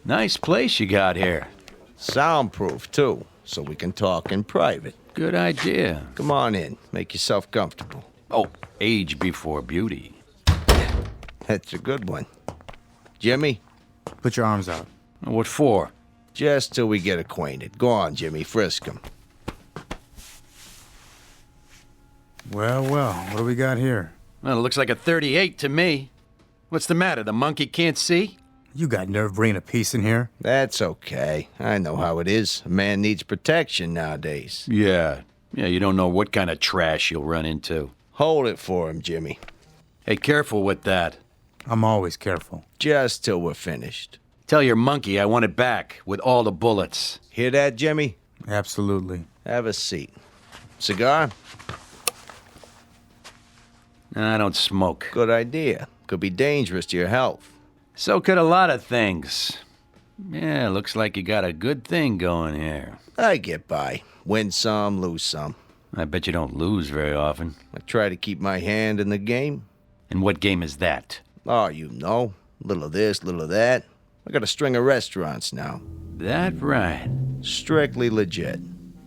[SPEAKER 15] Nice place you got here.
[SPEAKER 13] Soundproof, too, so we can talk in private.
[SPEAKER 15] Good idea.
[SPEAKER 13] Come on in. Make yourself comfortable.
[SPEAKER 15] Oh, age before beauty.
[SPEAKER 13] That's a good one. Jimmy?
[SPEAKER 16] Put your arms out.
[SPEAKER 15] What for?
[SPEAKER 13] Just till we get acquainted. Go on, Jimmy. Frisk him.
[SPEAKER 16] Well, what do we got here?
[SPEAKER 15] Well, it looks like a 38 to me. What's the matter? The monkey can't see?
[SPEAKER 16] You got nerve bringing a piece in here?
[SPEAKER 13] That's okay. I know how it is. A man needs protection nowadays.
[SPEAKER 15] Yeah, you don't know what kind of trash you'll run into.
[SPEAKER 13] Hold it for him, Jimmy.
[SPEAKER 15] Hey, careful with that.
[SPEAKER 16] I'm always careful.
[SPEAKER 13] Just till we're finished.
[SPEAKER 15] Tell your monkey I want it back with all the bullets.
[SPEAKER 13] Hear that, Jimmy?
[SPEAKER 16] Absolutely.
[SPEAKER 13] Have a seat. Cigar?
[SPEAKER 15] I don't smoke.
[SPEAKER 13] Good idea. Could be dangerous to your health.
[SPEAKER 15] So could a lot of things. Yeah, looks like you got a good thing going here.
[SPEAKER 13] I get by. Win some, lose some.
[SPEAKER 15] I bet you don't lose very often.
[SPEAKER 13] I try to keep my hand in the game.
[SPEAKER 15] And what game is that?
[SPEAKER 13] Oh, you know. Little of this, little of that. I got a string of restaurants now.
[SPEAKER 15] That right.
[SPEAKER 13] Strictly legit.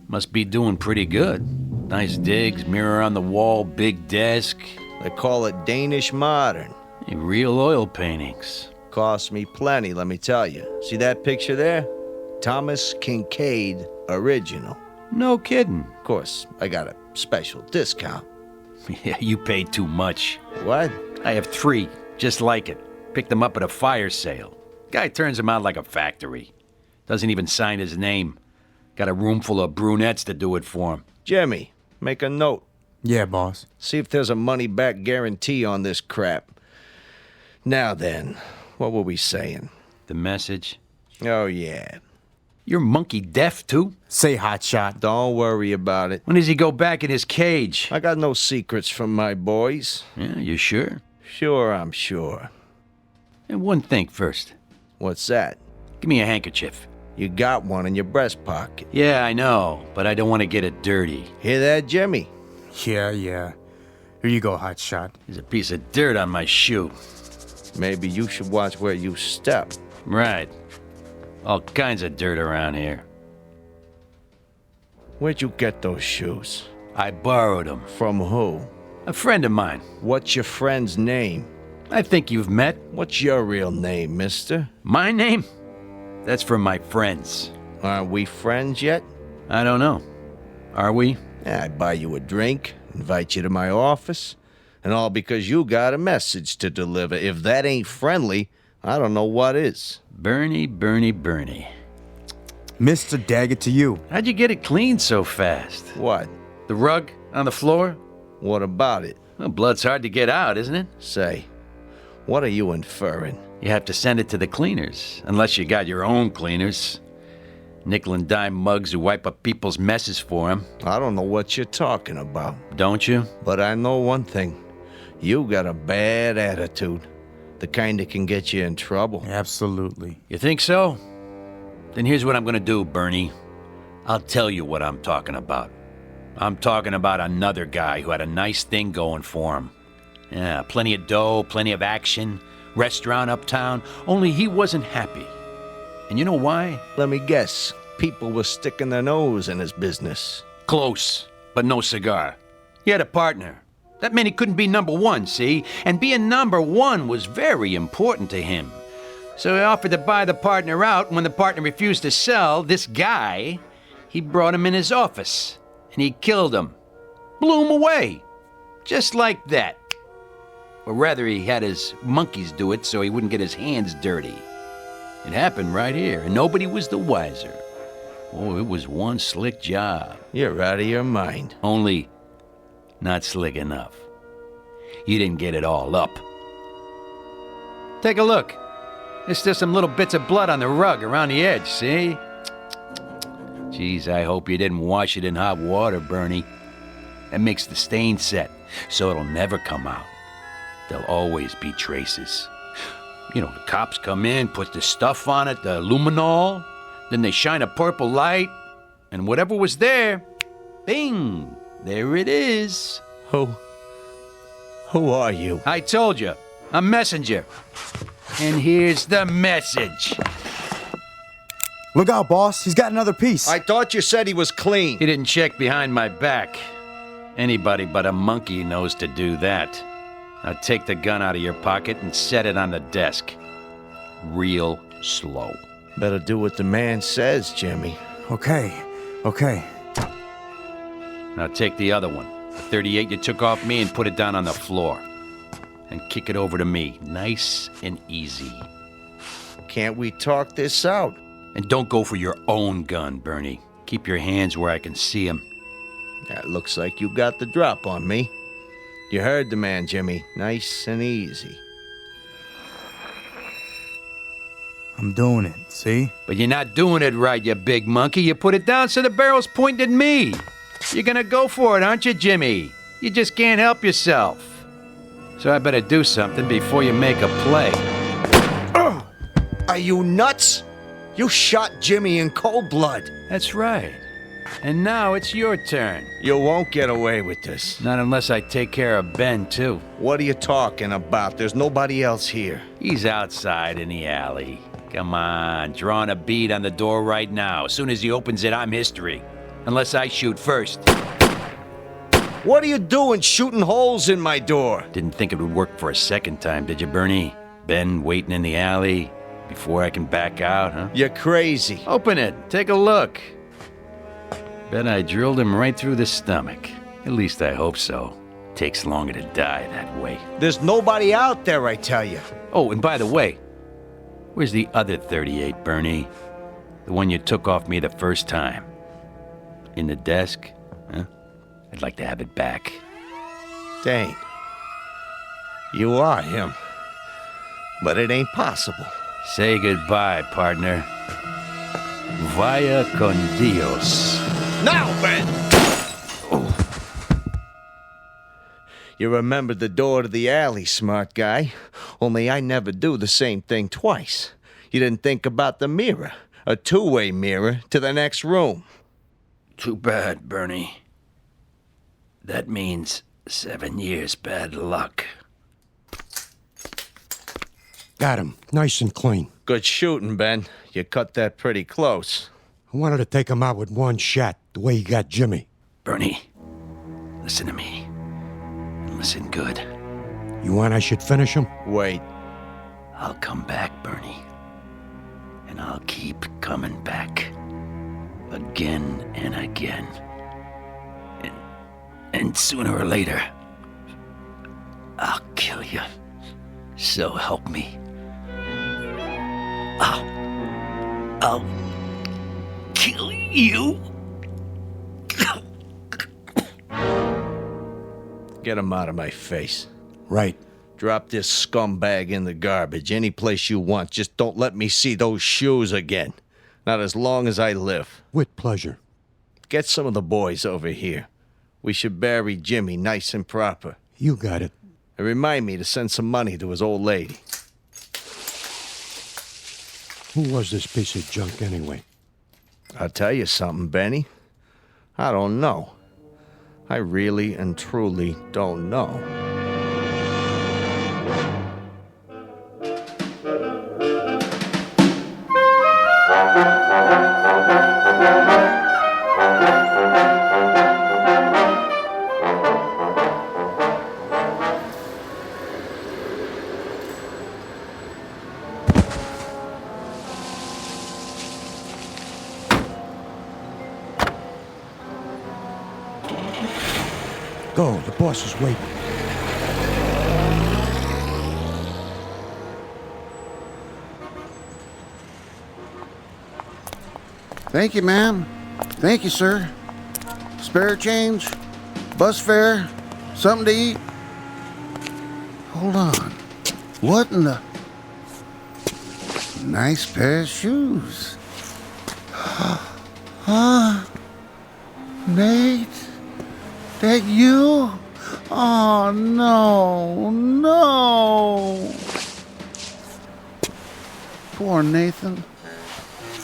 [SPEAKER 15] Must be doing pretty good. Nice digs, mirror on the wall, big desk.
[SPEAKER 13] They call it Danish modern.
[SPEAKER 15] Hey, real oil paintings.
[SPEAKER 13] Cost me plenty, let me tell you. See that picture there? Thomas Kincaid original.
[SPEAKER 15] No kidding.
[SPEAKER 13] Of course, I got a special discount.
[SPEAKER 15] Yeah, you paid too much.
[SPEAKER 13] What?
[SPEAKER 15] I have 3, just like it. Picked them up at a fire sale. Guy turns them out like a factory. Doesn't even sign his name. Got a room full of brunettes to do it for him.
[SPEAKER 13] Jimmy, make a note.
[SPEAKER 16] Yeah, boss.
[SPEAKER 13] See if there's a money-back guarantee on this crap. Now then, what were we saying?
[SPEAKER 15] The message?
[SPEAKER 13] Oh, yeah.
[SPEAKER 15] You're monkey deaf, too?
[SPEAKER 16] Say, hotshot.
[SPEAKER 13] Don't worry about it.
[SPEAKER 15] When does he go back in his cage?
[SPEAKER 13] I got no secrets from my boys.
[SPEAKER 15] Yeah, you sure?
[SPEAKER 13] Sure, I'm sure.
[SPEAKER 15] And one thing first.
[SPEAKER 13] What's that?
[SPEAKER 15] Give me a handkerchief.
[SPEAKER 13] You got one in your breast pocket.
[SPEAKER 15] Yeah, I know, but I don't want to get it dirty.
[SPEAKER 13] Hear that, Jimmy?
[SPEAKER 16] Yeah. Here you go, hotshot.
[SPEAKER 15] There's a piece of dirt on my shoe.
[SPEAKER 13] Maybe you should watch where you step.
[SPEAKER 15] Right. All kinds of dirt around here.
[SPEAKER 13] Where'd you get those shoes?
[SPEAKER 15] I borrowed them.
[SPEAKER 13] From who?
[SPEAKER 15] A friend of mine.
[SPEAKER 13] What's your friend's name?
[SPEAKER 15] I think you've met.
[SPEAKER 13] What's your real name, mister?
[SPEAKER 15] My name? That's from my friends.
[SPEAKER 13] Aren't we friends yet?
[SPEAKER 15] I don't know. Are we?
[SPEAKER 13] Yeah, I'd buy you a drink, invite you to my office, and all because you got a message to deliver. If that ain't friendly, I don't know what is.
[SPEAKER 15] Bernie.
[SPEAKER 16] Mr. Daggett to you.
[SPEAKER 15] How'd you get it cleaned so fast?
[SPEAKER 13] What?
[SPEAKER 15] The rug on the floor?
[SPEAKER 13] What about it?
[SPEAKER 15] Well, blood's hard to get out, isn't it?
[SPEAKER 13] Say, what are you inferring?
[SPEAKER 15] You have to send it to the cleaners, unless you got your own cleaners. Nickel and dime mugs who wipe up people's messes for them.
[SPEAKER 13] I don't know what you're talking about.
[SPEAKER 15] Don't you?
[SPEAKER 13] But I know one thing. You got a bad attitude. The kind that can get you in trouble.
[SPEAKER 16] Absolutely.
[SPEAKER 15] You think so? Then here's what I'm gonna do, Bernie. I'll tell you what I'm talking about. I'm talking about another guy who had a nice thing going for him. Yeah, plenty of dough, plenty of action, restaurant uptown, only he wasn't happy. And you know why?
[SPEAKER 13] Let me guess. People were sticking their nose in his business.
[SPEAKER 15] Close, but no cigar. He had a partner. That meant he couldn't be number one, see? And being number one was very important to him. So he offered to buy the partner out, and when the partner refused to sell, this guy, he brought him in his office, and he killed him. Blew him away. Just like that. Or rather, he had his monkeys do it so he wouldn't get his hands dirty. It happened right here, and nobody was the wiser. Oh, it was one slick job.
[SPEAKER 13] You're out of your mind.
[SPEAKER 15] Only not slick enough. You didn't get it all up. Take a look. There's still some little bits of blood on the rug around the edge, see? Geez, I hope you didn't wash it in hot water, Bernie. That makes the stain set, so it'll never come out. There'll always be traces. You know, the cops come in, put the stuff on it, the luminol, then they shine a purple light, and whatever was there, bing, there it is.
[SPEAKER 13] Who are you?
[SPEAKER 15] I told you, a messenger. And here's the message.
[SPEAKER 16] Look out, boss. He's got another piece.
[SPEAKER 13] I thought you said he was clean.
[SPEAKER 15] He didn't check behind my back. Anybody but a monkey knows to do that. Now take the gun out of your pocket and set it on the desk. Real slow.
[SPEAKER 13] Better do what the man says, Jimmy.
[SPEAKER 16] Okay.
[SPEAKER 15] Now take the other one, the 38 you took off me, and put it down on the floor. And kick it over to me, nice and easy.
[SPEAKER 13] Can't we talk this out?
[SPEAKER 15] And don't go for your own gun, Bernie. Keep your hands where I can see them.
[SPEAKER 13] That looks like you got the drop on me. You heard the man, Jimmy. Nice and easy.
[SPEAKER 16] I'm doing it, see?
[SPEAKER 15] But you're not doing it right, you big monkey. You put it down so the barrel's pointing at me. You're gonna go for it, aren't you, Jimmy? You just can't help yourself. So I better do something before you make a play.
[SPEAKER 13] Are you nuts? You shot Jimmy in cold blood.
[SPEAKER 15] That's right. And now it's your turn.
[SPEAKER 13] You won't get away with this.
[SPEAKER 15] Not unless I take care of Ben, too.
[SPEAKER 13] What are you talking about? There's nobody else here.
[SPEAKER 15] He's outside in the alley. Come on, drawing a bead on the door right now. As soon as he opens it, I'm history. Unless I shoot first.
[SPEAKER 13] What are you doing shooting holes in my door?
[SPEAKER 15] Didn't think it would work for a second time, did you, Bernie? Ben waiting in the alley before I can back out, huh?
[SPEAKER 13] You're crazy.
[SPEAKER 15] Open it. Take a look. Bet I drilled him right through the stomach. At least I hope so. Takes longer to die that way.
[SPEAKER 13] There's nobody out there, I tell you.
[SPEAKER 15] Oh, and by the way, where's the other 38, Bernie? The one you took off me the first time. In the desk? Huh? I'd like to have it back.
[SPEAKER 13] Dane, you are him. But it ain't possible.
[SPEAKER 15] Say goodbye, partner. Vaya con Dios.
[SPEAKER 13] Now, Ben! You remembered the door to the alley, smart guy. Only I never do the same thing twice. You didn't think about the mirror. A two-way mirror to the next room.
[SPEAKER 15] Too bad, Bernie. That means 7 years bad luck.
[SPEAKER 23] Got him. Nice and clean.
[SPEAKER 13] Good shooting, Ben. You cut that pretty close.
[SPEAKER 23] I wanted to take him out with one shot, the way he got Jimmy.
[SPEAKER 15] Bernie, listen to me. Listen good.
[SPEAKER 23] You want I should finish him?
[SPEAKER 13] Wait.
[SPEAKER 15] I'll come back, Bernie. And I'll keep coming back. Again and again. And sooner or later, I'll kill you. So help me. I'll kill you.
[SPEAKER 13] Get him out of my face.
[SPEAKER 23] Right.
[SPEAKER 13] Drop this scumbag in the garbage any place you want. Just don't let me see those shoes again. Not as long as I live.
[SPEAKER 23] With pleasure.
[SPEAKER 13] Get some of the boys over here. We should bury Jimmy nice and proper.
[SPEAKER 23] You got it.
[SPEAKER 13] And remind me to send some money to his old lady.
[SPEAKER 23] Who was this piece of junk anyway?
[SPEAKER 13] I'll tell you something, Benny. I don't know. I really and truly don't know.
[SPEAKER 23] Go, the boss is waiting.
[SPEAKER 3] Thank you, ma'am. Thank you, sir. Spare change? Bus fare? Something to eat? Hold on. What in the... Nice pair of shoes. Huh? Nate? That you? Oh, no, no. Poor Nathan.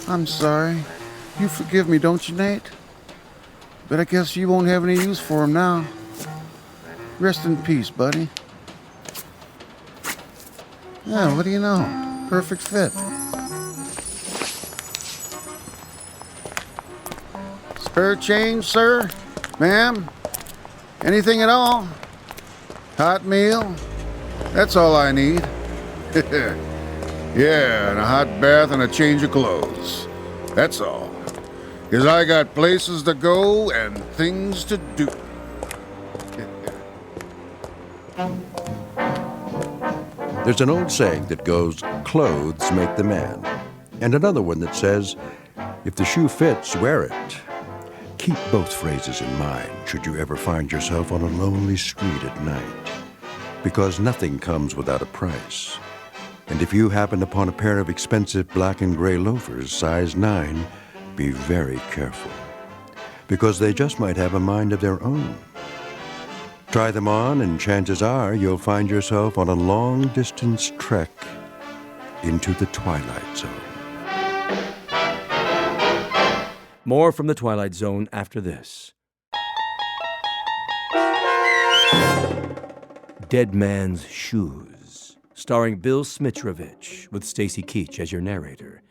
[SPEAKER 3] I'm sorry. You forgive me, don't you, Nate? But I guess you won't have any use for him now. Rest in peace, buddy. Yeah, what do you know? Perfect fit. Spare change, sir? Ma'am? Anything at all? Hot meal? That's all I need. Yeah, and a hot bath and a change of clothes. That's all. 'Cause I got places to go and things to do.
[SPEAKER 2] There's an old saying that goes, clothes make the man. And another one that says, if the shoe fits, wear it. Keep both phrases in mind should you ever find yourself on a lonely street at night. Because nothing comes without a price. And if you happen upon a pair of expensive black and gray loafers, size 9, be very careful. Because they just might have a mind of their own. Try them on, and chances are you'll find yourself on a long-distance trek into the Twilight Zone.
[SPEAKER 11] More from the Twilight Zone after this. Dead Man's Shoes, starring Bill Smitrovich, with Stacy Keach as your narrator,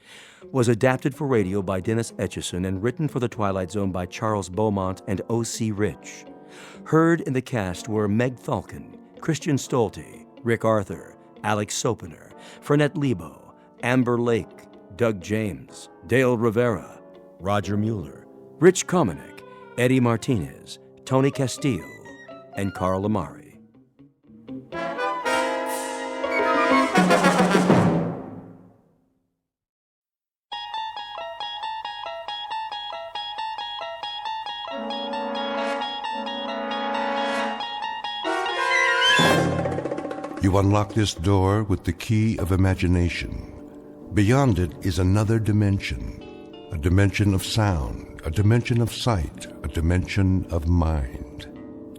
[SPEAKER 11] was adapted for radio by Dennis Etchison and written for the Twilight Zone by Charles Beaumont and O.C. Rich. Heard in the cast were Meg Falcon, Christian Stolte, Rick Arthur, Alex Sopener, Fernette Lebo, Amber Lake, Doug James, Dale Rivera, Roger Mueller, Rich Komanek, Eddie Martinez, Tony Castillo, and Carl Amari.
[SPEAKER 2] You unlock this door with the key of imagination. Beyond it is another dimension, a dimension of sound, a dimension of sight, a dimension of mind.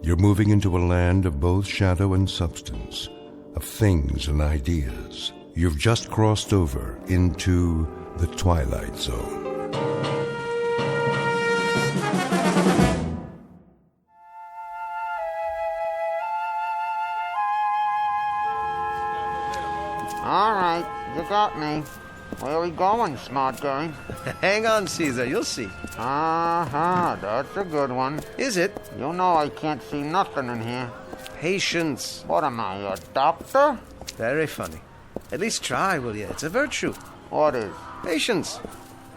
[SPEAKER 2] You're moving into a land of both shadow and substance, of things and ideas. You've just crossed over into the Twilight Zone.
[SPEAKER 3] All right, you got me. Where are we going, smart guy?
[SPEAKER 13] Hang on, Caesar, you'll see.
[SPEAKER 3] Uh-huh, that's a good one.
[SPEAKER 13] Is it?
[SPEAKER 3] You know I can't see nothing in here.
[SPEAKER 13] Patience.
[SPEAKER 3] What am I, a doctor?
[SPEAKER 13] Very funny. At least try, will you? It's a virtue.
[SPEAKER 3] What is?
[SPEAKER 13] Patience.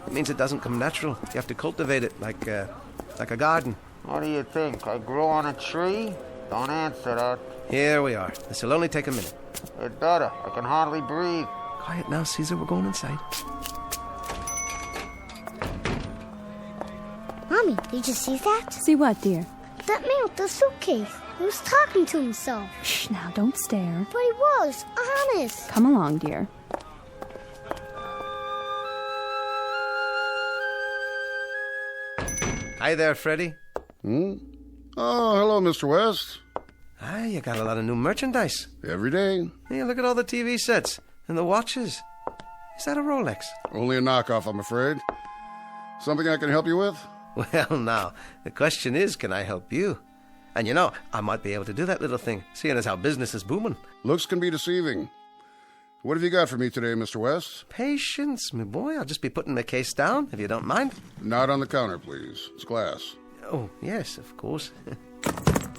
[SPEAKER 13] It means it doesn't come natural. You have to cultivate it like a garden.
[SPEAKER 3] What do you think? I grew on a tree? Don't answer that.
[SPEAKER 13] Here we are. This will only take a minute.
[SPEAKER 3] It better. I can hardly breathe.
[SPEAKER 13] Quiet now, Caesar. We're going inside.
[SPEAKER 17] Mommy, did you see that?
[SPEAKER 25] See what, dear?
[SPEAKER 17] That man with the suitcase. He was talking to himself.
[SPEAKER 25] Shh, now, don't stare.
[SPEAKER 17] But he was, honest.
[SPEAKER 25] Come along, dear.
[SPEAKER 13] Hi there, Freddy.
[SPEAKER 3] Oh, hello, Mr. West.
[SPEAKER 13] Ah, you got a lot of new merchandise.
[SPEAKER 3] Every day.
[SPEAKER 13] Hey, look at all the TV sets and the watches. Is that a Rolex?
[SPEAKER 3] Only a knockoff, I'm afraid. Something I can help you with?
[SPEAKER 13] Well, now, the question is, can I help you? And you know, I might be able to do that little thing, seeing as how business is booming.
[SPEAKER 3] Looks can be deceiving. What have you got for me today, Mr. West?
[SPEAKER 13] Patience, my boy. I'll just be putting my case down, if you don't mind.
[SPEAKER 3] Not on the counter, please. It's glass.
[SPEAKER 13] Oh, yes, of course.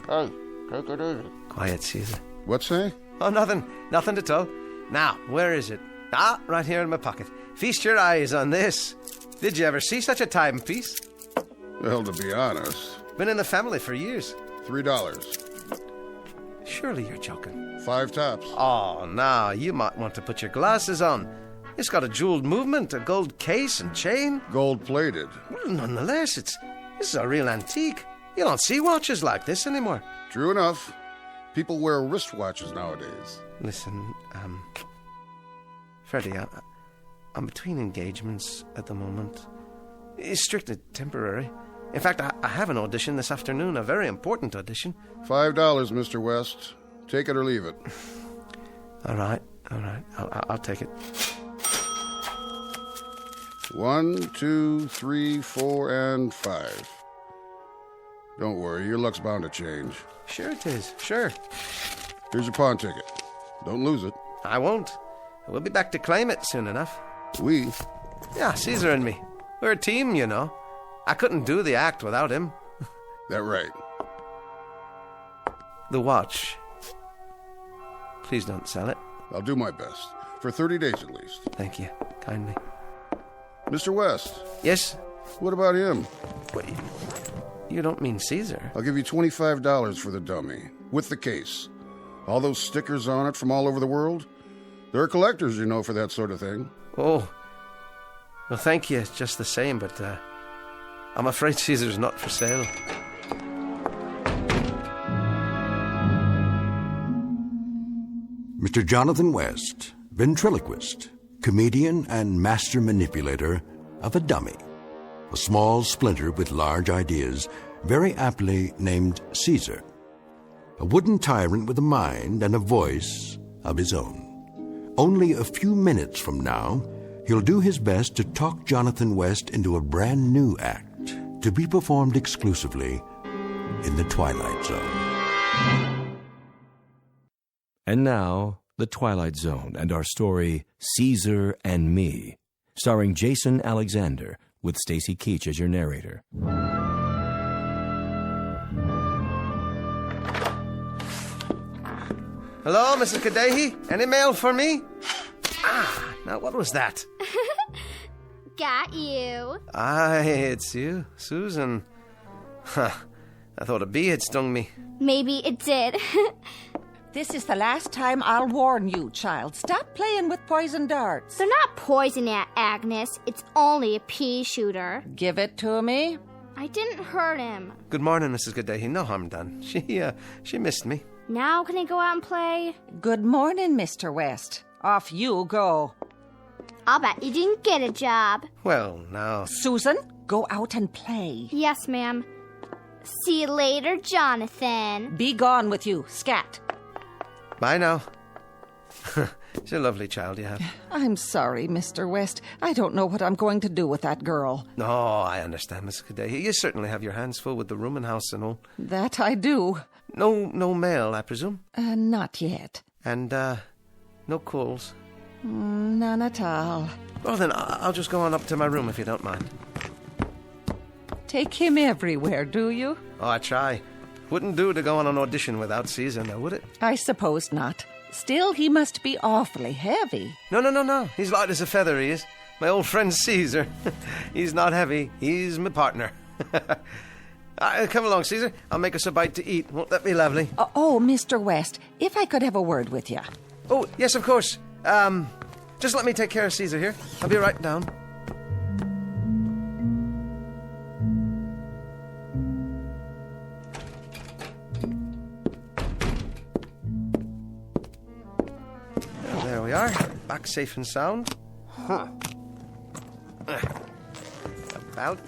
[SPEAKER 3] Hey, take it easy.
[SPEAKER 13] Quiet, Caesar.
[SPEAKER 3] What's say?
[SPEAKER 13] Oh, nothing. Nothing at all. Now, where is it? Ah, right here in my pocket. Feast your eyes on this. Did you ever see such a timepiece?
[SPEAKER 3] Well, to be honest...
[SPEAKER 13] Been in the family for years.
[SPEAKER 3] $3.
[SPEAKER 13] Surely you're joking.
[SPEAKER 3] 5 tops.
[SPEAKER 13] Oh, now, you might want to put your glasses on. It's got a jeweled movement, a gold case and chain.
[SPEAKER 3] Gold-plated.
[SPEAKER 13] Well, nonetheless, this is a real antique. You don't see watches like this anymore.
[SPEAKER 3] True enough. People wear wristwatches nowadays.
[SPEAKER 13] Listen, Freddie, I'm between engagements at the moment. It's strictly temporary. In fact, I have an audition this afternoon, a very important audition.
[SPEAKER 3] $5, Mr. West. Take it or leave it.
[SPEAKER 13] All right. I'll take it.
[SPEAKER 3] 1, 2, 3, 4, and 5. Don't worry, your luck's bound to change.
[SPEAKER 13] Sure it is, sure.
[SPEAKER 3] Here's your pawn ticket. Don't lose it.
[SPEAKER 13] I won't. We'll be back to claim it soon enough.
[SPEAKER 3] We?
[SPEAKER 13] Yeah, Caesar and me. We're a team, you know. I couldn't do the act without him.
[SPEAKER 3] That right.
[SPEAKER 13] The watch. Please don't sell it.
[SPEAKER 3] I'll do my best. For 30 days at least.
[SPEAKER 13] Thank you. Kindly.
[SPEAKER 3] Mr. West.
[SPEAKER 13] Yes?
[SPEAKER 3] What about him?
[SPEAKER 13] What, you don't mean Caesar?
[SPEAKER 3] I'll give you $25 for the dummy. With the case. All those stickers on it from all over the world. There are collectors, you know, for that sort of thing.
[SPEAKER 13] Oh. Well, thank you just the same, but I'm afraid Caesar's not for sale.
[SPEAKER 2] Mr. Jonathan West, ventriloquist, comedian and master manipulator of a dummy. A small splinter with large ideas, very aptly named Caesar. A wooden tyrant with a mind and a voice of his own. Only a few minutes from now, he'll do his best to talk Jonathan West into a brand new act to be performed exclusively in the Twilight Zone.
[SPEAKER 11] And now, The Twilight Zone and our story, Caesar and Me, starring Jason Alexander, with Stacy Keach as your narrator.
[SPEAKER 13] Hello, Mrs. Kadehi? Any mail for me? Ah, now what was that?
[SPEAKER 17] Got you.
[SPEAKER 13] Aye, it's you, Susan. Huh, I thought a bee had stung me.
[SPEAKER 17] Maybe it did.
[SPEAKER 18] This is the last time I'll warn you, child. Stop playing with poison darts.
[SPEAKER 17] They're not poison, Agnes. It's only a pea shooter.
[SPEAKER 18] Give it to me.
[SPEAKER 17] I didn't hurt him.
[SPEAKER 13] Good morning, Mrs. Kadehi. No harm done. She missed me.
[SPEAKER 17] Now can I go out and play?
[SPEAKER 18] Good morning, Mr. West. Off you go.
[SPEAKER 17] I'll bet you didn't get a job.
[SPEAKER 1] Well, now...
[SPEAKER 18] Susan, go out and play.
[SPEAKER 17] Yes, ma'am. See you later, Jonathan.
[SPEAKER 18] Be gone with you, scat.
[SPEAKER 1] Bye now. She's a lovely child you have.
[SPEAKER 18] I'm sorry, Mr. West. I don't know what I'm going to do with that girl.
[SPEAKER 1] No, I understand, Miss Cadet. You certainly have your hands full with the rooming house and all.
[SPEAKER 18] That I do.
[SPEAKER 1] No mail, I presume?
[SPEAKER 18] Not yet.
[SPEAKER 1] And, no calls?
[SPEAKER 18] None at all.
[SPEAKER 1] Well, then, I'll just go on up to my room if you don't mind.
[SPEAKER 18] Take him everywhere, do you?
[SPEAKER 1] Oh, I try. Wouldn't do to go on an audition without Caesar, now, would it?
[SPEAKER 18] I suppose not. Still, he must be awfully heavy.
[SPEAKER 1] No. He's light as a feather, he is. My old friend Caesar. He's not heavy. He's my partner. Come along, Caesar. I'll make us a bite to eat. Won't that be lovely?
[SPEAKER 18] Oh, Mr. West, if I could have a word with you.
[SPEAKER 1] Oh, yes, of course. Just let me take care of Caesar here. I'll be right down. Well, there we are. Back safe and sound. Huh. About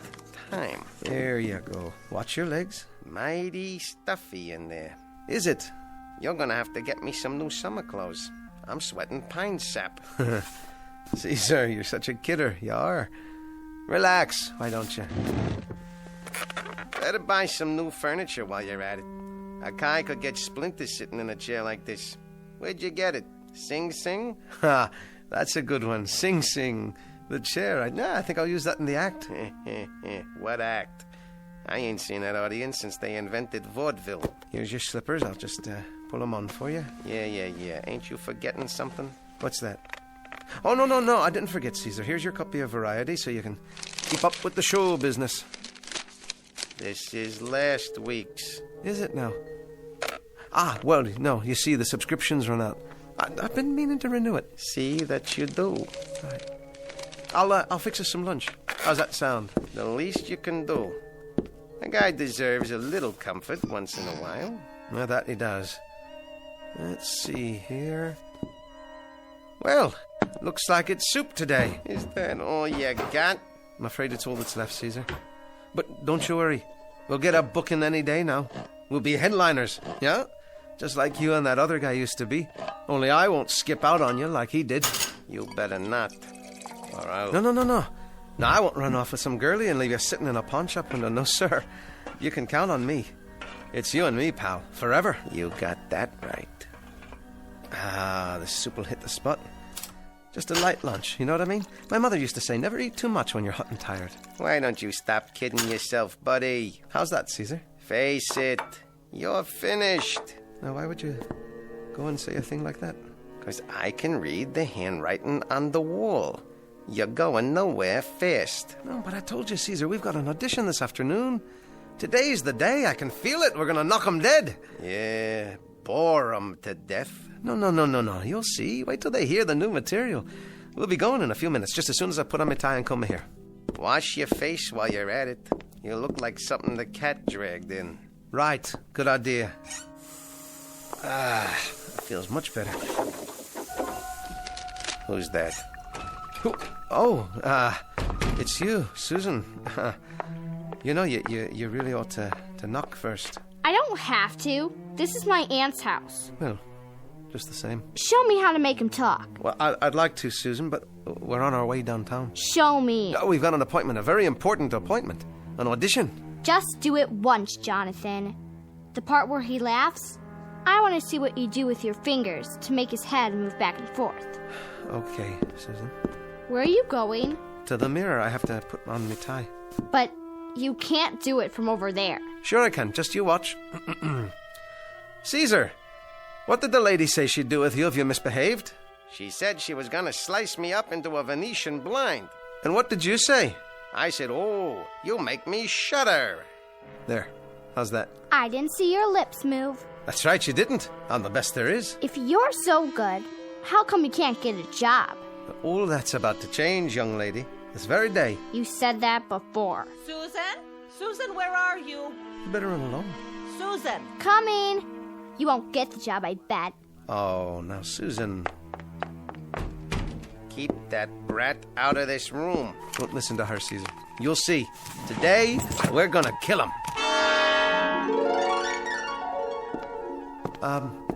[SPEAKER 1] time. There you go. Watch your legs. Mighty stuffy in there. Is it? You're gonna have to get me some new summer clothes. I'm sweating pine sap. Caesar, you're such a kidder. You are. Relax, why don't you? Better buy some new furniture while you're at it. A guy could get splinters sitting in a chair like this. Where'd you get it? Sing Sing? Ha, that's a good one. Sing Sing. The chair. I think I'll use that in the act. What act? I ain't seen that audience since they invented vaudeville. Here's your slippers. I'll just pull them on for you. Yeah. Ain't you forgetting something? What's that? Oh, no. I didn't forget, Caesar. Here's your copy of Variety so you can keep up with the show business. This is last week's. Is it now? Ah, well, no. You see, the subscription's run out. I've been meaning to renew it. See that you do. Right. I'll fix us some lunch. How's that sound? The least you can do. A guy deserves a little comfort once in a while. Well, that he does. Let's see here. Well, looks like it's soup today. Is that all you got? I'm afraid it's all that's left, Caesar. But don't you worry. We'll get a booking any day now. We'll be headliners, yeah? Just like you and that other guy used to be. Only I won't skip out on you like he did. You better not. Or I'll... No. No, I won't run off with some girlie and leave you sitting in a pawn shop window. No, sir. You can count on me. It's you and me, pal. Forever. You got that right. Ah, the soup will hit the spot. Just a light lunch, you know what I mean? My mother used to say, never eat too much when you're hot and tired. Why don't you stop kidding yourself, buddy? How's that, Caesar? Face it. You're finished. Now, why would you go and say a thing like that? Because I can read the handwriting on the wall. You're going nowhere fast. No, but I told you, Caesar, we've got an audition this afternoon. Today's the day. I can feel it. We're going to knock 'em dead. Yeah, bore 'em to death. No. You'll see. Wait till they hear the new material. We'll be going in a few minutes, just as soon as I put on my tie and come here. Wash your face while you're at it. You look like something the cat dragged in. Right. Good idea. That feels much better. Who's that? It's you, Susan. You know, you really ought to knock first.
[SPEAKER 17] I don't have to. This is my aunt's house.
[SPEAKER 1] Well, just the same.
[SPEAKER 17] Show me how to make him talk.
[SPEAKER 1] Well, I'd like to, Susan, but we're on our way downtown.
[SPEAKER 17] Show me.
[SPEAKER 1] Oh, we've got an appointment, a very important appointment. An audition.
[SPEAKER 17] Just do it once, Jonathan. The part where he laughs, I want to see what you do with your fingers to make his head move back and forth.
[SPEAKER 1] Okay, Susan.
[SPEAKER 17] Where are you going?
[SPEAKER 1] To the mirror. I have to put on my tie.
[SPEAKER 17] But you can't do it from over there.
[SPEAKER 1] Sure I can. Just you watch. Caesar, what did the lady say she'd do with you if you misbehaved? She said she was gonna slice me up into a Venetian blind. And what did you say? I said, oh, you make me shudder. There. How's that? I didn't see your lips move. That's right, you didn't. I'm the best there is.
[SPEAKER 17] If you're so good, how come you can't get a job?
[SPEAKER 1] All that's about to change, young lady. This very day.
[SPEAKER 17] You said that before.
[SPEAKER 18] Susan? Susan, where are you?
[SPEAKER 1] You better run along.
[SPEAKER 18] Susan!
[SPEAKER 17] Coming! You won't get the job, I bet.
[SPEAKER 1] Oh, now, Susan. Keep that brat out of this room. Don't listen to her, Caesar. You'll see. Today, we're gonna kill him.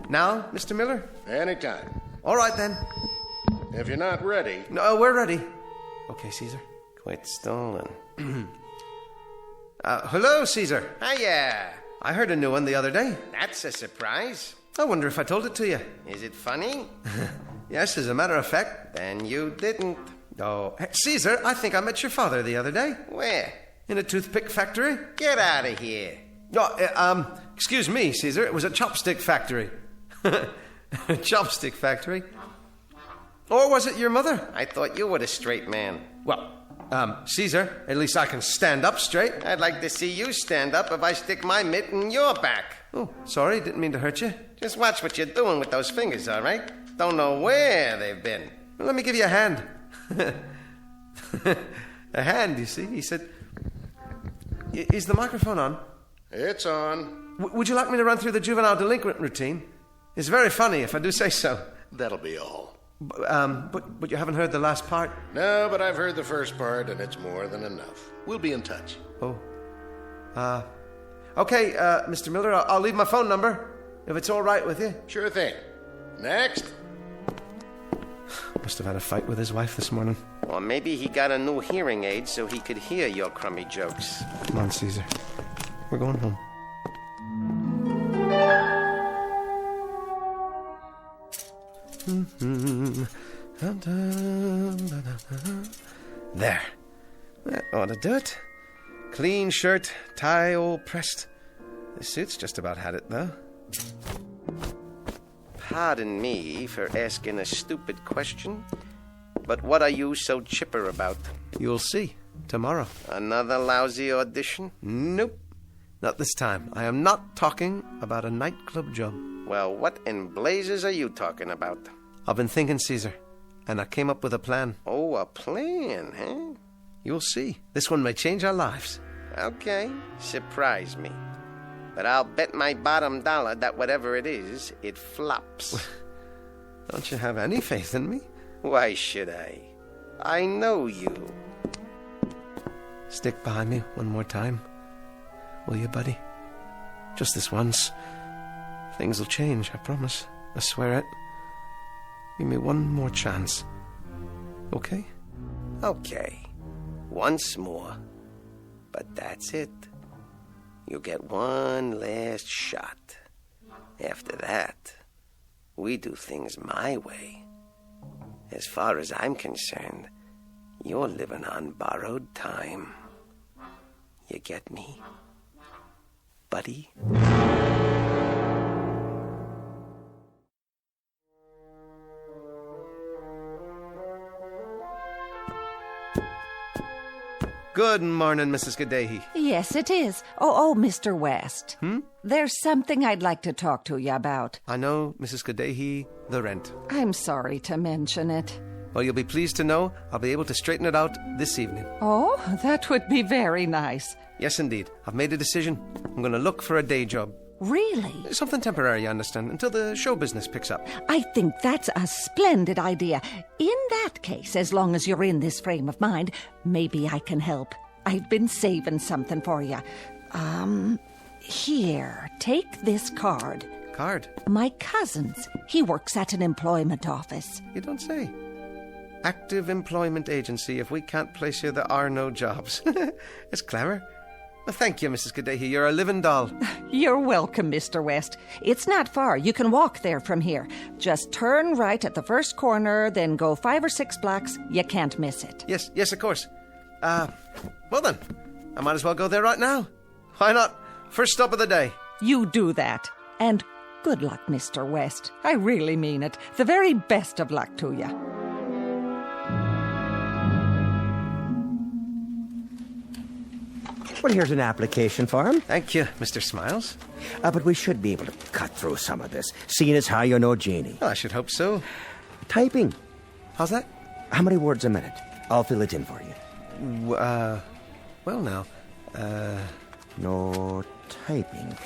[SPEAKER 1] Now, Mr. Miller?
[SPEAKER 4] Anytime.
[SPEAKER 1] All right, then.
[SPEAKER 4] If you're not ready...
[SPEAKER 1] No, we're ready. Okay, Caesar. Quit stalling. Hello, Caesar.
[SPEAKER 4] Hiya.
[SPEAKER 1] I heard a new one the other day.
[SPEAKER 4] That's a surprise.
[SPEAKER 1] I wonder if I told it to you.
[SPEAKER 4] Is it funny?
[SPEAKER 1] Yes, as a matter of fact.
[SPEAKER 4] Then you didn't.
[SPEAKER 1] Oh, hey, Caesar, I think I met your father the other day.
[SPEAKER 4] Where?
[SPEAKER 1] In a toothpick factory.
[SPEAKER 4] Get out of here.
[SPEAKER 1] Oh, excuse me, Caesar. It was a chopstick factory. A chopstick factory. Or was it your mother?
[SPEAKER 4] I thought you were the straight man.
[SPEAKER 1] Well, Caesar, at least I can stand up straight.
[SPEAKER 4] I'd like to see you stand up if I stick my mitt in your back.
[SPEAKER 1] Oh, sorry, didn't mean to hurt you.
[SPEAKER 4] Just watch what you're doing with those fingers, all right? Don't know where they've been.
[SPEAKER 1] Well, let me give you a hand. A hand, you see? He said... Is the microphone on?
[SPEAKER 4] It's on.
[SPEAKER 1] Would you like me to run through the juvenile delinquent routine? It's very funny, if I do say so.
[SPEAKER 4] That'll be all.
[SPEAKER 1] But you haven't heard the last part?
[SPEAKER 4] No, but I've heard the first part, and it's more than enough. We'll be in touch.
[SPEAKER 1] Oh. Okay, Mr. Miller, I'll leave my phone number, if it's all right with you.
[SPEAKER 4] Sure thing. Next.
[SPEAKER 1] Must have had a fight with his wife this morning.
[SPEAKER 4] Or maybe he got a new hearing aid so he could hear your crummy jokes.
[SPEAKER 1] Come on, Caesar. We're going home. There. That ought to do it. Clean shirt, tie all pressed. The suit's just about had it, though.
[SPEAKER 4] Pardon me for asking a stupid question, but what are you so chipper about?
[SPEAKER 1] You'll see. Tomorrow.
[SPEAKER 4] Another lousy audition?
[SPEAKER 1] Nope. Not this time. I am not talking about a nightclub job.
[SPEAKER 4] Well, what in blazes are you talking about?
[SPEAKER 1] I've been thinking, Caesar, and I came up with a plan.
[SPEAKER 4] Oh, a plan, huh?
[SPEAKER 1] You'll see. This one may change our lives.
[SPEAKER 4] Okay, surprise me. But I'll bet my bottom dollar that whatever it is, it flops.
[SPEAKER 1] Don't you have any faith in me?
[SPEAKER 4] Why should I? I know you.
[SPEAKER 1] Stick by me one more time. Will you, buddy? Just this once. Things will change, I promise. I swear it. Give me one more chance. Okay?
[SPEAKER 4] Okay. Once more. But that's it. You get one last shot. After that, we do things my way. As far as I'm concerned, you're living on borrowed time. You get me, buddy?
[SPEAKER 1] Good morning, Mrs. Gaddahi.
[SPEAKER 19] Yes, it is. Oh, Mr. West. There's something I'd like to talk to you about.
[SPEAKER 1] I know, Mrs. Gaddahi, the rent.
[SPEAKER 19] I'm sorry to mention it.
[SPEAKER 1] Well, you'll be pleased to know I'll be able to straighten it out this evening.
[SPEAKER 19] Oh, that would be very nice.
[SPEAKER 1] Yes, indeed. I've made a decision. I'm going to look for a day job.
[SPEAKER 19] Really?
[SPEAKER 1] Something temporary, you understand, until the show business picks up.
[SPEAKER 19] I think that's a splendid idea. In that case, as long as you're in this frame of mind, maybe I can help. I've been saving something for you. Here, take this card.
[SPEAKER 1] Card?
[SPEAKER 19] My cousin's. He works at an employment office.
[SPEAKER 1] You don't say. Active employment agency. If we can't place you, there are no jobs. It's clever. Well, thank you, Mrs. Gaddahi. You're a living doll.
[SPEAKER 19] You're welcome, Mr. West. It's not far. You can walk there from here. Just turn right at the first corner, then go 5 or 6 blocks. You can't miss it.
[SPEAKER 1] Yes, of course. Well then, I might as well go there right now. Why not? First stop of the day.
[SPEAKER 19] You do that. And good luck, Mr. West. I really mean it. The very best of luck to you.
[SPEAKER 21] Well, here's an application form.
[SPEAKER 1] Thank you, Mr. Smiles.
[SPEAKER 21] But we should be able to cut through some of this, seeing as how you know Jeannie.
[SPEAKER 1] Well, I should hope so.
[SPEAKER 21] Typing.
[SPEAKER 1] How's that?
[SPEAKER 21] How many words a minute? I'll fill it in for you.
[SPEAKER 1] Well now,
[SPEAKER 21] No typing.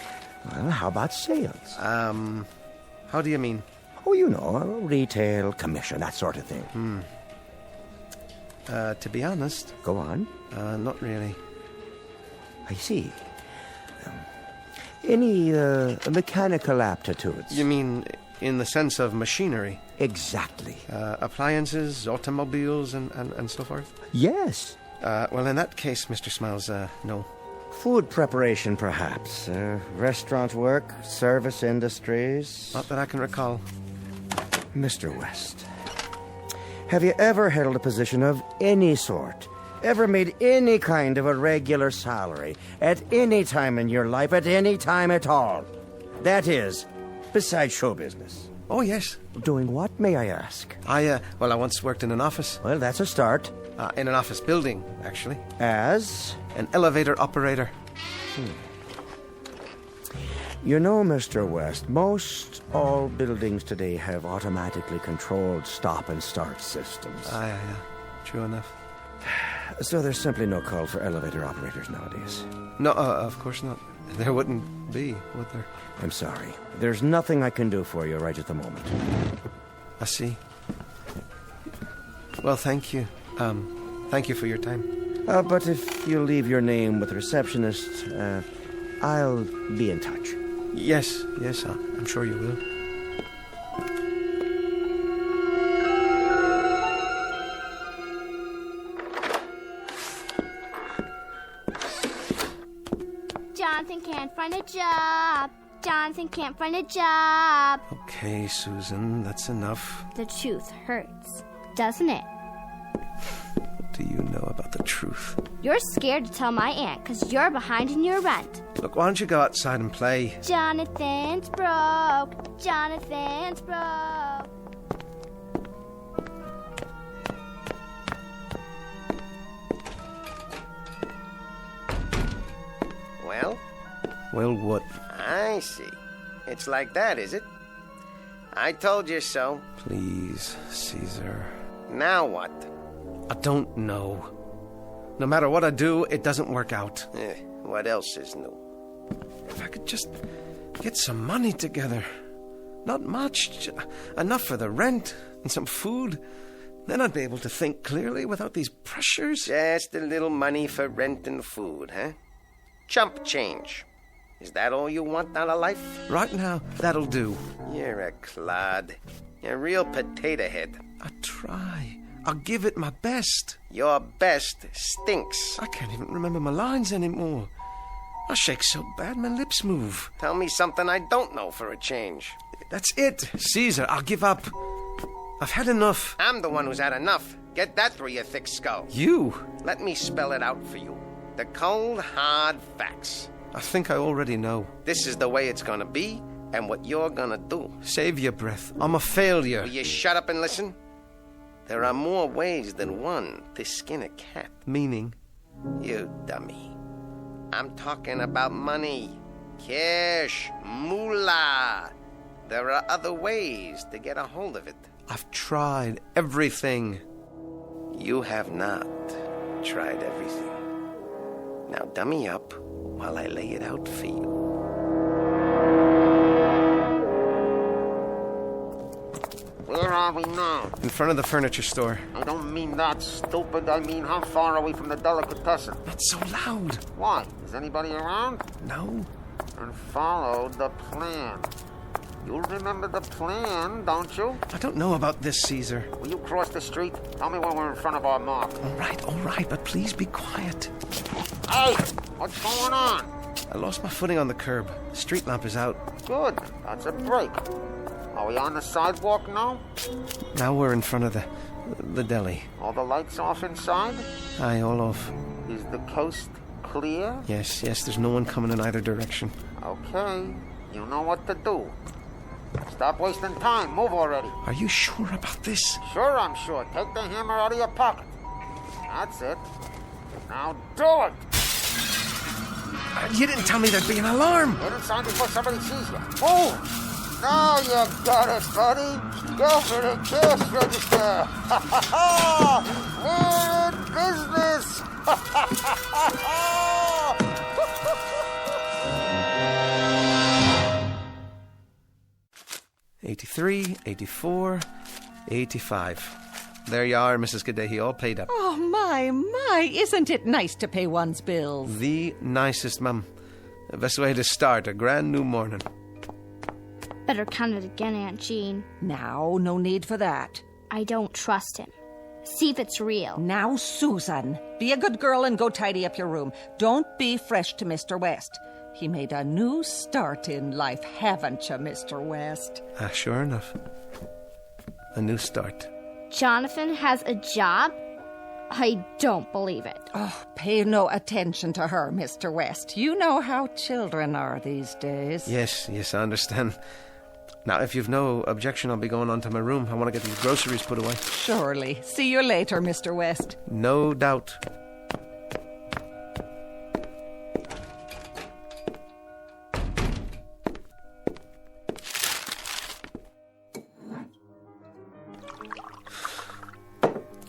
[SPEAKER 21] Well, how about sales?
[SPEAKER 1] How do you mean?
[SPEAKER 21] Oh, you know, retail, commission, that sort of thing.
[SPEAKER 1] To be honest...
[SPEAKER 21] Go on.
[SPEAKER 1] Not really.
[SPEAKER 21] I see. Any mechanical aptitudes?
[SPEAKER 1] You mean in the sense of machinery?
[SPEAKER 21] Exactly.
[SPEAKER 1] Appliances, automobiles, and so forth?
[SPEAKER 21] Yes.
[SPEAKER 1] Well, in that case, Mr. Smiles, no.
[SPEAKER 21] Food preparation, perhaps. Restaurant work, service industries.
[SPEAKER 1] Not that I can recall.
[SPEAKER 21] Mr. West, have you ever held a position of any sort? Ever made any kind of a regular salary at any time in your life, at any time at all? That is, besides show business.
[SPEAKER 1] Oh, yes.
[SPEAKER 21] Doing what, may I ask?
[SPEAKER 1] I once worked in an office.
[SPEAKER 21] Well, that's a start.
[SPEAKER 1] In an office building, actually.
[SPEAKER 21] As?
[SPEAKER 1] An elevator operator.
[SPEAKER 21] You know, Mr. West, most all buildings today have automatically controlled stop and start systems.
[SPEAKER 1] Yeah. True enough.
[SPEAKER 21] So there's simply no call for elevator operators nowadays.
[SPEAKER 1] No, of course not. There wouldn't be, would there?
[SPEAKER 21] I'm sorry. There's nothing I can do for you right at the moment.
[SPEAKER 1] I see. Well, thank you. Thank you for your time.
[SPEAKER 21] But if you leave your name with the receptionist, I'll be in touch.
[SPEAKER 1] Yes, I'm sure you will.
[SPEAKER 17] Jonathan can't find a job. Jonathan can't find a job.
[SPEAKER 1] Okay, Susan, that's enough.
[SPEAKER 17] The truth hurts, doesn't it?
[SPEAKER 1] What do you know about the truth?
[SPEAKER 17] You're scared to tell my aunt because you're behind in your rent.
[SPEAKER 1] Look, why don't you go outside and play?
[SPEAKER 17] Jonathan's broke. Jonathan's broke.
[SPEAKER 4] Well?
[SPEAKER 1] Well, what?
[SPEAKER 4] I see. It's like that, is it? I told you so.
[SPEAKER 1] Please, Caesar.
[SPEAKER 4] Now what?
[SPEAKER 1] I don't know. No matter what I do, it doesn't work out.
[SPEAKER 4] What else is new?
[SPEAKER 1] If I could just get some money together. Not much. Enough for the rent and some food. Then I'd be able to think clearly without these pressures.
[SPEAKER 4] Just a little money for rent and food, huh? Chump change. Is that all you want out of life?
[SPEAKER 1] Right now, that'll do.
[SPEAKER 4] You're a clod. You're a real potato head.
[SPEAKER 1] I try. I'll give it my best.
[SPEAKER 4] Your best stinks.
[SPEAKER 1] I can't even remember my lines anymore. I shake so bad my lips move.
[SPEAKER 4] Tell me something I don't know for a change.
[SPEAKER 1] That's it. Caesar, I'll give up. I've had enough.
[SPEAKER 4] I'm the one who's had enough. Get that through your thick skull.
[SPEAKER 1] You?
[SPEAKER 4] Let me spell it out for you. The cold, hard facts.
[SPEAKER 1] I think I already know.
[SPEAKER 4] This is the way it's gonna be, and what you're gonna do.
[SPEAKER 1] Save your breath. I'm a failure.
[SPEAKER 4] Will you shut up and listen? There are more ways than one to skin a cat.
[SPEAKER 1] Meaning?
[SPEAKER 4] You dummy. I'm talking about money. Cash. Moolah. There are other ways to get a hold of it.
[SPEAKER 1] I've tried everything.
[SPEAKER 4] You have not tried everything. Now dummy up while I lay it out for you. Where are we now?
[SPEAKER 1] In front of the furniture store.
[SPEAKER 4] I don't mean that, stupid. I mean, how far are we from the delicatessen?
[SPEAKER 1] Not so loud.
[SPEAKER 4] Why? Is anybody around?
[SPEAKER 1] No.
[SPEAKER 4] And follow the plan. You'll remember the plan, don't you?
[SPEAKER 1] I don't know about this, Caesar.
[SPEAKER 4] Will you cross the street? Tell me when we're in front of our mark.
[SPEAKER 1] All right, but please be quiet.
[SPEAKER 4] Hey, what's going on?
[SPEAKER 1] I lost my footing on the curb. The street lamp is out.
[SPEAKER 4] Good, that's a break. Are we on the sidewalk now?
[SPEAKER 1] Now we're in front of the deli.
[SPEAKER 4] All the lights off inside?
[SPEAKER 1] Aye, all off.
[SPEAKER 4] Is the coast clear?
[SPEAKER 1] Yes, there's no one coming in either direction.
[SPEAKER 4] Okay, you know what to do. Stop wasting time. Move already.
[SPEAKER 1] Are you sure about this?
[SPEAKER 4] Sure, I'm sure. Take the hammer out of your pocket. That's it. Now do it.
[SPEAKER 1] You didn't tell me there'd be an alarm.
[SPEAKER 4] Get inside before somebody sees you. Move. Now you got it, buddy. Go for the cash register. We're in business.
[SPEAKER 1] 83, 84, 85. There you are, Mrs. Kadehi, all paid up.
[SPEAKER 19] Oh, my, isn't it nice to pay one's bills?
[SPEAKER 1] The nicest, Mum. The best way to start a grand new morning.
[SPEAKER 17] Better count it again, Aunt Jean.
[SPEAKER 19] Now, no need for that.
[SPEAKER 17] I don't trust him. See if it's real.
[SPEAKER 19] Now, Susan, be a good girl and go tidy up your room. Don't be fresh to Mr. West. He made a new start in life, haven't you, Mr. West?
[SPEAKER 1] Sure enough. A new start.
[SPEAKER 17] Jonathan has a job? I don't believe it.
[SPEAKER 19] Oh, pay no attention to her, Mr. West. You know how children are these days.
[SPEAKER 1] Yes, I understand. Now, if you've no objection, I'll be going on to my room. I want to get these groceries put away.
[SPEAKER 19] Surely. See you later, Mr. West.
[SPEAKER 1] No doubt.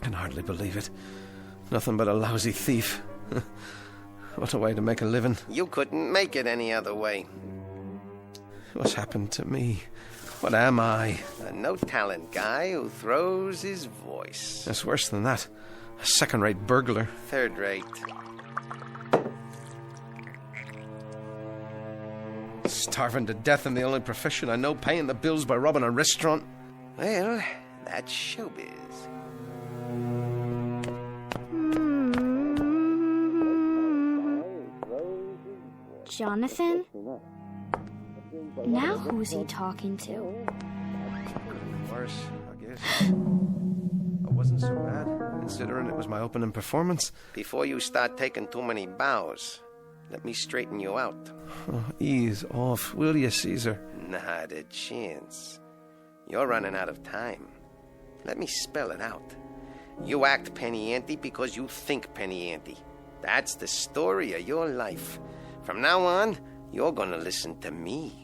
[SPEAKER 1] Can hardly believe it. Nothing but a lousy thief. What a way to make a living.
[SPEAKER 4] You couldn't make it any other way.
[SPEAKER 1] What's happened to me? What am I?
[SPEAKER 4] A no-talent guy who throws his voice.
[SPEAKER 1] It's worse than that. A second-rate burglar.
[SPEAKER 4] Third-rate.
[SPEAKER 1] Starving to death in the only profession I know, paying the bills by robbing a restaurant.
[SPEAKER 4] Well, that's showbiz.
[SPEAKER 17] Jonathan? Now who's he talking to?
[SPEAKER 1] Worse, I guess. It wasn't so bad, considering it was my opening performance.
[SPEAKER 4] Before you start taking too many bows, let me straighten you out.
[SPEAKER 1] Oh, ease off, will you, Caesar?
[SPEAKER 4] Not a chance. You're running out of time. Let me spell it out. You act penny ante because you think penny ante. That's the story of your life. From now on, you're gonna listen to me.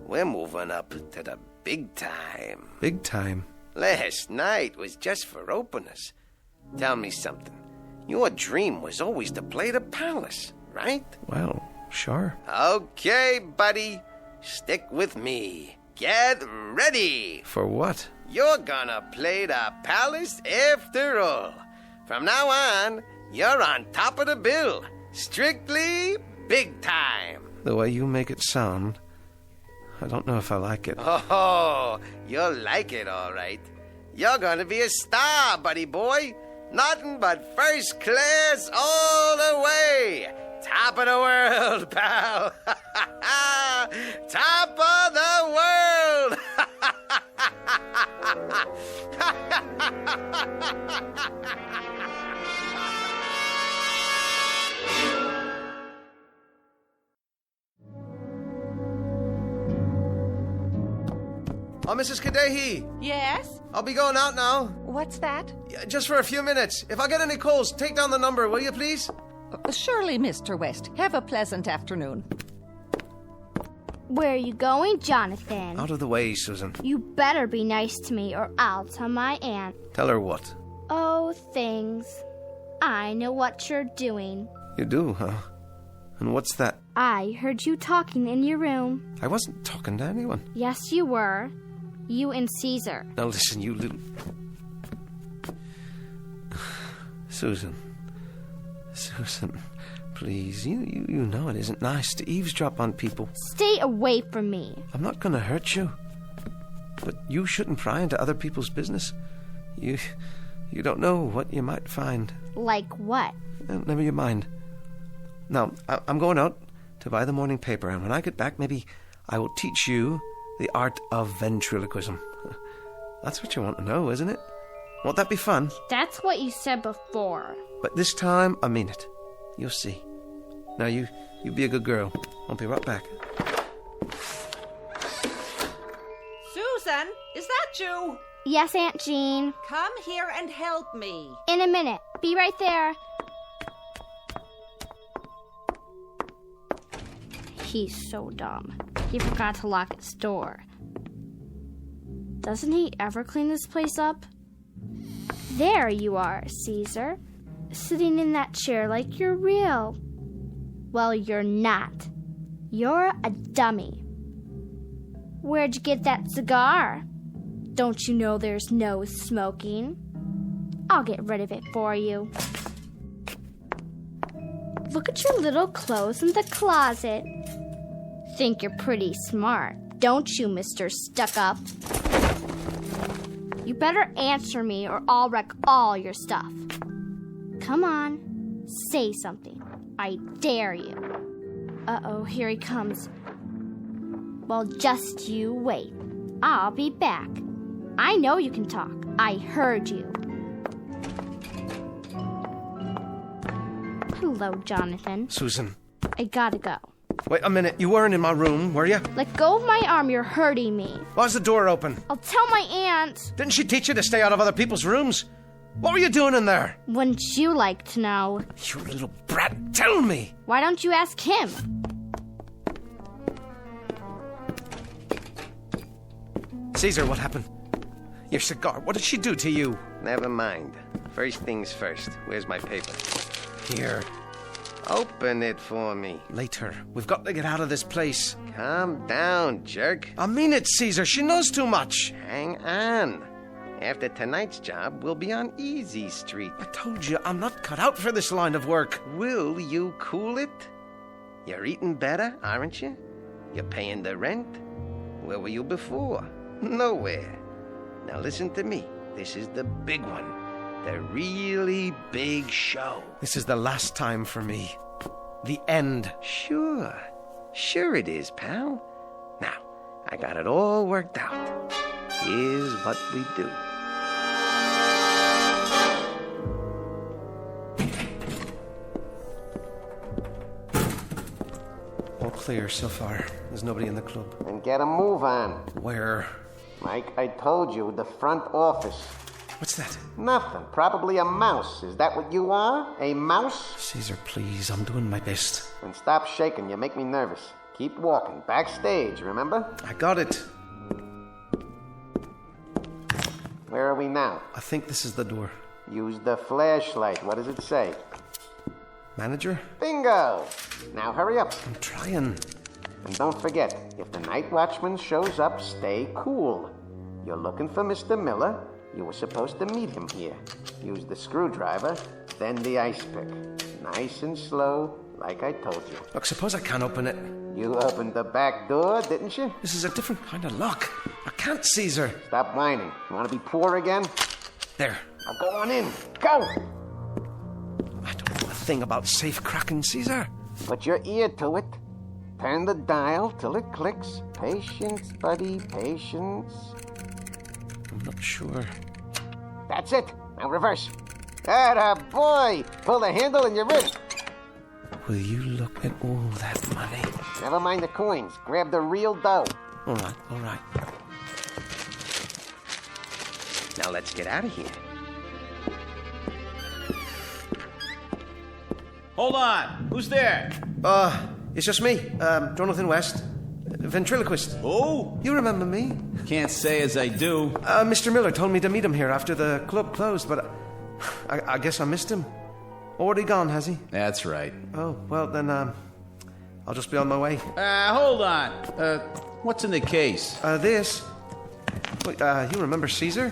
[SPEAKER 4] We're moving up to the big time.
[SPEAKER 1] Big time?
[SPEAKER 4] Last night was just for openers. Tell me something. Your dream was always to play the palace, right?
[SPEAKER 1] Well, sure.
[SPEAKER 4] Okay, buddy. Stick with me. Get ready.
[SPEAKER 1] For what?
[SPEAKER 4] You're gonna play the palace after all. From now on, you're on top of the bill. Strictly big time.
[SPEAKER 1] The way you make it sound, I don't know if I like it.
[SPEAKER 4] Oh, you'll like it, all right. You're gonna be a star, buddy boy. Nothing but first class all the way. Top of the world, pal. Top of the world.
[SPEAKER 1] Oh, Mrs. Kadehi!
[SPEAKER 19] Yes?
[SPEAKER 1] I'll be going out now.
[SPEAKER 19] What's that?
[SPEAKER 1] Just for a few minutes. If I get any calls, take down the number, will you, please?
[SPEAKER 19] Surely, Mr. West. Have a pleasant afternoon.
[SPEAKER 17] Where are you going, Jonathan?
[SPEAKER 1] Out of the way, Susan.
[SPEAKER 17] You better be nice to me or I'll tell my aunt.
[SPEAKER 1] Tell her what?
[SPEAKER 17] Oh, things. I know what you're doing.
[SPEAKER 1] You do, huh? And what's that?
[SPEAKER 17] I heard you talking in your room.
[SPEAKER 1] I wasn't talking to anyone.
[SPEAKER 17] Yes, you were. You and Caesar.
[SPEAKER 1] Now listen, you little... Susan, please, you know it isn't nice to eavesdrop on people.
[SPEAKER 17] Stay away from me.
[SPEAKER 1] I'm not going to hurt you. But you shouldn't pry into other people's business. You don't know what you might find.
[SPEAKER 17] Like what?
[SPEAKER 1] Never you mind. Now, I'm going out to buy the morning paper, and when I get back, maybe I will teach you the art of ventriloquism. That's what you want to know, isn't it? Won't that be fun?
[SPEAKER 17] That's what you said before.
[SPEAKER 1] But this time, I mean it. You'll see. Now, you be a good girl. I'll be right back.
[SPEAKER 19] Susan, is that you?
[SPEAKER 17] Yes, Aunt Jean.
[SPEAKER 19] Come here and help me.
[SPEAKER 17] In a minute. Be right there. He's so dumb. He forgot to lock his door. Doesn't he ever clean this place up? There you are, Caesar. Sitting in that chair like you're real. Well, you're not. You're a dummy. Where'd you get that cigar? Don't you know there's no smoking? I'll get rid of it for you. Look at your little clothes in the closet. Think you're pretty smart, don't you, Mr. Stuck-Up? You better answer me or I'll wreck all your stuff. Come on, say something. I dare you. Uh-oh, here he comes. Well, just you wait. I'll be back. I know you can talk. I heard you. Hello, Jonathan.
[SPEAKER 1] Susan.
[SPEAKER 17] I gotta go.
[SPEAKER 1] Wait a minute. You weren't in my room, were you?
[SPEAKER 17] Let go of my arm. You're hurting me.
[SPEAKER 1] Why's the door open?
[SPEAKER 17] I'll tell my aunt.
[SPEAKER 1] Didn't she teach you to stay out of other people's rooms? What were you doing in there?
[SPEAKER 17] Wouldn't you like to know?
[SPEAKER 1] You little brat, tell me.
[SPEAKER 17] Why don't you ask him?
[SPEAKER 1] Caesar, what happened? Your cigar, what did she do to you?
[SPEAKER 4] Never mind. First things first. Where's my paper?
[SPEAKER 1] Here.
[SPEAKER 4] Open it for me.
[SPEAKER 1] Later. We've got to get out of this place.
[SPEAKER 4] Calm down, jerk.
[SPEAKER 1] I mean it, Caesar. She knows too much.
[SPEAKER 4] Hang on. After tonight's job, we'll be on Easy Street.
[SPEAKER 1] I told you, I'm not cut out for this line of work.
[SPEAKER 4] Will you cool it? You're eating better, aren't you? You're paying the rent. Where were you before? Nowhere. Now listen to me. This is the big one. The really big show.
[SPEAKER 1] This is the last time for me. The end.
[SPEAKER 4] Sure. Sure it is, pal. Now, I got it all worked out. Here's what we do.
[SPEAKER 1] All clear so far. There's nobody in the club.
[SPEAKER 4] Then get a move on.
[SPEAKER 1] Where?
[SPEAKER 4] Mike, I told you, the front office.
[SPEAKER 1] What's that?
[SPEAKER 4] Nothing. Probably a mouse. Is that what you are? A mouse?
[SPEAKER 1] Caesar, please. I'm doing my best.
[SPEAKER 4] Then stop shaking. You make me nervous. Keep walking. Backstage, remember?
[SPEAKER 1] I got it.
[SPEAKER 4] Where are we now?
[SPEAKER 1] I think this is the door.
[SPEAKER 4] Use the flashlight. What does it say?
[SPEAKER 1] Manager?
[SPEAKER 4] Bingo! Now hurry up.
[SPEAKER 1] I'm trying.
[SPEAKER 4] And don't forget, if the night watchman shows up, stay cool. You're looking for Mr. Miller. You were supposed to meet him here. Use the screwdriver, then the ice pick. Nice and slow, like I told you.
[SPEAKER 1] Look, suppose I can't open it.
[SPEAKER 4] You opened the back door, didn't you?
[SPEAKER 1] This is a different kind of lock. I can't, Caesar.
[SPEAKER 4] Stop whining. You want to be poor again?
[SPEAKER 1] There.
[SPEAKER 4] Now go on in. Go!
[SPEAKER 1] I don't know a thing about safe cracking, Caesar.
[SPEAKER 4] Put your ear to it. Turn the dial till it clicks. Patience, buddy, patience.
[SPEAKER 1] I'm not sure.
[SPEAKER 4] That's it. Now reverse. Atta boy! Pull the handle and you're in.
[SPEAKER 1] Will you look at all that money?
[SPEAKER 4] Never mind the coins. Grab the real dough.
[SPEAKER 1] All right, all right.
[SPEAKER 4] Now let's get out of here.
[SPEAKER 7] Hold on. Who's there?
[SPEAKER 1] It's just me, Jonathan West. Ventriloquist.
[SPEAKER 7] Oh?
[SPEAKER 1] You remember me?
[SPEAKER 7] Can't say as I do.
[SPEAKER 1] Mr. Miller told me to meet him here after the club closed, but I guess I missed him. Already gone, has he?
[SPEAKER 7] That's right.
[SPEAKER 1] Oh, well then, I'll just be on my way.
[SPEAKER 7] Hold on. What's in the case?
[SPEAKER 1] This. Wait, you remember Caesar?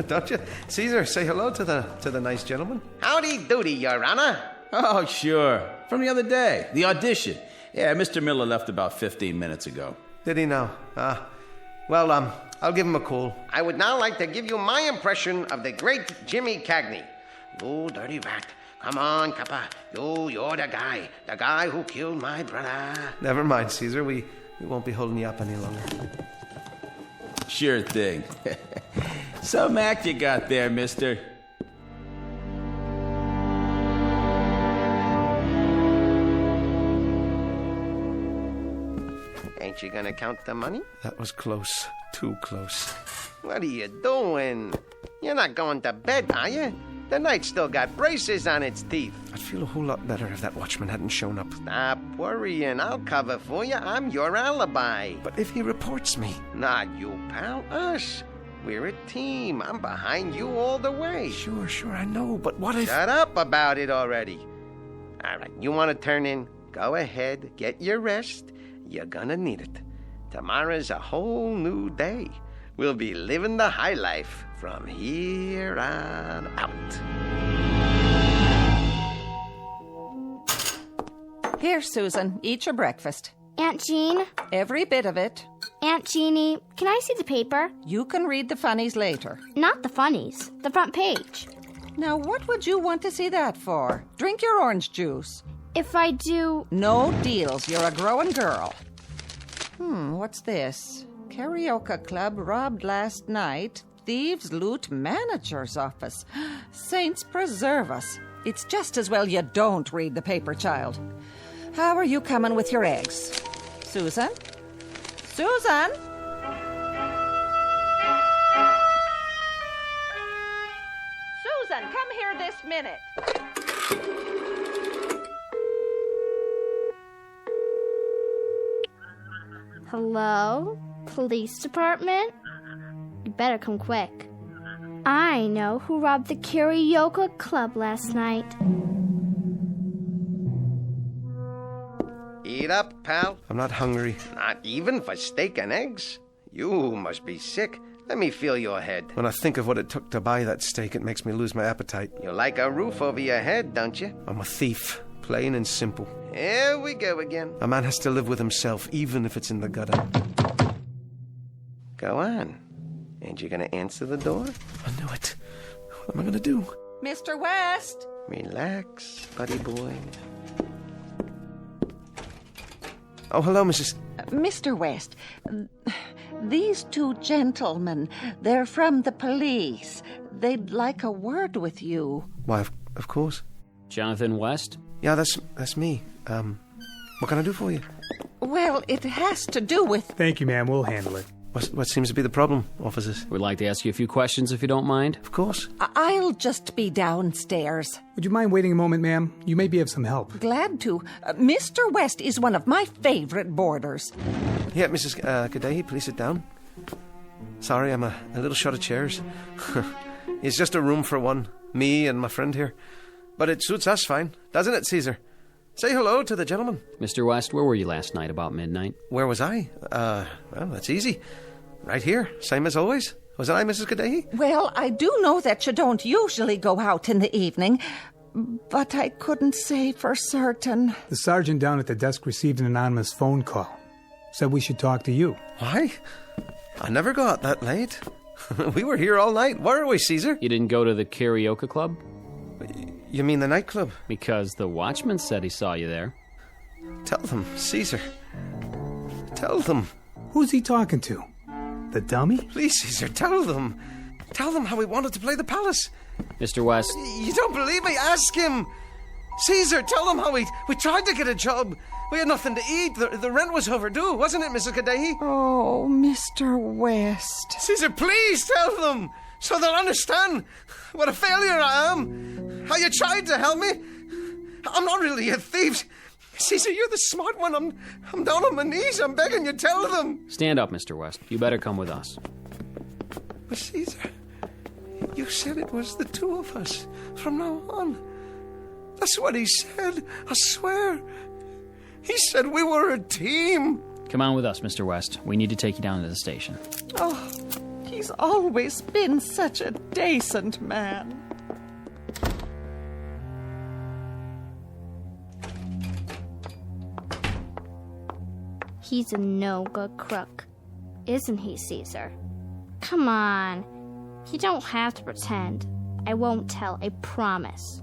[SPEAKER 1] Don't you? Caesar, say hello to the nice gentleman.
[SPEAKER 4] Howdy doody, Your Honor.
[SPEAKER 7] Oh, sure. From the other day. The audition. Yeah, Mr. Miller left about 15 minutes ago.
[SPEAKER 1] Did he now? Well, I'll give him a call.
[SPEAKER 4] I would now like to give you my impression of the great Jimmy Cagney. You dirty rat. Come on, Kappa. You're the guy who killed my brother.
[SPEAKER 1] Never mind, Caesar. We won't be holding you up any longer.
[SPEAKER 7] Sure thing. Some act you got there, mister.
[SPEAKER 4] Ain't you gonna count the money?
[SPEAKER 1] That was close. Too close.
[SPEAKER 4] What are you doing? You're not going to bed, are you? The night's still got braces on its teeth.
[SPEAKER 1] I'd feel a whole lot better if that watchman hadn't shown up.
[SPEAKER 4] Stop worrying. I'll cover for you. I'm your alibi.
[SPEAKER 1] But if he reports me?
[SPEAKER 4] Not you, pal. Us. We're a team. I'm behind you all the way.
[SPEAKER 1] Sure, I know. But what if...
[SPEAKER 4] Shut up about it already. All right, you want to turn in? Go ahead. Get your rest. You're gonna need it. Tomorrow's a whole new day. We'll be living the high life from here on out.
[SPEAKER 19] Here, Susan, eat your breakfast.
[SPEAKER 17] Aunt Jean?
[SPEAKER 19] Every bit of it.
[SPEAKER 17] Aunt Jeannie, can I see the paper?
[SPEAKER 19] You can read the funnies later.
[SPEAKER 17] Not the funnies, the front page.
[SPEAKER 19] Now, what would you want to see that for? Drink your orange juice.
[SPEAKER 17] If I do...
[SPEAKER 19] No deals. You're a growing girl. What's this? Karaoke club robbed last night. Thieves loot manager's office. Saints preserve us. It's just as well you don't read the paper, child. How are you coming with your eggs? Susan? Susan? Susan, come here this minute.
[SPEAKER 17] Hello? Police department? You better come quick. I know who robbed the karaoke club last night.
[SPEAKER 4] Eat up, pal.
[SPEAKER 1] I'm not hungry.
[SPEAKER 4] Not even for steak and eggs? You must be sick. Let me feel your head.
[SPEAKER 1] When I think of what it took to buy that steak, it makes me lose my appetite.
[SPEAKER 4] You like a roof over your head, don't you?
[SPEAKER 1] I'm a thief, plain and simple.
[SPEAKER 4] Here we go again.
[SPEAKER 1] A man has to live with himself, even if it's in the gutter.
[SPEAKER 4] Go on. Ain't you gonna answer the door?
[SPEAKER 1] I knew it. What am I gonna do?
[SPEAKER 19] Mr. West!
[SPEAKER 4] Relax, buddy boy.
[SPEAKER 1] Oh, hello, Mrs.
[SPEAKER 19] Mr. West, these two gentlemen, they're from the police. They'd like a word with you.
[SPEAKER 1] Why, of course.
[SPEAKER 10] Jonathan West?
[SPEAKER 1] Yeah, that's me. What can I do for you?
[SPEAKER 19] Well, it has to do with...
[SPEAKER 8] Thank you, ma'am. We'll handle it.
[SPEAKER 1] What seems to be the problem, officers?
[SPEAKER 10] We'd like to ask you a few questions if you don't mind.
[SPEAKER 1] Of course.
[SPEAKER 19] I'll just be downstairs.
[SPEAKER 8] Would you mind waiting a moment, ma'am? You may be of some help.
[SPEAKER 19] Glad to. Mr. West is one of my favorite boarders.
[SPEAKER 1] Yeah, Mrs. Kadehi, please sit down. Sorry, I'm a little short of chairs. It's just a room for one, me and my friend here. But it suits us fine, doesn't it, Caesar? Say hello to the gentleman.
[SPEAKER 10] Mr. West, where were you last night about midnight?
[SPEAKER 1] Where was I? Well, that's easy. Right here, same as always. Wasn't I, Mrs. Kadehi?
[SPEAKER 19] Well, I do know that you don't usually go out in the evening, but I couldn't say for certain.
[SPEAKER 8] The sergeant down at the desk received an anonymous phone call. Said we should talk to you.
[SPEAKER 1] Why? I never go out that late. We were here all night. Where are we, Caesar?
[SPEAKER 10] You didn't go to the karaoke club?
[SPEAKER 1] You mean the nightclub?
[SPEAKER 10] Because the watchman said he saw you there.
[SPEAKER 1] Tell them, Caesar. Tell them.
[SPEAKER 8] Who's he talking to? The dummy?
[SPEAKER 1] Please, Caesar, tell them. Tell them how we wanted to play the palace.
[SPEAKER 10] Mr. West.
[SPEAKER 1] You don't believe me? Ask him. Caesar, tell them how we tried to get a job. We had nothing to eat. The rent was overdue, wasn't it, Mrs. Kadehi?
[SPEAKER 19] Oh, Mr. West.
[SPEAKER 1] Caesar, please tell them, so they'll understand what a failure I am. How you tried to help me. I'm not really a thief. Caesar, you're the smart one. I'm down on my knees. I'm begging you, tell them.
[SPEAKER 10] Stand up, Mr. West. You better come with us.
[SPEAKER 1] But Caesar, you said it was the two of us from now on. That's what he said, I swear. He said we were a team.
[SPEAKER 10] Come on with us, Mr. West. We need to take you down to the station.
[SPEAKER 19] Oh, he's always been such a decent man.
[SPEAKER 17] He's a no-good crook, isn't he, Caesar? Come on. You don't have to pretend. I won't tell, I promise.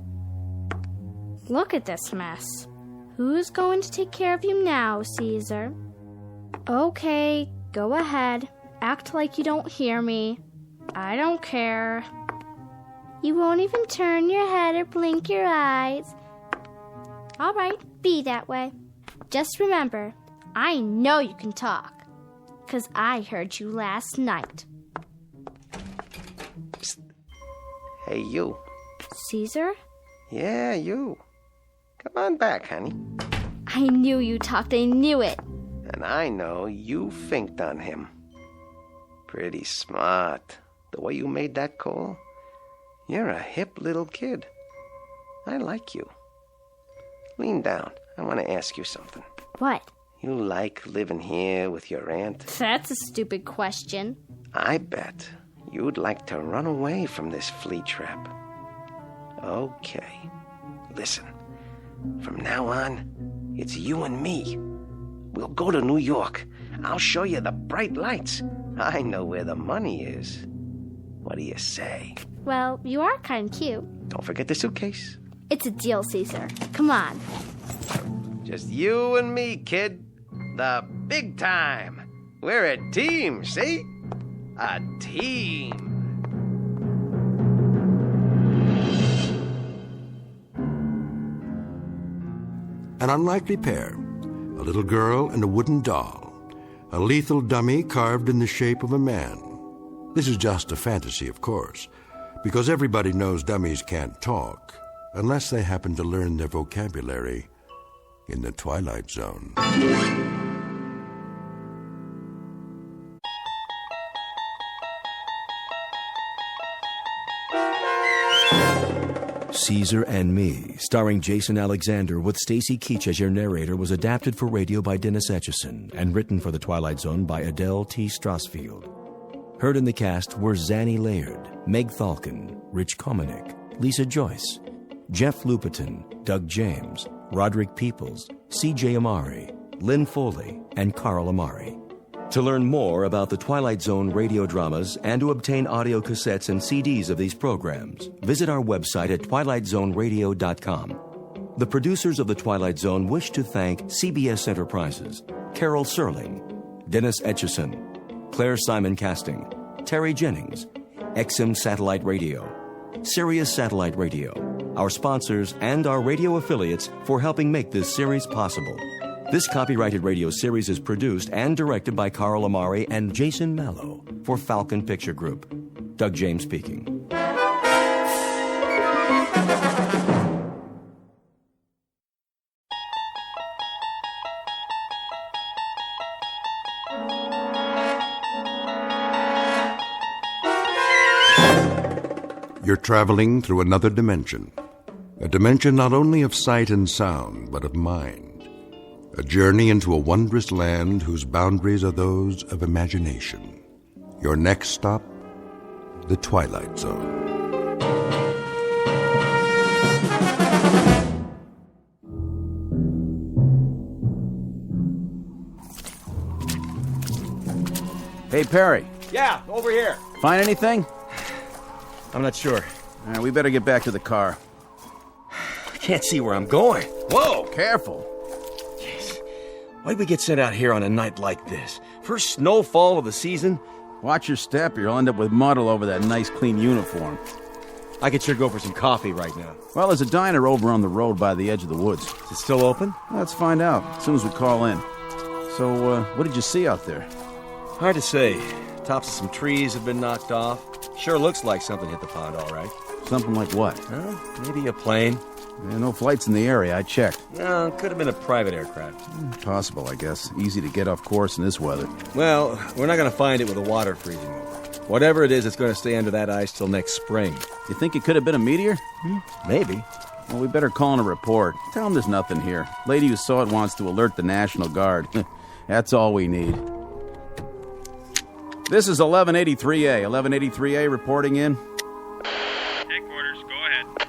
[SPEAKER 17] Look at this mess. Who's going to take care of you now, Caesar? Okay, go ahead. Act like you don't hear me. I don't care. You won't even turn your head or blink your eyes. All right, be that way. Just remember, I know you can talk, 'cause I heard you last night.
[SPEAKER 4] Psst. Hey, you.
[SPEAKER 17] Caesar?
[SPEAKER 4] Yeah, you. Come on back, honey.
[SPEAKER 17] I knew you talked, I knew it.
[SPEAKER 4] And I know you finked on him. Pretty smart. The way you made that call. You're a hip little kid. I like you. Lean down. I want to ask you something.
[SPEAKER 17] What?
[SPEAKER 4] You like living here with your aunt?
[SPEAKER 17] That's a stupid question.
[SPEAKER 4] I bet you'd like to run away from this flea trap. Okay. Listen, from now on, it's you and me. We'll go to New York. I'll show you the bright lights. I know where the money is. What do you say?
[SPEAKER 17] Well, you are kind of cute.
[SPEAKER 4] Don't forget the suitcase.
[SPEAKER 17] It's a deal, Caesar. Come on.
[SPEAKER 4] Just you and me, kid. The big time. We're a team, see? A team.
[SPEAKER 2] An unlikely pair, a little girl and a wooden doll, a lethal dummy carved in the shape of a man. This is just a fantasy, of course, because everybody knows dummies can't talk unless they happen to learn their vocabulary in the Twilight Zone.
[SPEAKER 11] Caesar and Me, starring Jason Alexander with Stacy Keach as your narrator, was adapted for radio by Dennis Etchison and written for The Twilight Zone by Adele T. Strasfield. Heard in the cast were Zanny Laird, Meg Thalken, Rich Komanek, Lisa Joyce, Jeff Lupetin, Doug James, Roderick Peoples, C.J. Amari, Lynn Foley, and Carl Amari. To learn more about the Twilight Zone radio dramas and to obtain audio cassettes and CDs of these programs, visit our website at twilightzoneradio.com. The producers of The Twilight Zone wish to thank CBS Enterprises, Carol Serling, Dennis Etchison, Claire Simon Casting, Terry Jennings, XM Satellite Radio, Sirius Satellite Radio, our sponsors and our radio affiliates for helping make this series possible. This copyrighted radio series is produced and directed by Carl Amari and Jason Mallow for Falcon Picture Group. Doug James speaking.
[SPEAKER 2] You're traveling through another dimension. A dimension not only of sight and sound, but of mind. A journey into a wondrous land whose boundaries are those of imagination. Your next stop, the Twilight Zone.
[SPEAKER 7] Hey, Perry.
[SPEAKER 13] Yeah, over here.
[SPEAKER 7] Find anything?
[SPEAKER 13] I'm not sure.
[SPEAKER 7] All right, we better get back to the car.
[SPEAKER 13] I can't see where I'm going.
[SPEAKER 7] Whoa, careful.
[SPEAKER 13] Why'd we get sent out here on a night like this? First snowfall of the season?
[SPEAKER 7] Watch your step, or you'll end up with mud all over that nice, clean uniform.
[SPEAKER 13] I could sure go for some coffee right now.
[SPEAKER 7] Well, there's a diner over on the road by the edge of the woods.
[SPEAKER 13] Is it still open?
[SPEAKER 7] Let's find out as soon as we call in. So, what did you see out there?
[SPEAKER 13] Hard to say. Tops of some trees have been knocked off. Sure looks like something hit the pond, all right.
[SPEAKER 7] Something like what?
[SPEAKER 13] Maybe a plane.
[SPEAKER 7] Yeah, no flights in the area. I checked.
[SPEAKER 13] No, could have been a private aircraft.
[SPEAKER 7] Possible, I guess. Easy to get off course in this weather.
[SPEAKER 13] Well, we're not going to find it with the water freezing over. Whatever it is, it's going to stay under that ice till next spring.
[SPEAKER 7] You think it could have been a meteor?
[SPEAKER 13] Maybe.
[SPEAKER 7] Well, we better call in a report. Tell them there's nothing here. Lady who saw it wants to alert the National Guard. That's all we need. This is 1183A. 1183A reporting in.
[SPEAKER 9] Headquarters, go ahead.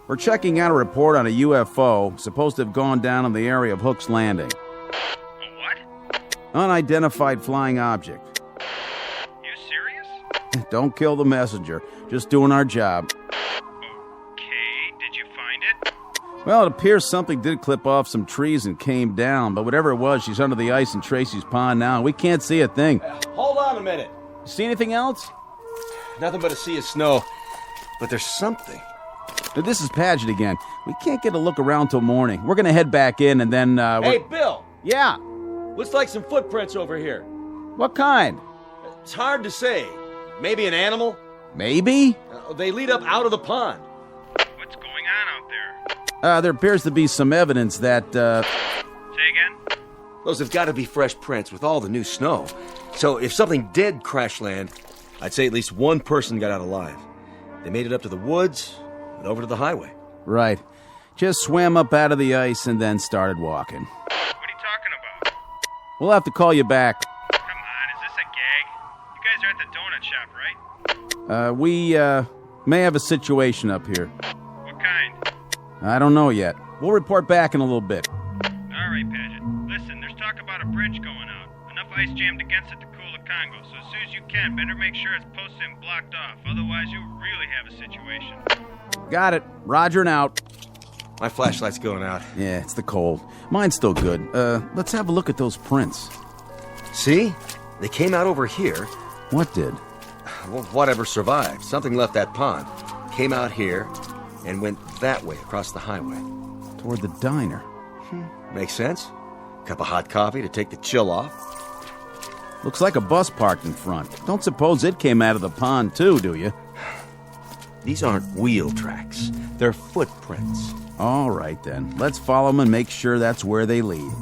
[SPEAKER 7] We're checking out a report on a UFO supposed to have gone down in the area of Hook's Landing.
[SPEAKER 9] A what?
[SPEAKER 7] Unidentified flying object.
[SPEAKER 9] You serious?
[SPEAKER 7] Don't kill the messenger. Just doing our job.
[SPEAKER 9] Okay, did you find it?
[SPEAKER 7] Well, it appears something did clip off some trees and came down, but whatever it was, she's under the ice in Tracy's pond now, and we can't see a thing.
[SPEAKER 13] Hold on a minute.
[SPEAKER 7] You see anything else?
[SPEAKER 13] Nothing but a sea of snow. But there's something.
[SPEAKER 7] This is Paget again. We can't get a look around till morning. We're going to head back in and then,
[SPEAKER 13] Hey, Bill!
[SPEAKER 7] Yeah?
[SPEAKER 13] Looks like some footprints over here.
[SPEAKER 7] What kind?
[SPEAKER 13] It's hard to say. Maybe an animal?
[SPEAKER 7] Maybe?
[SPEAKER 13] They lead up out of the pond.
[SPEAKER 9] What's going on out there?
[SPEAKER 7] There appears to be some evidence that,
[SPEAKER 9] Say again?
[SPEAKER 13] Those have got to be fresh prints with all the new snow. So if something did crash land, I'd say at least one person got out alive. They made it up to the woods and over to the highway.
[SPEAKER 7] Right. Just swam up out of the ice and then started walking.
[SPEAKER 9] What are you talking about?
[SPEAKER 7] We'll have to call you back.
[SPEAKER 9] Come on, is this a gag? You guys are at the donut
[SPEAKER 5] shop, right?
[SPEAKER 7] We may have a situation up here.
[SPEAKER 5] What kind?
[SPEAKER 7] I don't know yet. We'll report back in a little bit.
[SPEAKER 5] All right, Paget. Listen, there's talk about a bridge going out. Enough ice jammed against it to cool the Congo, so as soon as you can, better make sure it's posted and blocked off. Otherwise, you really have a situation.
[SPEAKER 7] Got it. Roger and out.
[SPEAKER 13] My flashlight's going out.
[SPEAKER 7] Yeah, it's the cold. Mine's still good. Let's have a look at those prints.
[SPEAKER 13] See? They came out over here.
[SPEAKER 7] What did?
[SPEAKER 13] Well, whatever survived. Something left that pond. Came out here and went that way across the highway.
[SPEAKER 7] Toward the diner.
[SPEAKER 13] Makes sense. Cup of hot coffee to take the chill off.
[SPEAKER 7] Looks like a bus parked in front. Don't suppose it came out of the pond too, do you?
[SPEAKER 13] These aren't wheel tracks. They're footprints.
[SPEAKER 7] All right, then. Let's follow them and make sure that's where they lead.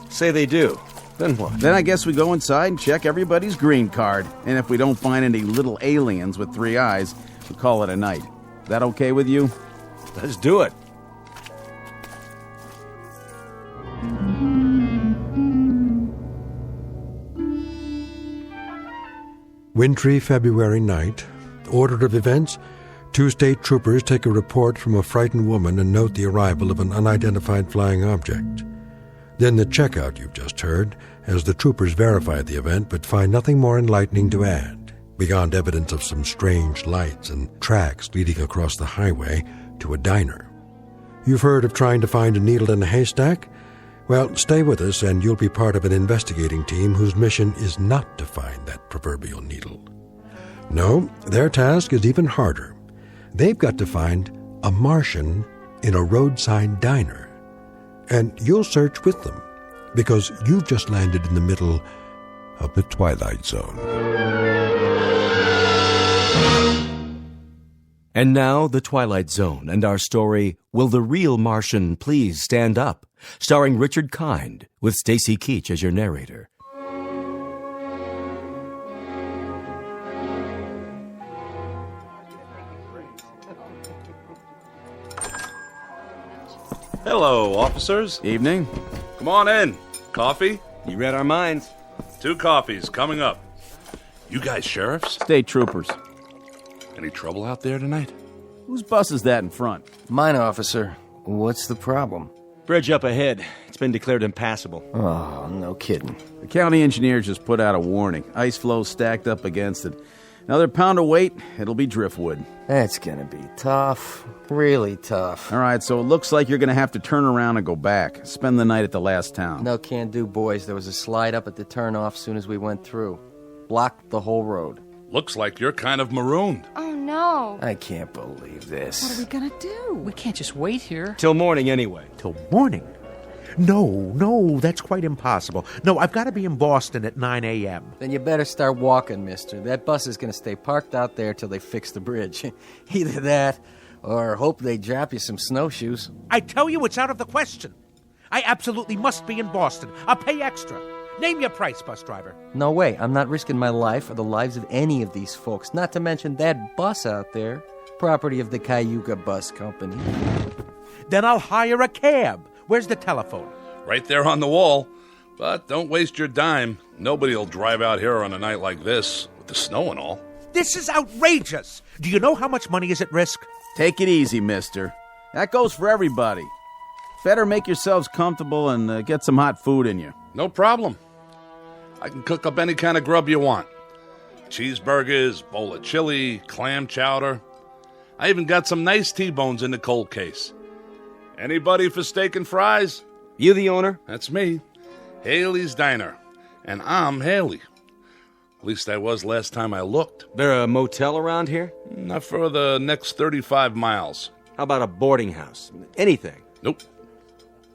[SPEAKER 13] Say they do. Then what?
[SPEAKER 7] Then I guess we go inside and check everybody's green card. And if we don't find any little aliens with 3 eyes, we call it a night. That okay with you?
[SPEAKER 13] Let's do it.
[SPEAKER 23] Wintry February night. Order of events: 2 state troopers take a report from a frightened woman and note the arrival of an unidentified flying object. Then the checkout you've just heard, as the troopers verify the event but find nothing more enlightening to add, beyond evidence of some strange lights and tracks leading across the highway to a diner. You've heard of trying to find a needle in a haystack? Well, stay with us and you'll be part of an investigating team whose mission is not to find that proverbial needle. No, their task is even harder. They've got to find a Martian in a roadside diner. And you'll search with them, because you've just landed in the middle of the Twilight Zone.
[SPEAKER 11] And now, The Twilight Zone and our story, Will the Real Martian Please Stand Up? Starring Richard Kind, with Stacy Keach as your narrator.
[SPEAKER 12] Hello, officers.
[SPEAKER 7] Evening.
[SPEAKER 12] Come on in. Coffee?
[SPEAKER 13] You read our minds.
[SPEAKER 12] 2 coffees coming up. You guys sheriffs?
[SPEAKER 7] State troopers.
[SPEAKER 12] Any trouble out there tonight?
[SPEAKER 7] Whose bus is that in front?
[SPEAKER 14] Mine, officer. What's the problem?
[SPEAKER 13] Bridge up ahead. It's been declared impassable.
[SPEAKER 14] Oh, no kidding.
[SPEAKER 7] The county engineer just put out a warning. Ice flow stacked up against it. Another pound of weight, it'll be driftwood.
[SPEAKER 14] That's gonna be tough. Really tough.
[SPEAKER 7] All right, so it looks like you're gonna have to turn around and go back. Spend the night at the last town.
[SPEAKER 14] No can do, boys. There was a slide up at the turnoff soon as we went through. Blocked the whole road.
[SPEAKER 12] Looks like you're kind of marooned.
[SPEAKER 17] Oh, no.
[SPEAKER 14] I can't believe this.
[SPEAKER 18] What are we gonna do?
[SPEAKER 10] We can't just wait here.
[SPEAKER 13] Till morning anyway.
[SPEAKER 22] Till morning? No, that's quite impossible. No, I've got to be in Boston at 9 a.m.
[SPEAKER 14] Then you better start walking, mister. That bus is going to stay parked out there till they fix the bridge. Either that, or hope they drop you some snowshoes.
[SPEAKER 22] I tell you, it's out of the question. I absolutely must be in Boston. I'll pay extra. Name your price, bus driver.
[SPEAKER 14] No way. I'm not risking my life or the lives of any of these folks, not to mention that bus out there, property of the Cayuga Bus Company.
[SPEAKER 22] Then I'll hire a cab. Where's the telephone?
[SPEAKER 12] Right there on the wall. But don't waste your dime. Nobody'll drive out here on a night like this, with the snow and all.
[SPEAKER 22] This is outrageous. Do you know how much money is at risk?
[SPEAKER 7] Take it easy, mister. That goes for everybody. Better make yourselves comfortable and get some hot food in you.
[SPEAKER 12] No problem. I can cook up any kind of grub you want. Cheeseburgers, bowl of chili, clam chowder. I even got some nice T-bones in the cold case. Anybody for steak and fries?
[SPEAKER 13] You the owner?
[SPEAKER 12] That's me. Haley's Diner. And I'm Haley. At least I was last time I looked.
[SPEAKER 13] There a motel around here?
[SPEAKER 12] Not for the next 35 miles.
[SPEAKER 13] How about a boarding house? Anything?
[SPEAKER 12] Nope.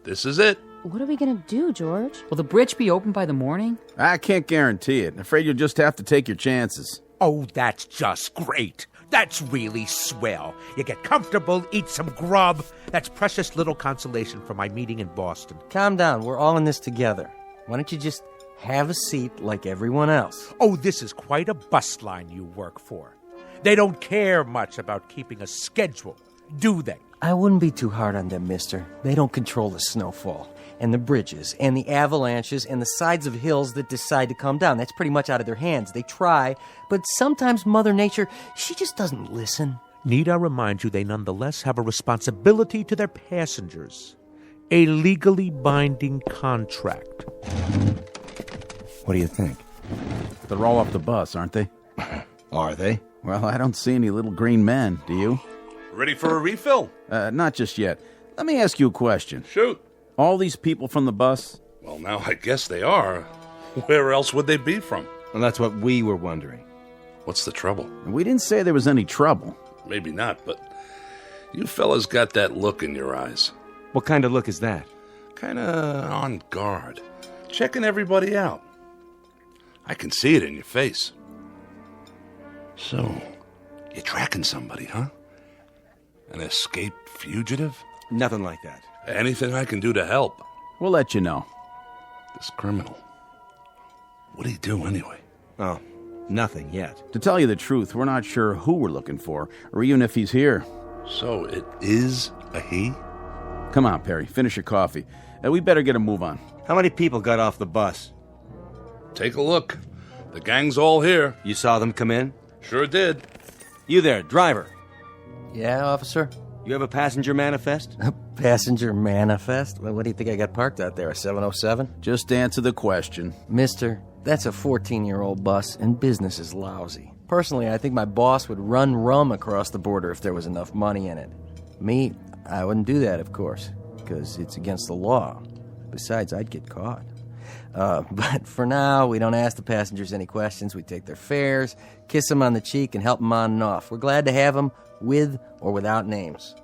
[SPEAKER 12] This is it.
[SPEAKER 25] What are we gonna do, George?
[SPEAKER 10] Will the bridge be open by the morning?
[SPEAKER 7] I can't guarantee it. I'm afraid you'll just have to take your chances.
[SPEAKER 22] Oh, that's just great. That's really swell. You get comfortable, eat some grub. That's precious little consolation for my meeting in Boston.
[SPEAKER 14] Calm down. We're all in this together. Why don't you just have a seat like everyone else?
[SPEAKER 22] Oh, this is quite a bus line you work for. They don't care much about keeping a schedule. do they?
[SPEAKER 14] I wouldn't be too hard on them, mister. They don't control the snowfall, and the bridges, and the avalanches, and the sides of hills that decide to come down. That's pretty much out of their hands. They try, but sometimes Mother Nature, she just doesn't listen.
[SPEAKER 22] Need I remind you they nonetheless have a responsibility to their passengers. A legally binding contract.
[SPEAKER 7] What do you think? They're all off the bus, aren't they? Are they? Well, I don't see any little green men, do you?
[SPEAKER 12] Ready for a refill?
[SPEAKER 7] Not just yet. Let me ask you a question.
[SPEAKER 12] Shoot.
[SPEAKER 7] All these people from the bus?
[SPEAKER 12] Well, now I guess they are. Where else would they be from?
[SPEAKER 7] Well, that's what we were wondering.
[SPEAKER 12] What's the trouble?
[SPEAKER 7] We didn't say there was any trouble.
[SPEAKER 12] Maybe not, but you fellas got that look in your eyes.
[SPEAKER 7] What kind of look is that?
[SPEAKER 12] Kinda on guard. Checking everybody out. I can see it in your face. So, you're tracking somebody, huh? An escaped fugitive?
[SPEAKER 7] Nothing like that.
[SPEAKER 12] Anything I can do to help?
[SPEAKER 7] We'll let you know.
[SPEAKER 12] This criminal. What'd he do anyway?
[SPEAKER 7] Oh, nothing yet. To tell you the truth, we're not sure who we're looking for, or even if he's here.
[SPEAKER 12] So it is a he?
[SPEAKER 7] Come on, Perry, finish your coffee. We better get a move on. How many people got off the bus?
[SPEAKER 12] Take a look. The gang's all here.
[SPEAKER 7] You saw them come in?
[SPEAKER 12] Sure did.
[SPEAKER 7] You there, driver.
[SPEAKER 14] Yeah, officer?
[SPEAKER 7] You have a passenger manifest?
[SPEAKER 14] A passenger manifest? Well, what do you think I got parked out there, a 707?
[SPEAKER 7] Just answer the question.
[SPEAKER 14] Mister, that's a 14-year-old bus, and business is lousy. Personally, I think my boss would run rum across the border if there was enough money in it. Me, I wouldn't do that, of course, because it's against the law. Besides, I'd get caught. But for now, we don't ask the passengers any questions. We take their fares, kiss them on the cheek, and help them on and off. We're glad to have them, with or without names.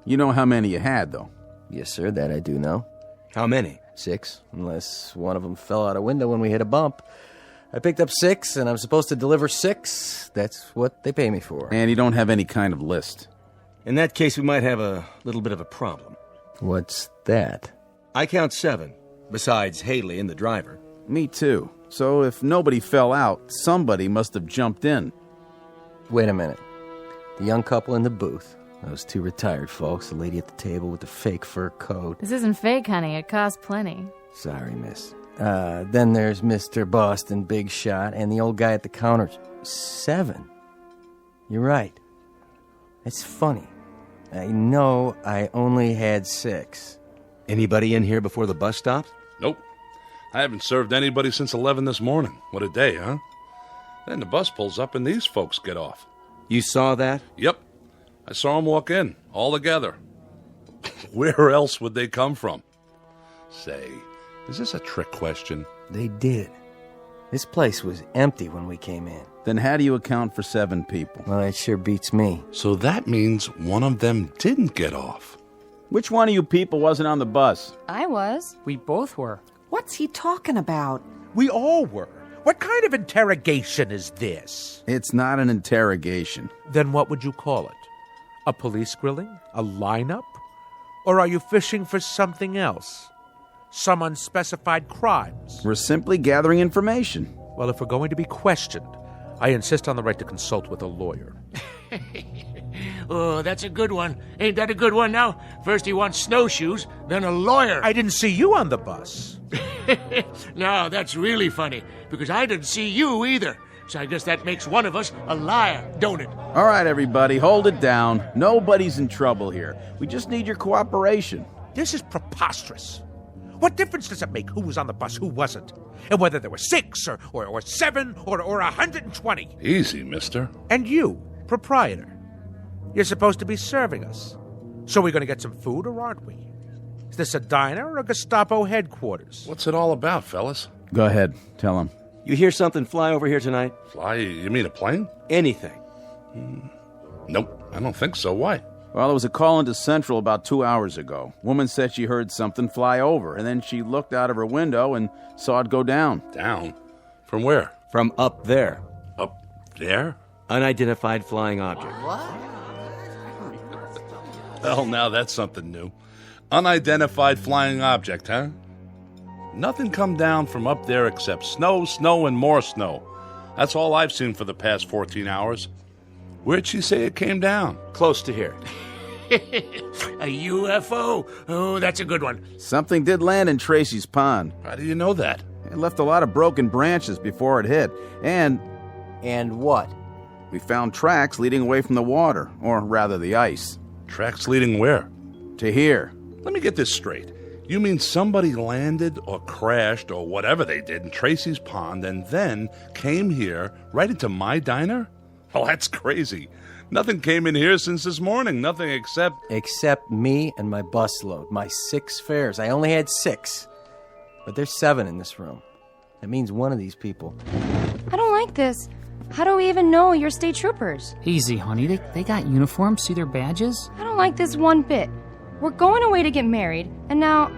[SPEAKER 7] You know how many you had, though?
[SPEAKER 14] Yes, sir, that I do know.
[SPEAKER 7] How many?
[SPEAKER 14] 6, unless one of them fell out a window when we hit a bump. I picked up 6, and I'm supposed to deliver 6. That's what they pay me for.
[SPEAKER 7] And you don't have any kind of list.
[SPEAKER 6] In that case, we might have a little bit of a problem.
[SPEAKER 14] What's that?
[SPEAKER 6] I count 7, besides Haley and the driver.
[SPEAKER 7] Me too. So if nobody fell out, somebody must have jumped in.
[SPEAKER 14] Wait a minute. The young couple in the booth. Those 2 retired folks, the lady at the table with the fake fur coat.
[SPEAKER 15] This isn't fake, honey. It costs plenty.
[SPEAKER 14] Sorry, miss. Then there's Mr. Boston, Big Shot, and the old guy at the counter. 7. You're right. It's funny. I know I only had 6.
[SPEAKER 6] Anybody in here before the bus stopped?
[SPEAKER 12] Nope. I haven't served anybody since 11 this morning. What a day, huh? Then the bus pulls up and these folks get off.
[SPEAKER 6] You saw that?
[SPEAKER 12] Yep. I saw them walk in, all together. Where else would they come from? Say, is this a trick question?
[SPEAKER 14] They did. This place was empty when we came in.
[SPEAKER 7] Then how do you account for 7 people?
[SPEAKER 14] Well, that sure beats me.
[SPEAKER 12] So that means one of them didn't get off.
[SPEAKER 7] Which one of you people wasn't on the bus?
[SPEAKER 15] I was.
[SPEAKER 10] We both were.
[SPEAKER 18] What's he talking about?
[SPEAKER 22] We all were. What kind of interrogation is this?
[SPEAKER 7] It's not an interrogation.
[SPEAKER 22] Then what would you call it? A police grilling? A lineup? Or are you fishing for something else? Some unspecified crimes?
[SPEAKER 7] We're simply gathering information.
[SPEAKER 22] Well, if we're going to be questioned, I insist on the right to consult with a lawyer.
[SPEAKER 16] Oh, that's a good one. Ain't that a good one now? First he wants snowshoes, then a lawyer.
[SPEAKER 22] I didn't see you on the bus.
[SPEAKER 16] No, that's really funny, because I didn't see you either. So I guess that makes one of us a liar, don't it?
[SPEAKER 7] All right, everybody, hold it down. Nobody's in trouble here. We just need your cooperation.
[SPEAKER 22] This is preposterous. What difference does it make who was on the bus, who wasn't? And whether there were 6 or 7 or 120?
[SPEAKER 12] Easy, mister.
[SPEAKER 22] And you, proprietor, you're supposed to be serving us. So we're going to get some food, or aren't we? Is this a diner or a Gestapo headquarters?
[SPEAKER 12] What's it all about, fellas?
[SPEAKER 7] Go ahead, tell him.
[SPEAKER 6] You hear something fly over here tonight?
[SPEAKER 12] Fly? You mean a plane?
[SPEAKER 6] Anything.
[SPEAKER 12] Nope, I don't think so. Why?
[SPEAKER 7] Well, there was a call into Central about 2 hours ago. Woman said she heard something fly over, and then she looked out of her window and saw it go down.
[SPEAKER 12] Down? From where?
[SPEAKER 6] From up there.
[SPEAKER 12] Up there?
[SPEAKER 6] Unidentified flying object.
[SPEAKER 12] Well, now that's something new. Unidentified flying object, huh? Nothing come down from up there except snow, snow, and more snow. That's all I've seen for the past 14 hours. Where'd she say it came down?
[SPEAKER 6] Close to here.
[SPEAKER 16] A UFO? Oh, that's a good one.
[SPEAKER 7] Something did land in Tracy's pond.
[SPEAKER 12] How do you know that?
[SPEAKER 7] It left a lot of broken branches before it hit. And
[SPEAKER 14] what?
[SPEAKER 7] We found tracks leading away from the water, or rather the ice.
[SPEAKER 12] Tracks leading where?
[SPEAKER 7] To here.
[SPEAKER 12] Let me get this straight. You mean somebody landed or crashed or whatever they did in Tracy's pond and then came here right into my diner? Oh, that's crazy. Nothing came in here since this morning. Nothing except...
[SPEAKER 14] Except me and my busload. My 6 fares. I only had 6. But there's 7 in this room. That means one of these people.
[SPEAKER 3] I don't like this. How do we even know you're state troopers?
[SPEAKER 10] Easy, honey. They got uniforms. See their badges?
[SPEAKER 3] I don't like this one bit. We're going away to get married, and now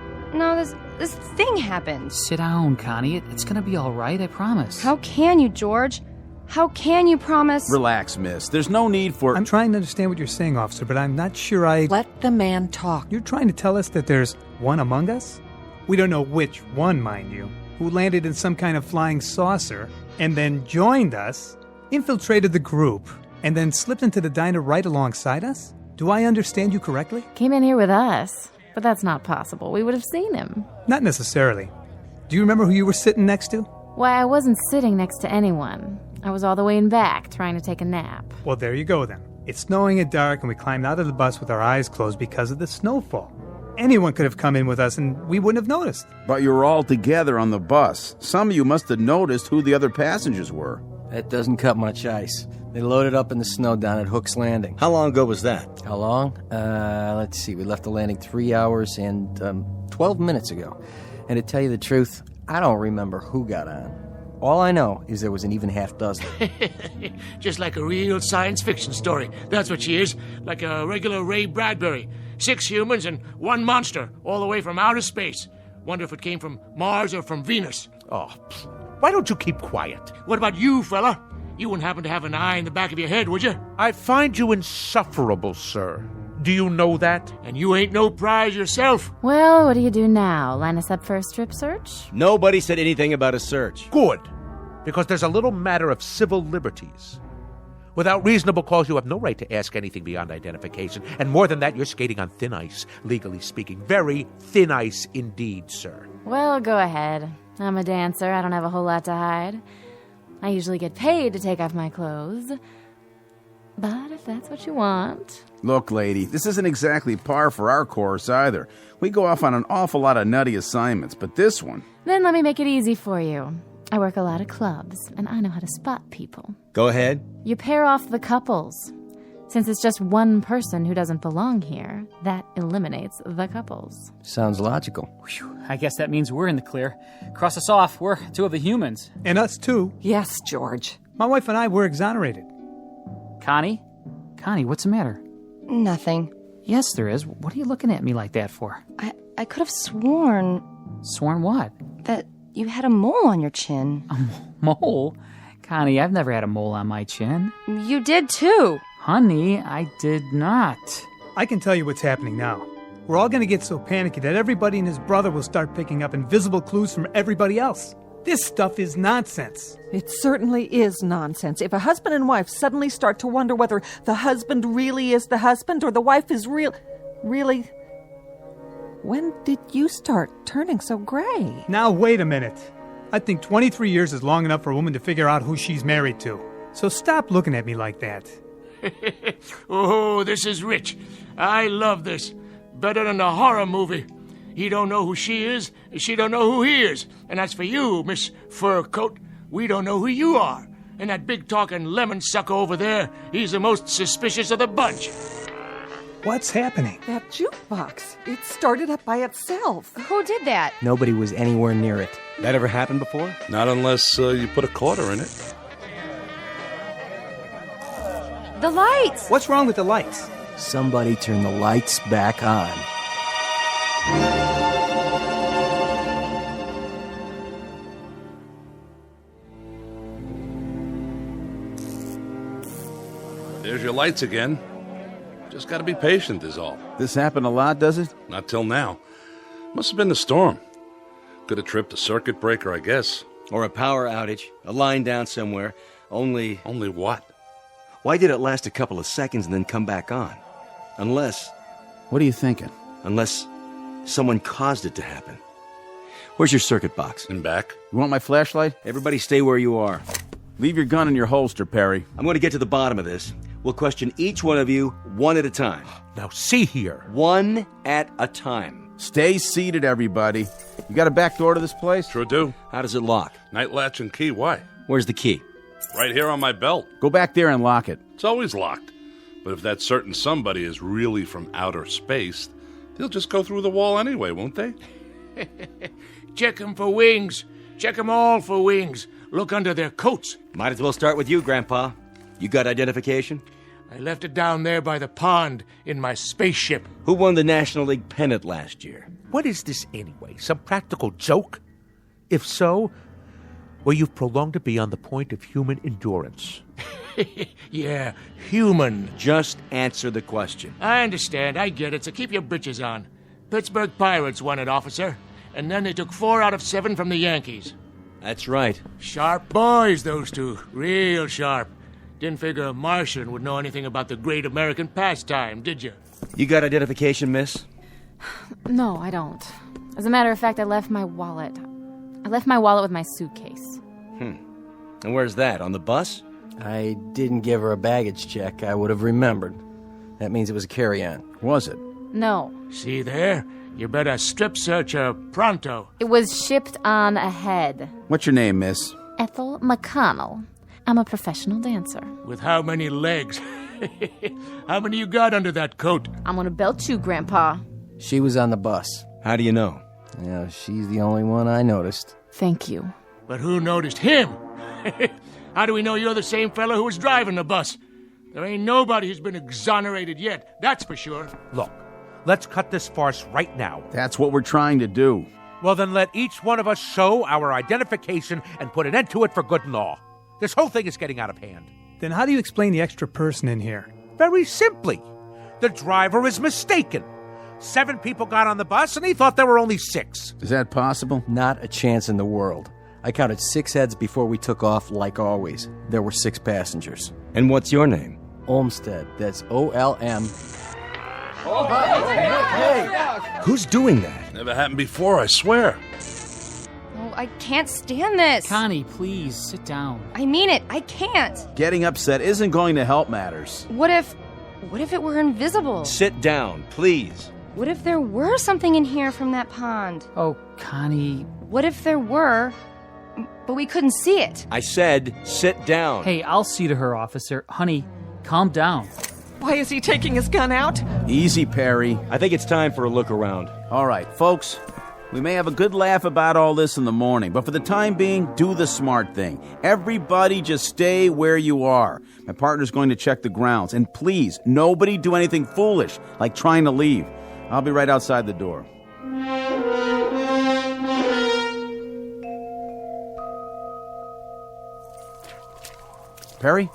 [SPEAKER 3] this thing happened.
[SPEAKER 10] Sit down, Connie. It's gonna be all right, I promise.
[SPEAKER 3] How can you, George? How can you promise?
[SPEAKER 7] Relax, miss. There's no need for...
[SPEAKER 8] I'm trying to understand what you're saying, officer, but I'm not sure I...
[SPEAKER 19] Let the man talk.
[SPEAKER 8] You're trying to tell us that there's one among us? We don't know which one, mind you, who landed in some kind of flying saucer and then joined us, infiltrated the group, and then slipped into the diner right alongside us? Do I understand you correctly?
[SPEAKER 15] Came in here with us, but that's not possible. We would have seen him.
[SPEAKER 8] Not necessarily. Do you remember who you were sitting next to?
[SPEAKER 15] Why, I wasn't sitting next to anyone. I was all the way in back, trying to take a nap.
[SPEAKER 8] Well, there you go then. It's snowing and dark, and we climbed out of the bus with our eyes closed because of the snowfall. Anyone could have come in with us, and we wouldn't have noticed.
[SPEAKER 7] But you were all together on the bus. Some of you must have noticed who the other passengers were.
[SPEAKER 14] That doesn't cut much ice. They loaded up in the snow down at Hook's Landing.
[SPEAKER 11] How long ago was that?
[SPEAKER 14] How long? Let's see. We left the landing 3 hours and 12 minutes ago. And to tell you the truth, I don't remember who got on. All I know is there was an even half dozen.
[SPEAKER 16] Just like a real science fiction story. That's what she is. Like a regular Ray Bradbury. 6 humans and 1 monster, all the way from outer space. Wonder if it came from Mars or from Venus.
[SPEAKER 22] Oh, why don't you keep quiet?
[SPEAKER 16] What about you, fella? You wouldn't happen to have an eye in the back of your head, would you?
[SPEAKER 22] I find you insufferable, sir. Do you know that?
[SPEAKER 16] And you ain't no prize yourself.
[SPEAKER 15] Well, what do you do now? Line us up for a strip search?
[SPEAKER 11] Nobody said anything about a search.
[SPEAKER 22] Good, because there's a little matter of civil liberties. Without reasonable cause, you have no right to ask anything beyond identification. And more than that, you're skating on thin ice, legally speaking. Very thin ice indeed, sir.
[SPEAKER 15] Well, go ahead. I'm a dancer. I don't have a whole lot to hide. I usually get paid to take off my clothes. But if that's what you want...
[SPEAKER 7] Look, lady, this isn't exactly par for our course either. We go off on an awful lot of nutty assignments, but this one...
[SPEAKER 15] Then let me make it easy for you. I work a lot of clubs, and I know how to spot people.
[SPEAKER 11] Go ahead.
[SPEAKER 15] You pair off the couples. Since it's just one person who doesn't belong here, that eliminates the couples.
[SPEAKER 14] Sounds logical.
[SPEAKER 10] Whew, I guess that means we're in the clear. Cross us off. We're 2 of the humans.
[SPEAKER 8] And us too.
[SPEAKER 19] Yes, George.
[SPEAKER 8] My wife and I were exonerated.
[SPEAKER 10] Connie? Connie, what's the matter?
[SPEAKER 3] Nothing.
[SPEAKER 10] Yes, there is. What are you looking at me like that for?
[SPEAKER 3] I could have sworn...
[SPEAKER 10] Sworn what?
[SPEAKER 3] That you had a mole on your chin.
[SPEAKER 10] A mole? Connie, I've never had a mole on my chin.
[SPEAKER 3] You did too.
[SPEAKER 10] Honey, I did not.
[SPEAKER 8] I can tell you what's happening now. We're all going to get so panicky that everybody and his brother will start picking up invisible clues from everybody else. This stuff is nonsense.
[SPEAKER 18] It certainly is nonsense. If a husband and wife suddenly start to wonder whether the husband really is the husband or the wife is really... When did you start turning so gray?
[SPEAKER 8] Now, wait a minute. I think 23 years is long enough for a woman to figure out who she's married to. So stop looking at me like that.
[SPEAKER 16] Oh, this is rich. I love this. Better than a horror movie. He don't know who she is, she don't know who he is. And as for you, Miss Fur Coat, we don't know who you are. And that big-talking lemon sucker over there, he's the most suspicious of the bunch.
[SPEAKER 8] What's happening?
[SPEAKER 18] That jukebox. It started up by itself.
[SPEAKER 3] Who did that?
[SPEAKER 14] Nobody was anywhere near it.
[SPEAKER 11] That ever happened before?
[SPEAKER 12] Not unless you put a quarter in it.
[SPEAKER 3] The lights!
[SPEAKER 8] What's wrong with the lights?
[SPEAKER 14] Somebody turn the lights back on.
[SPEAKER 12] There's your lights again. Just gotta be patient is all.
[SPEAKER 7] This happened a lot, does it?
[SPEAKER 12] Not till now. Must have been the storm. Could have tripped a circuit breaker, I guess.
[SPEAKER 11] Or a power outage, a line down somewhere. Only
[SPEAKER 12] what?
[SPEAKER 11] Why did it last a couple of seconds and then come back on? Unless
[SPEAKER 7] What are you thinking?
[SPEAKER 11] Unless someone caused it to happen. Where's your circuit box?
[SPEAKER 12] In back.
[SPEAKER 7] You want my flashlight?
[SPEAKER 11] Everybody stay where you are.
[SPEAKER 7] Leave your gun in your holster, Perry.
[SPEAKER 11] I'm going to get to the bottom of this. We'll question each one of you one at a time.
[SPEAKER 22] Now see here.
[SPEAKER 11] One at a time.
[SPEAKER 7] Stay seated, everybody. You got a back door to this place?
[SPEAKER 12] Sure do.
[SPEAKER 11] How does it lock?
[SPEAKER 12] Night latch and key. Why?
[SPEAKER 11] Where's the key?
[SPEAKER 12] Right here on my belt.
[SPEAKER 7] Go back there and lock it.
[SPEAKER 12] It's always locked. But if that certain somebody is really from outer space, they'll just go through the wall anyway, won't they?
[SPEAKER 16] Check 'em for wings. Check 'em all for wings. Look under their coats.
[SPEAKER 11] Might as well start with you, Grandpa. You got identification?
[SPEAKER 16] I left it down there by the pond in my spaceship.
[SPEAKER 11] Who won the National League pennant last year?
[SPEAKER 22] What is this anyway? Some practical joke? If so, well, you've prolonged it beyond the point of human endurance.
[SPEAKER 16] Yeah, human.
[SPEAKER 11] Just answer the question.
[SPEAKER 16] I understand. I get it. So keep your britches on. Pittsburgh Pirates won it, officer. And then they took 4 out of 7 from the Yankees.
[SPEAKER 11] That's right.
[SPEAKER 16] Sharp boys, those two. Real sharp. Didn't figure a Martian would know anything about the great American pastime, did you?
[SPEAKER 11] You got identification, miss?
[SPEAKER 15] No, I don't. As a matter of fact, I left my wallet. I left my wallet with my suitcase.
[SPEAKER 11] And where's that? On the bus?
[SPEAKER 14] I didn't give her a baggage check. I would have remembered. That means it was a carry-on.
[SPEAKER 7] Was it?
[SPEAKER 15] No.
[SPEAKER 16] See there? You better strip search her pronto.
[SPEAKER 15] It was shipped on ahead.
[SPEAKER 7] What's your name, miss?
[SPEAKER 15] Ethel McConnell. I'm a professional dancer.
[SPEAKER 16] With how many legs? How many you got under that coat?
[SPEAKER 15] I'm gonna belt you, Grandpa.
[SPEAKER 14] She was on the bus.
[SPEAKER 11] How do you know?
[SPEAKER 14] Yeah, she's the only one I noticed.
[SPEAKER 15] Thank you.
[SPEAKER 16] But who noticed him? How do we know you're the same fellow who was driving the bus? There ain't nobody who's been exonerated yet, that's for sure.
[SPEAKER 22] Look, let's cut this farce right now.
[SPEAKER 7] That's what we're trying to do.
[SPEAKER 22] Well, then let each one of us show our identification and put an end to it for good and all. This whole thing is getting out of hand.
[SPEAKER 8] Then how do you explain the extra person in here?
[SPEAKER 22] Very simply. The driver is mistaken. 7 people got on the bus, and he thought there were only 6.
[SPEAKER 7] Is that possible?
[SPEAKER 14] Not a chance in the world. I counted 6 heads before we took off, like always. There were 6 passengers.
[SPEAKER 11] And what's your name?
[SPEAKER 14] Olmsted. That's O-L-M.
[SPEAKER 11] Hey! Who's doing that?
[SPEAKER 12] Never happened before, I swear.
[SPEAKER 3] Oh, I can't stand this.
[SPEAKER 10] Connie, please, sit down.
[SPEAKER 3] I mean it. I can't.
[SPEAKER 7] Getting upset isn't going to help matters.
[SPEAKER 3] What if it were invisible?
[SPEAKER 11] Sit down, please.
[SPEAKER 3] What if there were something in here from that pond?
[SPEAKER 10] Oh, Connie.
[SPEAKER 3] What if there were, but we couldn't see it?
[SPEAKER 11] I said, sit down.
[SPEAKER 10] Hey, I'll see to her, officer. Honey, calm down.
[SPEAKER 18] Why is he taking his gun out?
[SPEAKER 7] Easy, Perry.
[SPEAKER 11] I think it's time for a look around.
[SPEAKER 7] All right, folks. We may have a good laugh about all this in the morning, but for the time being, do the smart thing. Everybody just stay where you are. My partner's going to check the grounds. And please, nobody do anything foolish, like trying to leave. I'll be right outside the door. Perry?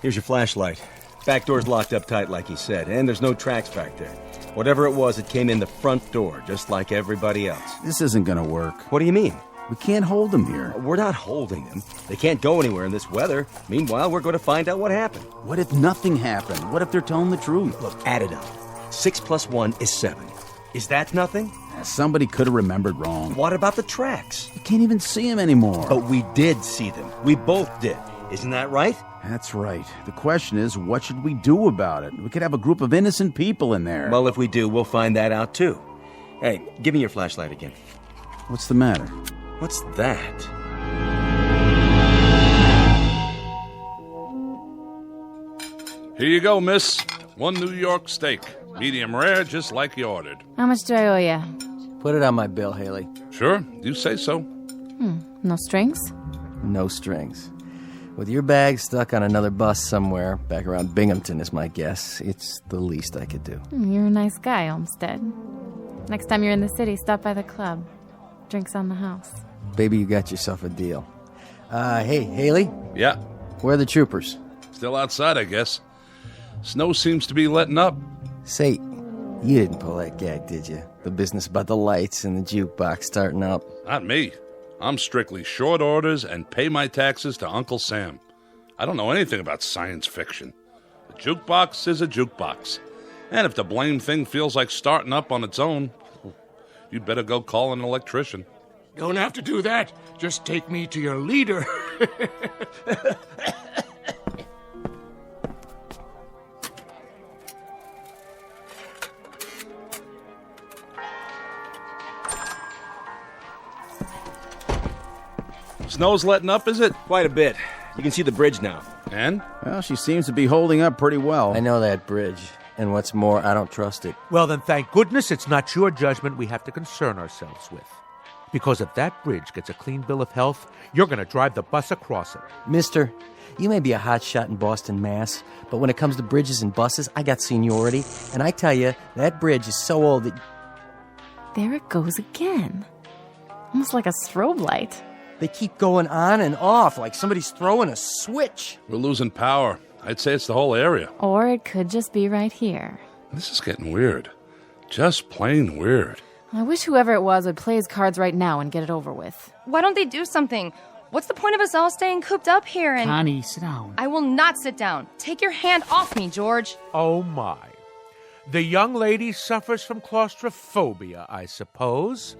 [SPEAKER 11] Here's your flashlight. Back door's locked up tight like he said, and there's no tracks back there. Whatever it was, it came in the front door, just like everybody else.
[SPEAKER 7] This isn't gonna work.
[SPEAKER 11] What do you mean?
[SPEAKER 7] We can't hold them here.
[SPEAKER 11] We're not holding them. They can't go anywhere in this weather. Meanwhile, we're going to find out what happened.
[SPEAKER 7] What if nothing happened? What if they're telling the truth?
[SPEAKER 11] Look, add it up. 6 + 1 is 7. Is that nothing?
[SPEAKER 7] Somebody could have remembered wrong.
[SPEAKER 11] What about the tracks?
[SPEAKER 7] You can't even see them anymore.
[SPEAKER 11] But we did see them. We both did. Isn't that right?
[SPEAKER 7] That's right. The question is, what should we do about it? We could have a group of innocent people in there.
[SPEAKER 11] Well, if we do, we'll find that out too. Hey, give me your flashlight again.
[SPEAKER 7] What's the matter?
[SPEAKER 11] What's that?
[SPEAKER 12] Here you go, miss. 1 New York steak. Medium rare, just like you ordered.
[SPEAKER 15] How much do I owe you?
[SPEAKER 14] Put it on my bill, Haley.
[SPEAKER 12] Sure, you say so.
[SPEAKER 15] No strings?
[SPEAKER 14] No strings. With your bag stuck on another bus somewhere, back around Binghamton is my guess, it's the least I could do.
[SPEAKER 15] You're a nice guy, Olmsted. Next time you're in the city, stop by the club. Drinks on the house.
[SPEAKER 14] Baby, you got yourself a deal. Hey, Haley?
[SPEAKER 12] Yeah?
[SPEAKER 14] Where are the troopers?
[SPEAKER 12] Still outside, I guess. Snow seems to be letting up.
[SPEAKER 14] Say, you didn't pull that gag, did you? The business about the lights and the jukebox starting up.
[SPEAKER 12] Not me. I'm strictly short orders and pay my taxes to Uncle Sam. I don't know anything about science fiction. A jukebox is a jukebox. And if the blame thing feels like starting up on its own, you'd better go call an electrician.
[SPEAKER 16] Don't have to do that. Just take me to your leader.
[SPEAKER 12] Snow's letting up, is it?
[SPEAKER 6] Quite a bit. You can see the bridge now.
[SPEAKER 12] And?
[SPEAKER 7] Well, she seems to be holding up pretty well.
[SPEAKER 14] I know that bridge. And what's more, I don't trust it.
[SPEAKER 22] Well, then thank goodness it's not your judgment we have to concern ourselves with. Because if that bridge gets a clean bill of health, you're going to drive the bus across it.
[SPEAKER 14] Mister, you may be a hotshot in Boston, Mass., but when it comes to bridges and buses, I got seniority. And I tell you, that bridge is so old that...
[SPEAKER 15] There it goes again. Almost like a strobe light.
[SPEAKER 14] They keep going on and off like somebody's throwing a switch.
[SPEAKER 12] We're losing power. I'd say it's the whole area.
[SPEAKER 15] Or it could just be right here.
[SPEAKER 12] This is getting weird. Just plain weird.
[SPEAKER 15] I wish whoever it was would play his cards right now and get it over with.
[SPEAKER 3] Why don't they do something? What's the point of us all staying cooped up here and...
[SPEAKER 10] Connie, sit down.
[SPEAKER 3] I will not sit down. Take your hand off me, George.
[SPEAKER 22] Oh, my. The young lady suffers from claustrophobia, I suppose.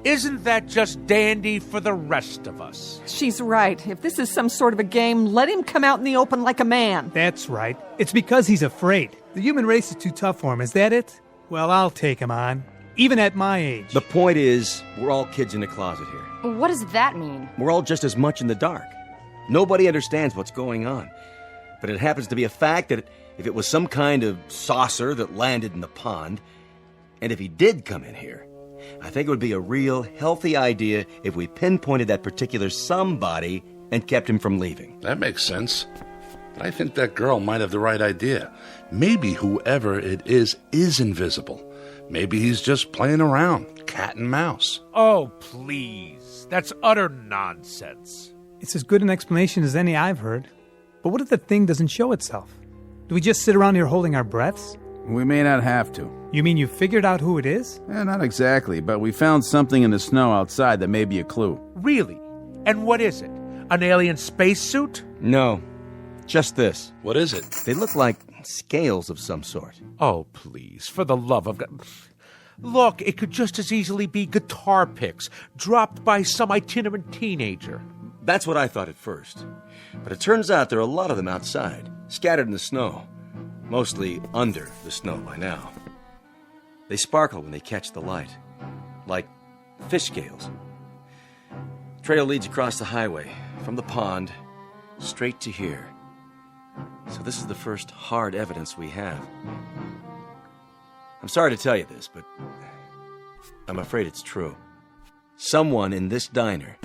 [SPEAKER 22] Isn't that just dandy for the rest of us?
[SPEAKER 18] She's right. If this is some sort of a game, let him come out in the open like a man.
[SPEAKER 8] That's right. It's because he's afraid. The human race is too tough for him. Is that it? Well, I'll take him on. Even at my age.
[SPEAKER 6] The point is, we're all kids in a closet here.
[SPEAKER 3] What does that mean?
[SPEAKER 6] We're all just as much in the dark. Nobody understands what's going on. But it happens to be a fact that if it was some kind of saucer that landed in the pond, and if he did come in here, I think it would be a real healthy idea if we pinpointed that particular somebody and kept him from leaving.
[SPEAKER 12] That makes sense. But I think that girl might have the right idea. Maybe whoever it is invisible. Maybe he's just playing around, cat and mouse.
[SPEAKER 22] Oh, please. That's utter nonsense.
[SPEAKER 8] It's as good an explanation as any I've heard. But what if the thing doesn't show itself? Do we just sit around here holding our breaths?
[SPEAKER 7] We may not have to.
[SPEAKER 8] You mean you figured out who it is?
[SPEAKER 7] Not exactly, but we found something in the snow outside that may be a clue.
[SPEAKER 22] Really? And what is it? An alien spacesuit?
[SPEAKER 6] No, just this.
[SPEAKER 12] What is it?
[SPEAKER 6] They look like scales of some sort.
[SPEAKER 22] Oh, please, for the love of God. Look, it could just as easily be guitar picks dropped by some itinerant teenager.
[SPEAKER 6] That's what I thought at first. But it turns out there are a lot of them outside, scattered in the snow. Mostly under the snow by now. They sparkle when they catch the light, like fish scales. Trail leads across the highway, from the pond, straight to here. So this is the first hard evidence we have. I'm sorry to tell you this, but I'm afraid it's true. Someone in this diner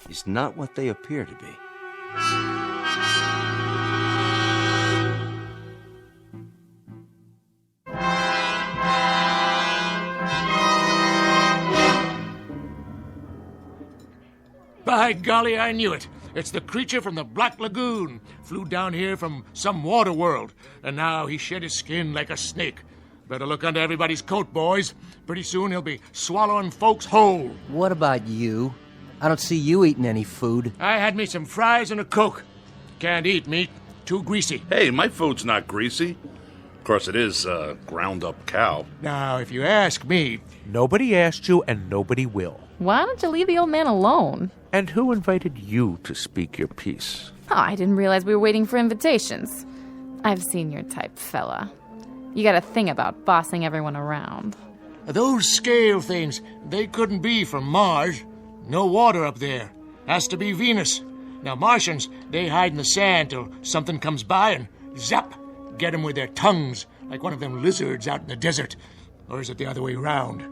[SPEAKER 6] is not what they appear to be.
[SPEAKER 16] By golly, I knew it. It's the creature from the Black Lagoon. Flew down here from some water world, and now he shed his skin like a snake. Better look under everybody's coat, boys. Pretty soon he'll be swallowing folks whole.
[SPEAKER 14] What about you? I don't see you eating any food.
[SPEAKER 16] I had me some fries and a Coke. Can't eat meat. Too greasy.
[SPEAKER 12] Hey, my food's not greasy. Of course, it is ground-up cow.
[SPEAKER 16] Now, if you ask me...
[SPEAKER 22] Nobody asked you, and nobody will.
[SPEAKER 15] Why don't you leave the old man alone?
[SPEAKER 22] And who invited you to speak your piece?
[SPEAKER 15] Oh, I didn't realize we were waiting for invitations. I've seen your type, fella. You got a thing about bossing everyone around.
[SPEAKER 16] Those scale things, they couldn't be from Mars. No water up there. Has to be Venus. Now, Martians, they hide in the sand till something comes by and zap, get them with their tongues, like one of them lizards out in the desert. Or is it the other way round?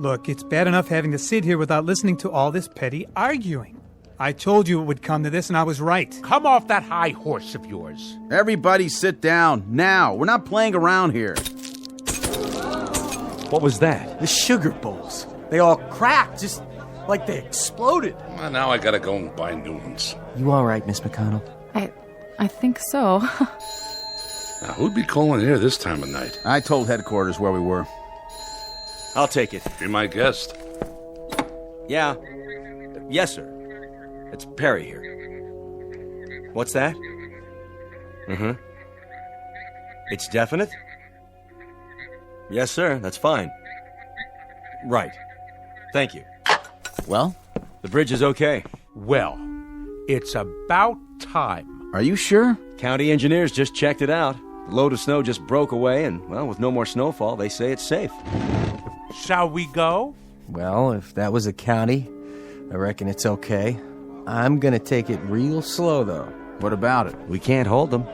[SPEAKER 8] Look, it's bad enough having to sit here without listening to all this petty arguing. I told you it would come to this, and I was right.
[SPEAKER 22] Come off that high horse of yours.
[SPEAKER 7] Everybody sit down, now. We're not playing around here.
[SPEAKER 6] What was that?
[SPEAKER 14] The sugar bowls. They all cracked, just like they exploded.
[SPEAKER 12] Well, now I gotta go and buy new ones.
[SPEAKER 14] You all right, Miss McConnell?
[SPEAKER 15] I think so.
[SPEAKER 12] Now, who'd be calling here this time of night?
[SPEAKER 7] I told headquarters where we were.
[SPEAKER 6] I'll take it.
[SPEAKER 12] Be my guest.
[SPEAKER 6] Yeah. Yes, sir. It's Perry here. What's that? Mm-hmm. It's definite? Yes, sir, that's fine. Right. Thank you.
[SPEAKER 7] Well?
[SPEAKER 6] The bridge is okay.
[SPEAKER 22] Well, it's about time.
[SPEAKER 7] Are you sure?
[SPEAKER 6] County engineers just checked it out. The load of snow just broke away, and, well, with no more snowfall, they say it's safe.
[SPEAKER 22] Shall we go?
[SPEAKER 14] Well, if that was a county, I reckon it's okay. I'm gonna take it real slow, though.
[SPEAKER 7] What about it?
[SPEAKER 6] We can't hold them.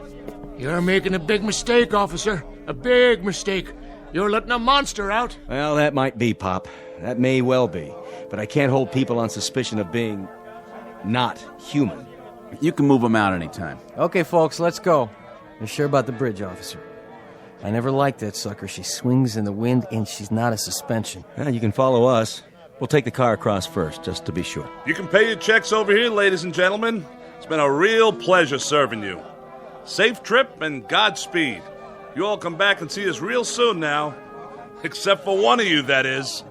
[SPEAKER 16] You're making a big mistake, officer. A big mistake. You're letting a monster out.
[SPEAKER 6] Well, that might be, Pop. That may well be. But I can't hold people on suspicion of being not human.
[SPEAKER 7] You can move them out anytime.
[SPEAKER 14] Okay, folks, let's go. You're sure about the bridge, officer? I never liked that sucker. She swings in the wind, and she's not a suspension.
[SPEAKER 6] Yeah, you can follow us. We'll take the car across first, just to be sure.
[SPEAKER 12] You can pay your checks over here, ladies and gentlemen. It's been a real pleasure serving you. Safe trip and Godspeed. You all come back and see us real soon now. Except for one of you, that is.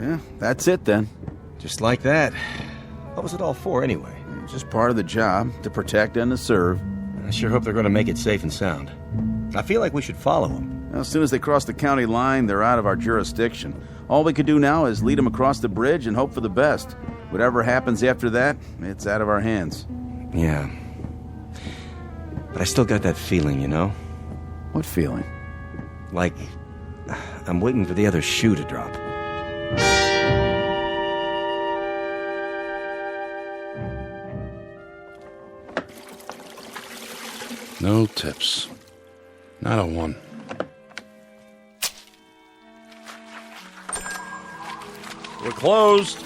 [SPEAKER 7] Yeah, that's it then.
[SPEAKER 6] Just like that. What was it all for, anyway?
[SPEAKER 7] It's just part of the job, to protect and to serve.
[SPEAKER 6] I sure hope they're going to make it safe and sound. I feel like we should follow them.
[SPEAKER 7] Well, as soon as they cross the county line, they're out of our jurisdiction. All we could do now is lead them across the bridge and hope for the best. Whatever happens after that, it's out of our hands.
[SPEAKER 6] Yeah. But I still got that feeling, you know?
[SPEAKER 7] What feeling?
[SPEAKER 6] Like I'm waiting for the other shoe to drop.
[SPEAKER 12] No tips. Not a one. We're closed.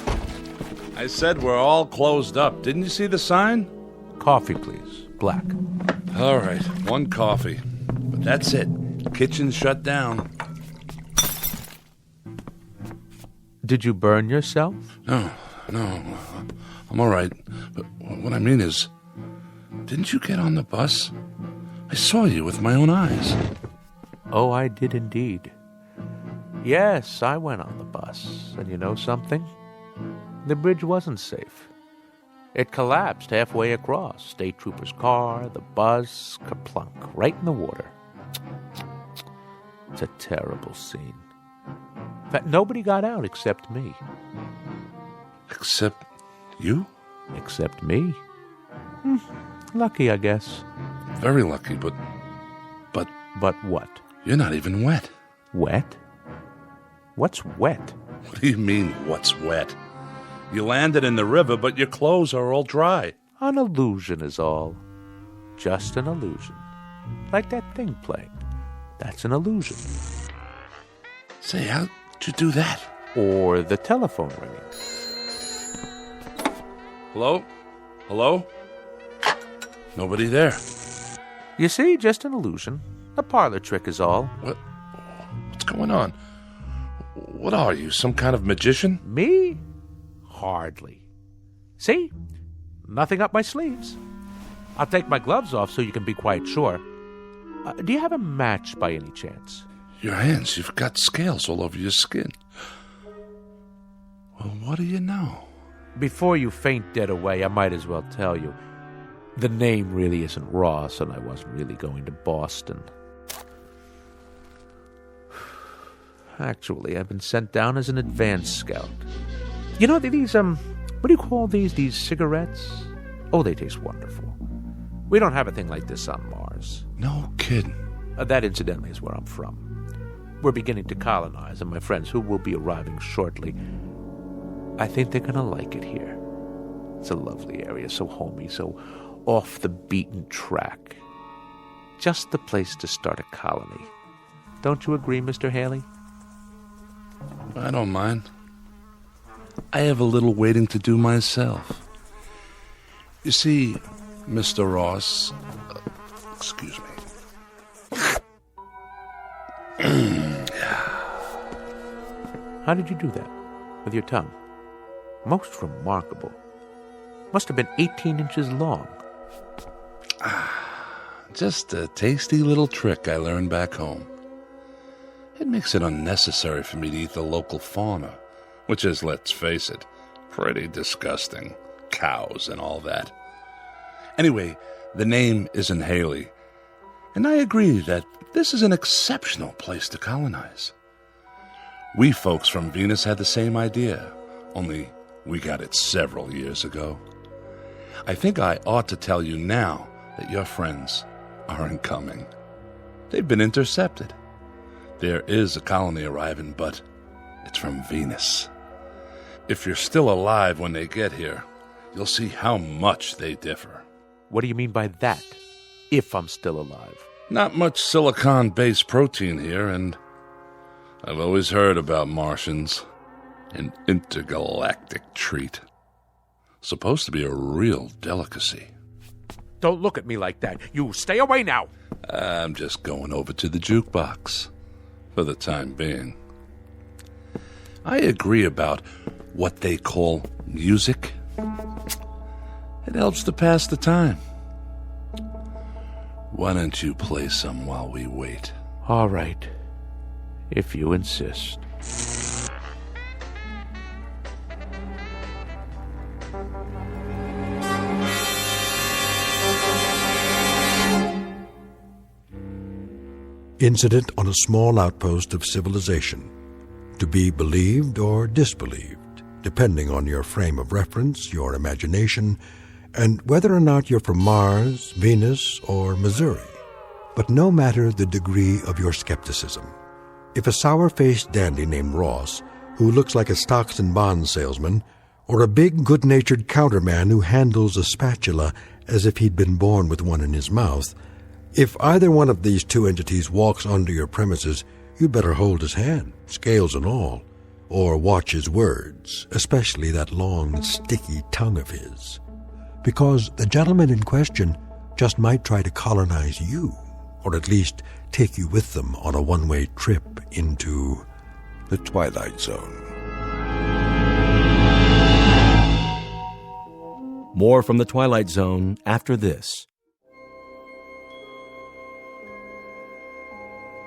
[SPEAKER 12] I said we're all closed up. Didn't you see the sign?
[SPEAKER 22] Coffee, please. Black.
[SPEAKER 12] All right, one coffee. But that's it. Kitchen's shut down.
[SPEAKER 22] Did you burn yourself?
[SPEAKER 12] No. I'm all right. But what I mean is, didn't you get on the bus? I saw you with my own eyes.
[SPEAKER 22] Oh, I did indeed. Yes, I went on the bus. And you know something? The bridge wasn't safe. It collapsed halfway across. State trooper's car, the bus, kerplunk, right in the water. It's a terrible scene. In fact, nobody got out except me.
[SPEAKER 12] Except you?
[SPEAKER 22] Except me. Lucky, I guess.
[SPEAKER 12] Very lucky, but...
[SPEAKER 22] But what?
[SPEAKER 12] You're not even wet.
[SPEAKER 22] Wet? What's wet?
[SPEAKER 12] What do you mean, what's wet? You landed in the river, but your clothes are all dry.
[SPEAKER 22] An illusion is all. Just an illusion. Like that thing playing. That's an illusion.
[SPEAKER 12] Say, how'd you do that?
[SPEAKER 22] Or the telephone ringing.
[SPEAKER 12] Hello? Hello? Nobody there.
[SPEAKER 22] You see, just an illusion. A parlor trick is all.
[SPEAKER 12] What's going on? What are you, some kind of magician?
[SPEAKER 22] Me? Hardly. See? Nothing up my sleeves. I'll take my gloves off so you can be quite sure. Do you have a match by any chance?
[SPEAKER 12] Your hands, you've got scales all over your skin. Well, what do you know?
[SPEAKER 22] Before you faint dead away, I might as well tell you. The name really isn't Ross, and I wasn't really going to Boston. Actually, I've been sent down as an advance scout. You know, these, what do you call these? These cigarettes? Oh, they taste wonderful. We don't have a thing like this on Mars.
[SPEAKER 12] No kidding.
[SPEAKER 22] That, incidentally, is where I'm from. We're beginning to colonize, and my friends, who will be arriving shortly, I think they're going to like it here. It's a lovely area, so homey, so off the beaten track. Just the place to start a colony. Don't you agree, Mr. Haley?
[SPEAKER 12] I don't mind. I have a little waiting to do myself. You see, Mr. Ross... excuse me.
[SPEAKER 22] How did you do that? With your tongue? Most remarkable. Must have been 18 inches long.
[SPEAKER 12] Just a tasty little trick I learned back home. It makes it unnecessary for me to eat the local fauna, which is, let's face it, pretty disgusting. cows and all that. Anyway, the name isn't Haley, and I agree that this is an exceptional place to colonize. We folks from Venus had the same idea, only we got it several years ago. I think I ought to tell you now that your friends aren't coming. They've been intercepted. There is a colony arriving, but it's from Venus. If you're still alive when they get here, you'll see how much they differ.
[SPEAKER 22] What do you mean by that? If I'm still alive?
[SPEAKER 12] Not much silicon-based protein here, and I've always heard about Martians. An intergalactic treat. Supposed to be a real delicacy.
[SPEAKER 22] Don't look at me like that. You stay away now.
[SPEAKER 12] I'm just going over to the jukebox for the time being. I agree about what they call music. It helps to pass the time. Why don't you play some while we wait?
[SPEAKER 22] All right, if you insist.
[SPEAKER 23] Incident on a small outpost of civilization. To be believed or disbelieved, depending on your frame of reference, your imagination, and whether or not you're from Mars, Venus, or Missouri. But no matter the degree of your skepticism, if a sour-faced dandy named Ross, who looks like a stocks and bonds salesman, or a big, good-natured counterman who handles a spatula as if he'd been born with one in his mouth, if either one of these two entities walks onto your premises, you'd better hold his hand, scales and all, or watch his words, especially that long, sticky tongue of his. Because the gentleman in question just might try to colonize you, or at least take you with them on a one-way trip into the Twilight Zone.
[SPEAKER 11] More from the Twilight Zone after this.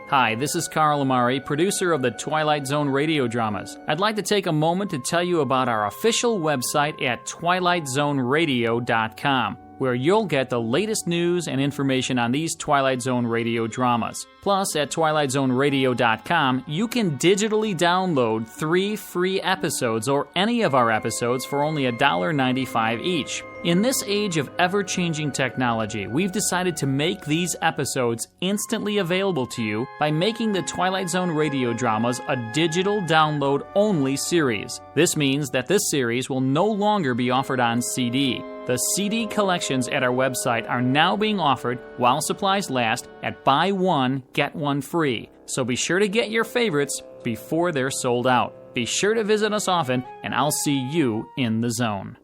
[SPEAKER 10] Hi, this is Carl Amari, producer of the Twilight Zone radio dramas. I'd like to take a moment to tell you about our official website at twilightzoneradio.com, where you'll get the latest news and information on these Twilight Zone radio dramas. Plus, at twilightzoneradio.com, you can digitally download 3 free episodes or any of our episodes for only $1.95 each. In this age of ever-changing technology, we've decided to make these episodes instantly available to you by making the Twilight Zone radio dramas a digital download-only series. This means that this series will no longer be offered on CD. The CD collections at our website are now being offered while supplies last at buy one, get one free. So be sure to get your favorites before they're sold out. Be sure to visit us often, and I'll see you in the zone.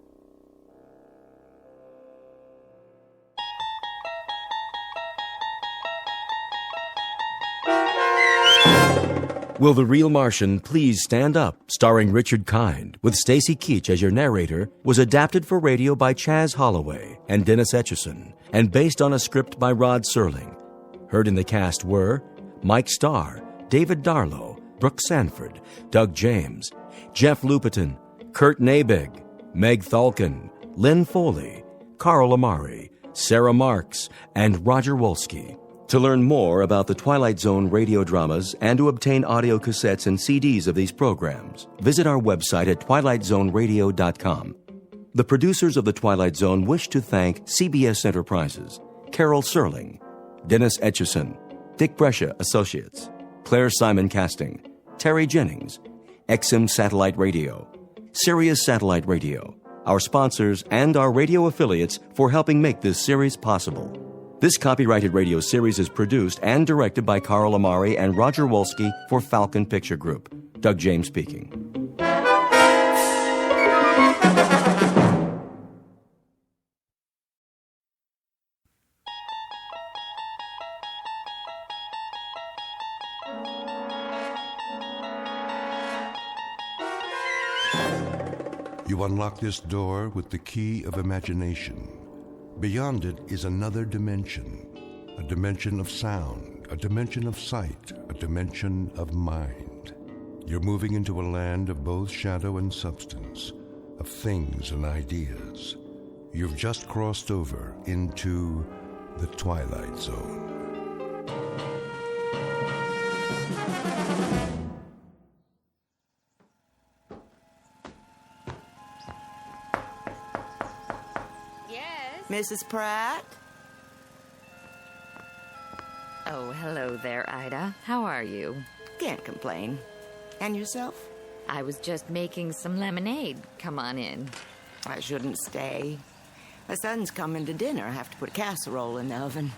[SPEAKER 11] Will the Real Martian Please Stand Up, starring Richard Kind, with Stacy Keach as your narrator, was adapted for radio by Chaz Holloway and Dennis Etchison, and based on a script by Rod Serling. Heard in the cast were Mike Starr, David Darlow, Brooke Sanford, Doug James, Jeff Lupetin, Kurt Nabig, Meg Thalkin, Lynn Foley, Carl Amari, Sarah Marks, and Roger Wolski. To learn more about the Twilight Zone radio dramas and to obtain audio cassettes and CDs of these programs, visit our website at twilightzoneradio.com. The producers of The Twilight Zone wish to thank CBS Enterprises, Carol Serling, Dennis Etchison, Dick Brescia Associates, Claire Simon Casting, Terry Jennings, XM Satellite Radio, Sirius Satellite Radio, our sponsors, and our radio affiliates for helping make this series possible. This copyrighted radio series is produced and directed by Carl Amari and Roger Wolski for Falcon Picture Group. Doug James speaking.
[SPEAKER 2] You unlock this door with the key of imagination. Beyond it is another dimension, a dimension of sound, a dimension of sight, a dimension of mind. You're moving into a land of both shadow and substance, of things and ideas. You've just crossed over into the Twilight Zone.
[SPEAKER 1] Mrs. Pratt?
[SPEAKER 4] Oh, hello there, Ida. How are you?
[SPEAKER 1] Can't complain. And yourself?
[SPEAKER 4] I was just making some lemonade. Come on in.
[SPEAKER 1] I shouldn't stay. My son's coming to dinner. I have to put a casserole in the oven.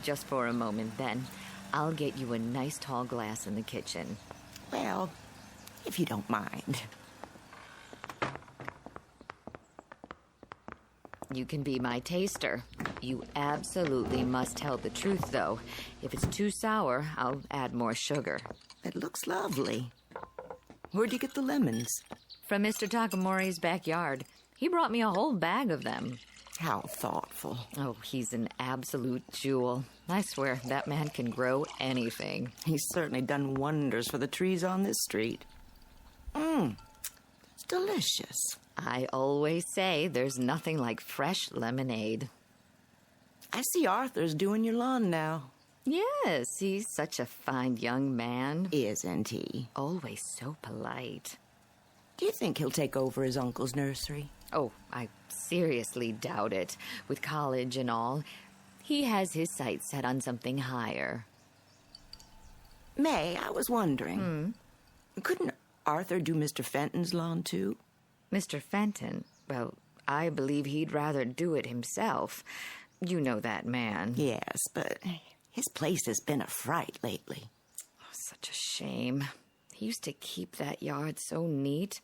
[SPEAKER 4] Just for a moment, then. I'll get you a nice tall glass in the kitchen.
[SPEAKER 1] Well, if you don't mind.
[SPEAKER 4] You can be my taster. You absolutely must tell the truth, though. If it's too sour, I'll add more sugar.
[SPEAKER 1] It looks lovely. Where'd you get the lemons?
[SPEAKER 4] From Mr. Takamori's backyard. He brought me a whole bag of them.
[SPEAKER 1] How thoughtful.
[SPEAKER 4] Oh, he's an absolute jewel. I swear, that man can grow anything.
[SPEAKER 1] He's certainly done wonders for the trees on this street. It's delicious.
[SPEAKER 4] I always say there's nothing like fresh lemonade.
[SPEAKER 1] I see Arthur's doing your lawn now.
[SPEAKER 4] Yes, he's such a fine young man.
[SPEAKER 1] Isn't he?
[SPEAKER 4] Always so polite.
[SPEAKER 1] Do you think he'll take over his uncle's nursery?
[SPEAKER 4] Oh, I seriously doubt it. With college and all, he has his sights set on something higher.
[SPEAKER 1] May, I was wondering. Couldn't Arthur do Mr. Fenton's lawn, too?
[SPEAKER 4] Mr. Fenton? Well, I believe he'd rather do it himself. You know that man.
[SPEAKER 1] Yes, but his place has been a fright lately.
[SPEAKER 4] Oh, such a shame. He used to keep that yard so neat.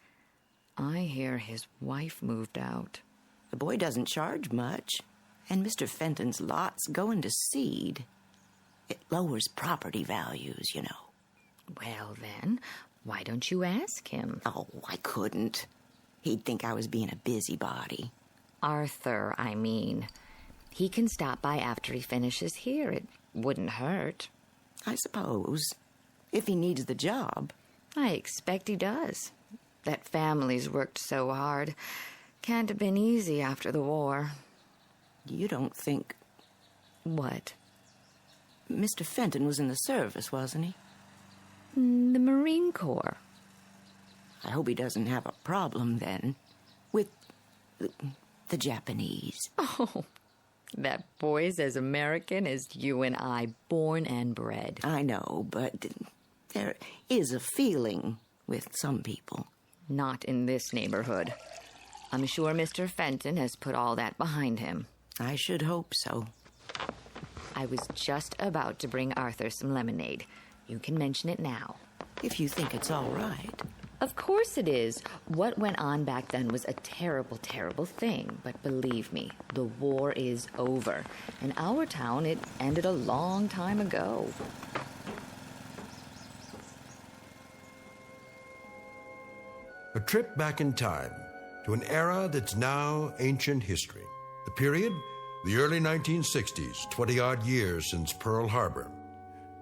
[SPEAKER 4] I hear his wife moved out.
[SPEAKER 1] The boy doesn't charge much, and Mr. Fenton's lot's going to seed. It lowers property values, you know.
[SPEAKER 4] Well, then, why don't you ask him?
[SPEAKER 1] Oh, I couldn't. He'd think I was being a busybody.
[SPEAKER 4] Arthur, I mean. He can stop by after he finishes here. It wouldn't hurt.
[SPEAKER 1] I suppose. If he needs the job.
[SPEAKER 4] I expect he does. That family's worked so hard. Can't have been easy after the war.
[SPEAKER 1] You don't think...
[SPEAKER 4] What?
[SPEAKER 1] Mr. Fenton was in the service, wasn't he?
[SPEAKER 4] The Marine Corps.
[SPEAKER 1] I hope he doesn't have a problem, then, with the Japanese.
[SPEAKER 4] Oh, that boy's as American as you and I, born and bred.
[SPEAKER 1] I know, but there is a feeling with some people.
[SPEAKER 4] Not in this neighborhood. I'm sure Mr. Fenton has put all that behind him.
[SPEAKER 1] I should hope so.
[SPEAKER 4] I was just about to bring Arthur some lemonade. You can mention it now.
[SPEAKER 1] If you think it's all right.
[SPEAKER 4] Of course it is. What went on back then was a terrible, terrible thing. But believe me, the war is over. In our town, it ended a long time ago.
[SPEAKER 2] A trip back in time to an era that's now ancient history. The period, the early 1960s, 20-odd years since Pearl Harbor.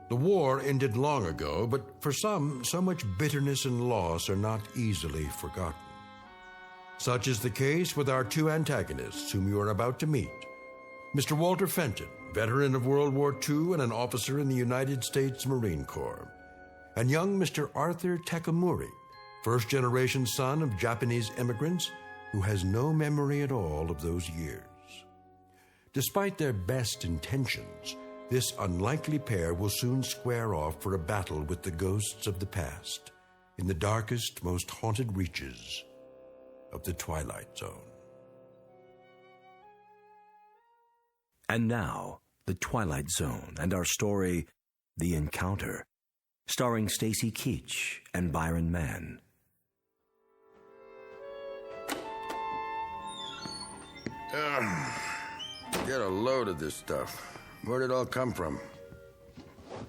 [SPEAKER 2] The war ended long ago, but for some, so much bitterness and loss are not easily forgotten. Such is the case with our two antagonists whom you are about to meet. Mr. Walter Fenton, veteran of World War II and an officer in the United States Marine Corps, and young Mr. Arthur Takamori, first-generation son of Japanese immigrants who has no memory at all of those years. Despite their best intentions, this unlikely pair will soon square off for a battle with the ghosts of the past in the darkest, most haunted reaches of the Twilight Zone.
[SPEAKER 11] And now, The Twilight Zone and our story, The Encounter, starring Stacy Keach and Byron Mann.
[SPEAKER 20] Get a load of this stuff. Where'd it all come from?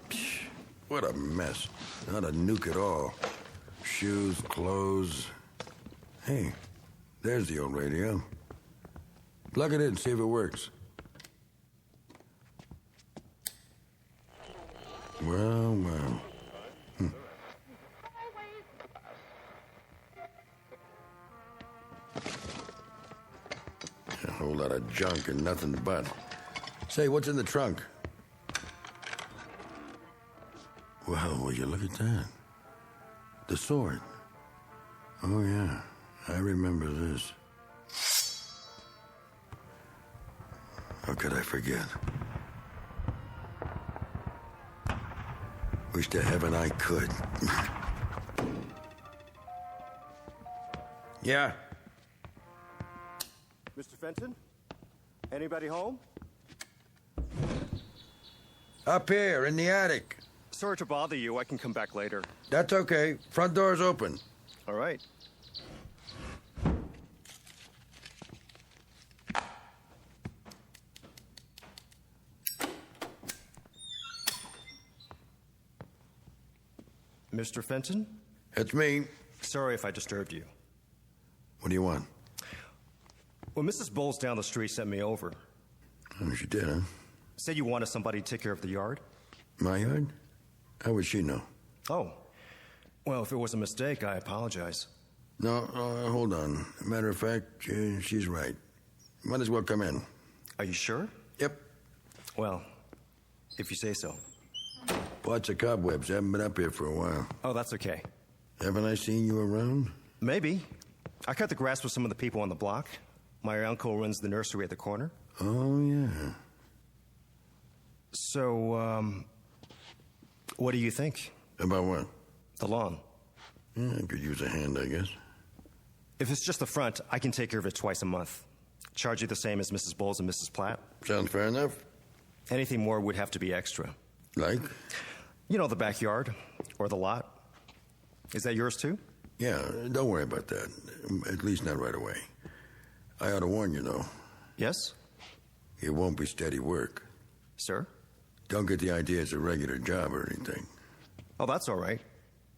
[SPEAKER 20] Psh, what a mess. Not a nuke at all. Shoes, clothes. Hey, there's the old radio. Plug it in, see if it works. Well, well. of junk and nothing but. Say, what's in the trunk? Well, will you look at that? The sword. Oh, yeah. I remember this. How could I forget? Wish to heaven I could. Yeah.
[SPEAKER 5] Mr. Fenton? Anybody home?
[SPEAKER 20] Up here, in the attic.
[SPEAKER 5] Sorry to bother you. I can come back later.
[SPEAKER 20] That's okay. Front door's open.
[SPEAKER 5] All right. Mr. Fenton?
[SPEAKER 20] It's me.
[SPEAKER 5] Sorry if I disturbed you.
[SPEAKER 20] What do you want?
[SPEAKER 5] Well, Mrs. Bowles down the street sent me over.
[SPEAKER 20] Oh, she did, huh?
[SPEAKER 5] Said you wanted somebody to take care of the yard.
[SPEAKER 20] My yard? How would she know?
[SPEAKER 5] Oh. Well, if it was a mistake, I apologize.
[SPEAKER 20] No, hold on. Matter of fact, she's right. Might as well come in.
[SPEAKER 5] Are you sure?
[SPEAKER 20] Yep.
[SPEAKER 5] Well, if you say so.
[SPEAKER 20] Lots of cobwebs. Haven't been up here for a while.
[SPEAKER 5] Oh, that's okay.
[SPEAKER 20] Haven't I seen you around?
[SPEAKER 5] Maybe. I cut the grass with some of the people on the block. My uncle runs the nursery at the corner.
[SPEAKER 20] Oh, yeah.
[SPEAKER 5] So, what do you think?
[SPEAKER 20] About what?
[SPEAKER 5] The lawn.
[SPEAKER 20] Yeah, I could use a hand, I guess.
[SPEAKER 5] If it's just the front, I can take care of it twice a month. Charge you the same as Mrs. Bowles and Mrs. Platt.
[SPEAKER 20] Sounds fair enough.
[SPEAKER 5] Anything more would have to be extra.
[SPEAKER 20] Like?
[SPEAKER 5] You know, the backyard or the lot. Is that yours too?
[SPEAKER 20] Yeah, don't worry about that. At least not right away. I ought to warn you, though.
[SPEAKER 5] Yes?
[SPEAKER 20] It won't be steady work.
[SPEAKER 5] Sir?
[SPEAKER 20] Don't get the idea it's a regular job or anything.
[SPEAKER 5] Oh, that's all right.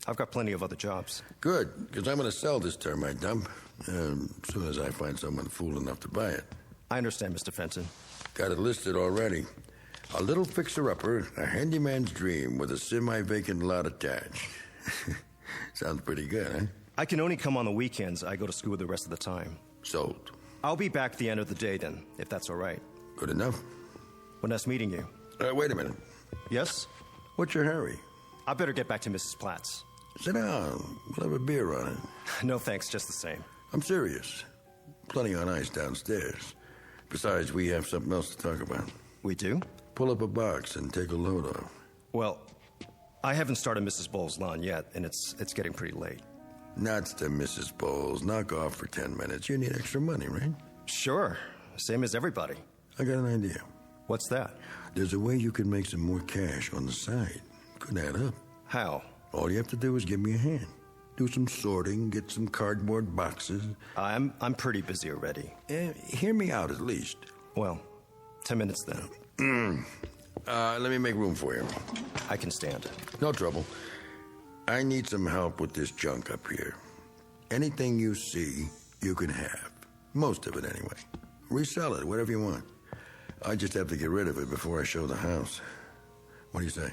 [SPEAKER 5] I've got plenty of other jobs.
[SPEAKER 20] Good, because I'm going to sell this termite dump as soon as I find someone fool enough to buy it.
[SPEAKER 5] I understand, Mr. Fenton.
[SPEAKER 20] Got it listed already. A little fixer-upper, a handyman's dream with a semi-vacant lot attached. Sounds pretty good, huh?
[SPEAKER 5] I can only come on the weekends. I go to school the rest of the time.
[SPEAKER 20] Sold.
[SPEAKER 5] I'll be back at the end of the day then, if that's all right.
[SPEAKER 20] Good enough.
[SPEAKER 5] Well, nice meeting you.
[SPEAKER 20] Wait a minute.
[SPEAKER 5] Yes?
[SPEAKER 20] What's your hurry?
[SPEAKER 5] I better get back to Mrs. Platt's.
[SPEAKER 20] Sit down. We'll have a beer on it.
[SPEAKER 5] No thanks, just the same.
[SPEAKER 20] I'm serious. Plenty on ice downstairs. Besides, we have something else to talk about.
[SPEAKER 5] We do?
[SPEAKER 20] Pull up a box and take a load off.
[SPEAKER 5] Well, I haven't started Mrs. Bowles' lawn yet, and it's getting pretty late.
[SPEAKER 20] Nuts to Mrs. Bowles. Knock off for 10 minutes. You need extra money, right?
[SPEAKER 5] Sure. Same as everybody.
[SPEAKER 20] I got an idea.
[SPEAKER 5] What's that?
[SPEAKER 20] There's a way you can make some more cash on the side. Could add up.
[SPEAKER 5] How?
[SPEAKER 20] All you have to do is give me a hand. Do some sorting, get some cardboard boxes.
[SPEAKER 5] I'm pretty busy already.
[SPEAKER 20] Hear me out at least.
[SPEAKER 5] Well, 10 minutes then.
[SPEAKER 20] Let me make room for you.
[SPEAKER 5] I can stand.
[SPEAKER 20] No trouble. I need some help with this junk up here. Anything you see, you can have. Most of it, anyway. Resell it, whatever you want. I just have to get rid of it before I show the house. What do you say?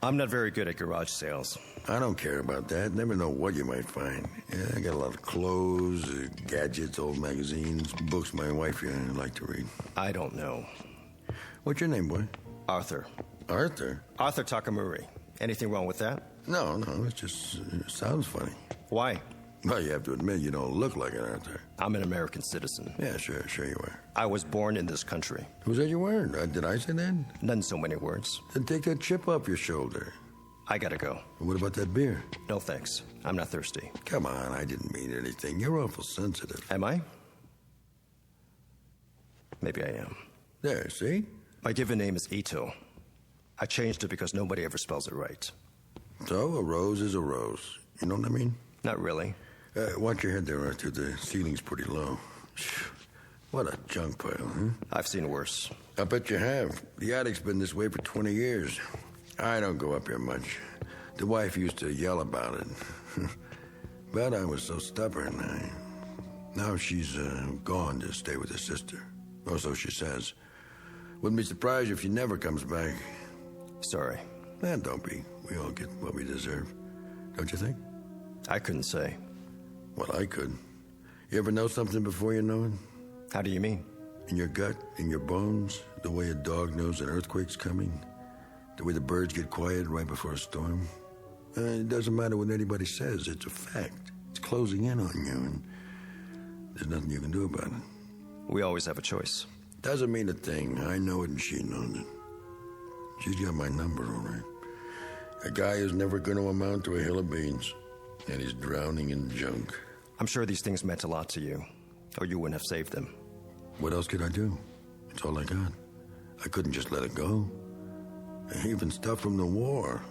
[SPEAKER 5] I'm not very good at garage sales.
[SPEAKER 20] I don't care about that. Never know what you might find. Yeah, I got a lot of clothes, gadgets, old magazines, books my wife like to read.
[SPEAKER 5] I don't know.
[SPEAKER 20] What's your name, boy?
[SPEAKER 5] Arthur.
[SPEAKER 20] Arthur?
[SPEAKER 5] Arthur Takamori. Anything wrong with that?
[SPEAKER 20] No, it just sounds funny.
[SPEAKER 5] Why?
[SPEAKER 20] Well, you have to admit you don't look like an Arthur.
[SPEAKER 5] I'm an American citizen.
[SPEAKER 20] Yeah, sure you are.
[SPEAKER 5] I was born in this country.
[SPEAKER 20] Who said you weren't? Did I say that?
[SPEAKER 5] Not in so many words.
[SPEAKER 20] Then take that chip off your shoulder.
[SPEAKER 5] I gotta go.
[SPEAKER 20] What about that beer?
[SPEAKER 5] No thanks. I'm not thirsty.
[SPEAKER 20] Come on, I didn't mean anything. You're awful sensitive.
[SPEAKER 5] Am I? Maybe I am.
[SPEAKER 20] There, see?
[SPEAKER 5] My given name is Ito. I changed it because nobody ever spells it right.
[SPEAKER 20] So, a rose is a rose. You know what I mean?
[SPEAKER 5] Not really.
[SPEAKER 20] Watch your head there, Arthur. The ceiling's pretty low. What a junk pile, huh?
[SPEAKER 5] I've seen worse.
[SPEAKER 20] I bet you have. The attic's been this way for 20 years. I don't go up here much. The wife used to yell about it. But I was so stubborn. Now she's gone to stay with her sister. Or so she says. Wouldn't be surprised if she never comes back.
[SPEAKER 5] Sorry.
[SPEAKER 20] Don't be. We all get what we deserve. Don't you think?
[SPEAKER 5] I couldn't say.
[SPEAKER 20] Well, I could. You ever know something before you know it?
[SPEAKER 5] How do you mean?
[SPEAKER 20] In your gut, in your bones, the way a dog knows an earthquake's coming, the way the birds get quiet right before a storm. It doesn't matter what anybody says, it's a fact. It's closing in on you, and there's nothing you can do about it.
[SPEAKER 5] We always have a choice.
[SPEAKER 20] Doesn't mean a thing. I know it and she knows it. She's got my number, all right. A guy who's never going to amount to a hill of beans, and he's drowning in junk.
[SPEAKER 5] I'm sure these things meant a lot to you, or you wouldn't have saved them.
[SPEAKER 20] What else could I do? It's all I got. I couldn't just let it go. Even stuff from the war.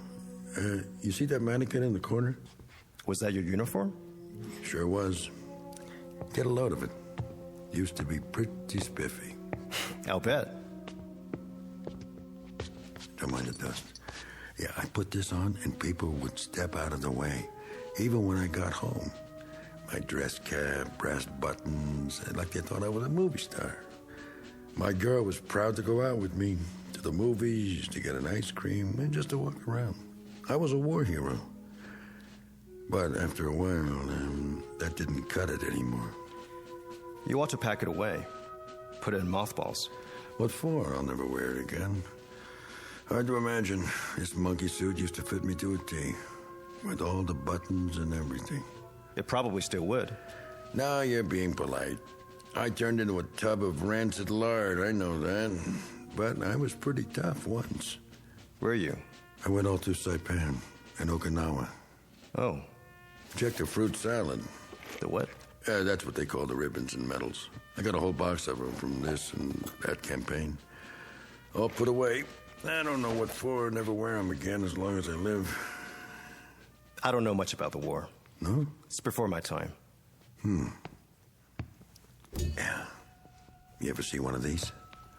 [SPEAKER 20] You see that mannequin in the corner?
[SPEAKER 5] Was that your uniform?
[SPEAKER 20] Sure was. Get a load of it. Used to be pretty spiffy.
[SPEAKER 5] I'll bet.
[SPEAKER 20] Don't mind the dust. Yeah, I put this on and people would step out of the way. Even when I got home. My dress cap, brass buttons, like they thought I was a movie star. My girl was proud to go out with me to the movies, to get an ice cream, and just to walk around. I was a war hero. But after a while, that didn't cut it anymore.
[SPEAKER 5] You ought to pack it away. Put it in mothballs.
[SPEAKER 20] What for? I'll never wear it again. Hard to imagine. This monkey suit used to fit me to a T. With all the buttons and everything.
[SPEAKER 5] It probably still would.
[SPEAKER 20] Now you're being polite. I turned into a tub of rancid lard, I know that. But I was pretty tough once.
[SPEAKER 5] Were you?
[SPEAKER 20] I went all through Saipan and Okinawa.
[SPEAKER 5] Oh.
[SPEAKER 20] Checked the fruit salad.
[SPEAKER 5] The what?
[SPEAKER 20] That's what they call the ribbons and medals. I got a whole box of them from this and that campaign. All put away. I don't know what for. Never wear them again as long as I live.
[SPEAKER 5] I don't know much about the war.
[SPEAKER 20] No?
[SPEAKER 5] It's before my time.
[SPEAKER 20] Yeah. You ever see one of these?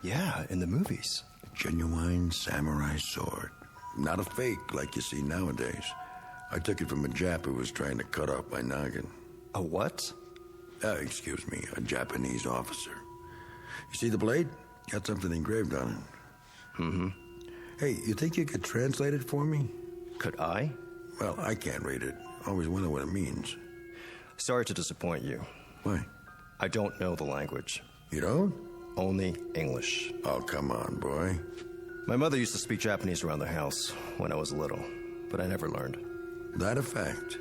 [SPEAKER 5] Yeah, in the movies.
[SPEAKER 20] A genuine samurai sword. Not a fake like you see nowadays. I took it from a Jap who was trying to cut off my noggin.
[SPEAKER 5] A what?
[SPEAKER 20] Excuse me, a Japanese officer. You see the blade? Got something engraved on it.
[SPEAKER 5] Mm-hmm.
[SPEAKER 20] Hey, you think you could translate it for me?
[SPEAKER 5] Could I?
[SPEAKER 20] Well, I can't read it. Always wonder what it means.
[SPEAKER 5] Sorry to disappoint you.
[SPEAKER 20] Why?
[SPEAKER 5] I don't know the language.
[SPEAKER 20] You don't?
[SPEAKER 5] Only English.
[SPEAKER 20] Oh, come on, boy.
[SPEAKER 5] My mother used to speak Japanese around the house when I was little, but I never learned.
[SPEAKER 20] That a fact.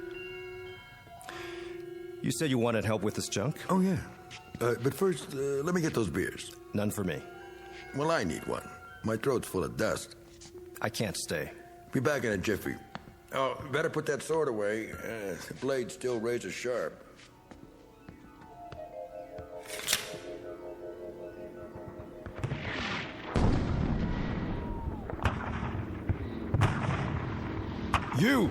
[SPEAKER 5] You said you wanted help with this junk?
[SPEAKER 20] Oh, yeah. But first, let me get those beers.
[SPEAKER 5] None for me.
[SPEAKER 20] Well, I need one. My throat's full of dust.
[SPEAKER 5] I can't stay.
[SPEAKER 20] Be back in a jiffy. Oh, better put that sword away. The blade's still razor sharp.
[SPEAKER 5] You!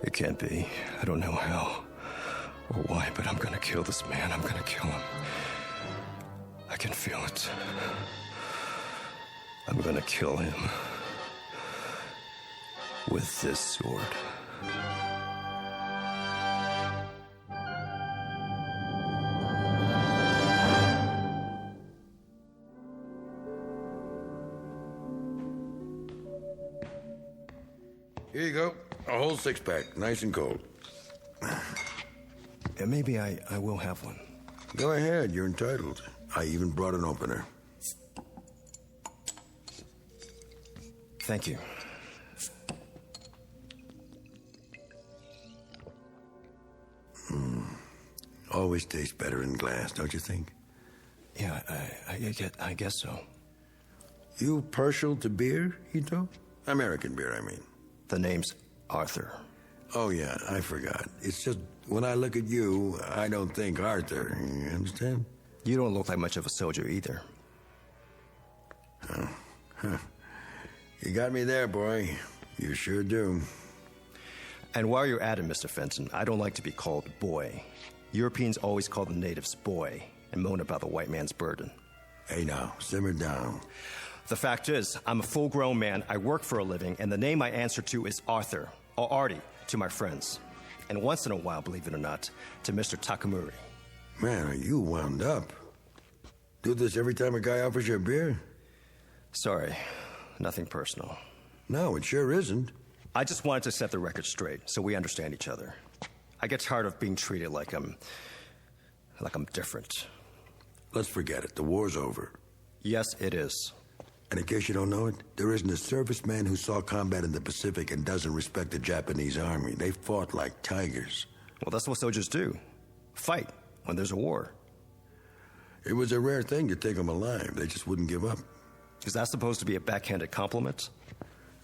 [SPEAKER 5] It can't be. I don't know how or why, but I'm gonna kill this man. I'm gonna kill him. I can feel it. I'm gonna kill him with this sword.
[SPEAKER 20] Here you go. A whole six-pack, nice and cold.
[SPEAKER 5] And maybe I will have one.
[SPEAKER 20] Go ahead, you're entitled. I even brought an opener.
[SPEAKER 5] Thank you.
[SPEAKER 20] Always tastes better in glass, don't you think?
[SPEAKER 5] Yeah, I guess so.
[SPEAKER 20] You partial to beer, Hito? American beer, I mean.
[SPEAKER 5] The name's Arthur.
[SPEAKER 20] Oh, yeah, I forgot. It's just, when I look at you, I don't think Arthur. You understand?
[SPEAKER 5] You don't look like much of a soldier either.
[SPEAKER 20] You got me there, boy. You sure do.
[SPEAKER 5] And while you're at it, Mr. Fenton, I don't like to be called boy. Europeans always call the natives boy and moan about the white man's burden.
[SPEAKER 20] Hey, now, simmer down.
[SPEAKER 5] The fact is, I'm a full-grown man, I work for a living, and the name I answer to is Arthur, or Artie, to my friends. And once in a while, believe it or not, to Mr. Takamuri.
[SPEAKER 20] Man, are you wound up? Do this every time a guy offers you a beer?
[SPEAKER 5] Sorry, nothing personal.
[SPEAKER 20] No, it sure isn't.
[SPEAKER 5] I just wanted to set the record straight so we understand each other. I get tired of being treated like I'm different.
[SPEAKER 20] Let's forget it. The war's over.
[SPEAKER 5] Yes, it is.
[SPEAKER 20] And in case you don't know it, there isn't a serviceman who saw combat in the Pacific and doesn't respect the Japanese army. They fought like tigers.
[SPEAKER 5] Well, that's what soldiers do. Fight when there's a war.
[SPEAKER 20] It was a rare thing to take them alive. They just wouldn't give up.
[SPEAKER 5] Is that supposed to be a backhanded compliment?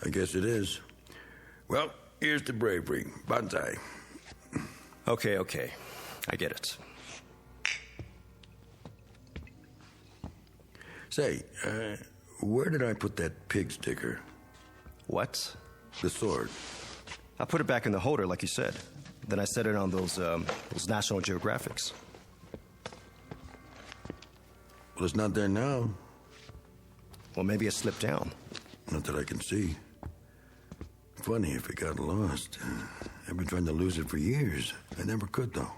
[SPEAKER 20] I guess it is. Well, here's to bravery. Banzai.
[SPEAKER 5] Okay. I get it.
[SPEAKER 20] Say, where did I put that pig sticker?
[SPEAKER 5] What?
[SPEAKER 20] The sword.
[SPEAKER 5] I put it back in the holder, like you said. Then I set it on those National Geographics.
[SPEAKER 20] Well, it's not there now.
[SPEAKER 5] Well, maybe it slipped down.
[SPEAKER 20] Not that I can see. Funny if it got lost. I've been trying to lose it for years. I never could, though.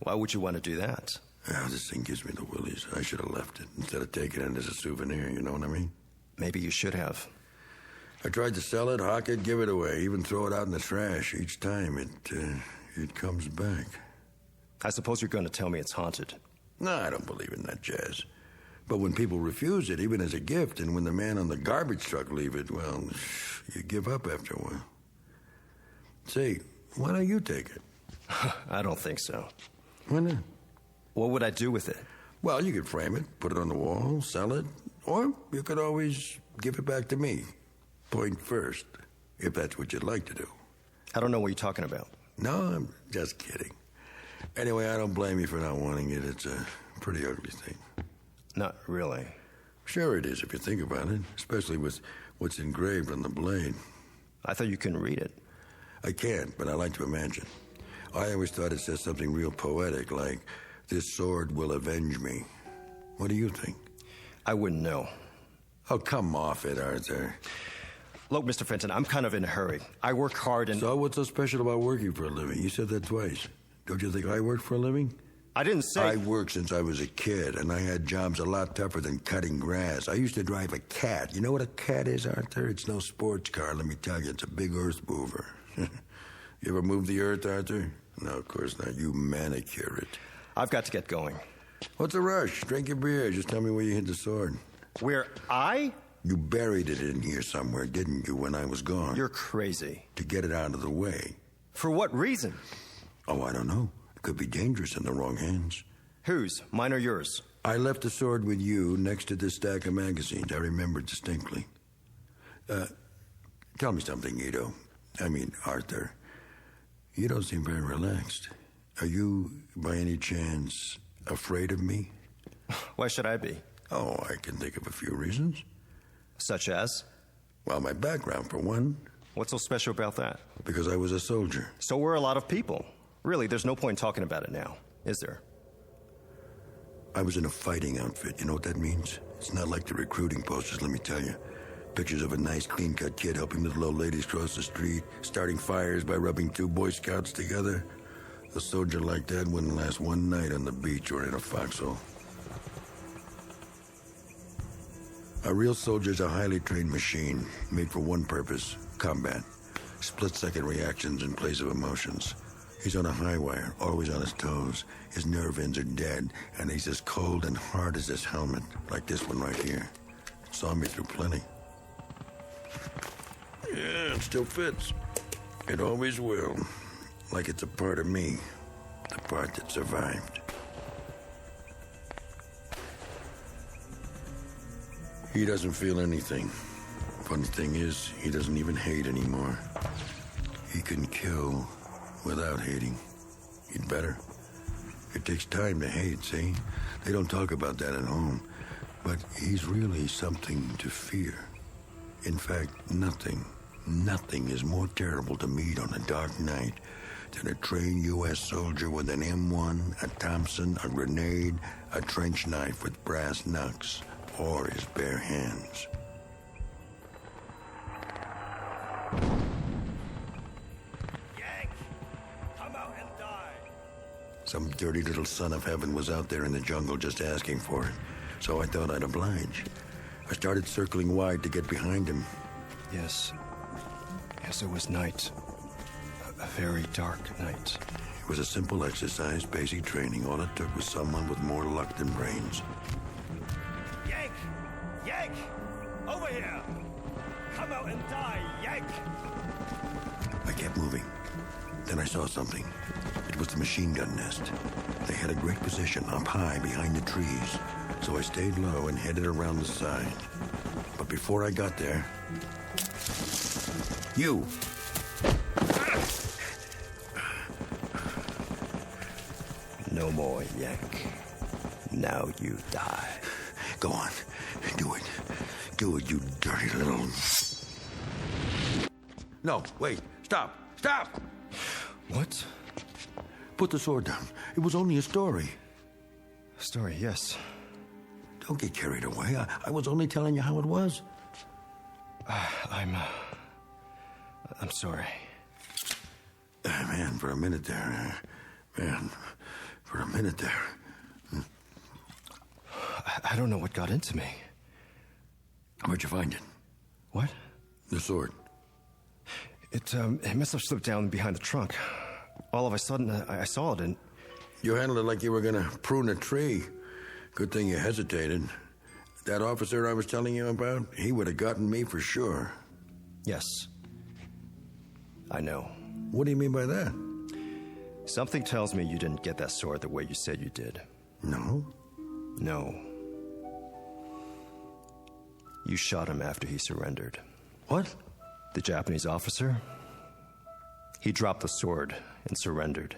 [SPEAKER 5] Why would you want to do that?
[SPEAKER 20] Oh, this thing gives me the willies. I should have left it instead of taking it as a souvenir, you know what I mean?
[SPEAKER 5] Maybe you should have.
[SPEAKER 20] I tried to sell it, hawk it, give it away, even throw it out in the trash. Each time it comes back.
[SPEAKER 5] I suppose you're going to tell me it's haunted.
[SPEAKER 20] No, I don't believe in that jazz. But when people refuse it, even as a gift, and when the man on the garbage truck leave it, well, you give up after a while. Say, why don't you take it?
[SPEAKER 5] I don't think so.
[SPEAKER 20] Why not?
[SPEAKER 5] What would I do with it?
[SPEAKER 20] Well, you could frame it, put it on the wall, sell it, or you could always give it back to me. Point first, if that's what you'd like to do.
[SPEAKER 5] I don't know what you're talking about.
[SPEAKER 20] No, I'm just kidding. Anyway, I don't blame you for not wanting it. It's a pretty ugly thing.
[SPEAKER 5] Not really.
[SPEAKER 20] Sure it is, if you think about it, especially with what's engraved on the blade.
[SPEAKER 5] I thought you couldn't read it.
[SPEAKER 20] I can't, but I like to imagine. I always thought it said something real poetic, like, "This sword will avenge me." What do you think?
[SPEAKER 5] I wouldn't know.
[SPEAKER 20] Oh, come off it, Arthur.
[SPEAKER 5] Look, Mr. Fenton, I'm kind of in a hurry. I work hard and...
[SPEAKER 20] So what's so special about working for a living? You said that twice. Don't you think I work for a living?
[SPEAKER 5] I didn't say...
[SPEAKER 20] I worked since I was a kid, and I had jobs a lot tougher than cutting grass. I used to drive a cat. You know what a cat is, Arthur? It's no sports car, let me tell you. It's a big earth mover. You ever move the earth, Arthur? No, of course not. You manicure it.
[SPEAKER 5] I've got to get going.
[SPEAKER 20] What's the rush? Drink your beer. Just tell me where you hid the sword.
[SPEAKER 5] Where I?
[SPEAKER 20] You buried it in here somewhere, didn't you, when I was gone?
[SPEAKER 5] You're crazy.
[SPEAKER 20] To get it out of the way.
[SPEAKER 5] For what reason?
[SPEAKER 20] Oh, I don't know. It could be dangerous in the wrong hands.
[SPEAKER 5] Whose? Mine or yours?
[SPEAKER 20] I left the sword with you next to this stack of magazines. I remember distinctly. Tell me something, Arthur. You don't seem very relaxed. Are you, by any chance, afraid of me?
[SPEAKER 5] Why should I be?
[SPEAKER 20] Oh, I can think of a few reasons.
[SPEAKER 5] Such as?
[SPEAKER 20] Well, my background, for one.
[SPEAKER 5] What's so special about that?
[SPEAKER 20] Because I was a soldier.
[SPEAKER 5] So were a lot of people. Really, there's no point talking about it now, is there?
[SPEAKER 20] I was in a fighting outfit. You know what that means? It's not like the recruiting posters, let me tell you. Pictures of a nice, clean-cut kid helping little old ladies cross the street, starting fires by rubbing two Boy Scouts together. A soldier like that wouldn't last one night on the beach or in a foxhole. A real soldier's a highly trained machine, made for one purpose, combat. Split-second reactions in place of emotions. He's on a high wire, always on his toes. His nerve ends are dead, and he's as cold and hard as this helmet, like this one right here. It saw me through plenty. Yeah, it still fits. It always will. Like it's a part of me. The part that survived. He doesn't feel anything. Funny thing is, he doesn't even hate anymore. He can kill without hating. He'd better. It takes time to hate, see? They don't talk about that at home. But he's really something to fear. In fact, nothing is more terrible to meet on a dark night than a trained U.S. soldier with an M1, a Thompson, a grenade, a trench knife with brass knucks, or his bare hands.
[SPEAKER 5] Yank! Come out and die!
[SPEAKER 20] Some dirty little son of heaven was out there in the jungle just asking for it, so I thought I'd oblige. I started circling wide to get behind him.
[SPEAKER 5] Yes. Yes, it was night. A very dark night.
[SPEAKER 20] It was a simple exercise, basic training. All it took was someone with more luck than brains.
[SPEAKER 5] Yank! Yank! Over here! Come out and die, Yank!
[SPEAKER 20] I kept moving. Then I saw something. It was the machine gun nest. They had a great position up high behind the trees. So I stayed low and headed around the side. But before I got there... You!
[SPEAKER 5] No more, Yank. Now you die.
[SPEAKER 20] Go on. Do it. Do it, you dirty little... No, wait. Stop. Stop!
[SPEAKER 5] What?
[SPEAKER 20] Put the sword down. It was only a story.
[SPEAKER 5] Story, yes.
[SPEAKER 20] Don't get carried away. I was only telling you how it was.
[SPEAKER 5] I'm sorry.
[SPEAKER 20] Man, for a minute there. For a minute there.
[SPEAKER 5] I don't know what got into me.
[SPEAKER 20] Where'd you find it?
[SPEAKER 5] What?
[SPEAKER 20] The sword.
[SPEAKER 5] It must have slipped down behind the trunk. All of a sudden, I saw it and...
[SPEAKER 20] You handled it like you were gonna prune a tree. Good thing you hesitated. That officer I was telling you about, he would have gotten me for sure.
[SPEAKER 5] Yes. I know.
[SPEAKER 20] What do you mean by that?
[SPEAKER 5] Something tells me you didn't get that sword the way you said you did.
[SPEAKER 20] No?
[SPEAKER 5] No. You shot him after he surrendered.
[SPEAKER 20] What?
[SPEAKER 5] The Japanese officer? He dropped the sword and surrendered.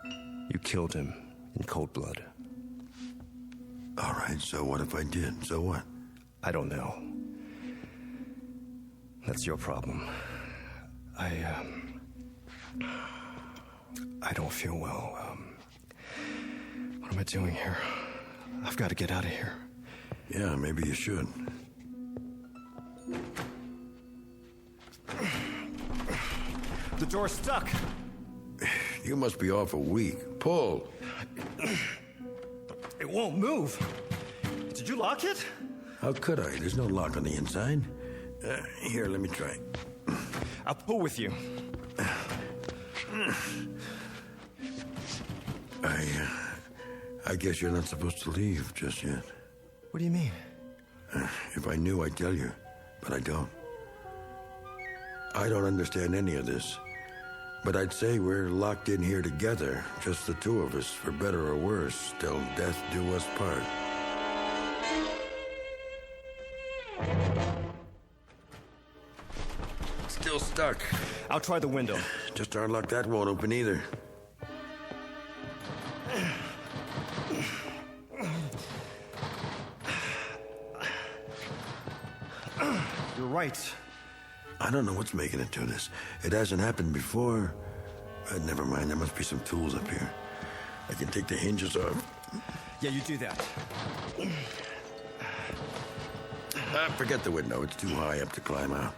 [SPEAKER 5] You killed him in cold blood.
[SPEAKER 20] All right, so what if I did? So what?
[SPEAKER 5] I don't know. That's your problem. I don't feel well. What am I doing here? I've got to get out of here.
[SPEAKER 20] Yeah, maybe you should.
[SPEAKER 5] The door's stuck.
[SPEAKER 20] You must be awful weak. Pull.
[SPEAKER 5] It won't move. Did you lock it?
[SPEAKER 20] How could I? There's no lock on the inside. Here, let me try.
[SPEAKER 5] I'll pull with you.
[SPEAKER 20] I guess you're not supposed to leave just yet.
[SPEAKER 5] What do you mean?
[SPEAKER 20] If I knew, I'd tell you, but I don't. I don't understand any of this. But I'd say we're locked in here together, just the two of us, for better or worse, till death do us part. Still stuck.
[SPEAKER 5] I'll try the window.
[SPEAKER 20] Just our luck that won't open either.
[SPEAKER 5] You're right.
[SPEAKER 20] I don't know what's making it do this. It hasn't happened before. Never mind, there must be some tools up here. I can take the hinges off.
[SPEAKER 5] Yeah, you do that.
[SPEAKER 20] Forget the window. It's too high up to climb out.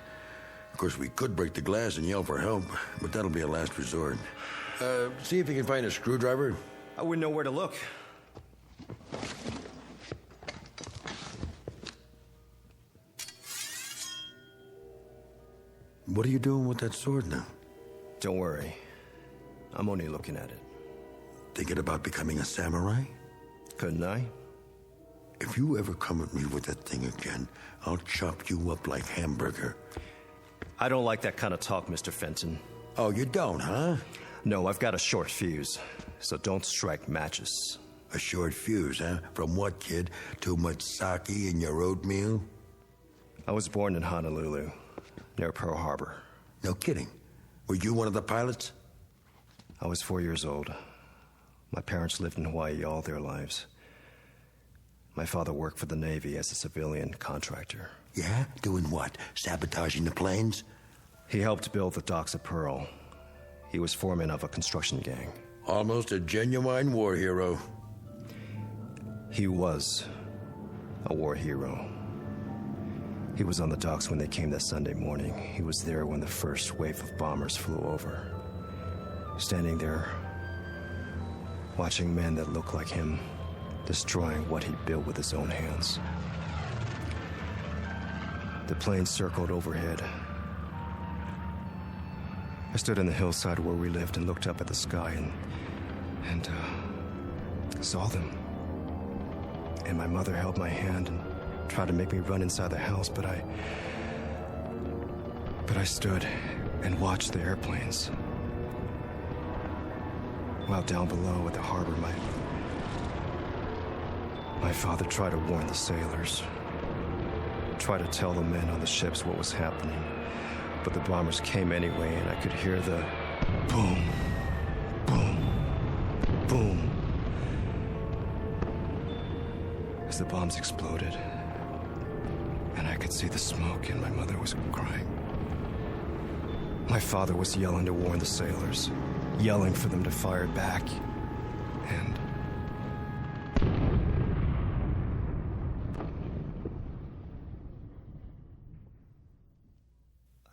[SPEAKER 20] Of course, we could break the glass and yell for help, but that'll be a last resort. See if you can find a screwdriver.
[SPEAKER 5] I wouldn't know where to look.
[SPEAKER 20] What are you doing with that sword now?
[SPEAKER 5] Don't worry. I'm only looking at it.
[SPEAKER 20] Thinking about becoming a samurai?
[SPEAKER 5] Couldn't I?
[SPEAKER 20] If you ever come at me with that thing again, I'll chop you up like hamburger.
[SPEAKER 5] I don't like that kind of talk, Mr. Fenton.
[SPEAKER 20] Oh, you don't, huh?
[SPEAKER 5] No, I've got a short fuse, so don't strike matches.
[SPEAKER 20] A short fuse, huh? From what, kid? Too much sake in your oatmeal?
[SPEAKER 5] I was born in Honolulu, near Pearl Harbor.
[SPEAKER 20] No kidding. Were you one of the pilots?
[SPEAKER 5] I was 4 years old. My parents lived in Hawaii all their lives. My father worked for the Navy as a civilian contractor.
[SPEAKER 20] Yeah? Doing what? Sabotaging the planes?
[SPEAKER 5] He helped build the docks at Pearl. He was foreman of a construction gang.
[SPEAKER 20] Almost a genuine war hero.
[SPEAKER 5] He was a war hero. He was on the docks when they came that Sunday morning. He was there when the first wave of bombers flew over. Standing there, watching men that looked like him, destroying what he built with his own hands. The plane circled overhead, I stood on the hillside where we lived and looked up at the sky and saw them. And my mother held my hand and tried to make me run inside the house, but I stood and watched the airplanes. While down below at the harbor, my father tried to warn the sailors, tried to tell the men on the ships what was happening. But the bombers came anyway, and I could hear the boom, boom, boom as the bombs exploded. And I could see the smoke, and my mother was crying. My father was yelling to warn the sailors, yelling for them to fire back. And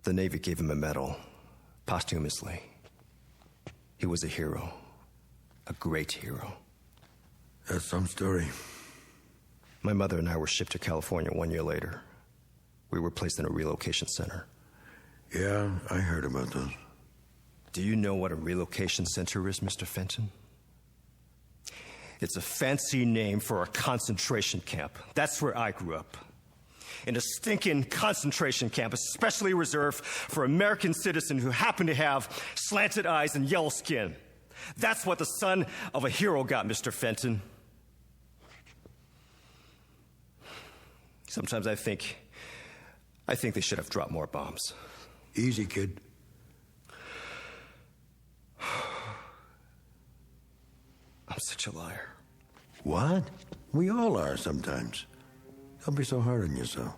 [SPEAKER 5] the Navy gave him a medal, posthumously. He was a hero. A great hero.
[SPEAKER 20] That's some story.
[SPEAKER 5] My mother and I were shipped to California 1 year later. We were placed in a relocation center.
[SPEAKER 20] Yeah, I heard about those.
[SPEAKER 5] Do you know what a relocation center is, Mr. Fenton? It's a fancy name for a concentration camp. That's where I grew up. In a stinking concentration camp, especially reserved for American citizens who happen to have slanted eyes and yellow skin. That's what the son of a hero got, Mr. Fenton. Sometimes I think they should have dropped more bombs.
[SPEAKER 20] Easy, kid.
[SPEAKER 5] I'm such a liar.
[SPEAKER 20] What? We all are sometimes. Don't be so hard on yourself.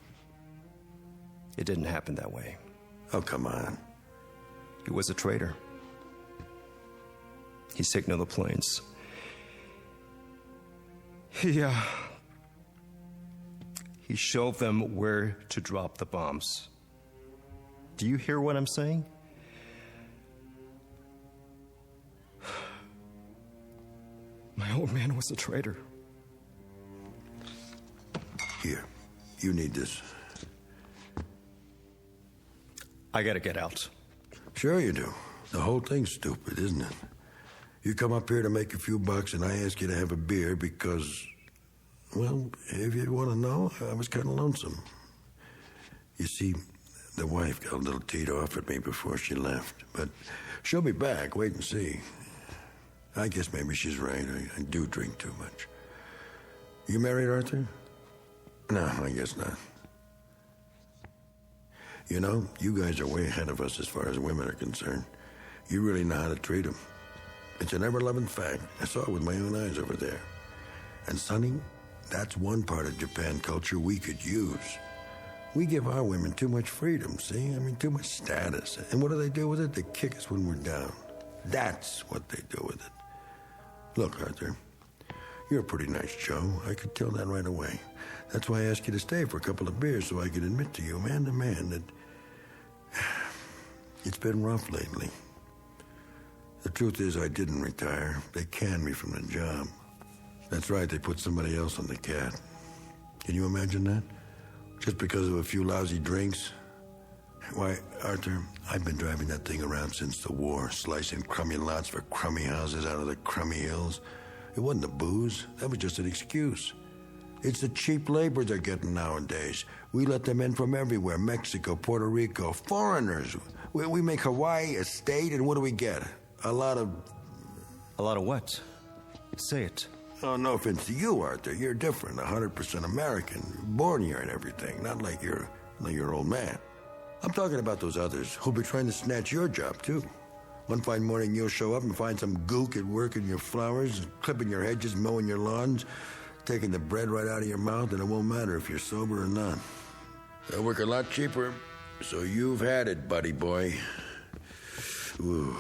[SPEAKER 5] It didn't happen that way.
[SPEAKER 20] Oh, come on.
[SPEAKER 5] He was a traitor. He signaled the planes. He showed them where to drop the bombs. Do you hear what I'm saying? My old man was a traitor.
[SPEAKER 20] Here, you need this.
[SPEAKER 5] I gotta get out.
[SPEAKER 20] Sure you do. The whole thing's stupid, isn't it? You come up here to make a few bucks and I ask you to have a beer because, well, if you want to know, I was kind of lonesome. You see, the wife got a little teed off at me before she left, but she'll be back. Wait and see. I guess maybe she's right. I do drink too much. You married, Arthur? No, I guess not. You know, you guys are way ahead of us as far as women are concerned. You really know how to treat them. It's an ever-loving fact. I saw it with my own eyes over there. And, Sonny, that's one part of Japan culture we could use. We give our women too much freedom, see? I mean, too much status. And what do they do with it? They kick us when we're down. That's what they do with it. Look, Arthur, you're a pretty nice Joe. I could tell that right away. That's why I asked you to stay for a couple of beers so I could admit to you, man to man, that it's been rough lately. The truth is I didn't retire. They canned me from the job. That's right, they put somebody else on the cat. Can you imagine that? Just because of a few lousy drinks? Why, Arthur, I've been driving that thing around since the war, slicing crummy lots for crummy houses out of the crummy hills. It wasn't the booze. That was just an excuse. It's the cheap labor they're getting nowadays. We let them in from everywhere. Mexico, Puerto Rico, foreigners. We make Hawaii a state, and what do we get? A lot of
[SPEAKER 5] what? Say it.
[SPEAKER 20] Oh, no offense to you, Arthur. You're different. 100% American. Born here and everything. Not like your old man. I'm talking about those others who'll be trying to snatch your job, too. One fine morning, you'll show up and find some gook at work in your flowers, clipping your hedges, mowing your lawns, taking the bread right out of your mouth, and it won't matter if you're sober or not. They'll work a lot cheaper, so you've had it, buddy boy. Ooh,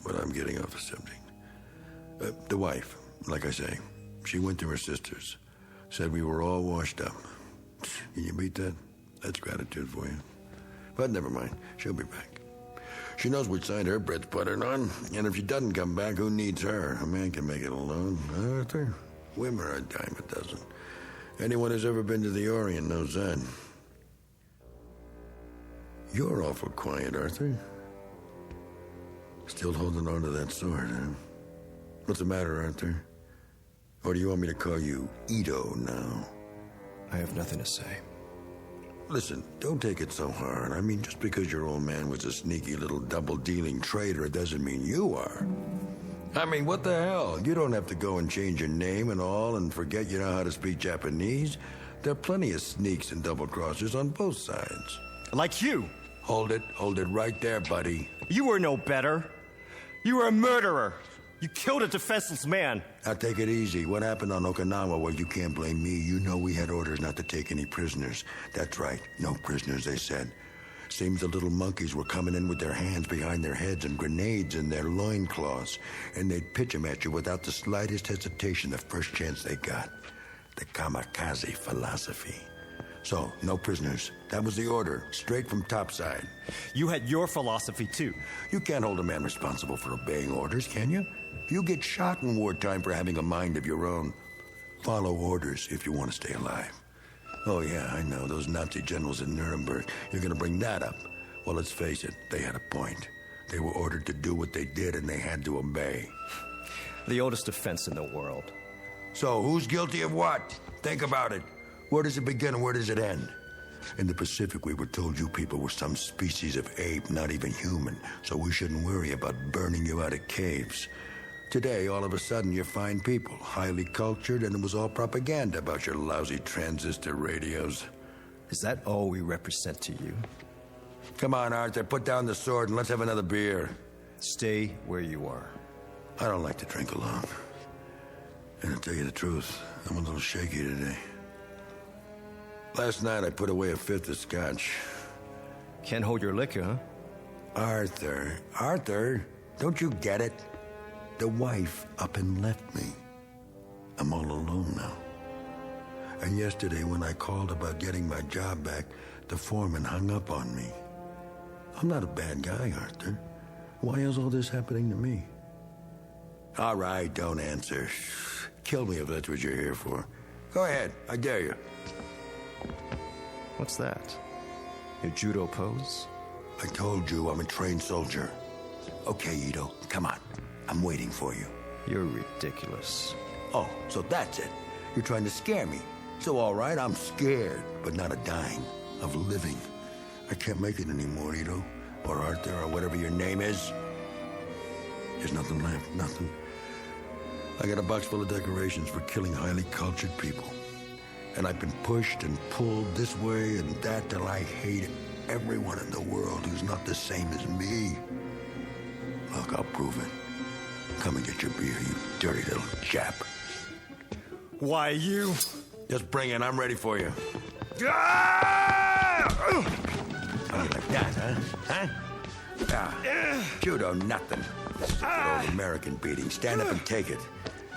[SPEAKER 20] but I'm getting off the subject. The wife, like I say, she went to her sister's, said we were all washed up. Can you beat that? That's gratitude for you. But never mind, she'll be back. She knows which side her bread's buttered on, and if she doesn't come back, who needs her? A man can make it alone. Arthur? Women are a dime a dozen. Anyone who's ever been to the Orient knows that. You're awful quiet, Arthur. Still holding on to that sword, huh? What's the matter, Arthur? Or do you want me to call you Ito now?
[SPEAKER 5] I have nothing to say.
[SPEAKER 20] Listen, don't take it so hard. I mean, just because your old man was a sneaky little double-dealing traitor, it doesn't mean you are. I mean, what the hell? You don't have to go and change your name and all and forget you know how to speak Japanese. There are plenty of sneaks and double-crossers on both sides.
[SPEAKER 9] Like you.
[SPEAKER 20] Hold it right there, buddy.
[SPEAKER 9] You were no better. You were a murderer. You killed a defenseless man.
[SPEAKER 20] Now take it easy. What happened on Okinawa? Well, you can't blame me. You know we had orders not to take any prisoners. That's right. No prisoners, they said. Seems the little monkeys were coming in with their hands behind their heads and grenades in their loincloths, and they'd pitch them at you without the slightest hesitation the first chance they got. The kamikaze philosophy. So, no prisoners. That was the order, straight from topside.
[SPEAKER 9] You had your philosophy, too.
[SPEAKER 20] You can't hold a man responsible for obeying orders, can you? You get shot in wartime for having a mind of your own. Follow orders if you want to stay alive. Oh, yeah, I know, those Nazi generals in Nuremberg. You're going to bring that up. Well, let's face it, they had a point. They were ordered to do what they did, and they had to obey.
[SPEAKER 9] The oldest defense in the world.
[SPEAKER 20] So, who's guilty of what? Think about it. Where does it begin and where does it end? In the Pacific, we were told you people were some species of ape, not even human, so we shouldn't worry about burning you out of caves. Today, all of a sudden, you're fine people, highly cultured, and it was all propaganda about your lousy transistor radios.
[SPEAKER 5] Is that all we represent to you?
[SPEAKER 20] Come on, Arthur, put down the sword and let's have another beer.
[SPEAKER 5] Stay where you are.
[SPEAKER 20] I don't like to drink alone. And to tell you the truth, I'm a little shaky today. Last night, I put away a fifth of scotch.
[SPEAKER 5] Can't hold your liquor, huh?
[SPEAKER 20] Arthur, don't you get it? The wife up and left me. I'm all alone now. And yesterday, when I called about getting my job back, the foreman hung up on me. I'm not a bad guy, Arthur. Why is all this happening to me? All right, don't answer. Kill me if that's what you're here for. Go ahead, I dare you.
[SPEAKER 5] What's that? Your judo pose?
[SPEAKER 20] I told you I'm a trained soldier. Okay, Ito, come on. I'm waiting for you.
[SPEAKER 5] You're ridiculous.
[SPEAKER 20] Oh, so that's it. You're trying to scare me. So all right, I'm scared, but not of dying, of living. I can't make it anymore, Ito. Or Arthur, or whatever your name is. There's nothing left, nothing. I got a box full of decorations for killing highly cultured people. And I've been pushed and pulled this way and that till I hate everyone in the world who's not the same as me. Look, I'll prove it. Come and get your beer, you dirty little chap.
[SPEAKER 9] Why, you?
[SPEAKER 20] Just bring it. I'm ready for you.
[SPEAKER 9] Ah!
[SPEAKER 20] Oh, like that, huh? Judo, nothing. Stupid old American beating. Stand up and take it.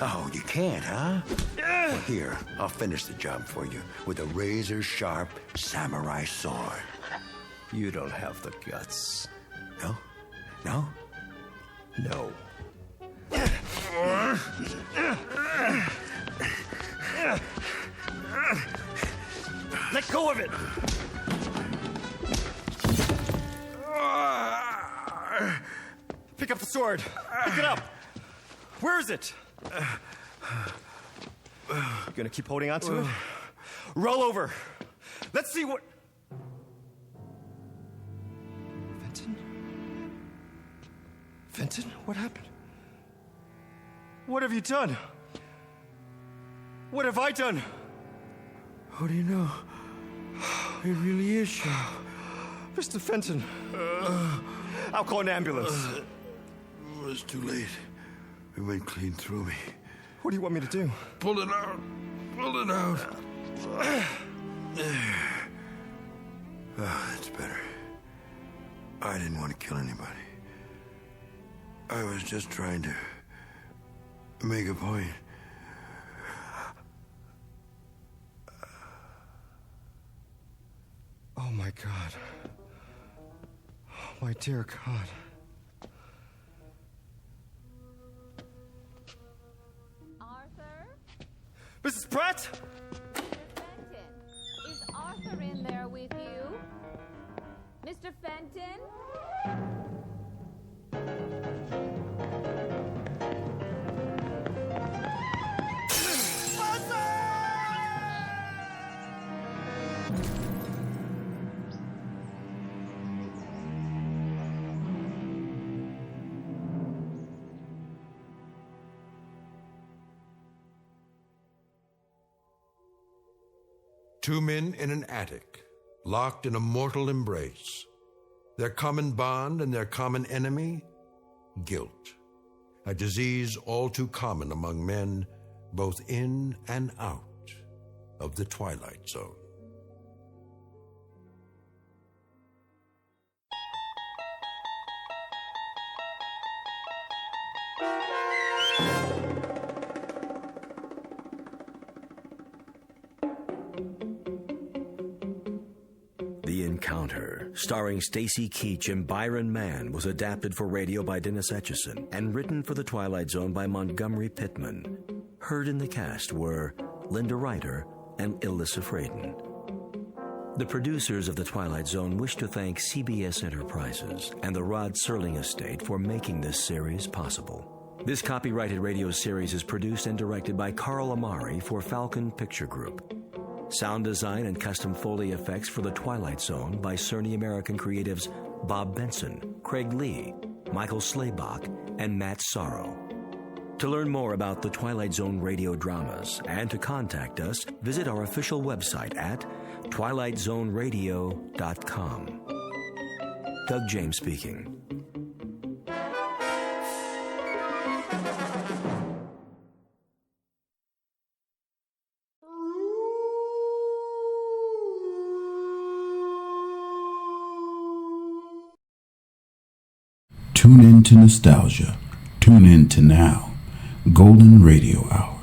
[SPEAKER 20] Oh, you can't, huh? Well, here, I'll finish the job for you with a razor-sharp samurai sword.
[SPEAKER 5] You don't have the guts.
[SPEAKER 20] No? No?
[SPEAKER 5] No.
[SPEAKER 9] Let go of it! Pick up the sword. Pick it up. Where is it? You gonna keep holding on to it? Roll over. Let's see what... Fenton? What happened? What have you done? What have I done?
[SPEAKER 20] How do you know? It really is sharp.
[SPEAKER 9] Mr. Fenton. I'll call an ambulance.
[SPEAKER 20] It was too late. It went clean through me.
[SPEAKER 9] What do you want me to do?
[SPEAKER 20] Pull it out. Pull it out. Oh, that's better. I didn't want to kill anybody. I was just trying to make a point.
[SPEAKER 9] Oh, my God. Oh, my dear God.
[SPEAKER 13] Arthur?
[SPEAKER 9] Mrs. Pratt?
[SPEAKER 13] Fenton, is Arthur in there with you? Mr. Fenton?
[SPEAKER 2] Two men in an attic, locked in a mortal embrace. Their common bond and their common enemy? Guilt. A disease all too common among men, both in and out of the Twilight Zone.
[SPEAKER 11] The Encounter, starring Stacy Keach and Byron Mann, was adapted for radio by Dennis Etchison and written for The Twilight Zone by Montgomery Pittman. Heard in the cast were Linda Ryder and Ilissa Fraden. The producers of The Twilight Zone wish to thank CBS Enterprises and the Rod Serling Estate for making this series possible. This copyrighted radio series is produced and directed by Carl Amari for Falcon Picture Group. Sound design and custom Foley effects for The Twilight Zone by Cerny American creatives Bob Benson, Craig Lee, Michael Slaybach, and Matt Sorrow. To learn more about The Twilight Zone radio dramas and to contact us, visit our official website at twilightzoneradio.com. Doug James speaking.
[SPEAKER 17] Tune in to nostalgia. Tune in to now. Golden Radio Hour.